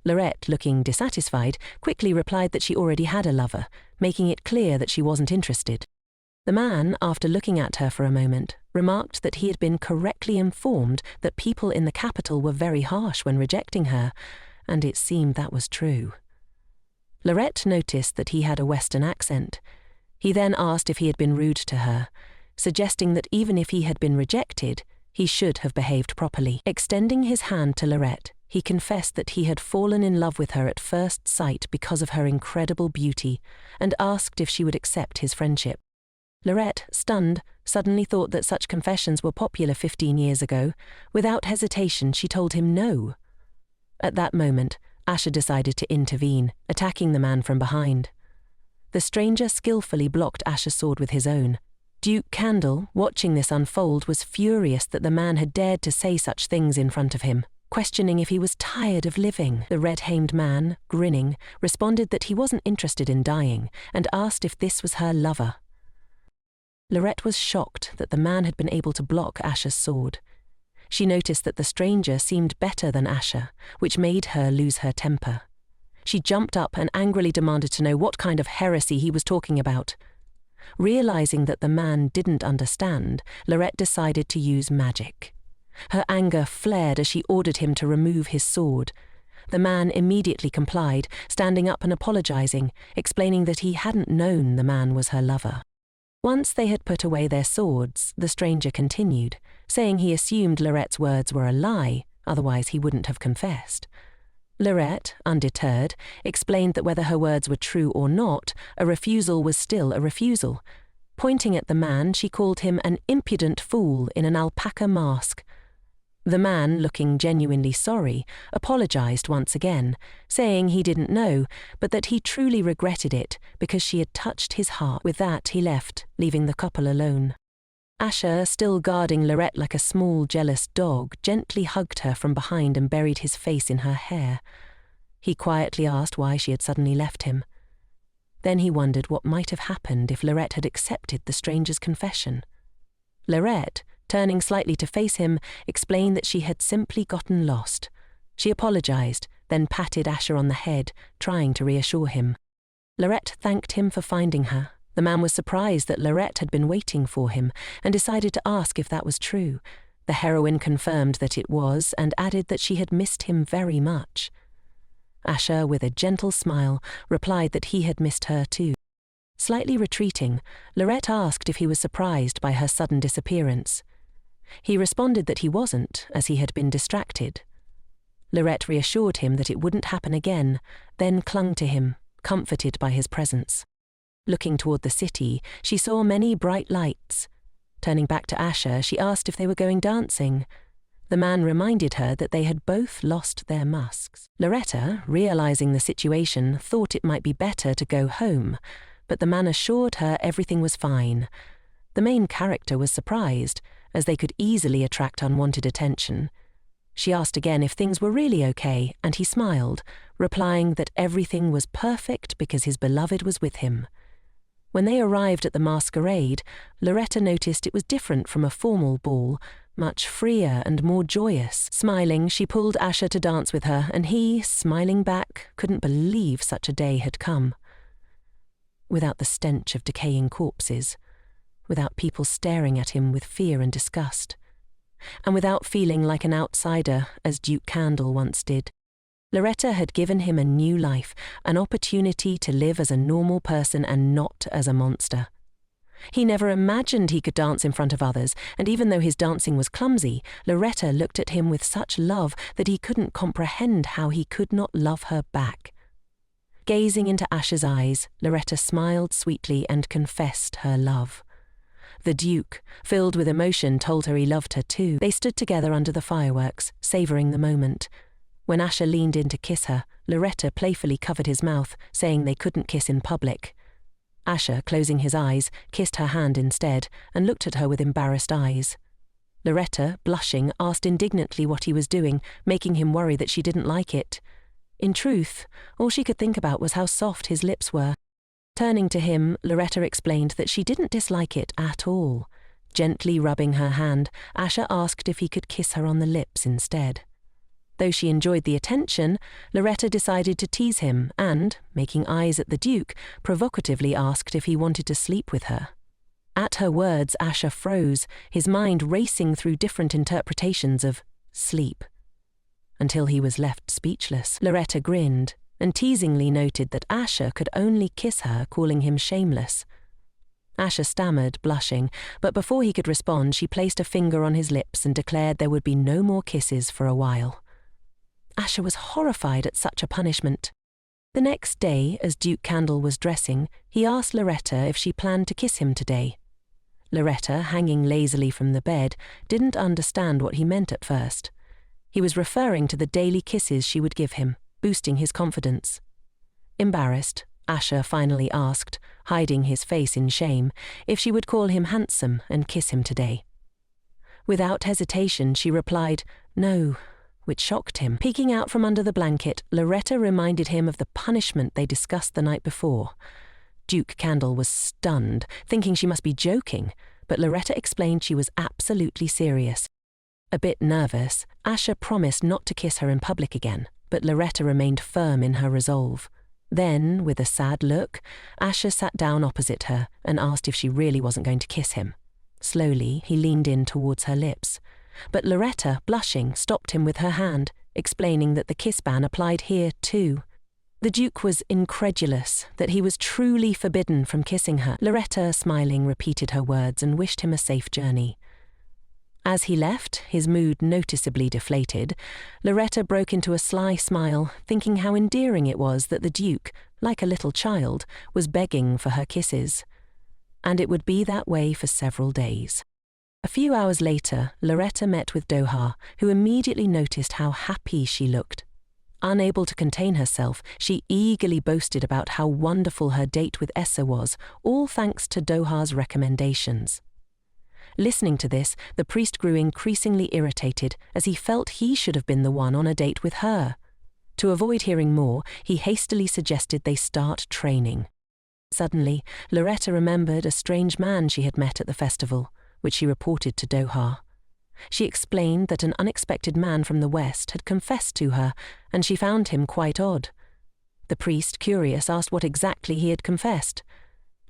Loretta, looking dissatisfied, quickly replied that she already had a lover, making it clear that she wasn't interested. The man, after looking at her for a moment, remarked that he had been correctly informed that people in the capital were very harsh when rejecting her, and it seemed that was true. Loretta noticed that he had a Western accent. He then asked if he had been rude to her, suggesting that even if he had been rejected, he should have behaved properly. Extending his hand to Loretta, he confessed that he had fallen in love with her at first sight because of her incredible beauty, and asked if she would accept his friendship. Loretta, stunned, suddenly thought that such confessions were popular 15 years ago. Without hesitation, she told him no. At that moment, Asha decided to intervene, attacking the man from behind. The stranger skillfully blocked Asha's sword with his own. Duke Cadel, watching this unfold, was furious that the man had dared to say such things in front of him, questioning if he was tired of living. The red-hamed man, grinning, responded that he wasn't interested in dying, and asked if this was her lover. Loretta was shocked that the man had been able to block Asha's sword. She noticed that the stranger seemed better than Asha, which made her lose her temper. She jumped up and angrily demanded to know what kind of heresy he was talking about. Realizing that the man didn't understand, Loretta decided to use magic. Her anger flared as she ordered him to remove his sword. The man immediately complied, standing up and apologizing, explaining that he hadn't known the man was her lover. Once they had put away their swords, the stranger continued, saying he assumed Loretta's words were a lie, otherwise he wouldn't have confessed. Loretta, undeterred, explained that whether her words were true or not, a refusal was still a refusal. Pointing at the man, she called him an impudent fool in an alpaca mask. The man, looking genuinely sorry, apologized once again, saying he didn't know, but that he truly regretted it because she had touched his heart. With that, he left, leaving the couple alone. Asha, still guarding Loretta like a small, jealous dog, gently hugged her from behind and buried his face in her hair. He quietly asked why she had suddenly left him. Then he wondered what might have happened if Loretta had accepted the stranger's confession. Loretta, turning slightly to face him, explained that she had simply gotten lost. She apologized, then patted Asha on the head, trying to reassure him. Loretta thanked him for finding her. The man was surprised that Loretta had been waiting for him and decided to ask if that was true. The heroine confirmed that it was and added that she had missed him very much. Asha, with a gentle smile, replied that he had missed her too. Slightly retreating, Loretta asked if he was surprised by her sudden disappearance. He responded that he wasn't, as he had been distracted. Loretta reassured him that it wouldn't happen again, then clung to him, comforted by his presence. Looking toward the city, she saw many bright lights. Turning back to Asha, she asked if they were going dancing. The man reminded her that they had both lost their masks. Loretta, realizing the situation, thought it might be better to go home, but the man assured her everything was fine. The main character was surprised, as they could easily attract unwanted attention. She asked again if things were really okay, and he smiled, replying that everything was perfect because his beloved was with him. When they arrived at the Masquerade, Loretta noticed it was different from a formal ball, much freer and more joyous. Smiling, she pulled Asher to dance with her, and he, smiling back, couldn't believe such a day had come. Without the stench of decaying corpses, without people staring at him with fear and disgust, and without feeling like an outsider, as Duke Cadel once did. Loretta had given him a new life, an opportunity to live as a normal person and not as a monster. He never imagined he could dance in front of others, and even though his dancing was clumsy, Loretta looked at him with such love that he couldn't comprehend how he could not love her back. Gazing into Asher's eyes, Loretta smiled sweetly and confessed her love. The Duke, filled with emotion, told her he loved her too. They stood together under the fireworks, savouring the moment. When Asher leaned in to kiss her, Loretta playfully covered his mouth, saying they couldn't kiss in public. Asher, closing his eyes, kissed her hand instead, and looked at her with embarrassed eyes. Loretta, blushing, asked indignantly what he was doing, making him worry that she didn't like it. In truth, all she could think about was how soft his lips were. Turning to him, Loretta explained that she didn't dislike it at all. Gently rubbing her hand, Asher asked if he could kiss her on the lips instead. Though she enjoyed the attention, Loretta decided to tease him and, making eyes at the Duke, provocatively asked if he wanted to sleep with her. At her words, Asher froze, his mind racing through different interpretations of sleep. Until he was left speechless, Loretta grinned and teasingly noted that Asher could only kiss her, calling him shameless. Asher stammered, blushing, but before he could respond, she placed a finger on his lips and declared there would be no more kisses for a while. Asher was horrified at such a punishment. The next day, as Duke Cadel was dressing, he asked Loretta if she planned to kiss him today. Loretta, hanging lazily from the bed, didn't understand what he meant at first. He was referring to the daily kisses she would give him, boosting his confidence. Embarrassed, Asher finally asked, hiding his face in shame, if she would call him handsome and kiss him today. Without hesitation, she replied, no, which shocked him. Peeking out from under the blanket, Loretta reminded him of the punishment they discussed the night before. Duke Cadel was stunned, thinking she must be joking, but Loretta explained she was absolutely serious. A bit nervous, Asher promised not to kiss her in public again, but Loretta remained firm in her resolve. Then, with a sad look, Asher sat down opposite her and asked if she really wasn't going to kiss him. Slowly, he leaned in towards her lips. But Loretta, blushing, stopped him with her hand, explaining that the kiss ban applied here too. The Duke was incredulous that he was truly forbidden from kissing her. Loretta, smiling, repeated her words and wished him a safe journey. As he left, his mood noticeably deflated, Loretta broke into a sly smile, thinking how endearing it was that the Duke, like a little child, was begging for her kisses. And it would be that way for several days. A few hours later, Loretta met with Doha, who immediately noticed how happy she looked. Unable to contain herself, she eagerly boasted about how wonderful her date with Essa was, all thanks to Doha's recommendations. Listening to this, the priest grew increasingly irritated, as he felt he should have been the one on a date with her. To avoid hearing more, he hastily suggested they start training. Suddenly, Loretta remembered a strange man she had met at the festival, which she reported to Doha. She explained that an unexpected man from the West had confessed to her, and she found him quite odd. The priest, curious, asked what exactly he had confessed.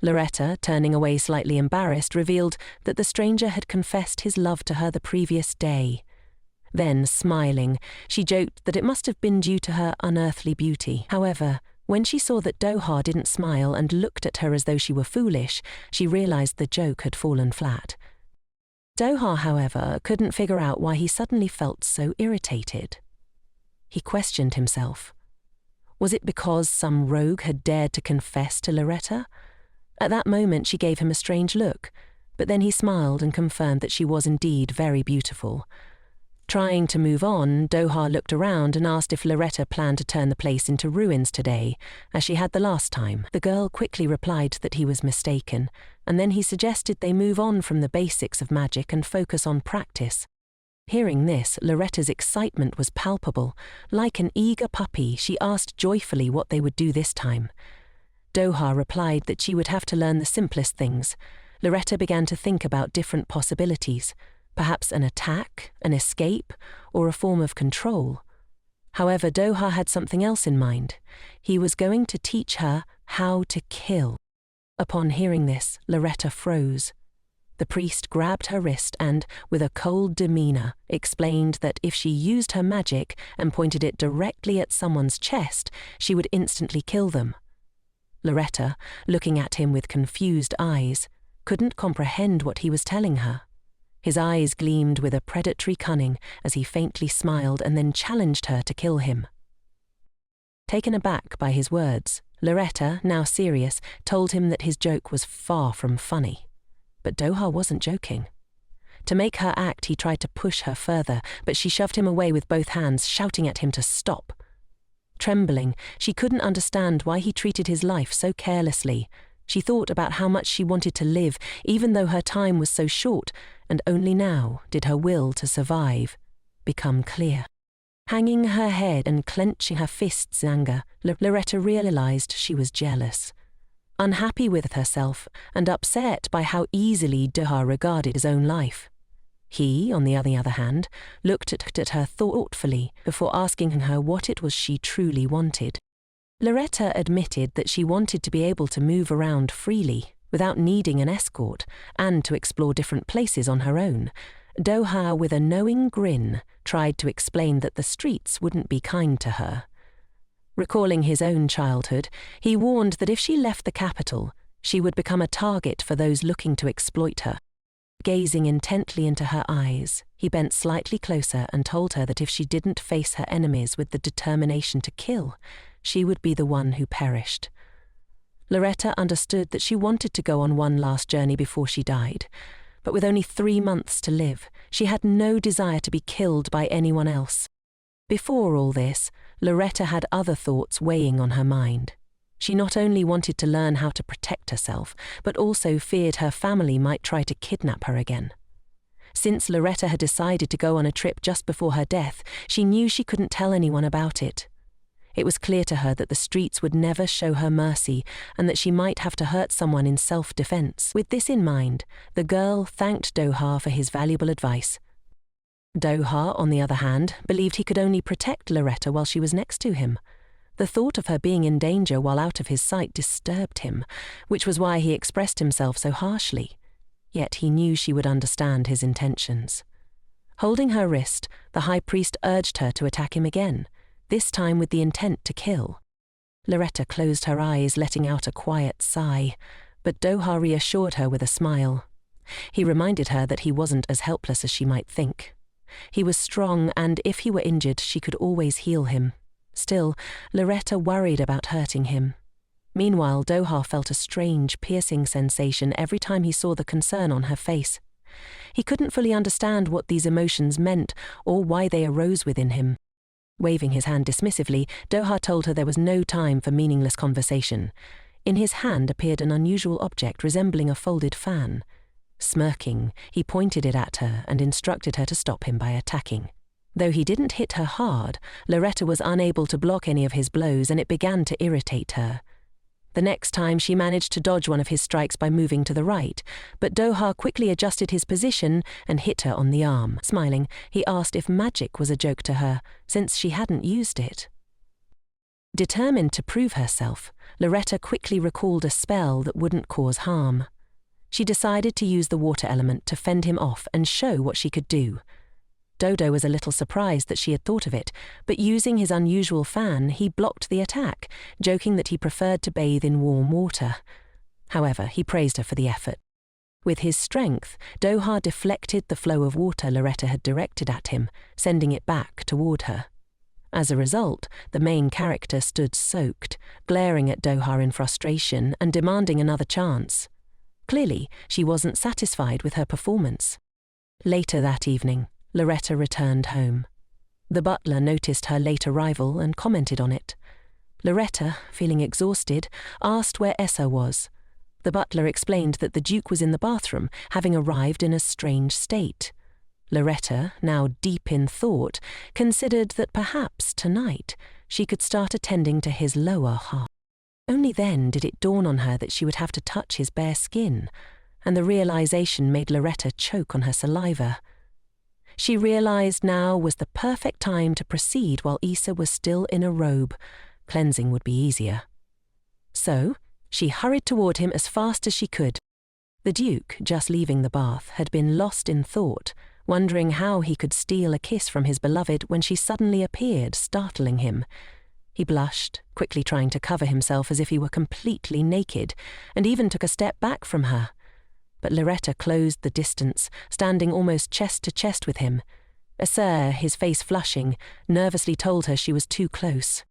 Loretta, turning away slightly embarrassed, revealed that the stranger had confessed his love to her the previous day. Then, smiling, she joked that it must have been due to her unearthly beauty. However, when she saw that Doha didn't smile and looked at her as though she were foolish, she realized the joke had fallen flat. Doha, however, couldn't figure out why he suddenly felt so irritated. He questioned himself. Was it because some rogue had dared to confess to Loretta? At that moment she gave him a strange look, but then he smiled and confirmed that she was indeed very beautiful. Trying to move on, Doha looked around and asked if Loretta planned to turn the place into ruins today, as she had the last time. The girl quickly replied that he was mistaken, and then he suggested they move on from the basics of magic and focus on practice. Hearing this, Loretta's excitement was palpable. Like an eager puppy, she asked joyfully what they would do this time. Doha replied that she would have to learn the simplest things. Loretta began to think about different possibilities. Perhaps an attack, an escape, or a form of control. However, Doha had something else in mind. He was going to teach her how to kill. Upon hearing this, Loretta froze. The priest grabbed her wrist and, with a cold demeanor, explained that if she used her magic and pointed it directly at someone's chest, she would instantly kill them. Loretta, looking at him with confused eyes, couldn't comprehend what he was telling her. His eyes gleamed with a predatory cunning as he faintly smiled and then challenged her to kill him. Taken aback by his words, Loretta, now serious, told him that his joke was far from funny. But Doha wasn't joking. To make her act, he tried to push her further, but she shoved him away with both hands, shouting at him to stop. Trembling, she couldn't understand why he treated his life so carelessly. She thought about how much she wanted to live, even though her time was so short, and only now did her will to survive become clear. Hanging her head and clenching her fists in anger, Loretta realized she was jealous. Unhappy with herself and upset by how easily Doha regarded his own life. He, on the other hand, looked at her thoughtfully before asking her what it was she truly wanted. Loretta admitted that she wanted to be able to move around freely, without needing an escort, and to explore different places on her own. Doha, with a knowing grin, tried to explain that the streets wouldn't be kind to her. Recalling his own childhood, he warned that if she left the capital, she would become a target for those looking to exploit her. Gazing intently into her eyes, he bent slightly closer and told her that if she didn't face her enemies with the determination to kill, she would be the one who perished. Loretta understood that she wanted to go on one last journey before she died, but with only 3 months to live, she had no desire to be killed by anyone else. Before all this, Loretta had other thoughts weighing on her mind. She not only wanted to learn how to protect herself, but also feared her family might try to kidnap her again. Since Loretta had decided to go on a trip just before her death, she knew she couldn't tell anyone about it. It was clear to her that the streets would never show her mercy and that she might have to hurt someone in self-defense. With this in mind, the girl thanked Doha for his valuable advice. Doha, on the other hand, believed he could only protect Loretta while she was next to him. The thought of her being in danger while out of his sight disturbed him, which was why he expressed himself so harshly. Yet he knew she would understand his intentions. Holding her wrist, the high priest urged her to attack him again, this time with the intent to kill. Loretta closed her eyes, letting out a quiet sigh, but Doha reassured her with a smile. He reminded her that he wasn't as helpless as she might think. He was strong, and if he were injured, she could always heal him. Still, Loretta worried about hurting him. Meanwhile, Doha felt a strange, piercing sensation every time he saw the concern on her face. He couldn't fully understand what these emotions meant or why they arose within him. Waving his hand dismissively, Doha told her there was no time for meaningless conversation. In his hand appeared an unusual object resembling a folded fan. Smirking, he pointed it at her and instructed her to stop him by attacking. Though he didn't hit her hard, Loretta was unable to block any of his blows, and it began to irritate her. The next time she managed to dodge one of his strikes by moving to the right, but Doha quickly adjusted his position and hit her on the arm. Smiling, he asked if magic was a joke to her, since she hadn't used it. Determined to prove herself, Loretta quickly recalled a spell that wouldn't cause harm. She decided to use the water element to fend him off and show what she could do. Dodo was a little surprised that she had thought of it, but using his unusual fan, he blocked the attack, joking that he preferred to bathe in warm water. However, he praised her for the effort. With his strength, Doha deflected the flow of water Loretta had directed at him, sending it back toward her. As a result, the main character stood soaked, glaring at Doha in frustration and demanding another chance. Clearly, she wasn't satisfied with her performance. Later that evening, Loretta returned home. The butler noticed her late arrival and commented on it. Loretta, feeling exhausted, asked where Essa was. The butler explained that the Duke was in the bathroom, having arrived in a strange state. Loretta, now deep in thought, considered that perhaps tonight she could start attending to his lower half. Only then did it dawn on her that she would have to touch his bare skin, and the realization made Loretta choke on her saliva. She realized now was the perfect time to proceed while Isa was still in a robe. Cleansing would be easier. So, she hurried toward him as fast as she could. The Duke, just leaving the bath, had been lost in thought, wondering how he could steal a kiss from his beloved when she suddenly appeared, startling him. He blushed, quickly trying to cover himself as if he were completely naked, and even took a step back from her. But Loretta closed the distance, standing almost chest to chest with him. Asrahan, his face flushing, nervously told her she was too close.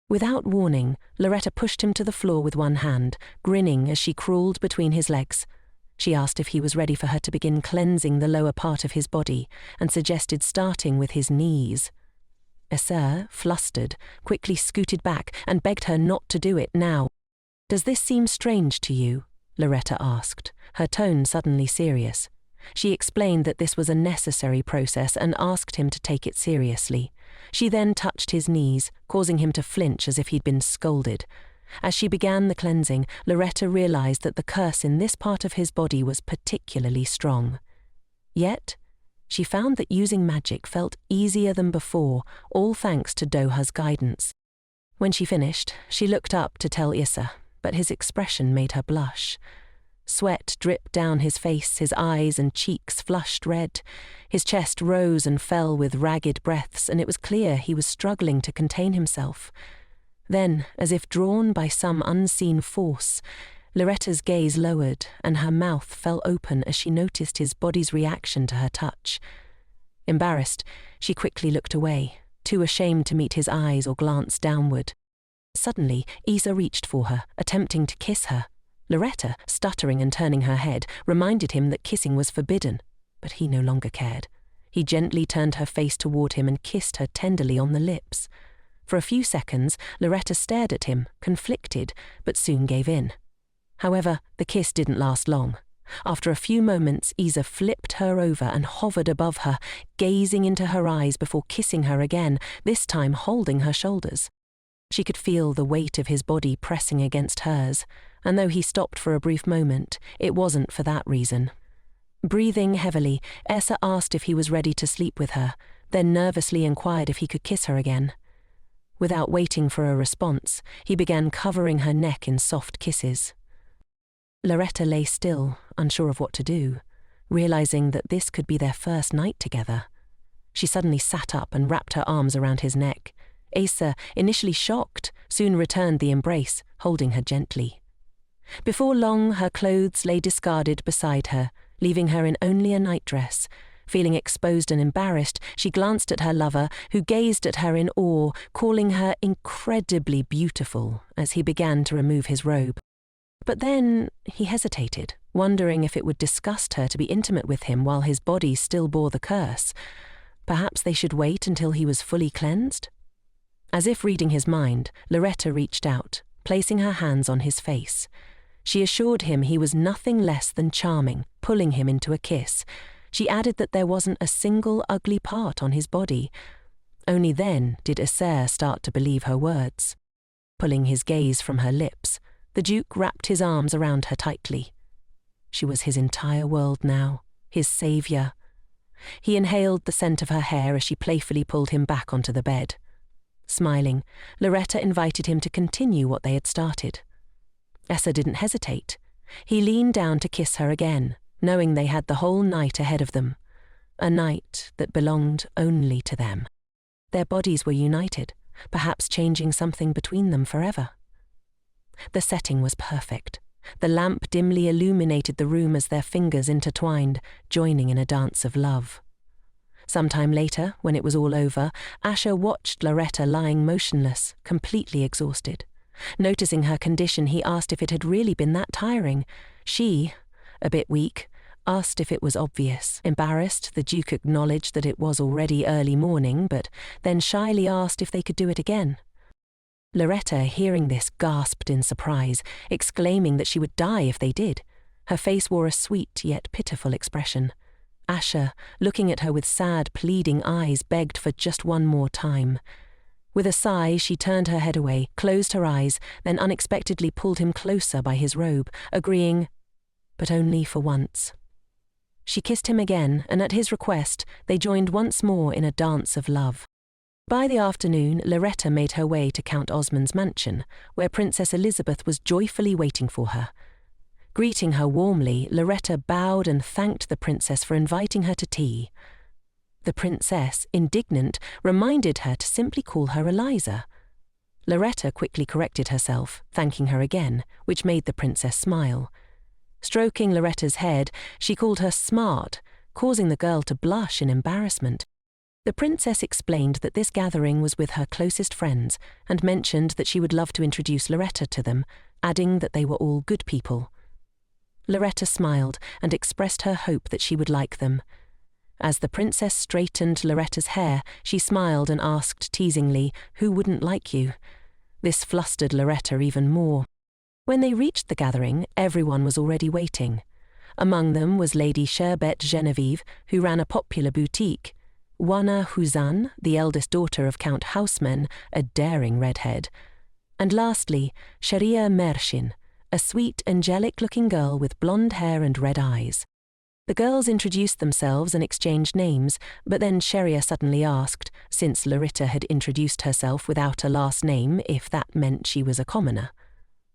Without warning, Loretta pushed him to the floor with one hand, grinning as she crawled between his legs. She asked if he was ready for her to begin cleansing the lower part of his body, and suggested starting with his knees. Asrahan, flustered, quickly scooted back and begged her not to do it now. "Does this seem strange to you?" Loretta asked, her tone suddenly serious. She explained that this was a necessary process and asked him to take it seriously. She then touched his knees, causing him to flinch as if he'd been scolded. As she began the cleansing, Loretta realized that the curse in this part of his body was particularly strong. Yet, she found that using magic felt easier than before, all thanks to Doha's guidance. When she finished, she looked up to tell Isa, but his expression made her blush. Sweat dripped down his face, his eyes and cheeks flushed red. His chest rose and fell with ragged breaths, and it was clear he was struggling to contain himself. Then, as if drawn by some unseen force, Loretta's gaze lowered and her mouth fell open as she noticed his body's reaction to her touch. Embarrassed, she quickly looked away, too ashamed to meet his eyes or glance downward. Suddenly, Isa reached for her, attempting to kiss her. Loretta, stuttering and turning her head, reminded him that kissing was forbidden, but he no longer cared. He gently turned her face toward him and kissed her tenderly on the lips. For a few seconds, Loretta stared at him, conflicted, but soon gave in. However, the kiss didn't last long. After a few moments, Isa flipped her over and hovered above her, gazing into her eyes before kissing her again, this time holding her shoulders. She could feel the weight of his body pressing against hers, and though he stopped for a brief moment, it wasn't for that reason. Breathing heavily, Essa asked if he was ready to sleep with her, then nervously inquired if he could kiss her again. Without waiting for a response, he began covering her neck in soft kisses. Loretta lay still, unsure of what to do, realizing that this could be their first night together. She suddenly sat up and wrapped her arms around his neck. Asa, initially shocked, soon returned the embrace, holding her gently. Before long, her clothes lay discarded beside her, leaving her in only a nightdress. Feeling exposed and embarrassed, she glanced at her lover, who gazed at her in awe, calling her incredibly beautiful as he began to remove his robe. But then he hesitated, wondering if it would disgust her to be intimate with him while his body still bore the curse. Perhaps they should wait until he was fully cleansed? As if reading his mind, Loretta reached out, placing her hands on his face. She assured him he was nothing less than charming, pulling him into a kiss. She added that there wasn't a single ugly part on his body. Only then did Asrahan start to believe her words. Pulling his gaze from her lips, the Duke wrapped his arms around her tightly. She was his entire world now, his saviour. He inhaled the scent of her hair as she playfully pulled him back onto the bed. Smiling, Loretta invited him to continue what they had started. Essa didn't hesitate. He leaned down to kiss her again, knowing they had the whole night ahead of them, a night that belonged only to them. Their bodies were united, perhaps changing something between them forever. The setting was perfect. The lamp dimly illuminated the room as their fingers intertwined, joining in a dance of love. Sometime later, when it was all over, Asher watched Loretta lying motionless, completely exhausted. Noticing her condition, he asked if it had really been that tiring. She, a bit weak, asked if it was obvious. Embarrassed, the Duke acknowledged that it was already early morning, but then shyly asked if they could do it again. Loretta, hearing this, gasped in surprise, exclaiming that she would die if they did. Her face wore a sweet yet pitiful expression. Asher, looking at her with sad, pleading eyes, begged for just one more time. With a sigh, she turned her head away, closed her eyes, then unexpectedly pulled him closer by his robe, agreeing, but only for once. She kissed him again, and at his request, they joined once more in a dance of love. By the afternoon, Loretta made her way to Count Osmond's mansion, where Princess Elizabeth was joyfully waiting for her. Greeting her warmly, Loretta bowed and thanked the princess for inviting her to tea. The princess, indignant, reminded her to simply call her Eliza. Loretta quickly corrected herself, thanking her again, which made the princess smile. Stroking Loretta's head, she called her smart, causing the girl to blush in embarrassment. The princess explained that this gathering was with her closest friends and mentioned that she would love to introduce Loretta to them, adding that they were all good people. Loretta smiled and expressed her hope that she would like them. As the princess straightened Loretta's hair, she smiled and asked teasingly, "Who wouldn't like you?" This flustered Loretta even more. When they reached the gathering, everyone was already waiting. Among them was Lady Sherbet Genevieve, who ran a popular boutique, Wana Huzan, the eldest daughter of Count Houseman, a daring redhead, and lastly, Sharia Mershin, a sweet, angelic-looking girl with blonde hair and red eyes. The girls introduced themselves and exchanged names, but then Sharia suddenly asked, since Loretta had introduced herself without a last name, if that meant she was a commoner.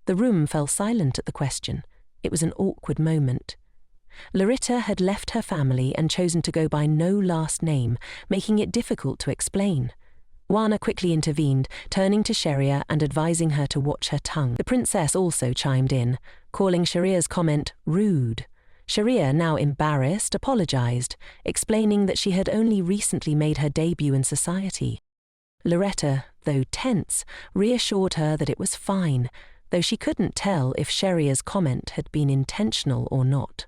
The room fell silent at the question. It was an awkward moment. Loretta had left her family and chosen to go by no last name, making it difficult to explain. Wana quickly intervened, turning to Sharia and advising her to watch her tongue. The princess also chimed in, calling Sharia's comment rude. Sharia, now embarrassed, apologized, explaining that she had only recently made her debut in society. Loretta, though tense, reassured her that it was fine, though she couldn't tell if Sharia's comment had been intentional or not.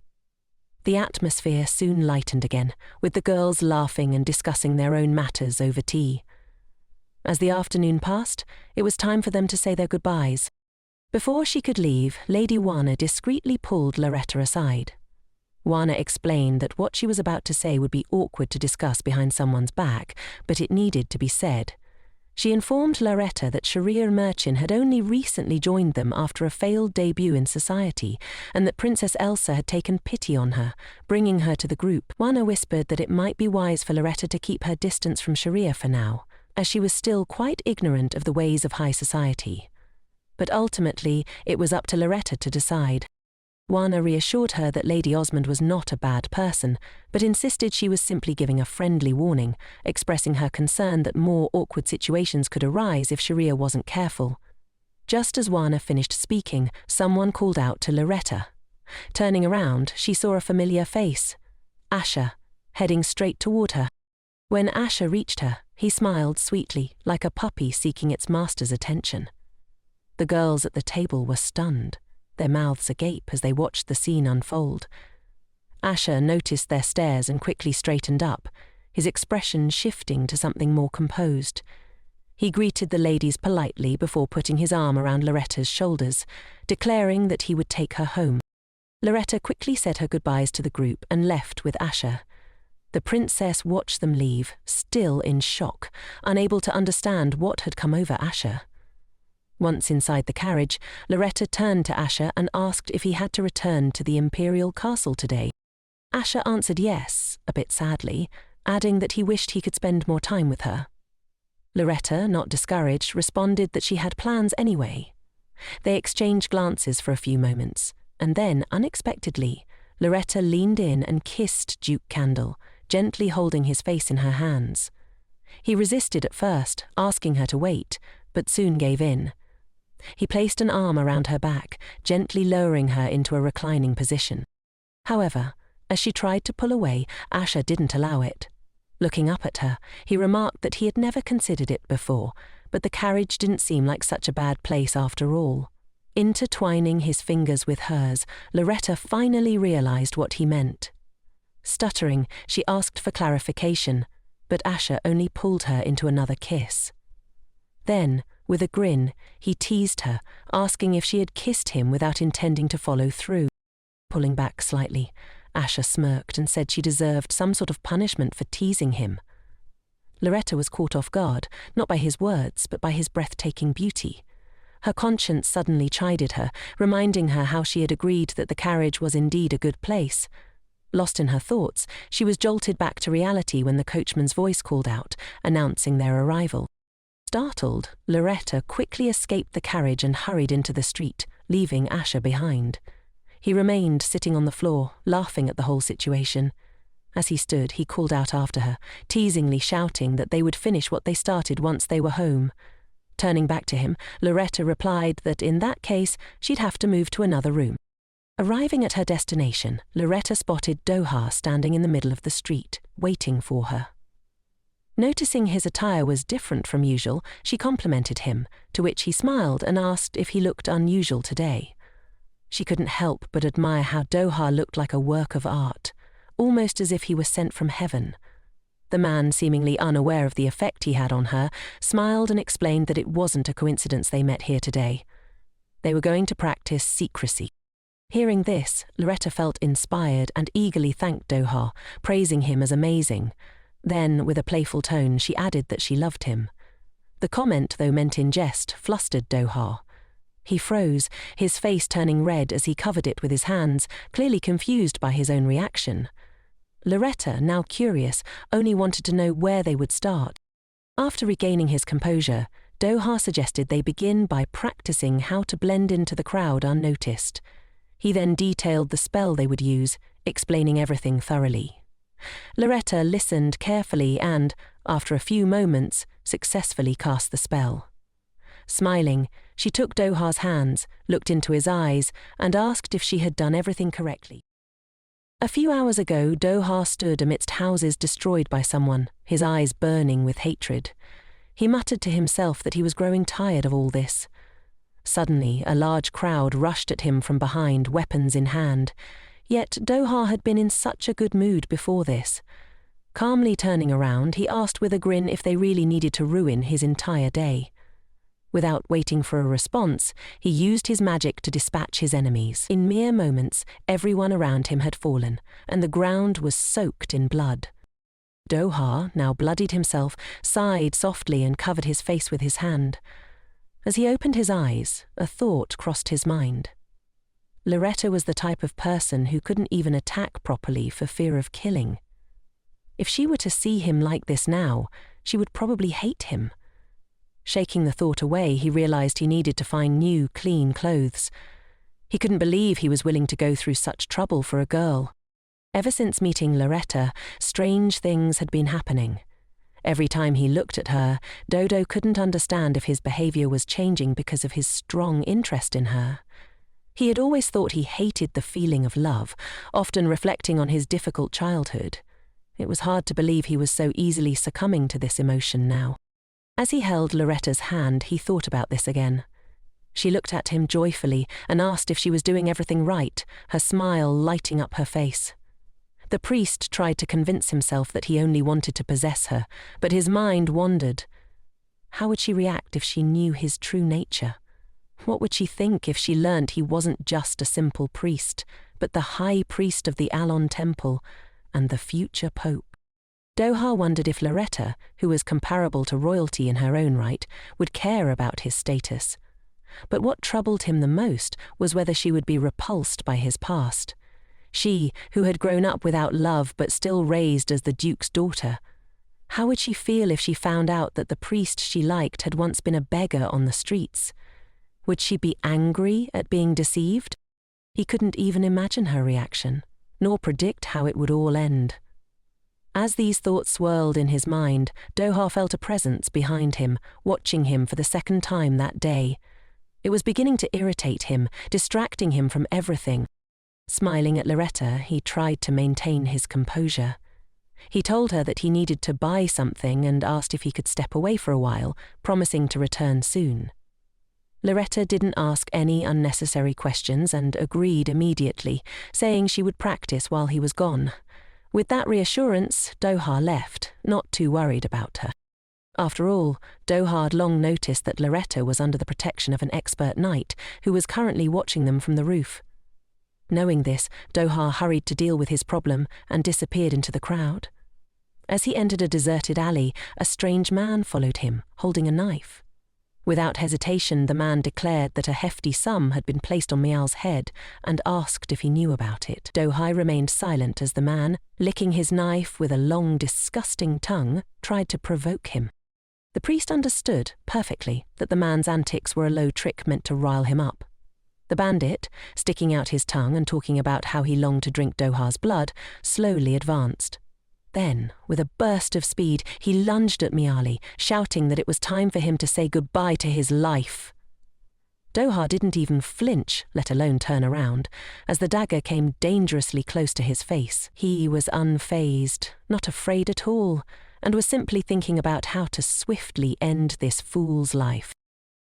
The atmosphere soon lightened again, with the girls laughing and discussing their own matters over tea. As the afternoon passed, it was time for them to say their goodbyes. Before she could leave, Lady Wana discreetly pulled Loretta aside. Wana explained that what she was about to say would be awkward to discuss behind someone's back, but it needed to be said. She informed Loretta that Sharia Merchin had only recently joined them after a failed debut in society, and that Princess Elsa had taken pity on her, bringing her to the group. Wana whispered that it might be wise for Loretta to keep her distance from Sharia for now, as she was still quite ignorant of the ways of high society. But ultimately, it was up to Loretta to decide. Wana reassured her that Lady Osmond was not a bad person, but insisted she was simply giving a friendly warning, expressing her concern that more awkward situations could arise if Sharia wasn't careful. Just as Wana finished speaking, someone called out to Loretta. Turning around, she saw a familiar face, Asher, heading straight toward her. When Asher reached her, he smiled sweetly, like a puppy seeking its master's attention. The girls at the table were stunned, their mouths agape as they watched the scene unfold. Asher noticed their stares and quickly straightened up, his expression shifting to something more composed. He greeted the ladies politely before putting his arm around Loretta's shoulders, declaring that he would take her home. Loretta quickly said her goodbyes to the group and left with Asher. The princess watched them leave, still in shock, unable to understand what had come over Asher. Once inside the carriage, Loretta turned to Asher and asked if he had to return to the imperial castle today. Asher answered yes, a bit sadly, adding that he wished he could spend more time with her. Loretta, not discouraged, responded that she had plans anyway. They exchanged glances for a few moments, and then, unexpectedly, Loretta leaned in and kissed Duke Cadel, gently holding his face in her hands. He resisted at first, asking her to wait, but soon gave in. He placed an arm around her back, gently lowering her into a reclining position. However, as she tried to pull away, Asher didn't allow it. Looking up at her, he remarked that he had never considered it before, but the carriage didn't seem like such a bad place after all. Intertwining his fingers with hers, Loretta finally realized what he meant. Stuttering, she asked for clarification, but Asher only pulled her into another kiss. Then, with a grin, he teased her, asking if she had kissed him without intending to follow through. Pulling back slightly, Asher smirked and said she deserved some sort of punishment for teasing him. Loretta was caught off guard, not by his words, but by his breathtaking beauty. Her conscience suddenly chided her, reminding her how she had agreed that the carriage was indeed a good place. Lost in her thoughts, she was jolted back to reality when the coachman's voice called out, announcing their arrival. Startled, Loretta quickly escaped the carriage and hurried into the street, leaving Asher behind. He remained sitting on the floor, laughing at the whole situation. As he stood, he called out after her, teasingly shouting that they would finish what they started once they were home. Turning back to him, Loretta replied that in that case, she'd have to move to another room. Arriving at her destination, Loretta spotted Doha standing in the middle of the street, waiting for her. Noticing his attire was different from usual, she complimented him, to which he smiled and asked if he looked unusual today. She couldn't help but admire how Doha looked like a work of art, almost as if he was sent from heaven. The man, seemingly unaware of the effect he had on her, smiled and explained that it wasn't a coincidence they met here today. They were going to practice secrecy. Hearing this, Loretta felt inspired and eagerly thanked Doha, praising him as amazing. Then, with a playful tone, she added that she loved him. The comment, though meant in jest, flustered Doha. He froze, his face turning red as he covered it with his hands, clearly confused by his own reaction. Loretta, now curious, only wanted to know where they would start. After regaining his composure, Doha suggested they begin by practicing how to blend into the crowd unnoticed. He then detailed the spell they would use, explaining everything thoroughly. Loretta listened carefully and, after a few moments, successfully cast the spell. Smiling, she took Doha's hands, looked into his eyes, and asked if she had done everything correctly. A few hours ago, Doha stood amidst houses destroyed by someone, his eyes burning with hatred. He muttered to himself that he was growing tired of all this. Suddenly, a large crowd rushed at him from behind, weapons in hand. Yet Doha had been in such a good mood before this. Calmly turning around, he asked with a grin if they really needed to ruin his entire day. Without waiting for a response, he used his magic to dispatch his enemies. In mere moments, everyone around him had fallen, and the ground was soaked in blood. Doha, now bloodied himself, sighed softly and covered his face with his hand. As he opened his eyes, a thought crossed his mind. Loretta was the type of person who couldn't even attack properly for fear of killing. If she were to see him like this now, she would probably hate him. Shaking the thought away, he realized he needed to find new, clean clothes. He couldn't believe he was willing to go through such trouble for a girl. Ever since meeting Loretta, strange things had been happening. Every time he looked at her, Dodo couldn't understand if his behavior was changing because of his strong interest in her. He had always thought he hated the feeling of love, often reflecting on his difficult childhood. It was hard to believe he was so easily succumbing to this emotion now. As he held Loretta's hand, he thought about this again. She looked at him joyfully and asked if she was doing everything right, her smile lighting up her face. The priest tried to convince himself that he only wanted to possess her, but his mind wandered. How would she react if she knew his true nature? What would she think if she learnt he wasn't just a simple priest, but the high priest of the Alon Temple and the future pope? Doha wondered if Loretta, who was comparable to royalty in her own right, would care about his status. But what troubled him the most was whether she would be repulsed by his past. She, who had grown up without love but still raised as the Duke's daughter. How would she feel if she found out that the priest she liked had once been a beggar on the streets? Would she be angry at being deceived? He couldn't even imagine her reaction, nor predict how it would all end. As these thoughts swirled in his mind, Doha felt a presence behind him, watching him for the second time that day. It was beginning to irritate him, distracting him from everything. Smiling at Loretta, he tried to maintain his composure. He told her that he needed to buy something and asked if he could step away for a while, promising to return soon. Loretta didn't ask any unnecessary questions and agreed immediately, saying she would practice while he was gone. With that reassurance, Doha left, not too worried about her. After all, Doha had long noticed that Loretta was under the protection of an expert knight who was currently watching them from the roof. Knowing this, Doha hurried to deal with his problem and disappeared into the crowd. As he entered a deserted alley, a strange man followed him, holding a knife. Without hesitation, the man declared that a hefty sum had been placed on Miao's head and asked if he knew about it. Do-hai remained silent as the man, licking his knife with a long, disgusting tongue, tried to provoke him. The priest understood perfectly that the man's antics were a low trick meant to rile him up. The bandit, sticking out his tongue and talking about how he longed to drink Do-ha's blood, slowly advanced. Then, with a burst of speed, he lunged at Miali, shouting that it was time for him to say goodbye to his life. Do-ha didn't even flinch, let alone turn around, as the dagger came dangerously close to his face. He was unfazed, not afraid at all, and was simply thinking about how to swiftly end this fool's life.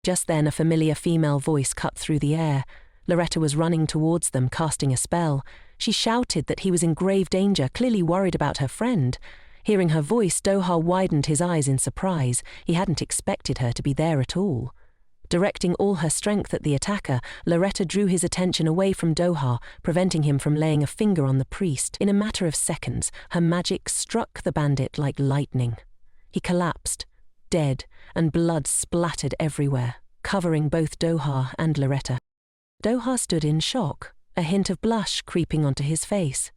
Just then, a familiar female voice cut through the air. Loretta was running towards them, casting a spell. She shouted that he was in grave danger, clearly worried about her friend. Hearing her voice, Do-ha widened his eyes in surprise. He hadn't expected her to be there at all. Directing all her strength at the attacker, Loretta drew his attention away from Do-ha, preventing him from laying a finger on the priest. In a matter of seconds, her magic struck the bandit like lightning. He collapsed, dead, and blood splattered everywhere, covering both Do-ha and Loretta. Do-ha stood in shock, a hint of blush creeping onto his face.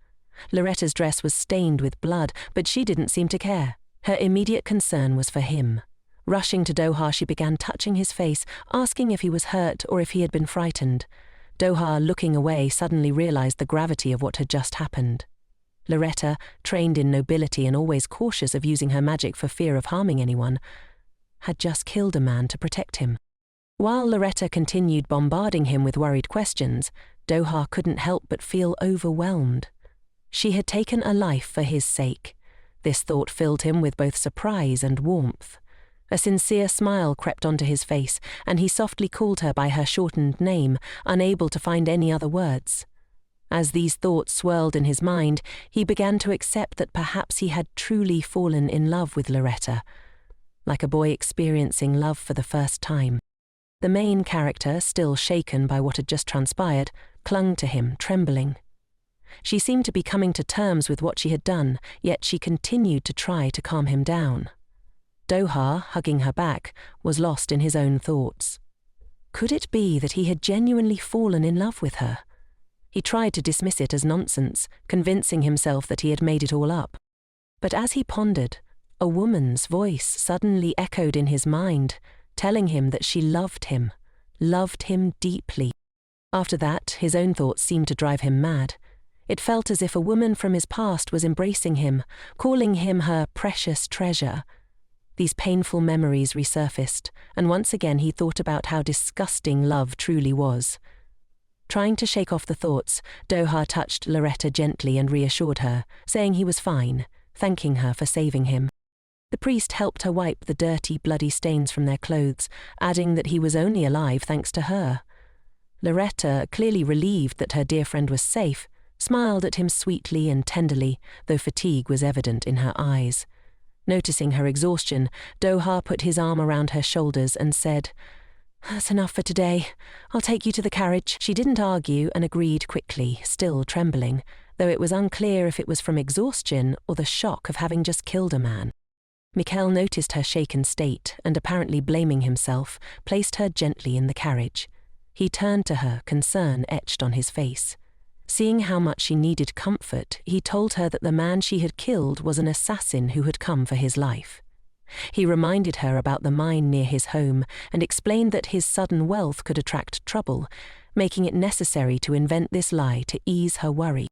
Loretta's dress was stained with blood, but she didn't seem to care. Her immediate concern was for him. Rushing to Do-ha, she began touching his face, asking if he was hurt or if he had been frightened. Do-ha, looking away, suddenly realized the gravity of what had just happened. Loretta, trained in nobility and always cautious of using her magic for fear of harming anyone, had just killed a man to protect him. While Loretta continued bombarding him with worried questions, Do-ha couldn't help but feel overwhelmed. She had taken a life for his sake. This thought filled him with both surprise and warmth. A sincere smile crept onto his face, and he softly called her by her shortened name, unable to find any other words. As these thoughts swirled in his mind, he began to accept that perhaps he had truly fallen in love with Loretta, like a boy experiencing love for the first time. The main character, still shaken by what had just transpired, clung to him, trembling. She seemed to be coming to terms with what she had done, yet she continued to try to calm him down. Do-ha, hugging her back, was lost in his own thoughts. Could it be that he had genuinely fallen in love with her? He tried to dismiss it as nonsense, convincing himself that he had made it all up. But as he pondered, a woman's voice suddenly echoed in his mind, telling him that she loved him deeply. After that, his own thoughts seemed to drive him mad. It felt as if a woman from his past was embracing him, calling him her precious treasure. These painful memories resurfaced, and once again he thought about how disgusting love truly was. Trying to shake off the thoughts, Do-ha touched Loretta gently and reassured her, saying he was fine, thanking her for saving him. The priest helped her wipe the dirty, bloody stains from their clothes, adding that he was only alive thanks to her. Loretta, clearly relieved that her dear friend was safe, smiled at him sweetly and tenderly, though fatigue was evident in her eyes. Noticing her exhaustion, Do-ha put his arm around her shoulders and said, "That's enough for today. I'll take you to the carriage." She didn't argue and agreed quickly, still trembling, though it was unclear if it was from exhaustion or the shock of having just killed a man. Mikhail noticed her shaken state and, apparently blaming himself, placed her gently in the carriage. He turned to her, concern etched on his face. Seeing how much she needed comfort, he told her that the man she had killed was an assassin who had come for his life. He reminded her about the mine near his home and explained that his sudden wealth could attract trouble, making it necessary to invent this lie to ease her worry.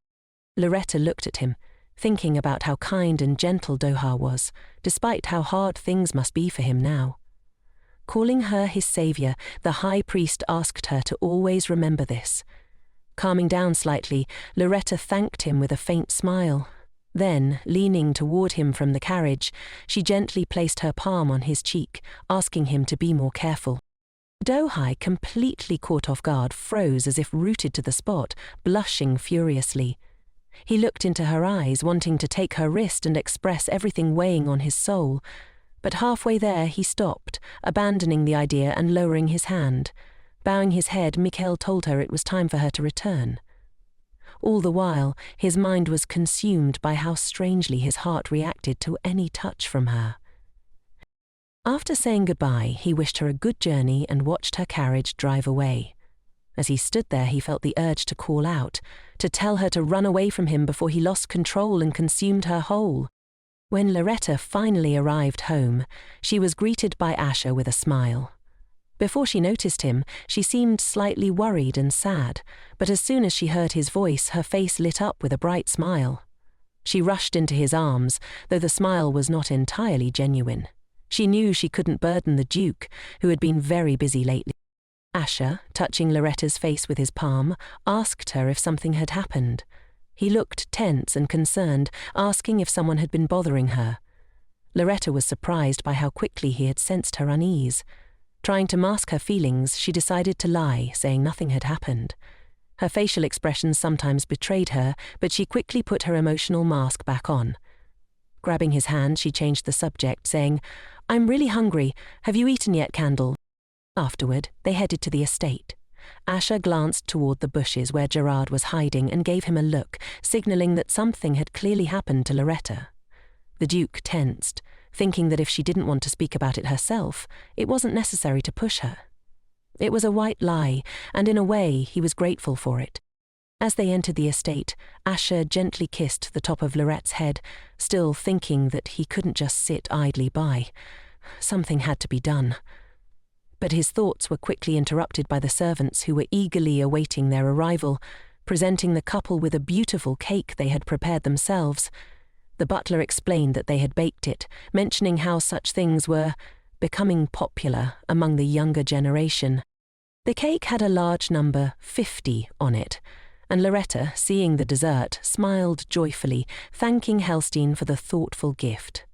Loretta looked at him, thinking about how kind and gentle Do-ha was, despite how hard things must be for him now. Calling her his savior, the high priest asked her to always remember this. Calming down slightly, Loretta thanked him with a faint smile. Then, leaning toward him from the carriage, she gently placed her palm on his cheek, asking him to be more careful. Do-ha, completely caught off guard, froze as if rooted to the spot, blushing furiously. He looked into her eyes, wanting to take her wrist and express everything weighing on his soul, but halfway there he stopped, abandoning the idea and lowering his hand. Bowing his head, Mikhail told her it was time for her to return. All the while, his mind was consumed by how strangely his heart reacted to any touch from her. After saying goodbye, he wished her a good journey and watched her carriage drive away. As he stood there, he felt the urge to call out, to tell her to run away from him before he lost control and consumed her whole. When Loretta finally arrived home, she was greeted by Asher with a smile. Before she noticed him, she seemed slightly worried and sad, but as soon as she heard his voice, her face lit up with a bright smile. She rushed into his arms, though the smile was not entirely genuine. She knew she couldn't burden the Duke, who had been very busy lately. Asher, touching Loretta's face with his palm, asked her if something had happened. He looked tense and concerned, asking if someone had been bothering her. Loretta was surprised by how quickly he had sensed her unease. Trying to mask her feelings, she decided to lie, saying nothing had happened. Her facial expressions sometimes betrayed her, but she quickly put her emotional mask back on. Grabbing his hand, she changed the subject, saying, "I'm really hungry. Have you eaten yet, Cadel?" Afterward, they headed to the estate. Asher glanced toward the bushes where Gerard was hiding and gave him a look, signaling that something had clearly happened to Loretta. The Duke tensed, thinking that if she didn't want to speak about it herself, it wasn't necessary to push her. It was a white lie, and in a way, he was grateful for it. As they entered the estate, Asher gently kissed the top of Lorette's head, still thinking that he couldn't just sit idly by. Something had to be done. But his thoughts were quickly interrupted by the servants who were eagerly awaiting their arrival, presenting the couple with a beautiful cake they had prepared themselves. The butler explained that they had baked it, mentioning how such things were becoming popular among the younger generation. The cake had a large number 50 on it, and Loretta, seeing the dessert, smiled joyfully, thanking Helstein for the thoughtful gift.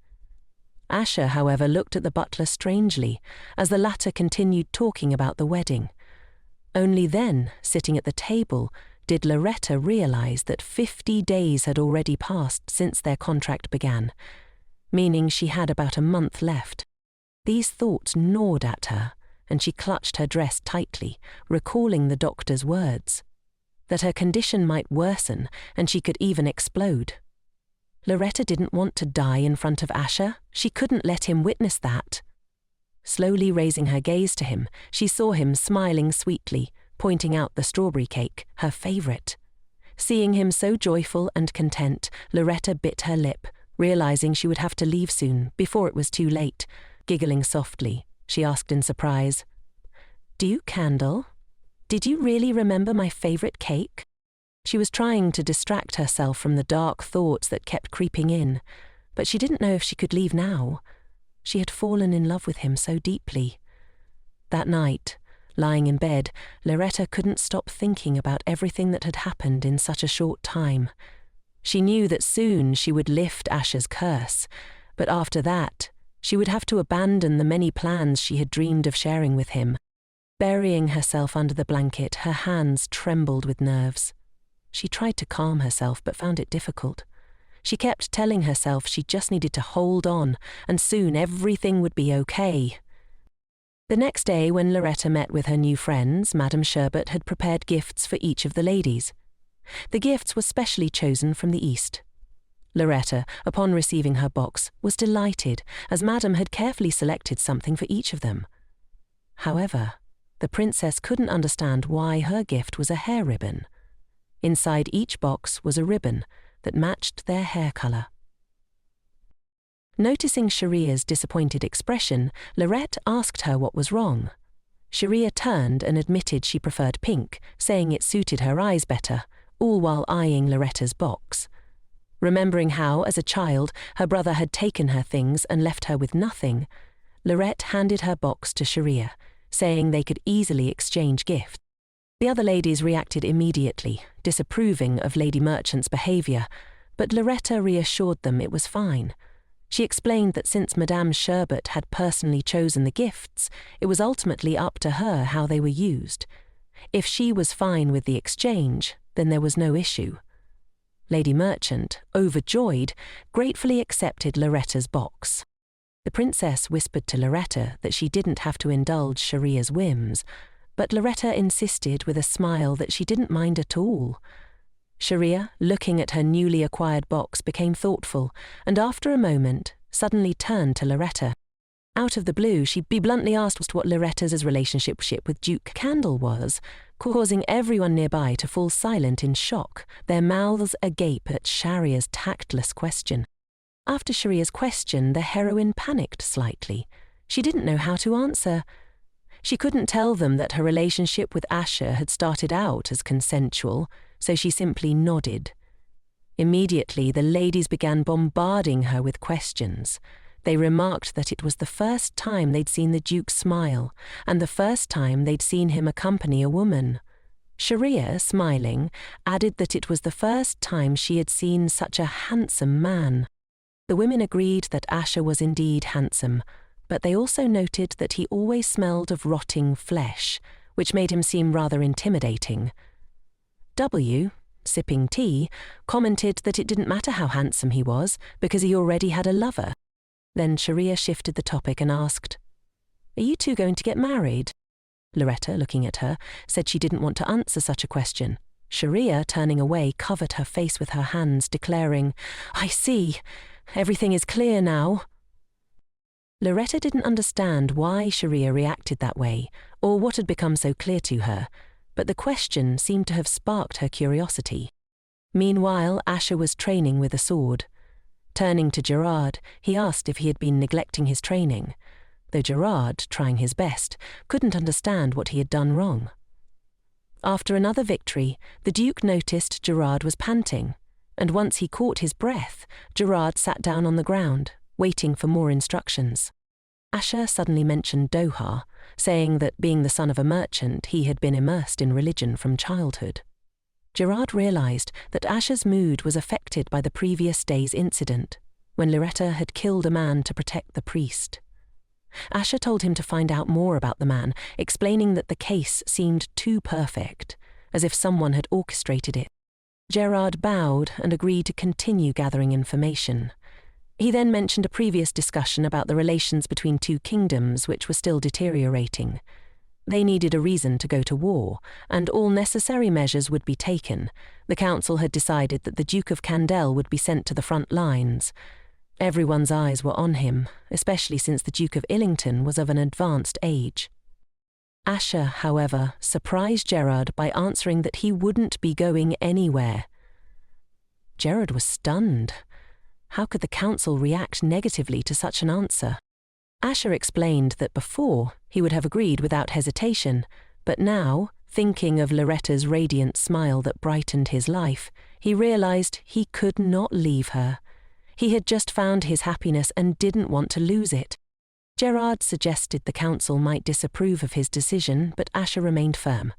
Asher, however, looked at the butler strangely, as the latter continued talking about the wedding. Only then, sitting at the table, did Loretta realize that 50 days had already passed since their contract began, meaning she had about a month left. These thoughts gnawed at her, and she clutched her dress tightly, recalling the doctor's words, that her condition might worsen and she could even explode. Loretta didn't want to die in front of Asher. She couldn't let him witness that. Slowly raising her gaze to him, she saw him smiling sweetly, pointing out the strawberry cake, her favorite. Seeing him so joyful and content, Loretta bit her lip, realizing she would have to leave soon, before it was too late. Giggling softly, she asked in surprise, "Do you, Cadel? Did you really remember my favorite cake?" She was trying to distract herself from the dark thoughts that kept creeping in, but she didn't know if she could leave now. She had fallen in love with him so deeply. That night, lying in bed, Loretta couldn't stop thinking about everything that had happened in such a short time. She knew that soon she would lift Asher's curse, but after that, she would have to abandon the many plans she had dreamed of sharing with him. Burying herself under the blanket, her hands trembled with nerves. She tried to calm herself but found it difficult. She kept telling herself she just needed to hold on, and soon everything would be okay. The next day, when Loretta met with her new friends, Madame Sherbet had prepared gifts for each of the ladies. The gifts were specially chosen from the East. Loretta, upon receiving her box, was delighted, as Madame had carefully selected something for each of them. However, the princess couldn't understand why her gift was a hair ribbon. Inside each box was a ribbon that matched their hair color. Noticing Sharia's disappointed expression, Lorette asked her what was wrong. Sharia turned and admitted she preferred pink, saying it suited her eyes better, all while eyeing Loretta's box. Remembering how, as a child, her brother had taken her things and left her with nothing, Lorette handed her box to Sharia, saying they could easily exchange gifts. The other ladies reacted immediately, disapproving of Lady Merchant's behaviour, but Loretta reassured them it was fine. She explained that since Madame Sherbet had personally chosen the gifts, it was ultimately up to her how they were used. If she was fine with the exchange, then there was no issue. Lady Merchant, overjoyed, gratefully accepted Loretta's box. The princess whispered to Loretta that she didn't have to indulge Sharia's whims, but Loretta insisted with a smile that she didn't mind at all. Sharia, looking at her newly acquired box, became thoughtful, and after a moment, suddenly turned to Loretta. Out of the blue, she bluntly asked what Loretta's relationship with Duke Cadel was, causing everyone nearby to fall silent in shock, their mouths agape at Sharia's tactless question. After Sharia's question, the heroine panicked slightly. She didn't know how to answer. She couldn't tell them that her relationship with Asher had started out as consensual, so she simply nodded. Immediately, the ladies began bombarding her with questions. They remarked that it was the first time they'd seen the Duke smile, and the first time they'd seen him accompany a woman. Sharia, smiling, added that it was the first time she had seen such a handsome man. The women agreed that Asher was indeed handsome, but they also noted that he always smelled of rotting flesh, which made him seem rather intimidating. W, sipping tea, commented that it didn't matter how handsome he was, because he already had a lover. Then Sharia shifted the topic and asked, "Are you two going to get married?" Loretta, looking at her, said she didn't want to answer such a question. Sharia, turning away, covered her face with her hands, declaring, "I see. Everything is clear now." Loretta didn't understand why Sharia reacted that way, or what had become so clear to her, but the question seemed to have sparked her curiosity. Meanwhile, Asher was training with a sword. Turning to Gerard, he asked if he had been neglecting his training, though Gerard, trying his best, couldn't understand what he had done wrong. After another victory, the Duke noticed Gerard was panting, and once he caught his breath, Gerard sat down on the ground, waiting for more instructions. Asher suddenly mentioned Doha, saying that being the son of a merchant, he had been immersed in religion from childhood. Gerard realized that Asher's mood was affected by the previous day's incident, when Loretta had killed a man to protect the priest. Asher told him to find out more about the man, explaining that the case seemed too perfect, as if someone had orchestrated it. Gerard bowed and agreed to continue gathering information. He then mentioned a previous discussion about the relations between two kingdoms which were still deteriorating. They needed a reason to go to war, and all necessary measures would be taken. The council had decided that the Duke of Cadel would be sent to the front lines. Everyone's eyes were on him, especially since the Duke of Illington was of an advanced age. Asher, however, surprised Gerard by answering that he wouldn't be going anywhere. Gerard was stunned. How could the council react negatively to such an answer? Asher explained that before he would have agreed without hesitation, but now, thinking of Loretta's radiant smile that brightened his life, he realized he could not leave her. He had just found his happiness and didn't want to lose it. Gerard suggested the council might disapprove of his decision, but Asher remained firm.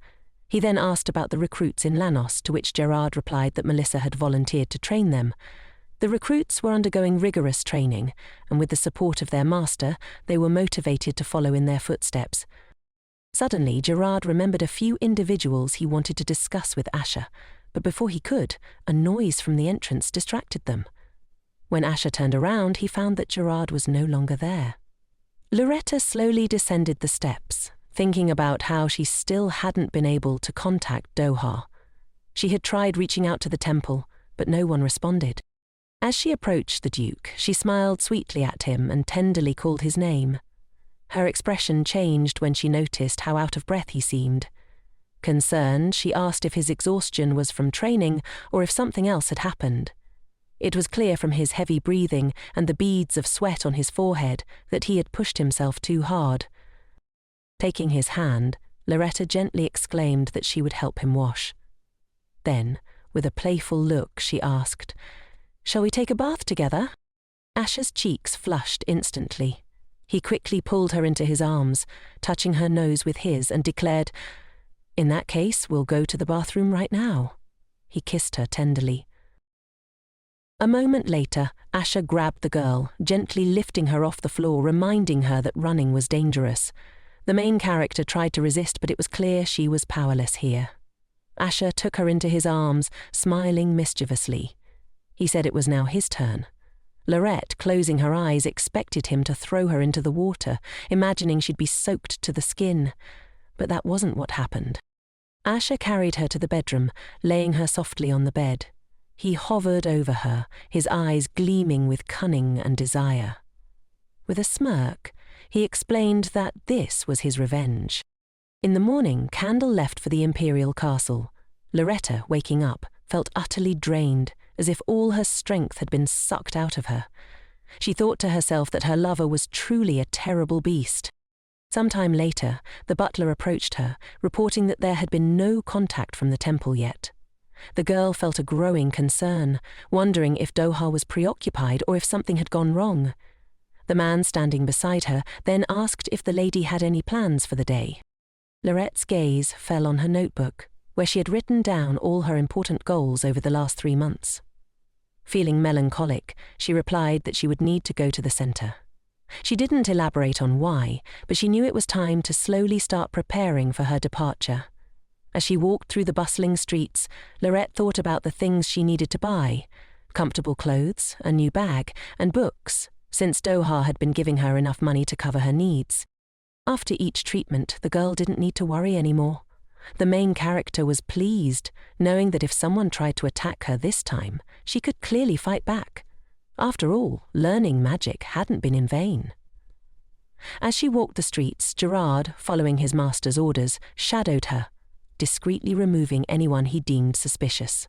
He then asked about the recruits in Lanos, to which Gerard replied that Melissa had volunteered to train them. The recruits were undergoing rigorous training, and with the support of their master, they were motivated to follow in their footsteps. Suddenly, Gerard remembered a few individuals he wanted to discuss with Asher, but before he could, a noise from the entrance distracted them. When Asher turned around, he found that Gerard was no longer there. Loretta slowly descended the steps, thinking about how she still hadn't been able to contact Doha. She had tried reaching out to the temple, but no one responded. As she approached the Duke, she smiled sweetly at him and tenderly called his name. Her expression changed when she noticed how out of breath he seemed. Concerned, she asked if his exhaustion was from training or if something else had happened. It was clear from his heavy breathing and the beads of sweat on his forehead that he had pushed himself too hard. Taking his hand, Loretta gently exclaimed that she would help him wash. Then, with a playful look, she asked, "Shall we take a bath together?" Asher's cheeks flushed instantly. He quickly pulled her into his arms, touching her nose with his, and declared, "In that case, we'll go to the bathroom right now." He kissed her tenderly. A moment later, Asher grabbed the girl, gently lifting her off the floor, reminding her that running was dangerous. The main character tried to resist, but it was clear she was powerless here. Asher took her into his arms, smiling mischievously. He said it was now his turn. Lariette, closing her eyes, expected him to throw her into the water, imagining she'd be soaked to the skin. But that wasn't what happened. Asher carried her to the bedroom, laying her softly on the bed. He hovered over her, his eyes gleaming with cunning and desire. With a smirk, he explained that this was his revenge. In the morning, Cadel left for the imperial castle. Loretta, waking up, felt utterly drained, as if all her strength had been sucked out of her. She thought to herself that her lover was truly a terrible beast. Sometime later, the butler approached her, reporting that there had been no contact from the temple yet. The girl felt a growing concern, wondering if Doha was preoccupied or if something had gone wrong. The man standing beside her then asked if the lady had any plans for the day. Lorette's gaze fell on her notebook, where she had written down all her important goals over the last 3 months. Feeling melancholic, she replied that she would need to go to the center. She didn't elaborate on why, but she knew it was time to slowly start preparing for her departure. As she walked through the bustling streets, Loretta thought about the things she needed to buy: comfortable clothes, a new bag, and books, since Doha had been giving her enough money to cover her needs. After each treatment, the girl didn't need to worry anymore. The main character was pleased, knowing that if someone tried to attack her this time, she could clearly fight back. After all, learning magic hadn't been in vain. As she walked the streets, Gerard, following his master's orders, shadowed her, discreetly removing anyone he deemed suspicious.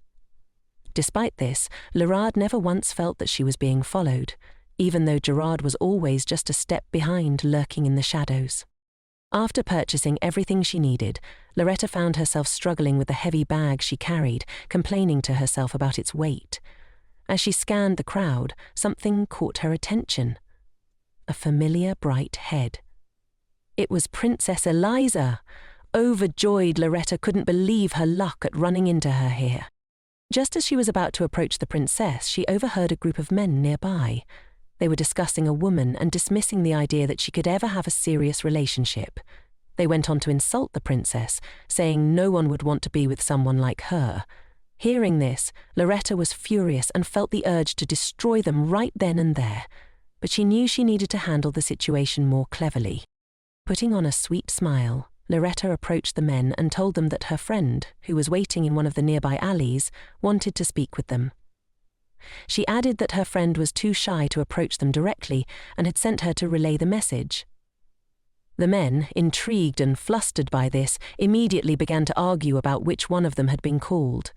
Despite this, Gerard never once felt that she was being followed, even though Gerard was always just a step behind, lurking in the shadows. After purchasing everything she needed, Loretta found herself struggling with the heavy bag she carried, complaining to herself about its weight. As she scanned the crowd, something caught her attention. A familiar bright head. It was Princess Eliza. Overjoyed, Loretta couldn't believe her luck at running into her here. Just as she was about to approach the princess, she overheard a group of men nearby. They were discussing a woman and dismissing the idea that she could ever have a serious relationship. They went on to insult the princess, saying no one would want to be with someone like her. Hearing this, Loretta was furious and felt the urge to destroy them right then and there, but she knew she needed to handle the situation more cleverly. Putting on a sweet smile, Loretta approached the men and told them that her friend, who was waiting in one of the nearby alleys, wanted to speak with them. She added that her friend was too shy to approach them directly and had sent her to relay the message. The men, intrigued and flustered by this, immediately began to argue about which one of them had been called.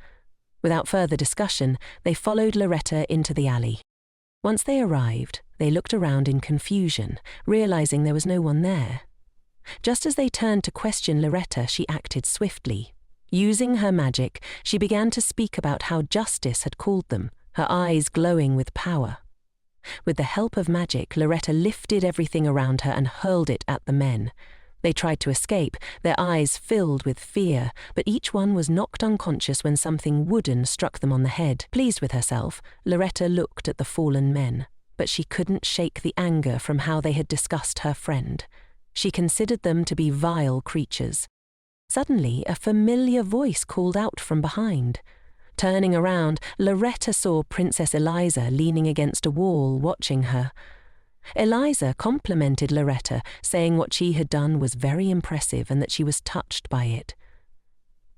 Without further discussion, they followed Loretta into the alley. Once they arrived, they looked around in confusion, realizing there was no one there. Just as they turned to question Loretta, she acted swiftly. Using her magic, she began to speak about how justice had called them, her eyes glowing with power. With the help of magic, Loretta lifted everything around her and hurled it at the men. They tried to escape, their eyes filled with fear, but each one was knocked unconscious when something wooden struck them on the head. Pleased with herself, Loretta looked at the fallen men, but she couldn't shake the anger from how they had discussed her friend. She considered them to be vile creatures. Suddenly, a familiar voice called out from behind. Turning around, Loretta saw Princess Eliza leaning against a wall, watching her. Eliza complimented Loretta, saying what she had done was very impressive and that she was touched by it.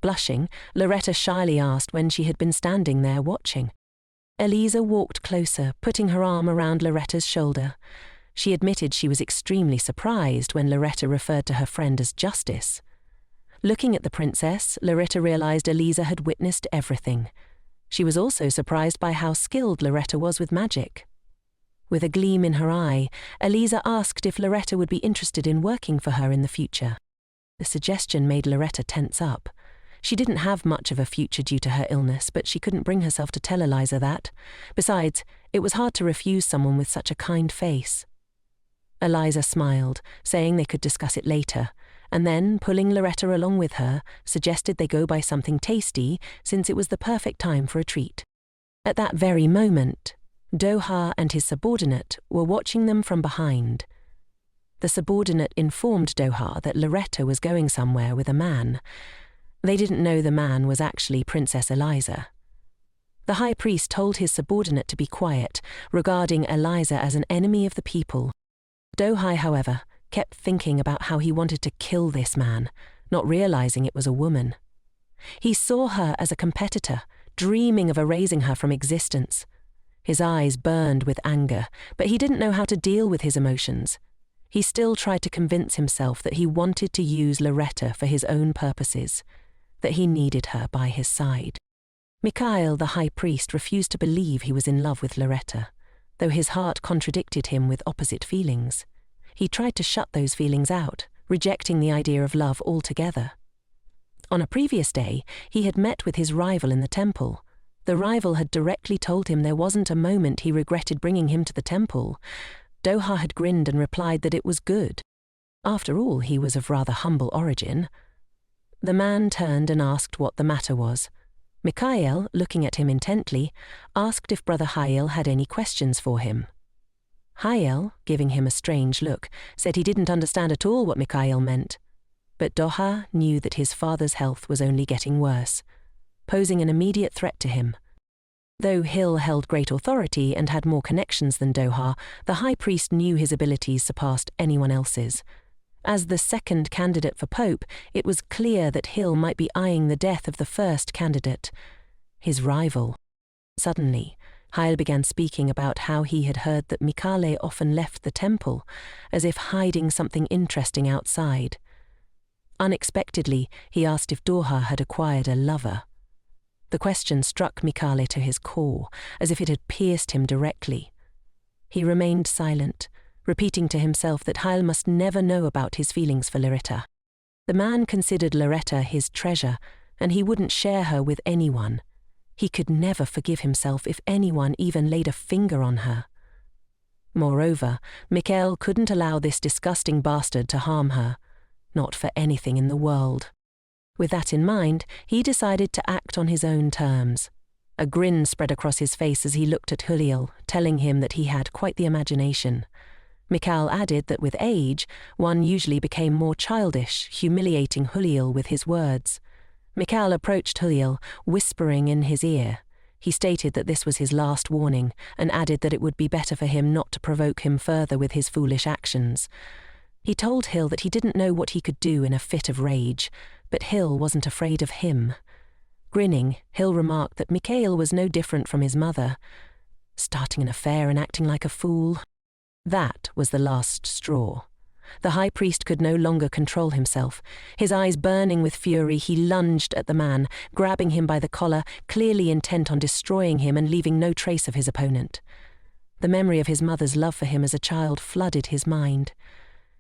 Blushing, Loretta shyly asked when she had been standing there watching. Eliza walked closer, putting her arm around Loretta's shoulder. She admitted she was extremely surprised when Loretta referred to her friend as Justice. Looking at the princess, Loretta realized Eliza had witnessed everything. She was also surprised by how skilled Loretta was with magic. With a gleam in her eye, Eliza asked if Loretta would be interested in working for her in the future. The suggestion made Loretta tense up. She didn't have much of a future due to her illness, but she couldn't bring herself to tell Eliza that. Besides, it was hard to refuse someone with such a kind face. Eliza smiled, saying they could discuss it later, and then, pulling Loretta along with her, suggested they go buy something tasty, since it was the perfect time for a treat. At that very moment, Doha and his subordinate were watching them from behind. The subordinate informed Doha that Loretta was going somewhere with a man. They didn't know the man was actually Princess Eliza. The high priest told his subordinate to be quiet, regarding Eliza as an enemy of the people. Doha, however, kept thinking about how he wanted to kill this man, not realizing it was a woman. He saw her as a competitor, dreaming of erasing her from existence. His eyes burned with anger, but he didn't know how to deal with his emotions. He still tried to convince himself that he wanted to use Loretta for his own purposes, that he needed her by his side. Mikhail, the high priest, refused to believe he was in love with Loretta, though his heart contradicted him with opposite feelings. He tried to shut those feelings out, rejecting the idea of love altogether. On a previous day, he had met with his rival in the temple. The rival had directly told him there wasn't a moment he regretted bringing him to the temple. Doha had grinned and replied that it was good. After all, he was of rather humble origin. The man turned and asked what the matter was. Mikhail, looking at him intently, asked if Brother Hayel had any questions for him. Hayel, giving him a strange look, said he didn't understand at all what Mikhail meant. But Doha knew that his father's health was only getting worse, posing an immediate threat to him. Though Hill held great authority and had more connections than Doha, the high priest knew his abilities surpassed anyone else's. As the second candidate for Pope, it was clear that Hill might be eyeing the death of the first candidate, his rival. Suddenly, Hayel began speaking about how he had heard that Mikhail often left the temple, as if hiding something interesting outside. Unexpectedly, he asked if Doha had acquired a lover. The question struck Mikhail to his core, as if it had pierced him directly. He remained silent, repeating to himself that Hayel must never know about his feelings for Loretta. The man considered Loretta his treasure, and he wouldn't share her with anyone. He could never forgive himself if anyone even laid a finger on her. Moreover, Mikhail couldn't allow this disgusting bastard to harm her, not for anything in the world. With that in mind, he decided to act on his own terms. A grin spread across his face as he looked at Huliel, telling him that he had quite the imagination. Mikhail added that with age, one usually became more childish, humiliating Huliel with his words. Mikhail approached Huliel, whispering in his ear. He stated that this was his last warning, and added that it would be better for him not to provoke him further with his foolish actions. He told Hill that he didn't know what he could do in a fit of rage, but Hill wasn't afraid of him. Grinning, Hill remarked that Mikhail was no different from his mother, starting an affair and acting like a fool. That was the last straw. The high priest could no longer control himself. His eyes burning with fury, he lunged at the man, grabbing him by the collar, clearly intent on destroying him and leaving no trace of his opponent. The memory of his mother's love for him as a child flooded his mind.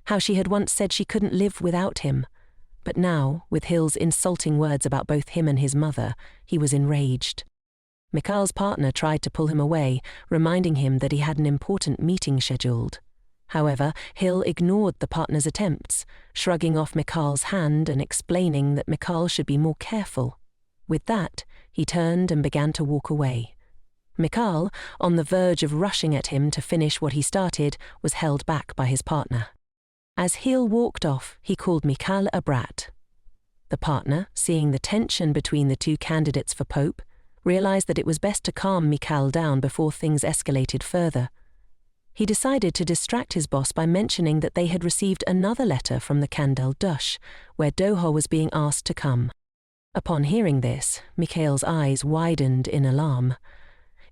How she had once said she couldn't live without him. But now, with Hill's insulting words about both him and his mother, he was enraged. Mikhail's partner tried to pull him away, reminding him that he had an important meeting scheduled. However, Hill ignored the partner's attempts, shrugging off Mikhail's hand and explaining that Mikhail should be more careful. With that, he turned and began to walk away. Mikhail, on the verge of rushing at him to finish what he started, was held back by his partner. As Hill walked off, he called Mikhail a brat. The partner, seeing the tension between the two candidates for Pope, realized that it was best to calm Mikhail down before things escalated further. He decided to distract his boss by mentioning that they had received another letter from the Cadel Dush, where Doha was being asked to come. Upon hearing this, Mikhail's eyes widened in alarm.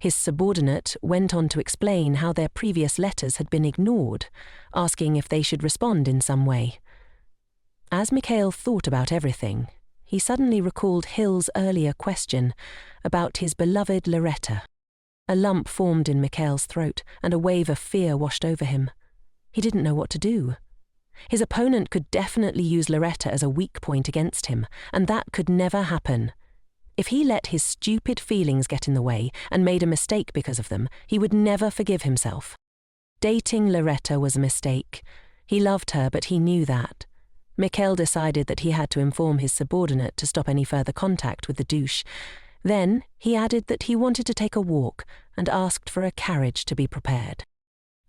His subordinate went on to explain how their previous letters had been ignored, asking if they should respond in some way. As Mikhail thought about everything, he suddenly recalled Hill's earlier question about his beloved Loretta. A lump formed in Mikhail's throat, and a wave of fear washed over him. He didn't know what to do. His opponent could definitely use Loretta as a weak point against him, and that could never happen. If he let his stupid feelings get in the way and made a mistake because of them, he would never forgive himself. Dating Loretta was a mistake. He loved her, but he knew that. Mikhail decided that he had to inform his subordinate to stop any further contact with the douche. Then he added that he wanted to take a walk and asked for a carriage to be prepared.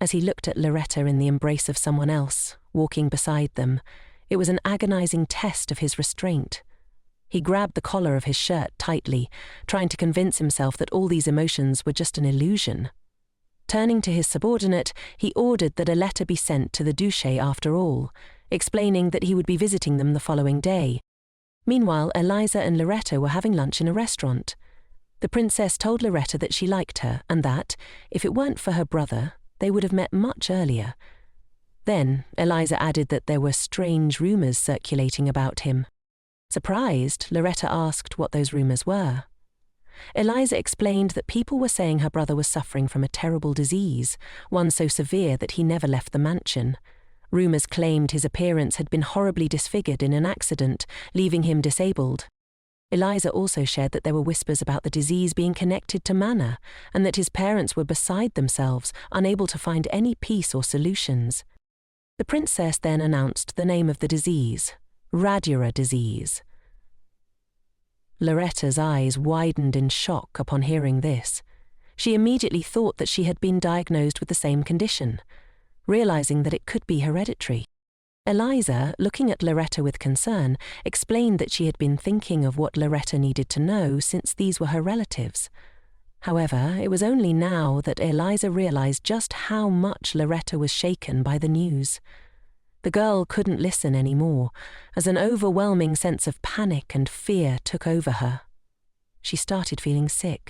As he looked at Loretta in the embrace of someone else, walking beside them, it was an agonizing test of his restraint. He grabbed the collar of his shirt tightly, trying to convince himself that all these emotions were just an illusion. Turning to his subordinate, he ordered that a letter be sent to the douche after all, explaining that he would be visiting them the following day. Meanwhile, Eliza and Loretta were having lunch in a restaurant. The princess told Loretta that she liked her and that, if it weren't for her brother, they would have met much earlier. Then Eliza added that there were strange rumours circulating about him. Surprised, Loretta asked what those rumours were. Eliza explained that people were saying her brother was suffering from a terrible disease, one so severe that he never left the mansion. Rumours claimed his appearance had been horribly disfigured in an accident, leaving him disabled. Eliza also shared that there were whispers about the disease being connected to manna, and that his parents were beside themselves, unable to find any peace or solutions. The princess then announced the name of the disease, Radura disease. Loretta's eyes widened in shock upon hearing this. She immediately thought that she had been diagnosed with the same condition, realizing that it could be hereditary. Eliza, looking at Loretta with concern, explained that she had been thinking of what Loretta needed to know since these were her relatives. However, it was only now that Eliza realized just how much Loretta was shaken by the news. The girl couldn't listen anymore, as an overwhelming sense of panic and fear took over her. She started feeling sick.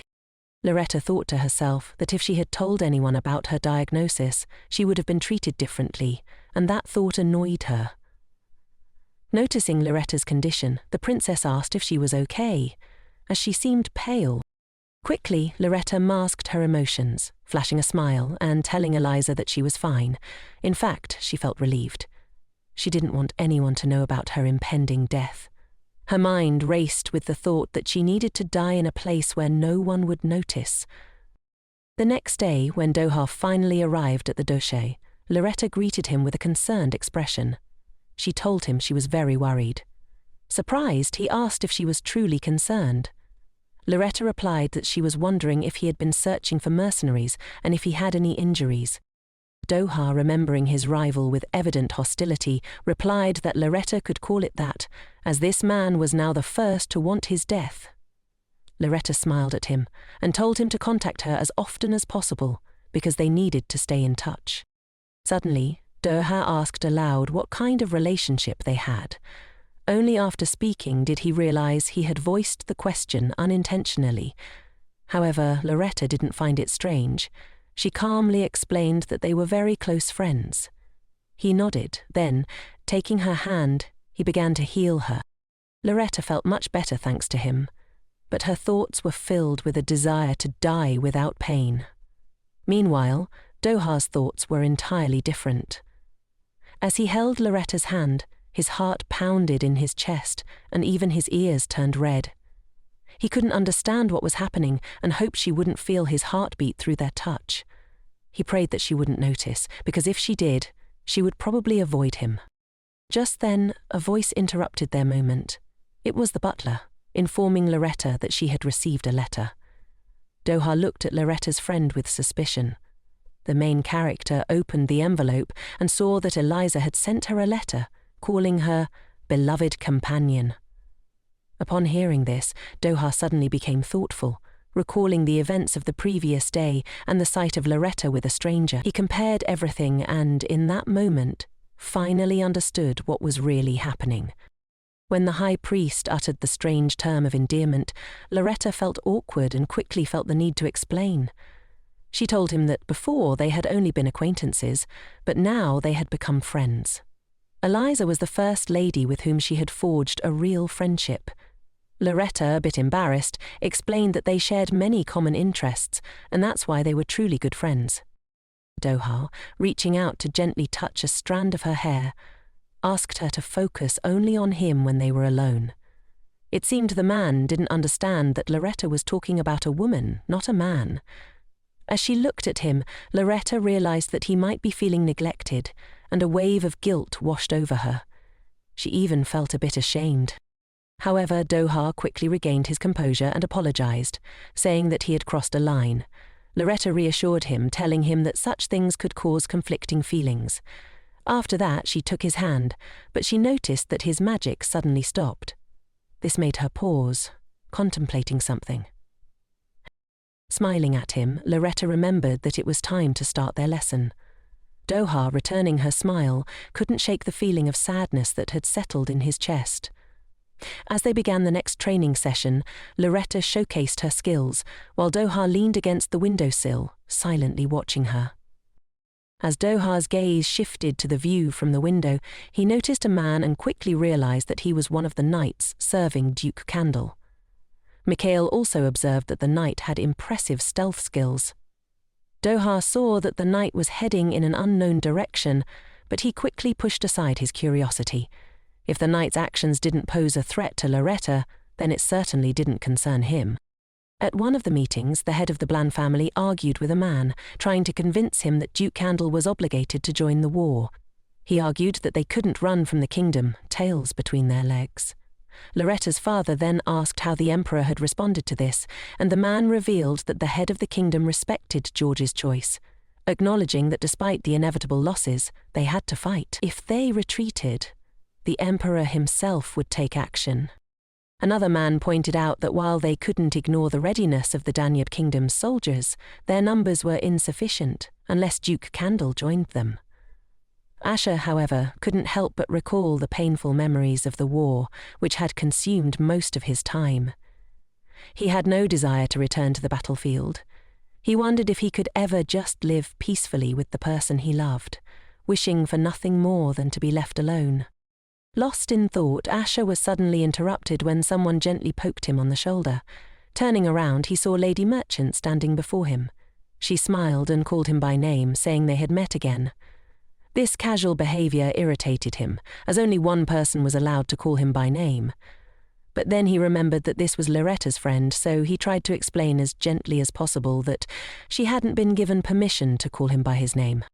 Loretta thought to herself that if she had told anyone about her diagnosis, she would have been treated differently, and that thought annoyed her. Noticing Loretta's condition, the princess asked if she was okay, as she seemed pale. Quickly, Loretta masked her emotions, flashing a smile and telling Eliza that she was fine. In fact, she felt relieved. She didn't want anyone to know about her impending death. Her mind raced with the thought that she needed to die in a place where no one would notice. The next day, when Doha finally arrived at the doche, Loretta greeted him with a concerned expression. She told him she was very worried. Surprised, he asked if she was truly concerned. Loretta replied that she was wondering if he had been searching for mercenaries and if he had any injuries. Doha, remembering his rival with evident hostility, replied that Loretta could call it that, as this man was now the first to want his death. Loretta smiled at him and told him to contact her as often as possible, because they needed to stay in touch. Suddenly, Doha asked aloud what kind of relationship they had. Only after speaking did he realize he had voiced the question unintentionally. However, Loretta didn't find it strange. She calmly explained that they were very close friends. He nodded, then, taking her hand, he began to heal her. Loretta felt much better thanks to him, but her thoughts were filled with a desire to die without pain. Meanwhile, Doha's thoughts were entirely different. As he held Loretta's hand, his heart pounded in his chest, and even his ears turned red. He couldn't understand what was happening and hoped she wouldn't feel his heartbeat through their touch. He prayed that she wouldn't notice, because if she did, she would probably avoid him. Just then, a voice interrupted their moment. It was the butler, informing Loretta that she had received a letter. Doha looked at Loretta's friend with suspicion. The main character opened the envelope and saw that Eliza had sent her a letter, calling her beloved companion. Upon hearing this, Doha suddenly became thoughtful. Recalling the events of the previous day and the sight of Loretta with a stranger, he compared everything and, in that moment, finally understood what was really happening. When the high priest uttered the strange term of endearment, Loretta felt awkward and quickly felt the need to explain. She told him that before they had only been acquaintances, but now they had become friends. Eliza was the first lady with whom she had forged a real friendship. Loretta, a bit embarrassed, explained that they shared many common interests, and that's why they were truly good friends. Doha, reaching out to gently touch a strand of her hair, asked her to focus only on him when they were alone. It seemed the man didn't understand that Loretta was talking about a woman, not a man. As she looked at him, Loretta realized that he might be feeling neglected, and a wave of guilt washed over her. She even felt a bit ashamed. However, Doha quickly regained his composure and apologized, saying that he had crossed a line. Loretta reassured him, telling him that such things could cause conflicting feelings. After that, she took his hand, but she noticed that his magic suddenly stopped. This made her pause, contemplating something. Smiling at him, Loretta remembered that it was time to start their lesson. Doha, returning her smile, couldn't shake the feeling of sadness that had settled in his chest. As they began the next training session, Loretta showcased her skills, while Doha leaned against the windowsill, silently watching her. As Doha's gaze shifted to the view from the window, he noticed a man and quickly realized that he was one of the knights serving Duke Cadel. Mikhail also observed that the knight had impressive stealth skills. Doha saw that the knight was heading in an unknown direction, but he quickly pushed aside his curiosity. If the knight's actions didn't pose a threat to Loretta, then it certainly didn't concern him. At one of the meetings, the head of the Blanc family argued with a man, trying to convince him that Duke Cadel was obligated to join the war. He argued that they couldn't run from the kingdom, tails between their legs. Loretta's father then asked how the emperor had responded to this, and the man revealed that the head of the kingdom respected George's choice, acknowledging that despite the inevitable losses, they had to fight. If they retreated, the emperor himself would take action. Another man pointed out that while they couldn't ignore the readiness of the Danube kingdom's soldiers, their numbers were insufficient unless Duke Cadel joined them. Asher, however, couldn't help but recall the painful memories of the war, which had consumed most of his time. He had no desire to return to the battlefield. He wondered if he could ever just live peacefully with the person he loved, wishing for nothing more than to be left alone. Lost in thought, Asher was suddenly interrupted when someone gently poked him on the shoulder. Turning around, he saw Lady Merchant standing before him. She smiled and called him by name, saying they had met again. This casual behavior irritated him, as only one person was allowed to call him by name. But then he remembered that this was Loretta's friend, so he tried to explain as gently as possible that she hadn't been given permission to call him by his name.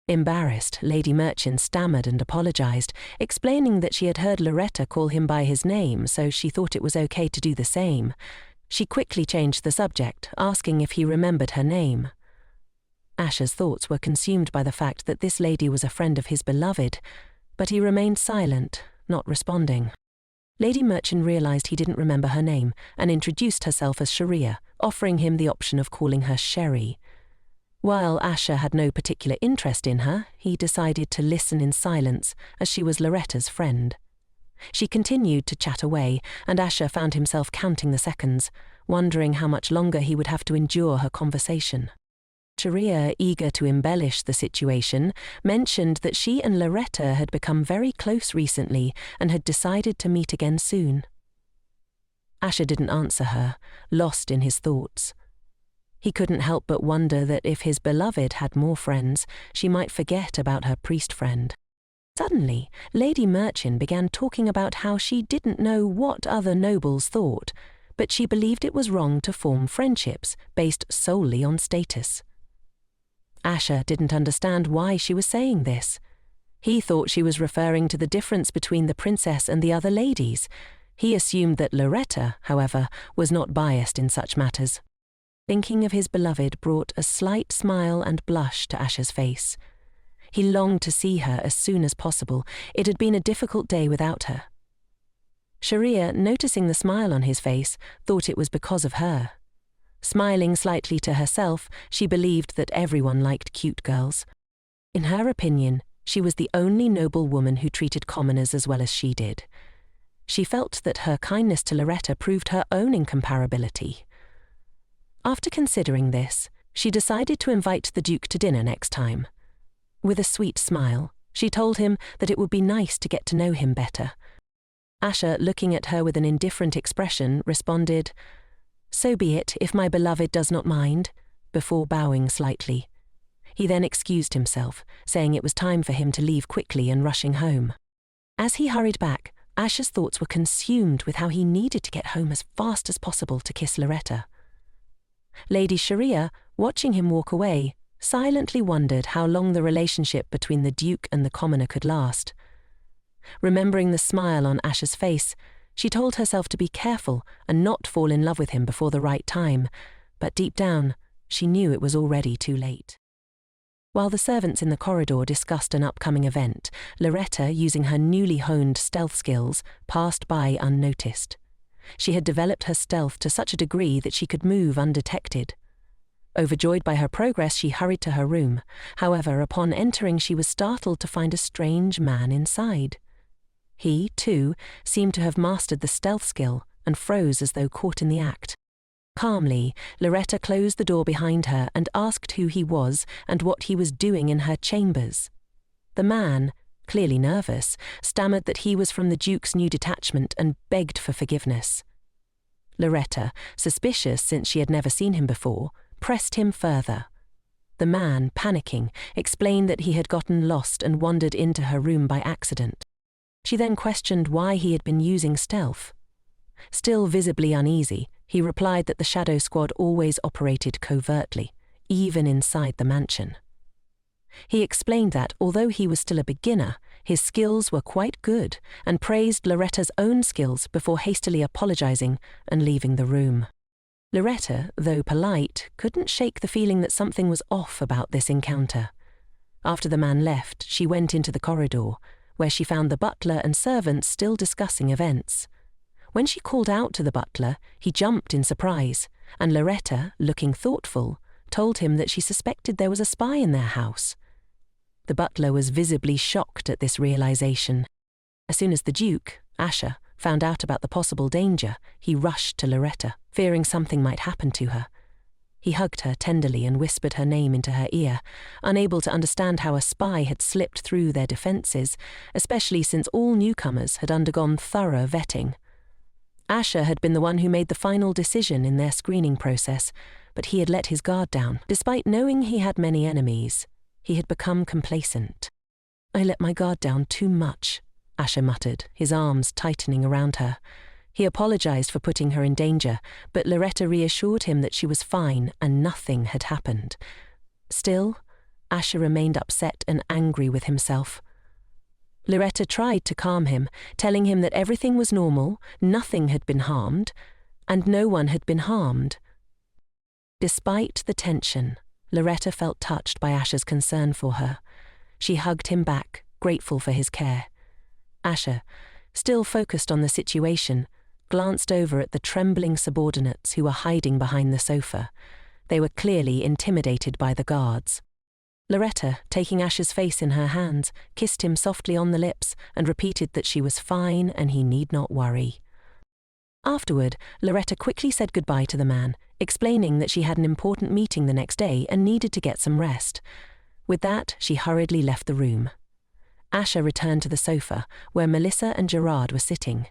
Embarrassed, Lady Merchant stammered and apologized, explaining that she had heard Loretta call him by his name, so she thought it was okay to do the same. She quickly changed the subject, asking if he remembered her name. Asher's thoughts were consumed by the fact that this lady was a friend of his beloved, but he remained silent, not responding. Lady Merchant realized he didn't remember her name and introduced herself as Sharia, offering him the option of calling her Sherry. While Asher had no particular interest in her, he decided to listen in silence as she was Loretta's friend. She continued to chat away, and Asher found himself counting the seconds, wondering how much longer he would have to endure her conversation. Sharia, eager to embellish the situation, mentioned that she and Loretta had become very close recently and had decided to meet again soon. Asher didn't answer her, lost in his thoughts. He couldn't help but wonder that if his beloved had more friends, she might forget about her priest friend. Suddenly, Lady Merchant began talking about how she didn't know what other nobles thought, but she believed it was wrong to form friendships based solely on status. Asher didn't understand why she was saying this. He thought she was referring to the difference between the princess and the other ladies. He assumed that Loretta, however, was not biased in such matters. Thinking of his beloved brought a slight smile and blush to Asher's face. He longed to see her as soon as possible. It had been a difficult day without her. Sharia, noticing the smile on his face, thought it was because of her. Smiling slightly to herself, she believed that everyone liked cute girls. In her opinion, she was the only noble woman who treated commoners as well as she did. She felt that her kindness to Loretta proved her own incomparability. After considering this, she decided to invite the Duke to dinner next time. With a sweet smile, she told him that it would be nice to get to know him better. Asher, looking at her with an indifferent expression, responded, "So be it, if my beloved does not mind," before bowing slightly. He then excused himself, saying it was time for him to leave quickly and rushing home. As he hurried back, Asher's thoughts were consumed with how he needed to get home as fast as possible to kiss Loretta. Lady Sharia, watching him walk away, silently wondered how long the relationship between the Duke and the commoner could last. Remembering the smile on Asher's face, she told herself to be careful and not fall in love with him before the right time, but deep down, she knew it was already too late. While the servants in the corridor discussed an upcoming event, Loretta, using her newly honed stealth skills, passed by unnoticed. She had developed her stealth to such a degree that she could move undetected. Overjoyed by her progress, she hurried to her room. However, upon entering, she was startled to find a strange man inside. He, too, seemed to have mastered the stealth skill and froze as though caught in the act. Calmly, Loretta closed the door behind her and asked who he was and what he was doing in her chambers. The man, clearly nervous, stammered that he was from the Duke's new detachment and begged for forgiveness. Loretta, suspicious since she had never seen him before, pressed him further. The man, panicking, explained that he had gotten lost and wandered into her room by accident. She then questioned why he had been using stealth. Still visibly uneasy, he replied that the Shadow Squad always operated covertly, even inside the mansion. He explained that, although he was still a beginner, his skills were quite good and praised Loretta's own skills before hastily apologizing and leaving the room. Loretta, though polite, couldn't shake the feeling that something was off about this encounter. After the man left, she went into the corridor, where she found the butler and servants still discussing events. When she called out to the butler, he jumped in surprise, and Loretta, looking thoughtful, told him that she suspected there was a spy in their house. The butler was visibly shocked at this realization. As soon as the Duke, Asher, found out about the possible danger, he rushed to Loretta, fearing something might happen to her. He hugged her tenderly and whispered her name into her ear, unable to understand how a spy had slipped through their defenses, especially since all newcomers had undergone thorough vetting. Asher had been the one who made the final decision in their screening process, but he had let his guard down. Despite knowing he had many enemies, he had become complacent. "I let my guard down too much," Asher muttered, his arms tightening around her. He apologized for putting her in danger, but Loretta reassured him that she was fine and nothing had happened. Still, Asher remained upset and angry with himself. Loretta tried to calm him, telling him that everything was normal, nothing had been harmed, and no one had been harmed. Despite the tension, Loretta felt touched by Asher's concern for her. She hugged him back, grateful for his care. Asher, still focused on the situation, glanced over at the trembling subordinates who were hiding behind the sofa. They were clearly intimidated by the guards. Loretta, taking Asher's face in her hands, kissed him softly on the lips and repeated that she was fine and he need not worry. Afterward, Loretta quickly said goodbye to the man, explaining that she had an important meeting the next day and needed to get some rest. With that, she hurriedly left the room. Asher returned to the sofa, where Melissa and Gerard were sitting.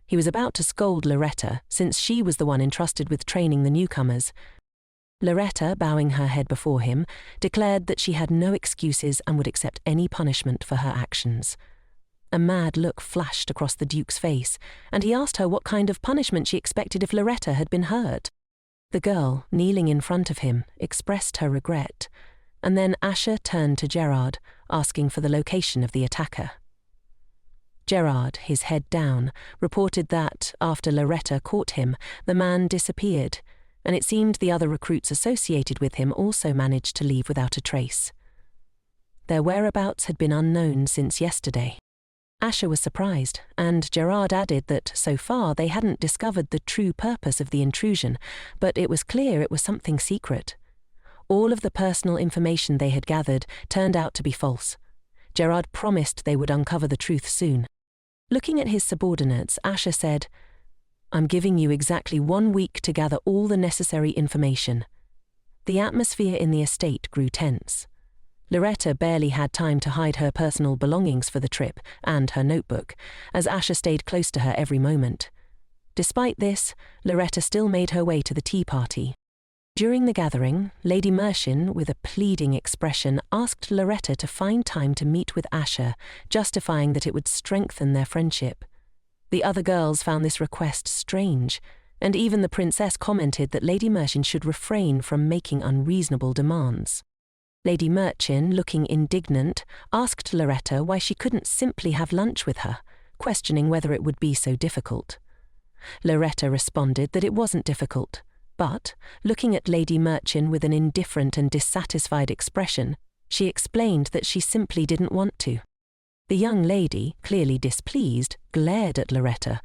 He was about to scold Loretta, since she was the one entrusted with training the newcomers. Loretta, bowing her head before him, declared that she had no excuses and would accept any punishment for her actions. A mad look flashed across the Duke's face, and he asked her what kind of punishment she expected if Loretta had been hurt. The girl, kneeling in front of him, expressed her regret, and then Asher turned to Gerard, asking for the location of the attacker. Gerard, his head down, reported that, after Loretta caught him, the man disappeared, and it seemed the other recruits associated with him also managed to leave without a trace. Their whereabouts had been unknown since yesterday. Asher was surprised, and Gerard added that so far they hadn't discovered the true purpose of the intrusion, but it was clear it was something secret. All of the personal information they had gathered turned out to be false. Gerard promised they would uncover the truth soon. Looking at his subordinates, Asher said, "I'm giving you exactly 1 week to gather all the necessary information." The atmosphere in the estate grew tense. Loretta barely had time to hide her personal belongings for the trip and her notebook, as Asher stayed close to her every moment. Despite this, Loretta still made her way to the tea party. During the gathering, Lady Mershyn, with a pleading expression, asked Loretta to find time to meet with Asher, justifying that it would strengthen their friendship. The other girls found this request strange, and even the princess commented that Lady Mershyn should refrain from making unreasonable demands. Lady Mershyn, looking indignant, asked Loretta why she couldn't simply have lunch with her, questioning whether it would be so difficult. Loretta responded that it wasn't difficult, but, looking at Lady Mershyn with an indifferent and dissatisfied expression, she explained that she simply didn't want to. The young lady, clearly displeased, glared at Loretta.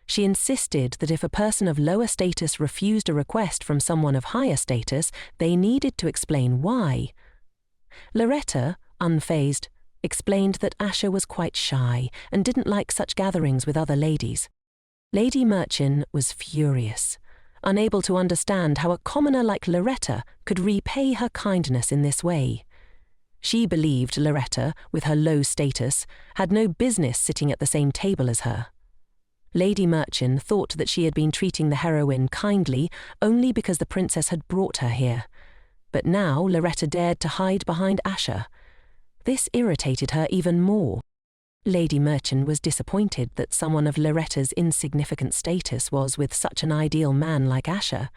She insisted that if a person of lower status refused a request from someone of higher status, they needed to explain why. Loretta, unfazed, explained that Asher was quite shy and didn't like such gatherings with other ladies. Lady Mershyn was furious. unable to understand how a commoner like Loretta could repay her kindness in this way. She believed Loretta, with her low status, had no business sitting at the same table as her. Lady Merchant thought that she had been treating the heroine kindly only because the princess had brought her here. But now Loretta dared to hide behind Asher. This irritated her even more. Lady Merchant was disappointed that someone of Loretta's insignificant status was with such an ideal man like Asher.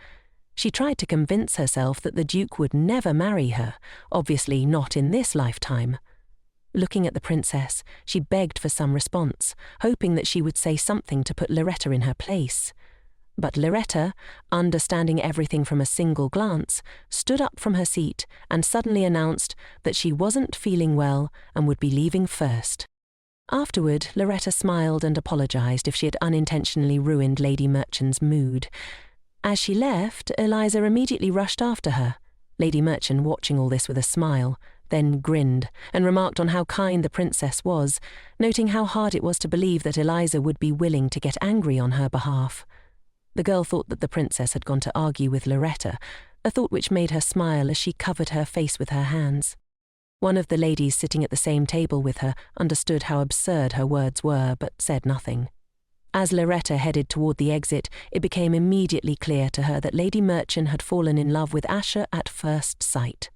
She tried to convince herself that the Duke would never marry her, obviously not in this lifetime. Looking at the princess, she begged for some response, hoping that she would say something to put Loretta in her place. But Loretta, understanding everything from a single glance, stood up from her seat and suddenly announced that she wasn't feeling well and would be leaving first. Afterward, Loretta smiled and apologized if she had unintentionally ruined Lady Merchant's mood. As she left, Eliza immediately rushed after her, Lady Merchant watching all this with a smile, then grinned and remarked on how kind the princess was, noting how hard it was to believe that Eliza would be willing to get angry on her behalf. The girl thought that the princess had gone to argue with Loretta, a thought which made her smile as she covered her face with her hands. One of the ladies sitting at the same table with her understood how absurd her words were, but said nothing. As Loretta headed toward the exit, it became immediately clear to her that Lady Merchant had fallen in love with Asher at first sight.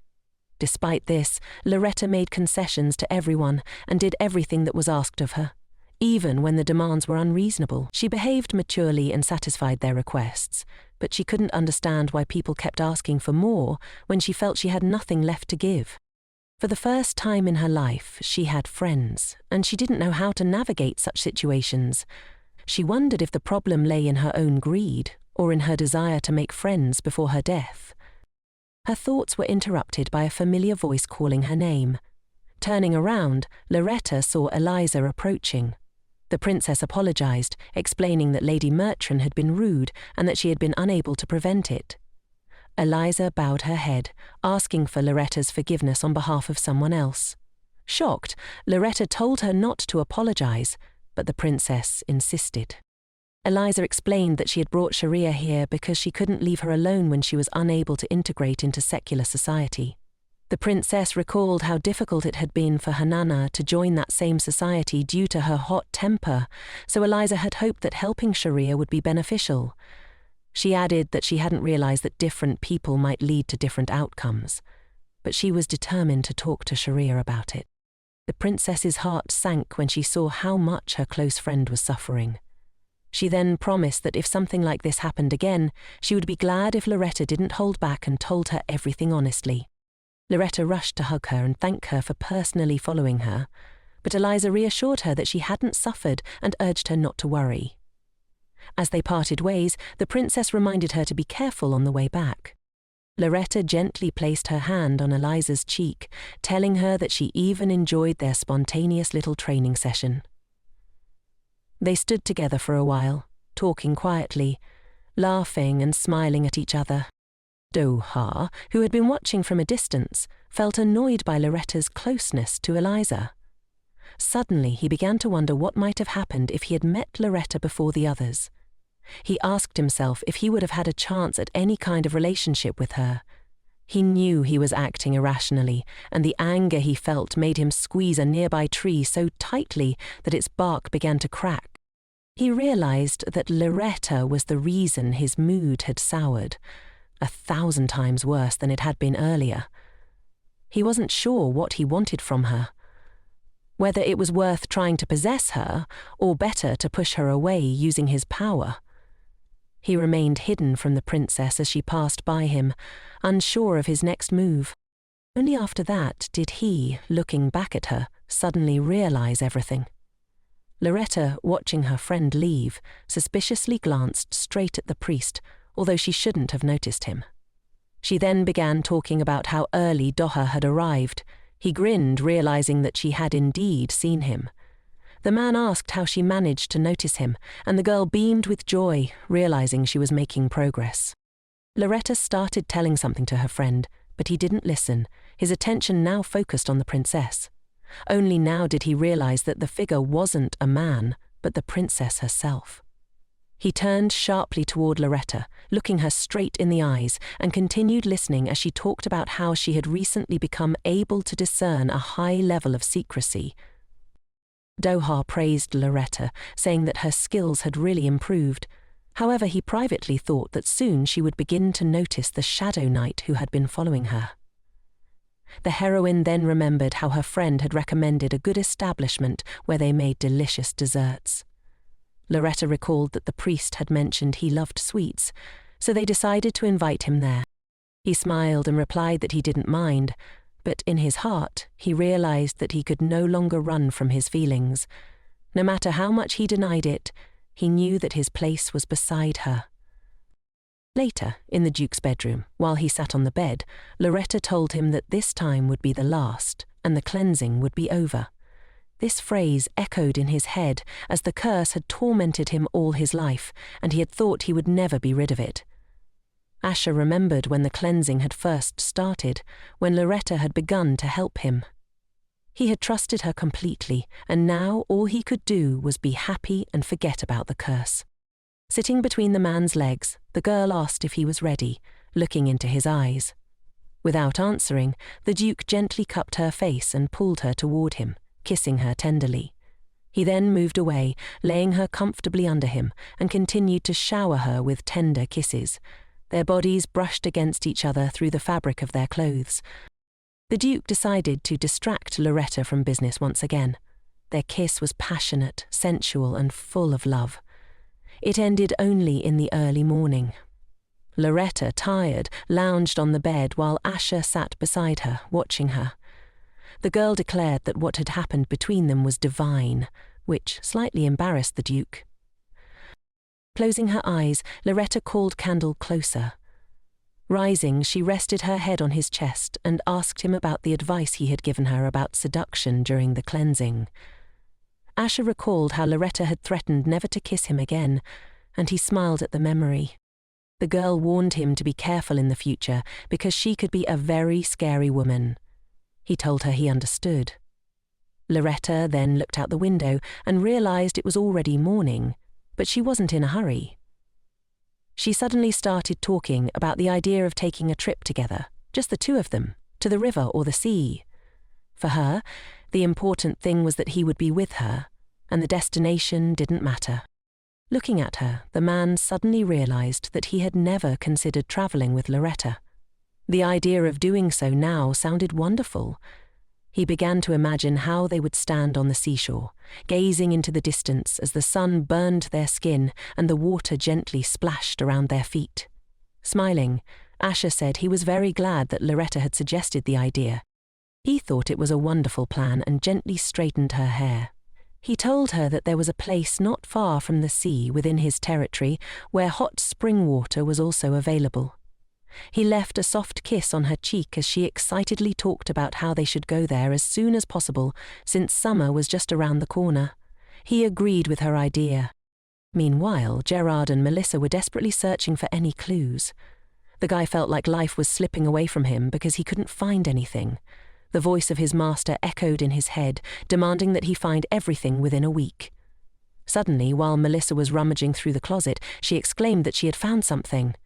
Despite this, Loretta made concessions to everyone and did everything that was asked of her. Even when the demands were unreasonable, she behaved maturely and satisfied their requests, but she couldn't understand why people kept asking for more when she felt she had nothing left to give. For the first time in her life, she had friends, and she didn't know how to navigate such situations. She wondered if the problem lay in her own greed or in her desire to make friends before her death. Her thoughts were interrupted by a familiar voice calling her name. Turning around, Loretta saw Eliza approaching. The princess apologized, explaining that Lady Merchant had been rude and that she had been unable to prevent it. Eliza bowed her head, asking for Loretta's forgiveness on behalf of someone else. Shocked, Loretta told her not to apologize, but the princess insisted. Eliza explained that she had brought Sharia here because she couldn't leave her alone when she was unable to integrate into secular society. The princess recalled how difficult it had been for her Nana to join that same society due to her hot temper, so Eliza had hoped that helping Sharia would be beneficial. She added that she hadn't realized that different people might lead to different outcomes, but she was determined to talk to Sharia about it. The princess's heart sank when she saw how much her close friend was suffering. She then promised that if something like this happened again, she would be glad if Loretta didn't hold back and told her everything honestly. Loretta rushed to hug her and thank her for personally following her, but Eliza reassured her that she hadn't suffered and urged her not to worry. As they parted ways, the princess reminded her to be careful on the way back. Loretta gently placed her hand on Eliza's cheek, telling her that she even enjoyed their spontaneous little training session. They stood together for a while, talking quietly, laughing and smiling at each other. Doha, who had been watching from a distance, felt annoyed by Loretta's closeness to Eliza. Suddenly, he began to wonder what might have happened if he had met Loretta before the others. He asked himself if he would have had a chance at any kind of relationship with her. He knew he was acting irrationally, and the anger he felt made him squeeze a nearby tree so tightly that its bark began to crack. He realized that Loretta was the reason his mood had soured, 1,000 times worse than it had been earlier. He wasn't sure what he wanted from her. Whether it was worth trying to possess her, or better to push her away using his power. He remained hidden from the princess as she passed by him, unsure of his next move. Only after that did he, looking back at her, suddenly realize everything. Loretta, watching her friend leave, suspiciously glanced straight at the priest, although she shouldn't have noticed him. She then began talking about how early Doha had arrived. He grinned, realizing that she had indeed seen him. The man asked how she managed to notice him, and the girl beamed with joy, realizing she was making progress. Loretta started telling something to her friend, but he didn't listen, his attention now focused on the princess. Only now did he realize that the figure wasn't a man, but the princess herself. He turned sharply toward Loretta, looking her straight in the eyes, and continued listening as she talked about how she had recently become able to discern a high level of secrecy. Doha praised Loretta, saying that her skills had really improved. However, he privately thought that soon she would begin to notice the shadow knight who had been following her. The heroine then remembered how her friend had recommended a good establishment where they made delicious desserts. Loretta recalled that the priest had mentioned he loved sweets, so they decided to invite him there. He smiled and replied that he didn't mind, but in his heart he realized that he could no longer run from his feelings. No matter how much he denied it, he knew that his place was beside her. Later, in the Duke's bedroom, while he sat on the bed, Loretta told him that this time would be the last, and the cleansing would be over. This phrase echoed in his head as the curse had tormented him all his life, and he had thought he would never be rid of it. Asher remembered when the cleansing had first started, when Loretta had begun to help him. He had trusted her completely, and now all he could do was be happy and forget about the curse. Sitting between the man's legs, the girl asked if he was ready, looking into his eyes. Without answering, the Duke gently cupped her face and pulled her toward him, kissing her tenderly. He then moved away, laying her comfortably under him, and continued to shower her with tender kisses. Their bodies brushed against each other through the fabric of their clothes. The Duke decided to distract Loretta from business once again. Their kiss was passionate, sensual, and full of love. It ended only in the early morning. Loretta, tired, lounged on the bed while Asher sat beside her, watching her. The girl declared that what had happened between them was divine, which slightly embarrassed the Duke. Closing her eyes, Loretta called Cadel closer. Rising, she rested her head on his chest and asked him about the advice he had given her about seduction during the cleansing. Asher recalled how Loretta had threatened never to kiss him again, and he smiled at the memory. The girl warned him to be careful in the future because she could be a very scary woman. He told her he understood. Loretta then looked out the window and realized it was already morning, but she wasn't in a hurry. She suddenly started talking about the idea of taking a trip together, just the two of them, to the river or the sea. For her, the important thing was that he would be with her, and the destination didn't matter. Looking at her, the man suddenly realized that he had never considered traveling with Loretta. The idea of doing so now sounded wonderful. He began to imagine how they would stand on the seashore, gazing into the distance as the sun burned their skin and the water gently splashed around their feet. Smiling, Asher said he was very glad that Loretta had suggested the idea. He thought it was a wonderful plan and gently straightened her hair. He told her that there was a place not far from the sea within his territory where hot spring water was also available. He left a soft kiss on her cheek as she excitedly talked about how they should go there as soon as possible, since summer was just around the corner. He agreed with her idea. Meanwhile, Gerard and Melissa were desperately searching for any clues. The guy felt like life was slipping away from him because he couldn't find anything. The voice of his master echoed in his head, demanding that he find everything within a week. Suddenly, while Melissa was rummaging through the closet, she exclaimed that she had found something.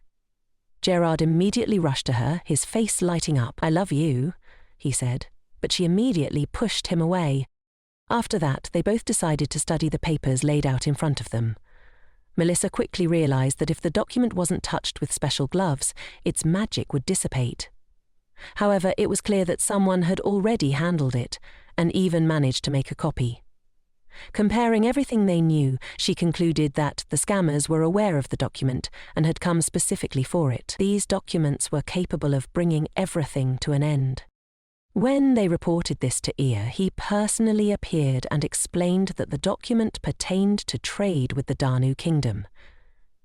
Gerard immediately rushed to her, his face lighting up. "I love you," he said, but she immediately pushed him away. After that, they both decided to study the papers laid out in front of them. Melissa quickly realized that if the document wasn't touched with special gloves, its magic would dissipate. However, it was clear that someone had already handled it, and even managed to make a copy. Comparing everything they knew, she concluded that the scammers were aware of the document and had come specifically for it. These documents were capable of bringing everything to an end. When they reported this to Ear, he personally appeared and explained that the document pertained to trade with the Danu kingdom.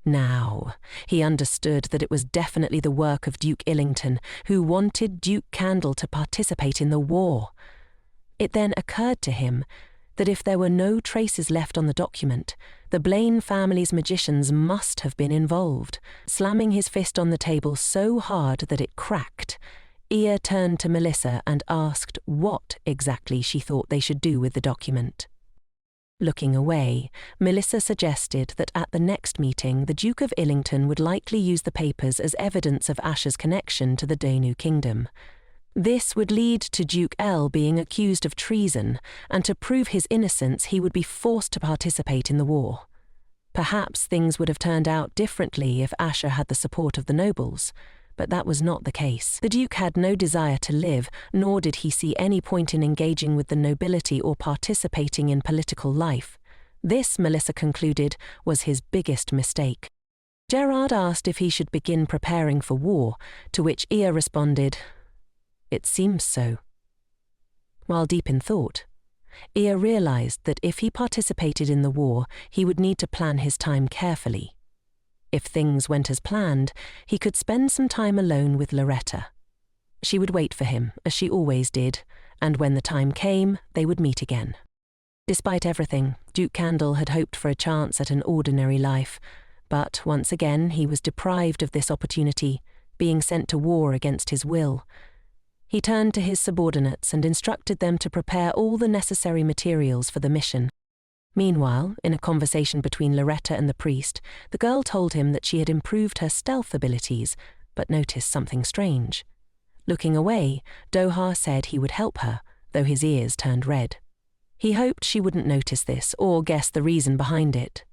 Now, he understood that it was definitely the work of Duke Illington, who wanted Duke Cadel to participate in the war. It then occurred to him that if there were no traces left on the document, the Blaine family's magicians must have been involved. Slamming his fist on the table so hard that it cracked, Ear turned to Melissa and asked what exactly she thought they should do with the document. Looking away, Melissa suggested that at the next meeting the Duke of Illington would likely use the papers as evidence of Asher's connection to the Danu kingdom. This would lead to Duke L being accused of treason, and to prove his innocence he would be forced to participate in the war. Perhaps things would have turned out differently if Asher had the support of the nobles, but that was not the case. The Duke had no desire to live, nor did he see any point in engaging with the nobility or participating in political life. This, Melissa concluded, was his biggest mistake. Gerard asked if he should begin preparing for war, to which Ia responded, "It seems so." While deep in thought, Ia realized that if he participated in the war, he would need to plan his time carefully. If things went as planned, he could spend some time alone with Loretta. She would wait for him, as she always did, and when the time came, they would meet again. Despite everything, Duke Cadel had hoped for a chance at an ordinary life, but once again he was deprived of this opportunity, being sent to war against his will. He turned to his subordinates and instructed them to prepare all the necessary materials for the mission. Meanwhile, in a conversation between Loretta and the priest, the girl told him that she had improved her stealth abilities, but noticed something strange. Looking away, Doha said he would help her, though his ears turned red. He hoped she wouldn't notice this or guess the reason behind it.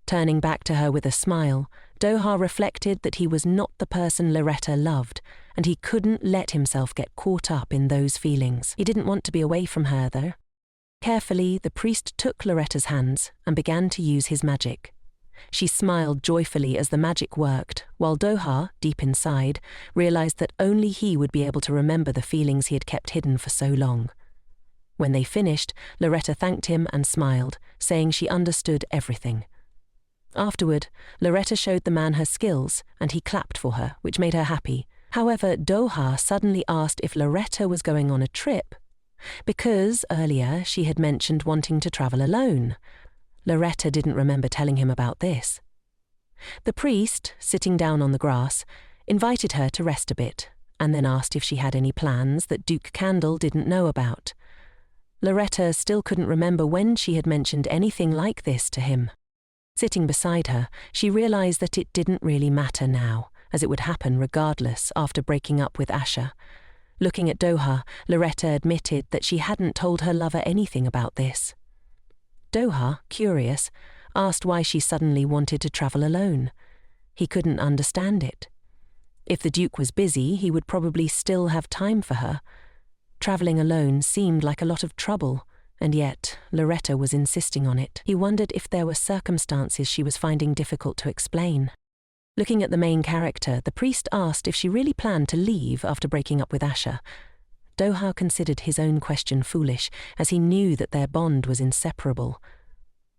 Turning back to her with a smile, Doha reflected that he was not the person Loretta loved, and he couldn't let himself get caught up in those feelings. He didn't want to be away from her, though. Carefully, the priest took Loretta's hands and began to use his magic. She smiled joyfully as the magic worked, while Doha, deep inside, realized that only he would be able to remember the feelings he had kept hidden for so long. When they finished, Loretta thanked him and smiled, saying she understood everything. Afterward, Loretta showed the man her skills, and he clapped for her, which made her happy. However, Doha suddenly asked if Loretta was going on a trip, because earlier she had mentioned wanting to travel alone. Loretta didn't remember telling him about this. The priest, sitting down on the grass, invited her to rest a bit, and then asked if she had any plans that Duke Cadel didn't know about. Loretta still couldn't remember when she had mentioned anything like this to him. Sitting beside her, she realized that it didn't really matter now, as it would happen regardless after breaking up with Asher. Looking at Doha, Loretta admitted that she hadn't told her lover anything about this. Doha, curious, asked why she suddenly wanted to travel alone. He couldn't understand it. If the Duke was busy, he would probably still have time for her. Traveling alone seemed like a lot of trouble, and yet Loretta was insisting on it. He wondered if there were circumstances she was finding difficult to explain. Looking at the main character, the priest asked if she really planned to leave after breaking up with Asher. Doha considered his own question foolish, as he knew that their bond was inseparable.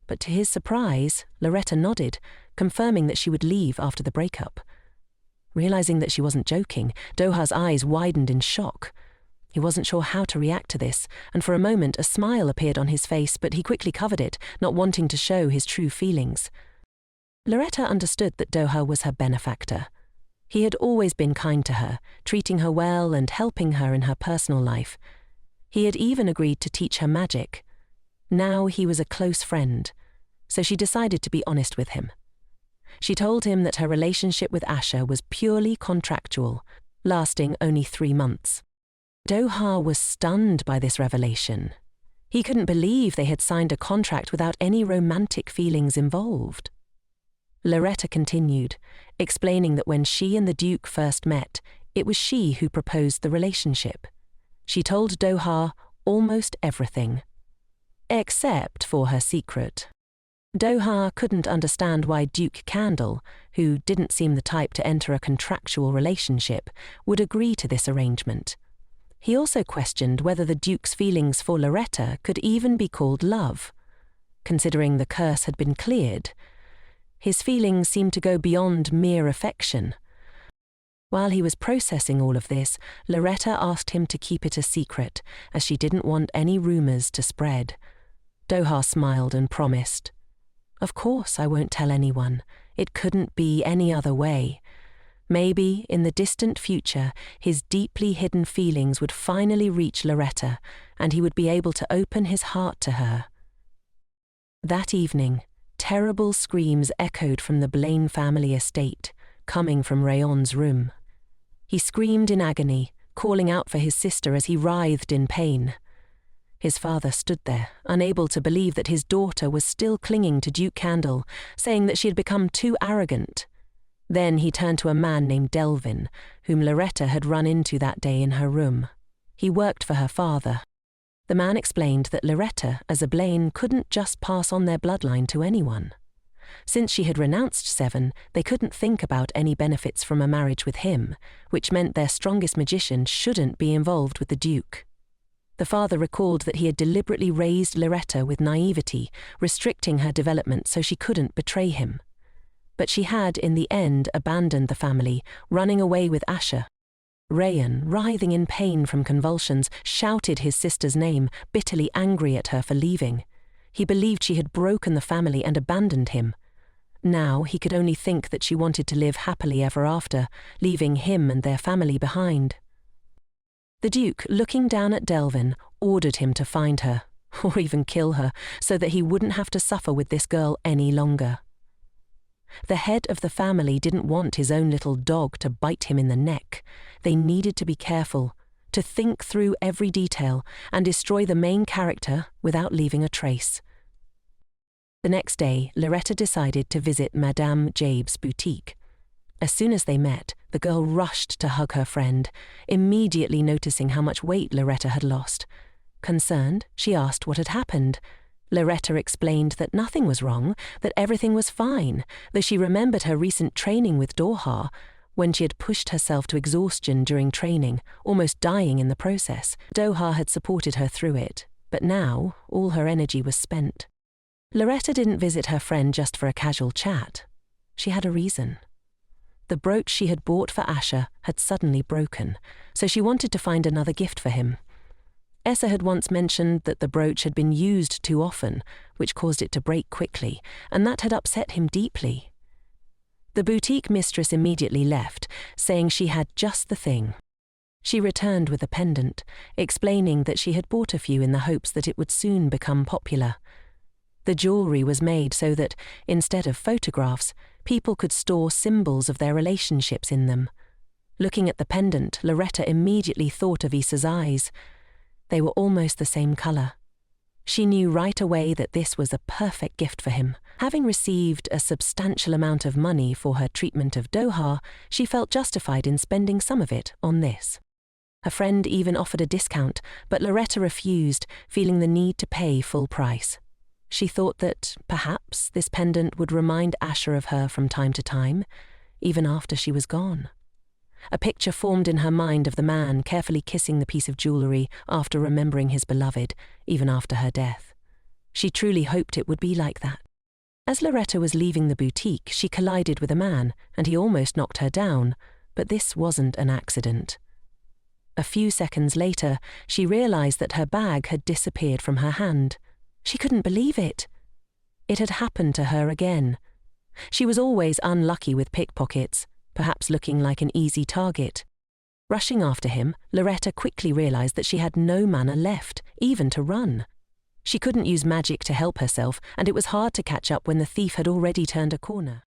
But to his surprise, Loretta nodded, confirming that she would leave after the breakup. Realizing that she wasn't joking, Doha's eyes widened in shock. He wasn't sure how to react to this, and for a moment a smile appeared on his face, but he quickly covered it, not wanting to show his true feelings. Loretta understood that Doha was her benefactor. He had always been kind to her, treating her well and helping her in her personal life. He had even agreed to teach her magic. Now he was a close friend, so she decided to be honest with him. She told him that her relationship with Asher was purely contractual, lasting only 3 months. Doha was stunned by this revelation. He couldn't believe they had signed a contract without any romantic feelings involved. Loretta continued, explaining that when she and the Duke first met, it was she who proposed the relationship. She told Doha almost everything, except for her secret. Doha couldn't understand why Duke Cadel, who didn't seem the type to enter a contractual relationship, would agree to this arrangement. He also questioned whether the Duke's feelings for Loretta could even be called love. Considering the curse had been cleared, his feelings seemed to go beyond mere affection. While he was processing all of this, Loretta asked him to keep it a secret, as she didn't want any rumors to spread. Doha smiled and promised, "Of course I won't tell anyone. It couldn't be any other way." Maybe, in the distant future, his deeply hidden feelings would finally reach Loretta, and he would be able to open his heart to her. That evening, terrible screams echoed from the Blaine family estate, coming from Rayon's room. He screamed in agony, calling out for his sister as he writhed in pain. His father stood there, unable to believe that his daughter was still clinging to Duke Cadel, saying that she had become too arrogant. Then he turned to a man named Delvin, whom Loretta had run into that day in her room. He worked for her father. The man explained that Loretta, as a Blaine, couldn't just pass on their bloodline to anyone. Since she had renounced Seven, they couldn't think about any benefits from a marriage with him, which meant their strongest magician shouldn't be involved with the Duke. The father recalled that he had deliberately raised Loretta with naivety, restricting her development so she couldn't betray him. But she had, in the end, abandoned the family, running away with Asher. Rayan, writhing in pain from convulsions, shouted his sister's name, bitterly angry at her for leaving. He believed she had broken the family and abandoned him. Now he could only think that she wanted to live happily ever after, leaving him and their family behind. The Duke, looking down at Delvin, ordered him to find her, or even kill her, so that he wouldn't have to suffer with this girl any longer. The head of the family didn't want his own little dog to bite him in the neck. They needed to be careful, to think through every detail and destroy the main character without leaving a trace. The next day, Loretta decided to visit Madame Jabe's boutique. As soon as they met, the girl rushed to hug her friend, immediately noticing how much weight Loretta had lost. Concerned, she asked what had happened. Loretta explained that nothing was wrong, that everything was fine, though she remembered her recent training with Doha, when she had pushed herself to exhaustion during training, almost dying in the process. Doha had supported her through it, but now all her energy was spent. Loretta didn't visit her friend just for a casual chat. She had a reason. The brooch she had bought for Asher had suddenly broken, so she wanted to find another gift for him. Essa had once mentioned that the brooch had been used too often, which caused it to break quickly, and that had upset him deeply. The boutique mistress immediately left, saying she had just the thing. She returned with a pendant, explaining that she had bought a few in the hopes that it would soon become popular. The jewelry was made so that, instead of photographs, people could store symbols of their relationships in them. Looking at the pendant, Loretta immediately thought of Issa's eyes. They were almost the same colour. She knew right away that this was a perfect gift for him. Having received a substantial amount of money for her treatment of Doha, she felt justified in spending some of it on this. Her friend even offered a discount, but Loretta refused, feeling the need to pay full price. She thought that, perhaps, this pendant would remind Asher of her from time to time, even after she was gone. A picture formed in her mind of the man carefully kissing the piece of jewellery after remembering his beloved, even after her death. She truly hoped it would be like that. As Loretta was leaving the boutique, she collided with a man, and he almost knocked her down, but this wasn't an accident. A few seconds later, she realised that her bag had disappeared from her hand. She couldn't believe it. It had happened to her again. She was always unlucky with pickpockets, perhaps looking like an easy target. Rushing after him, Loretta quickly realised that she had no mana left, even to run. She couldn't use magic to help herself, and it was hard to catch up when the thief had already turned a corner.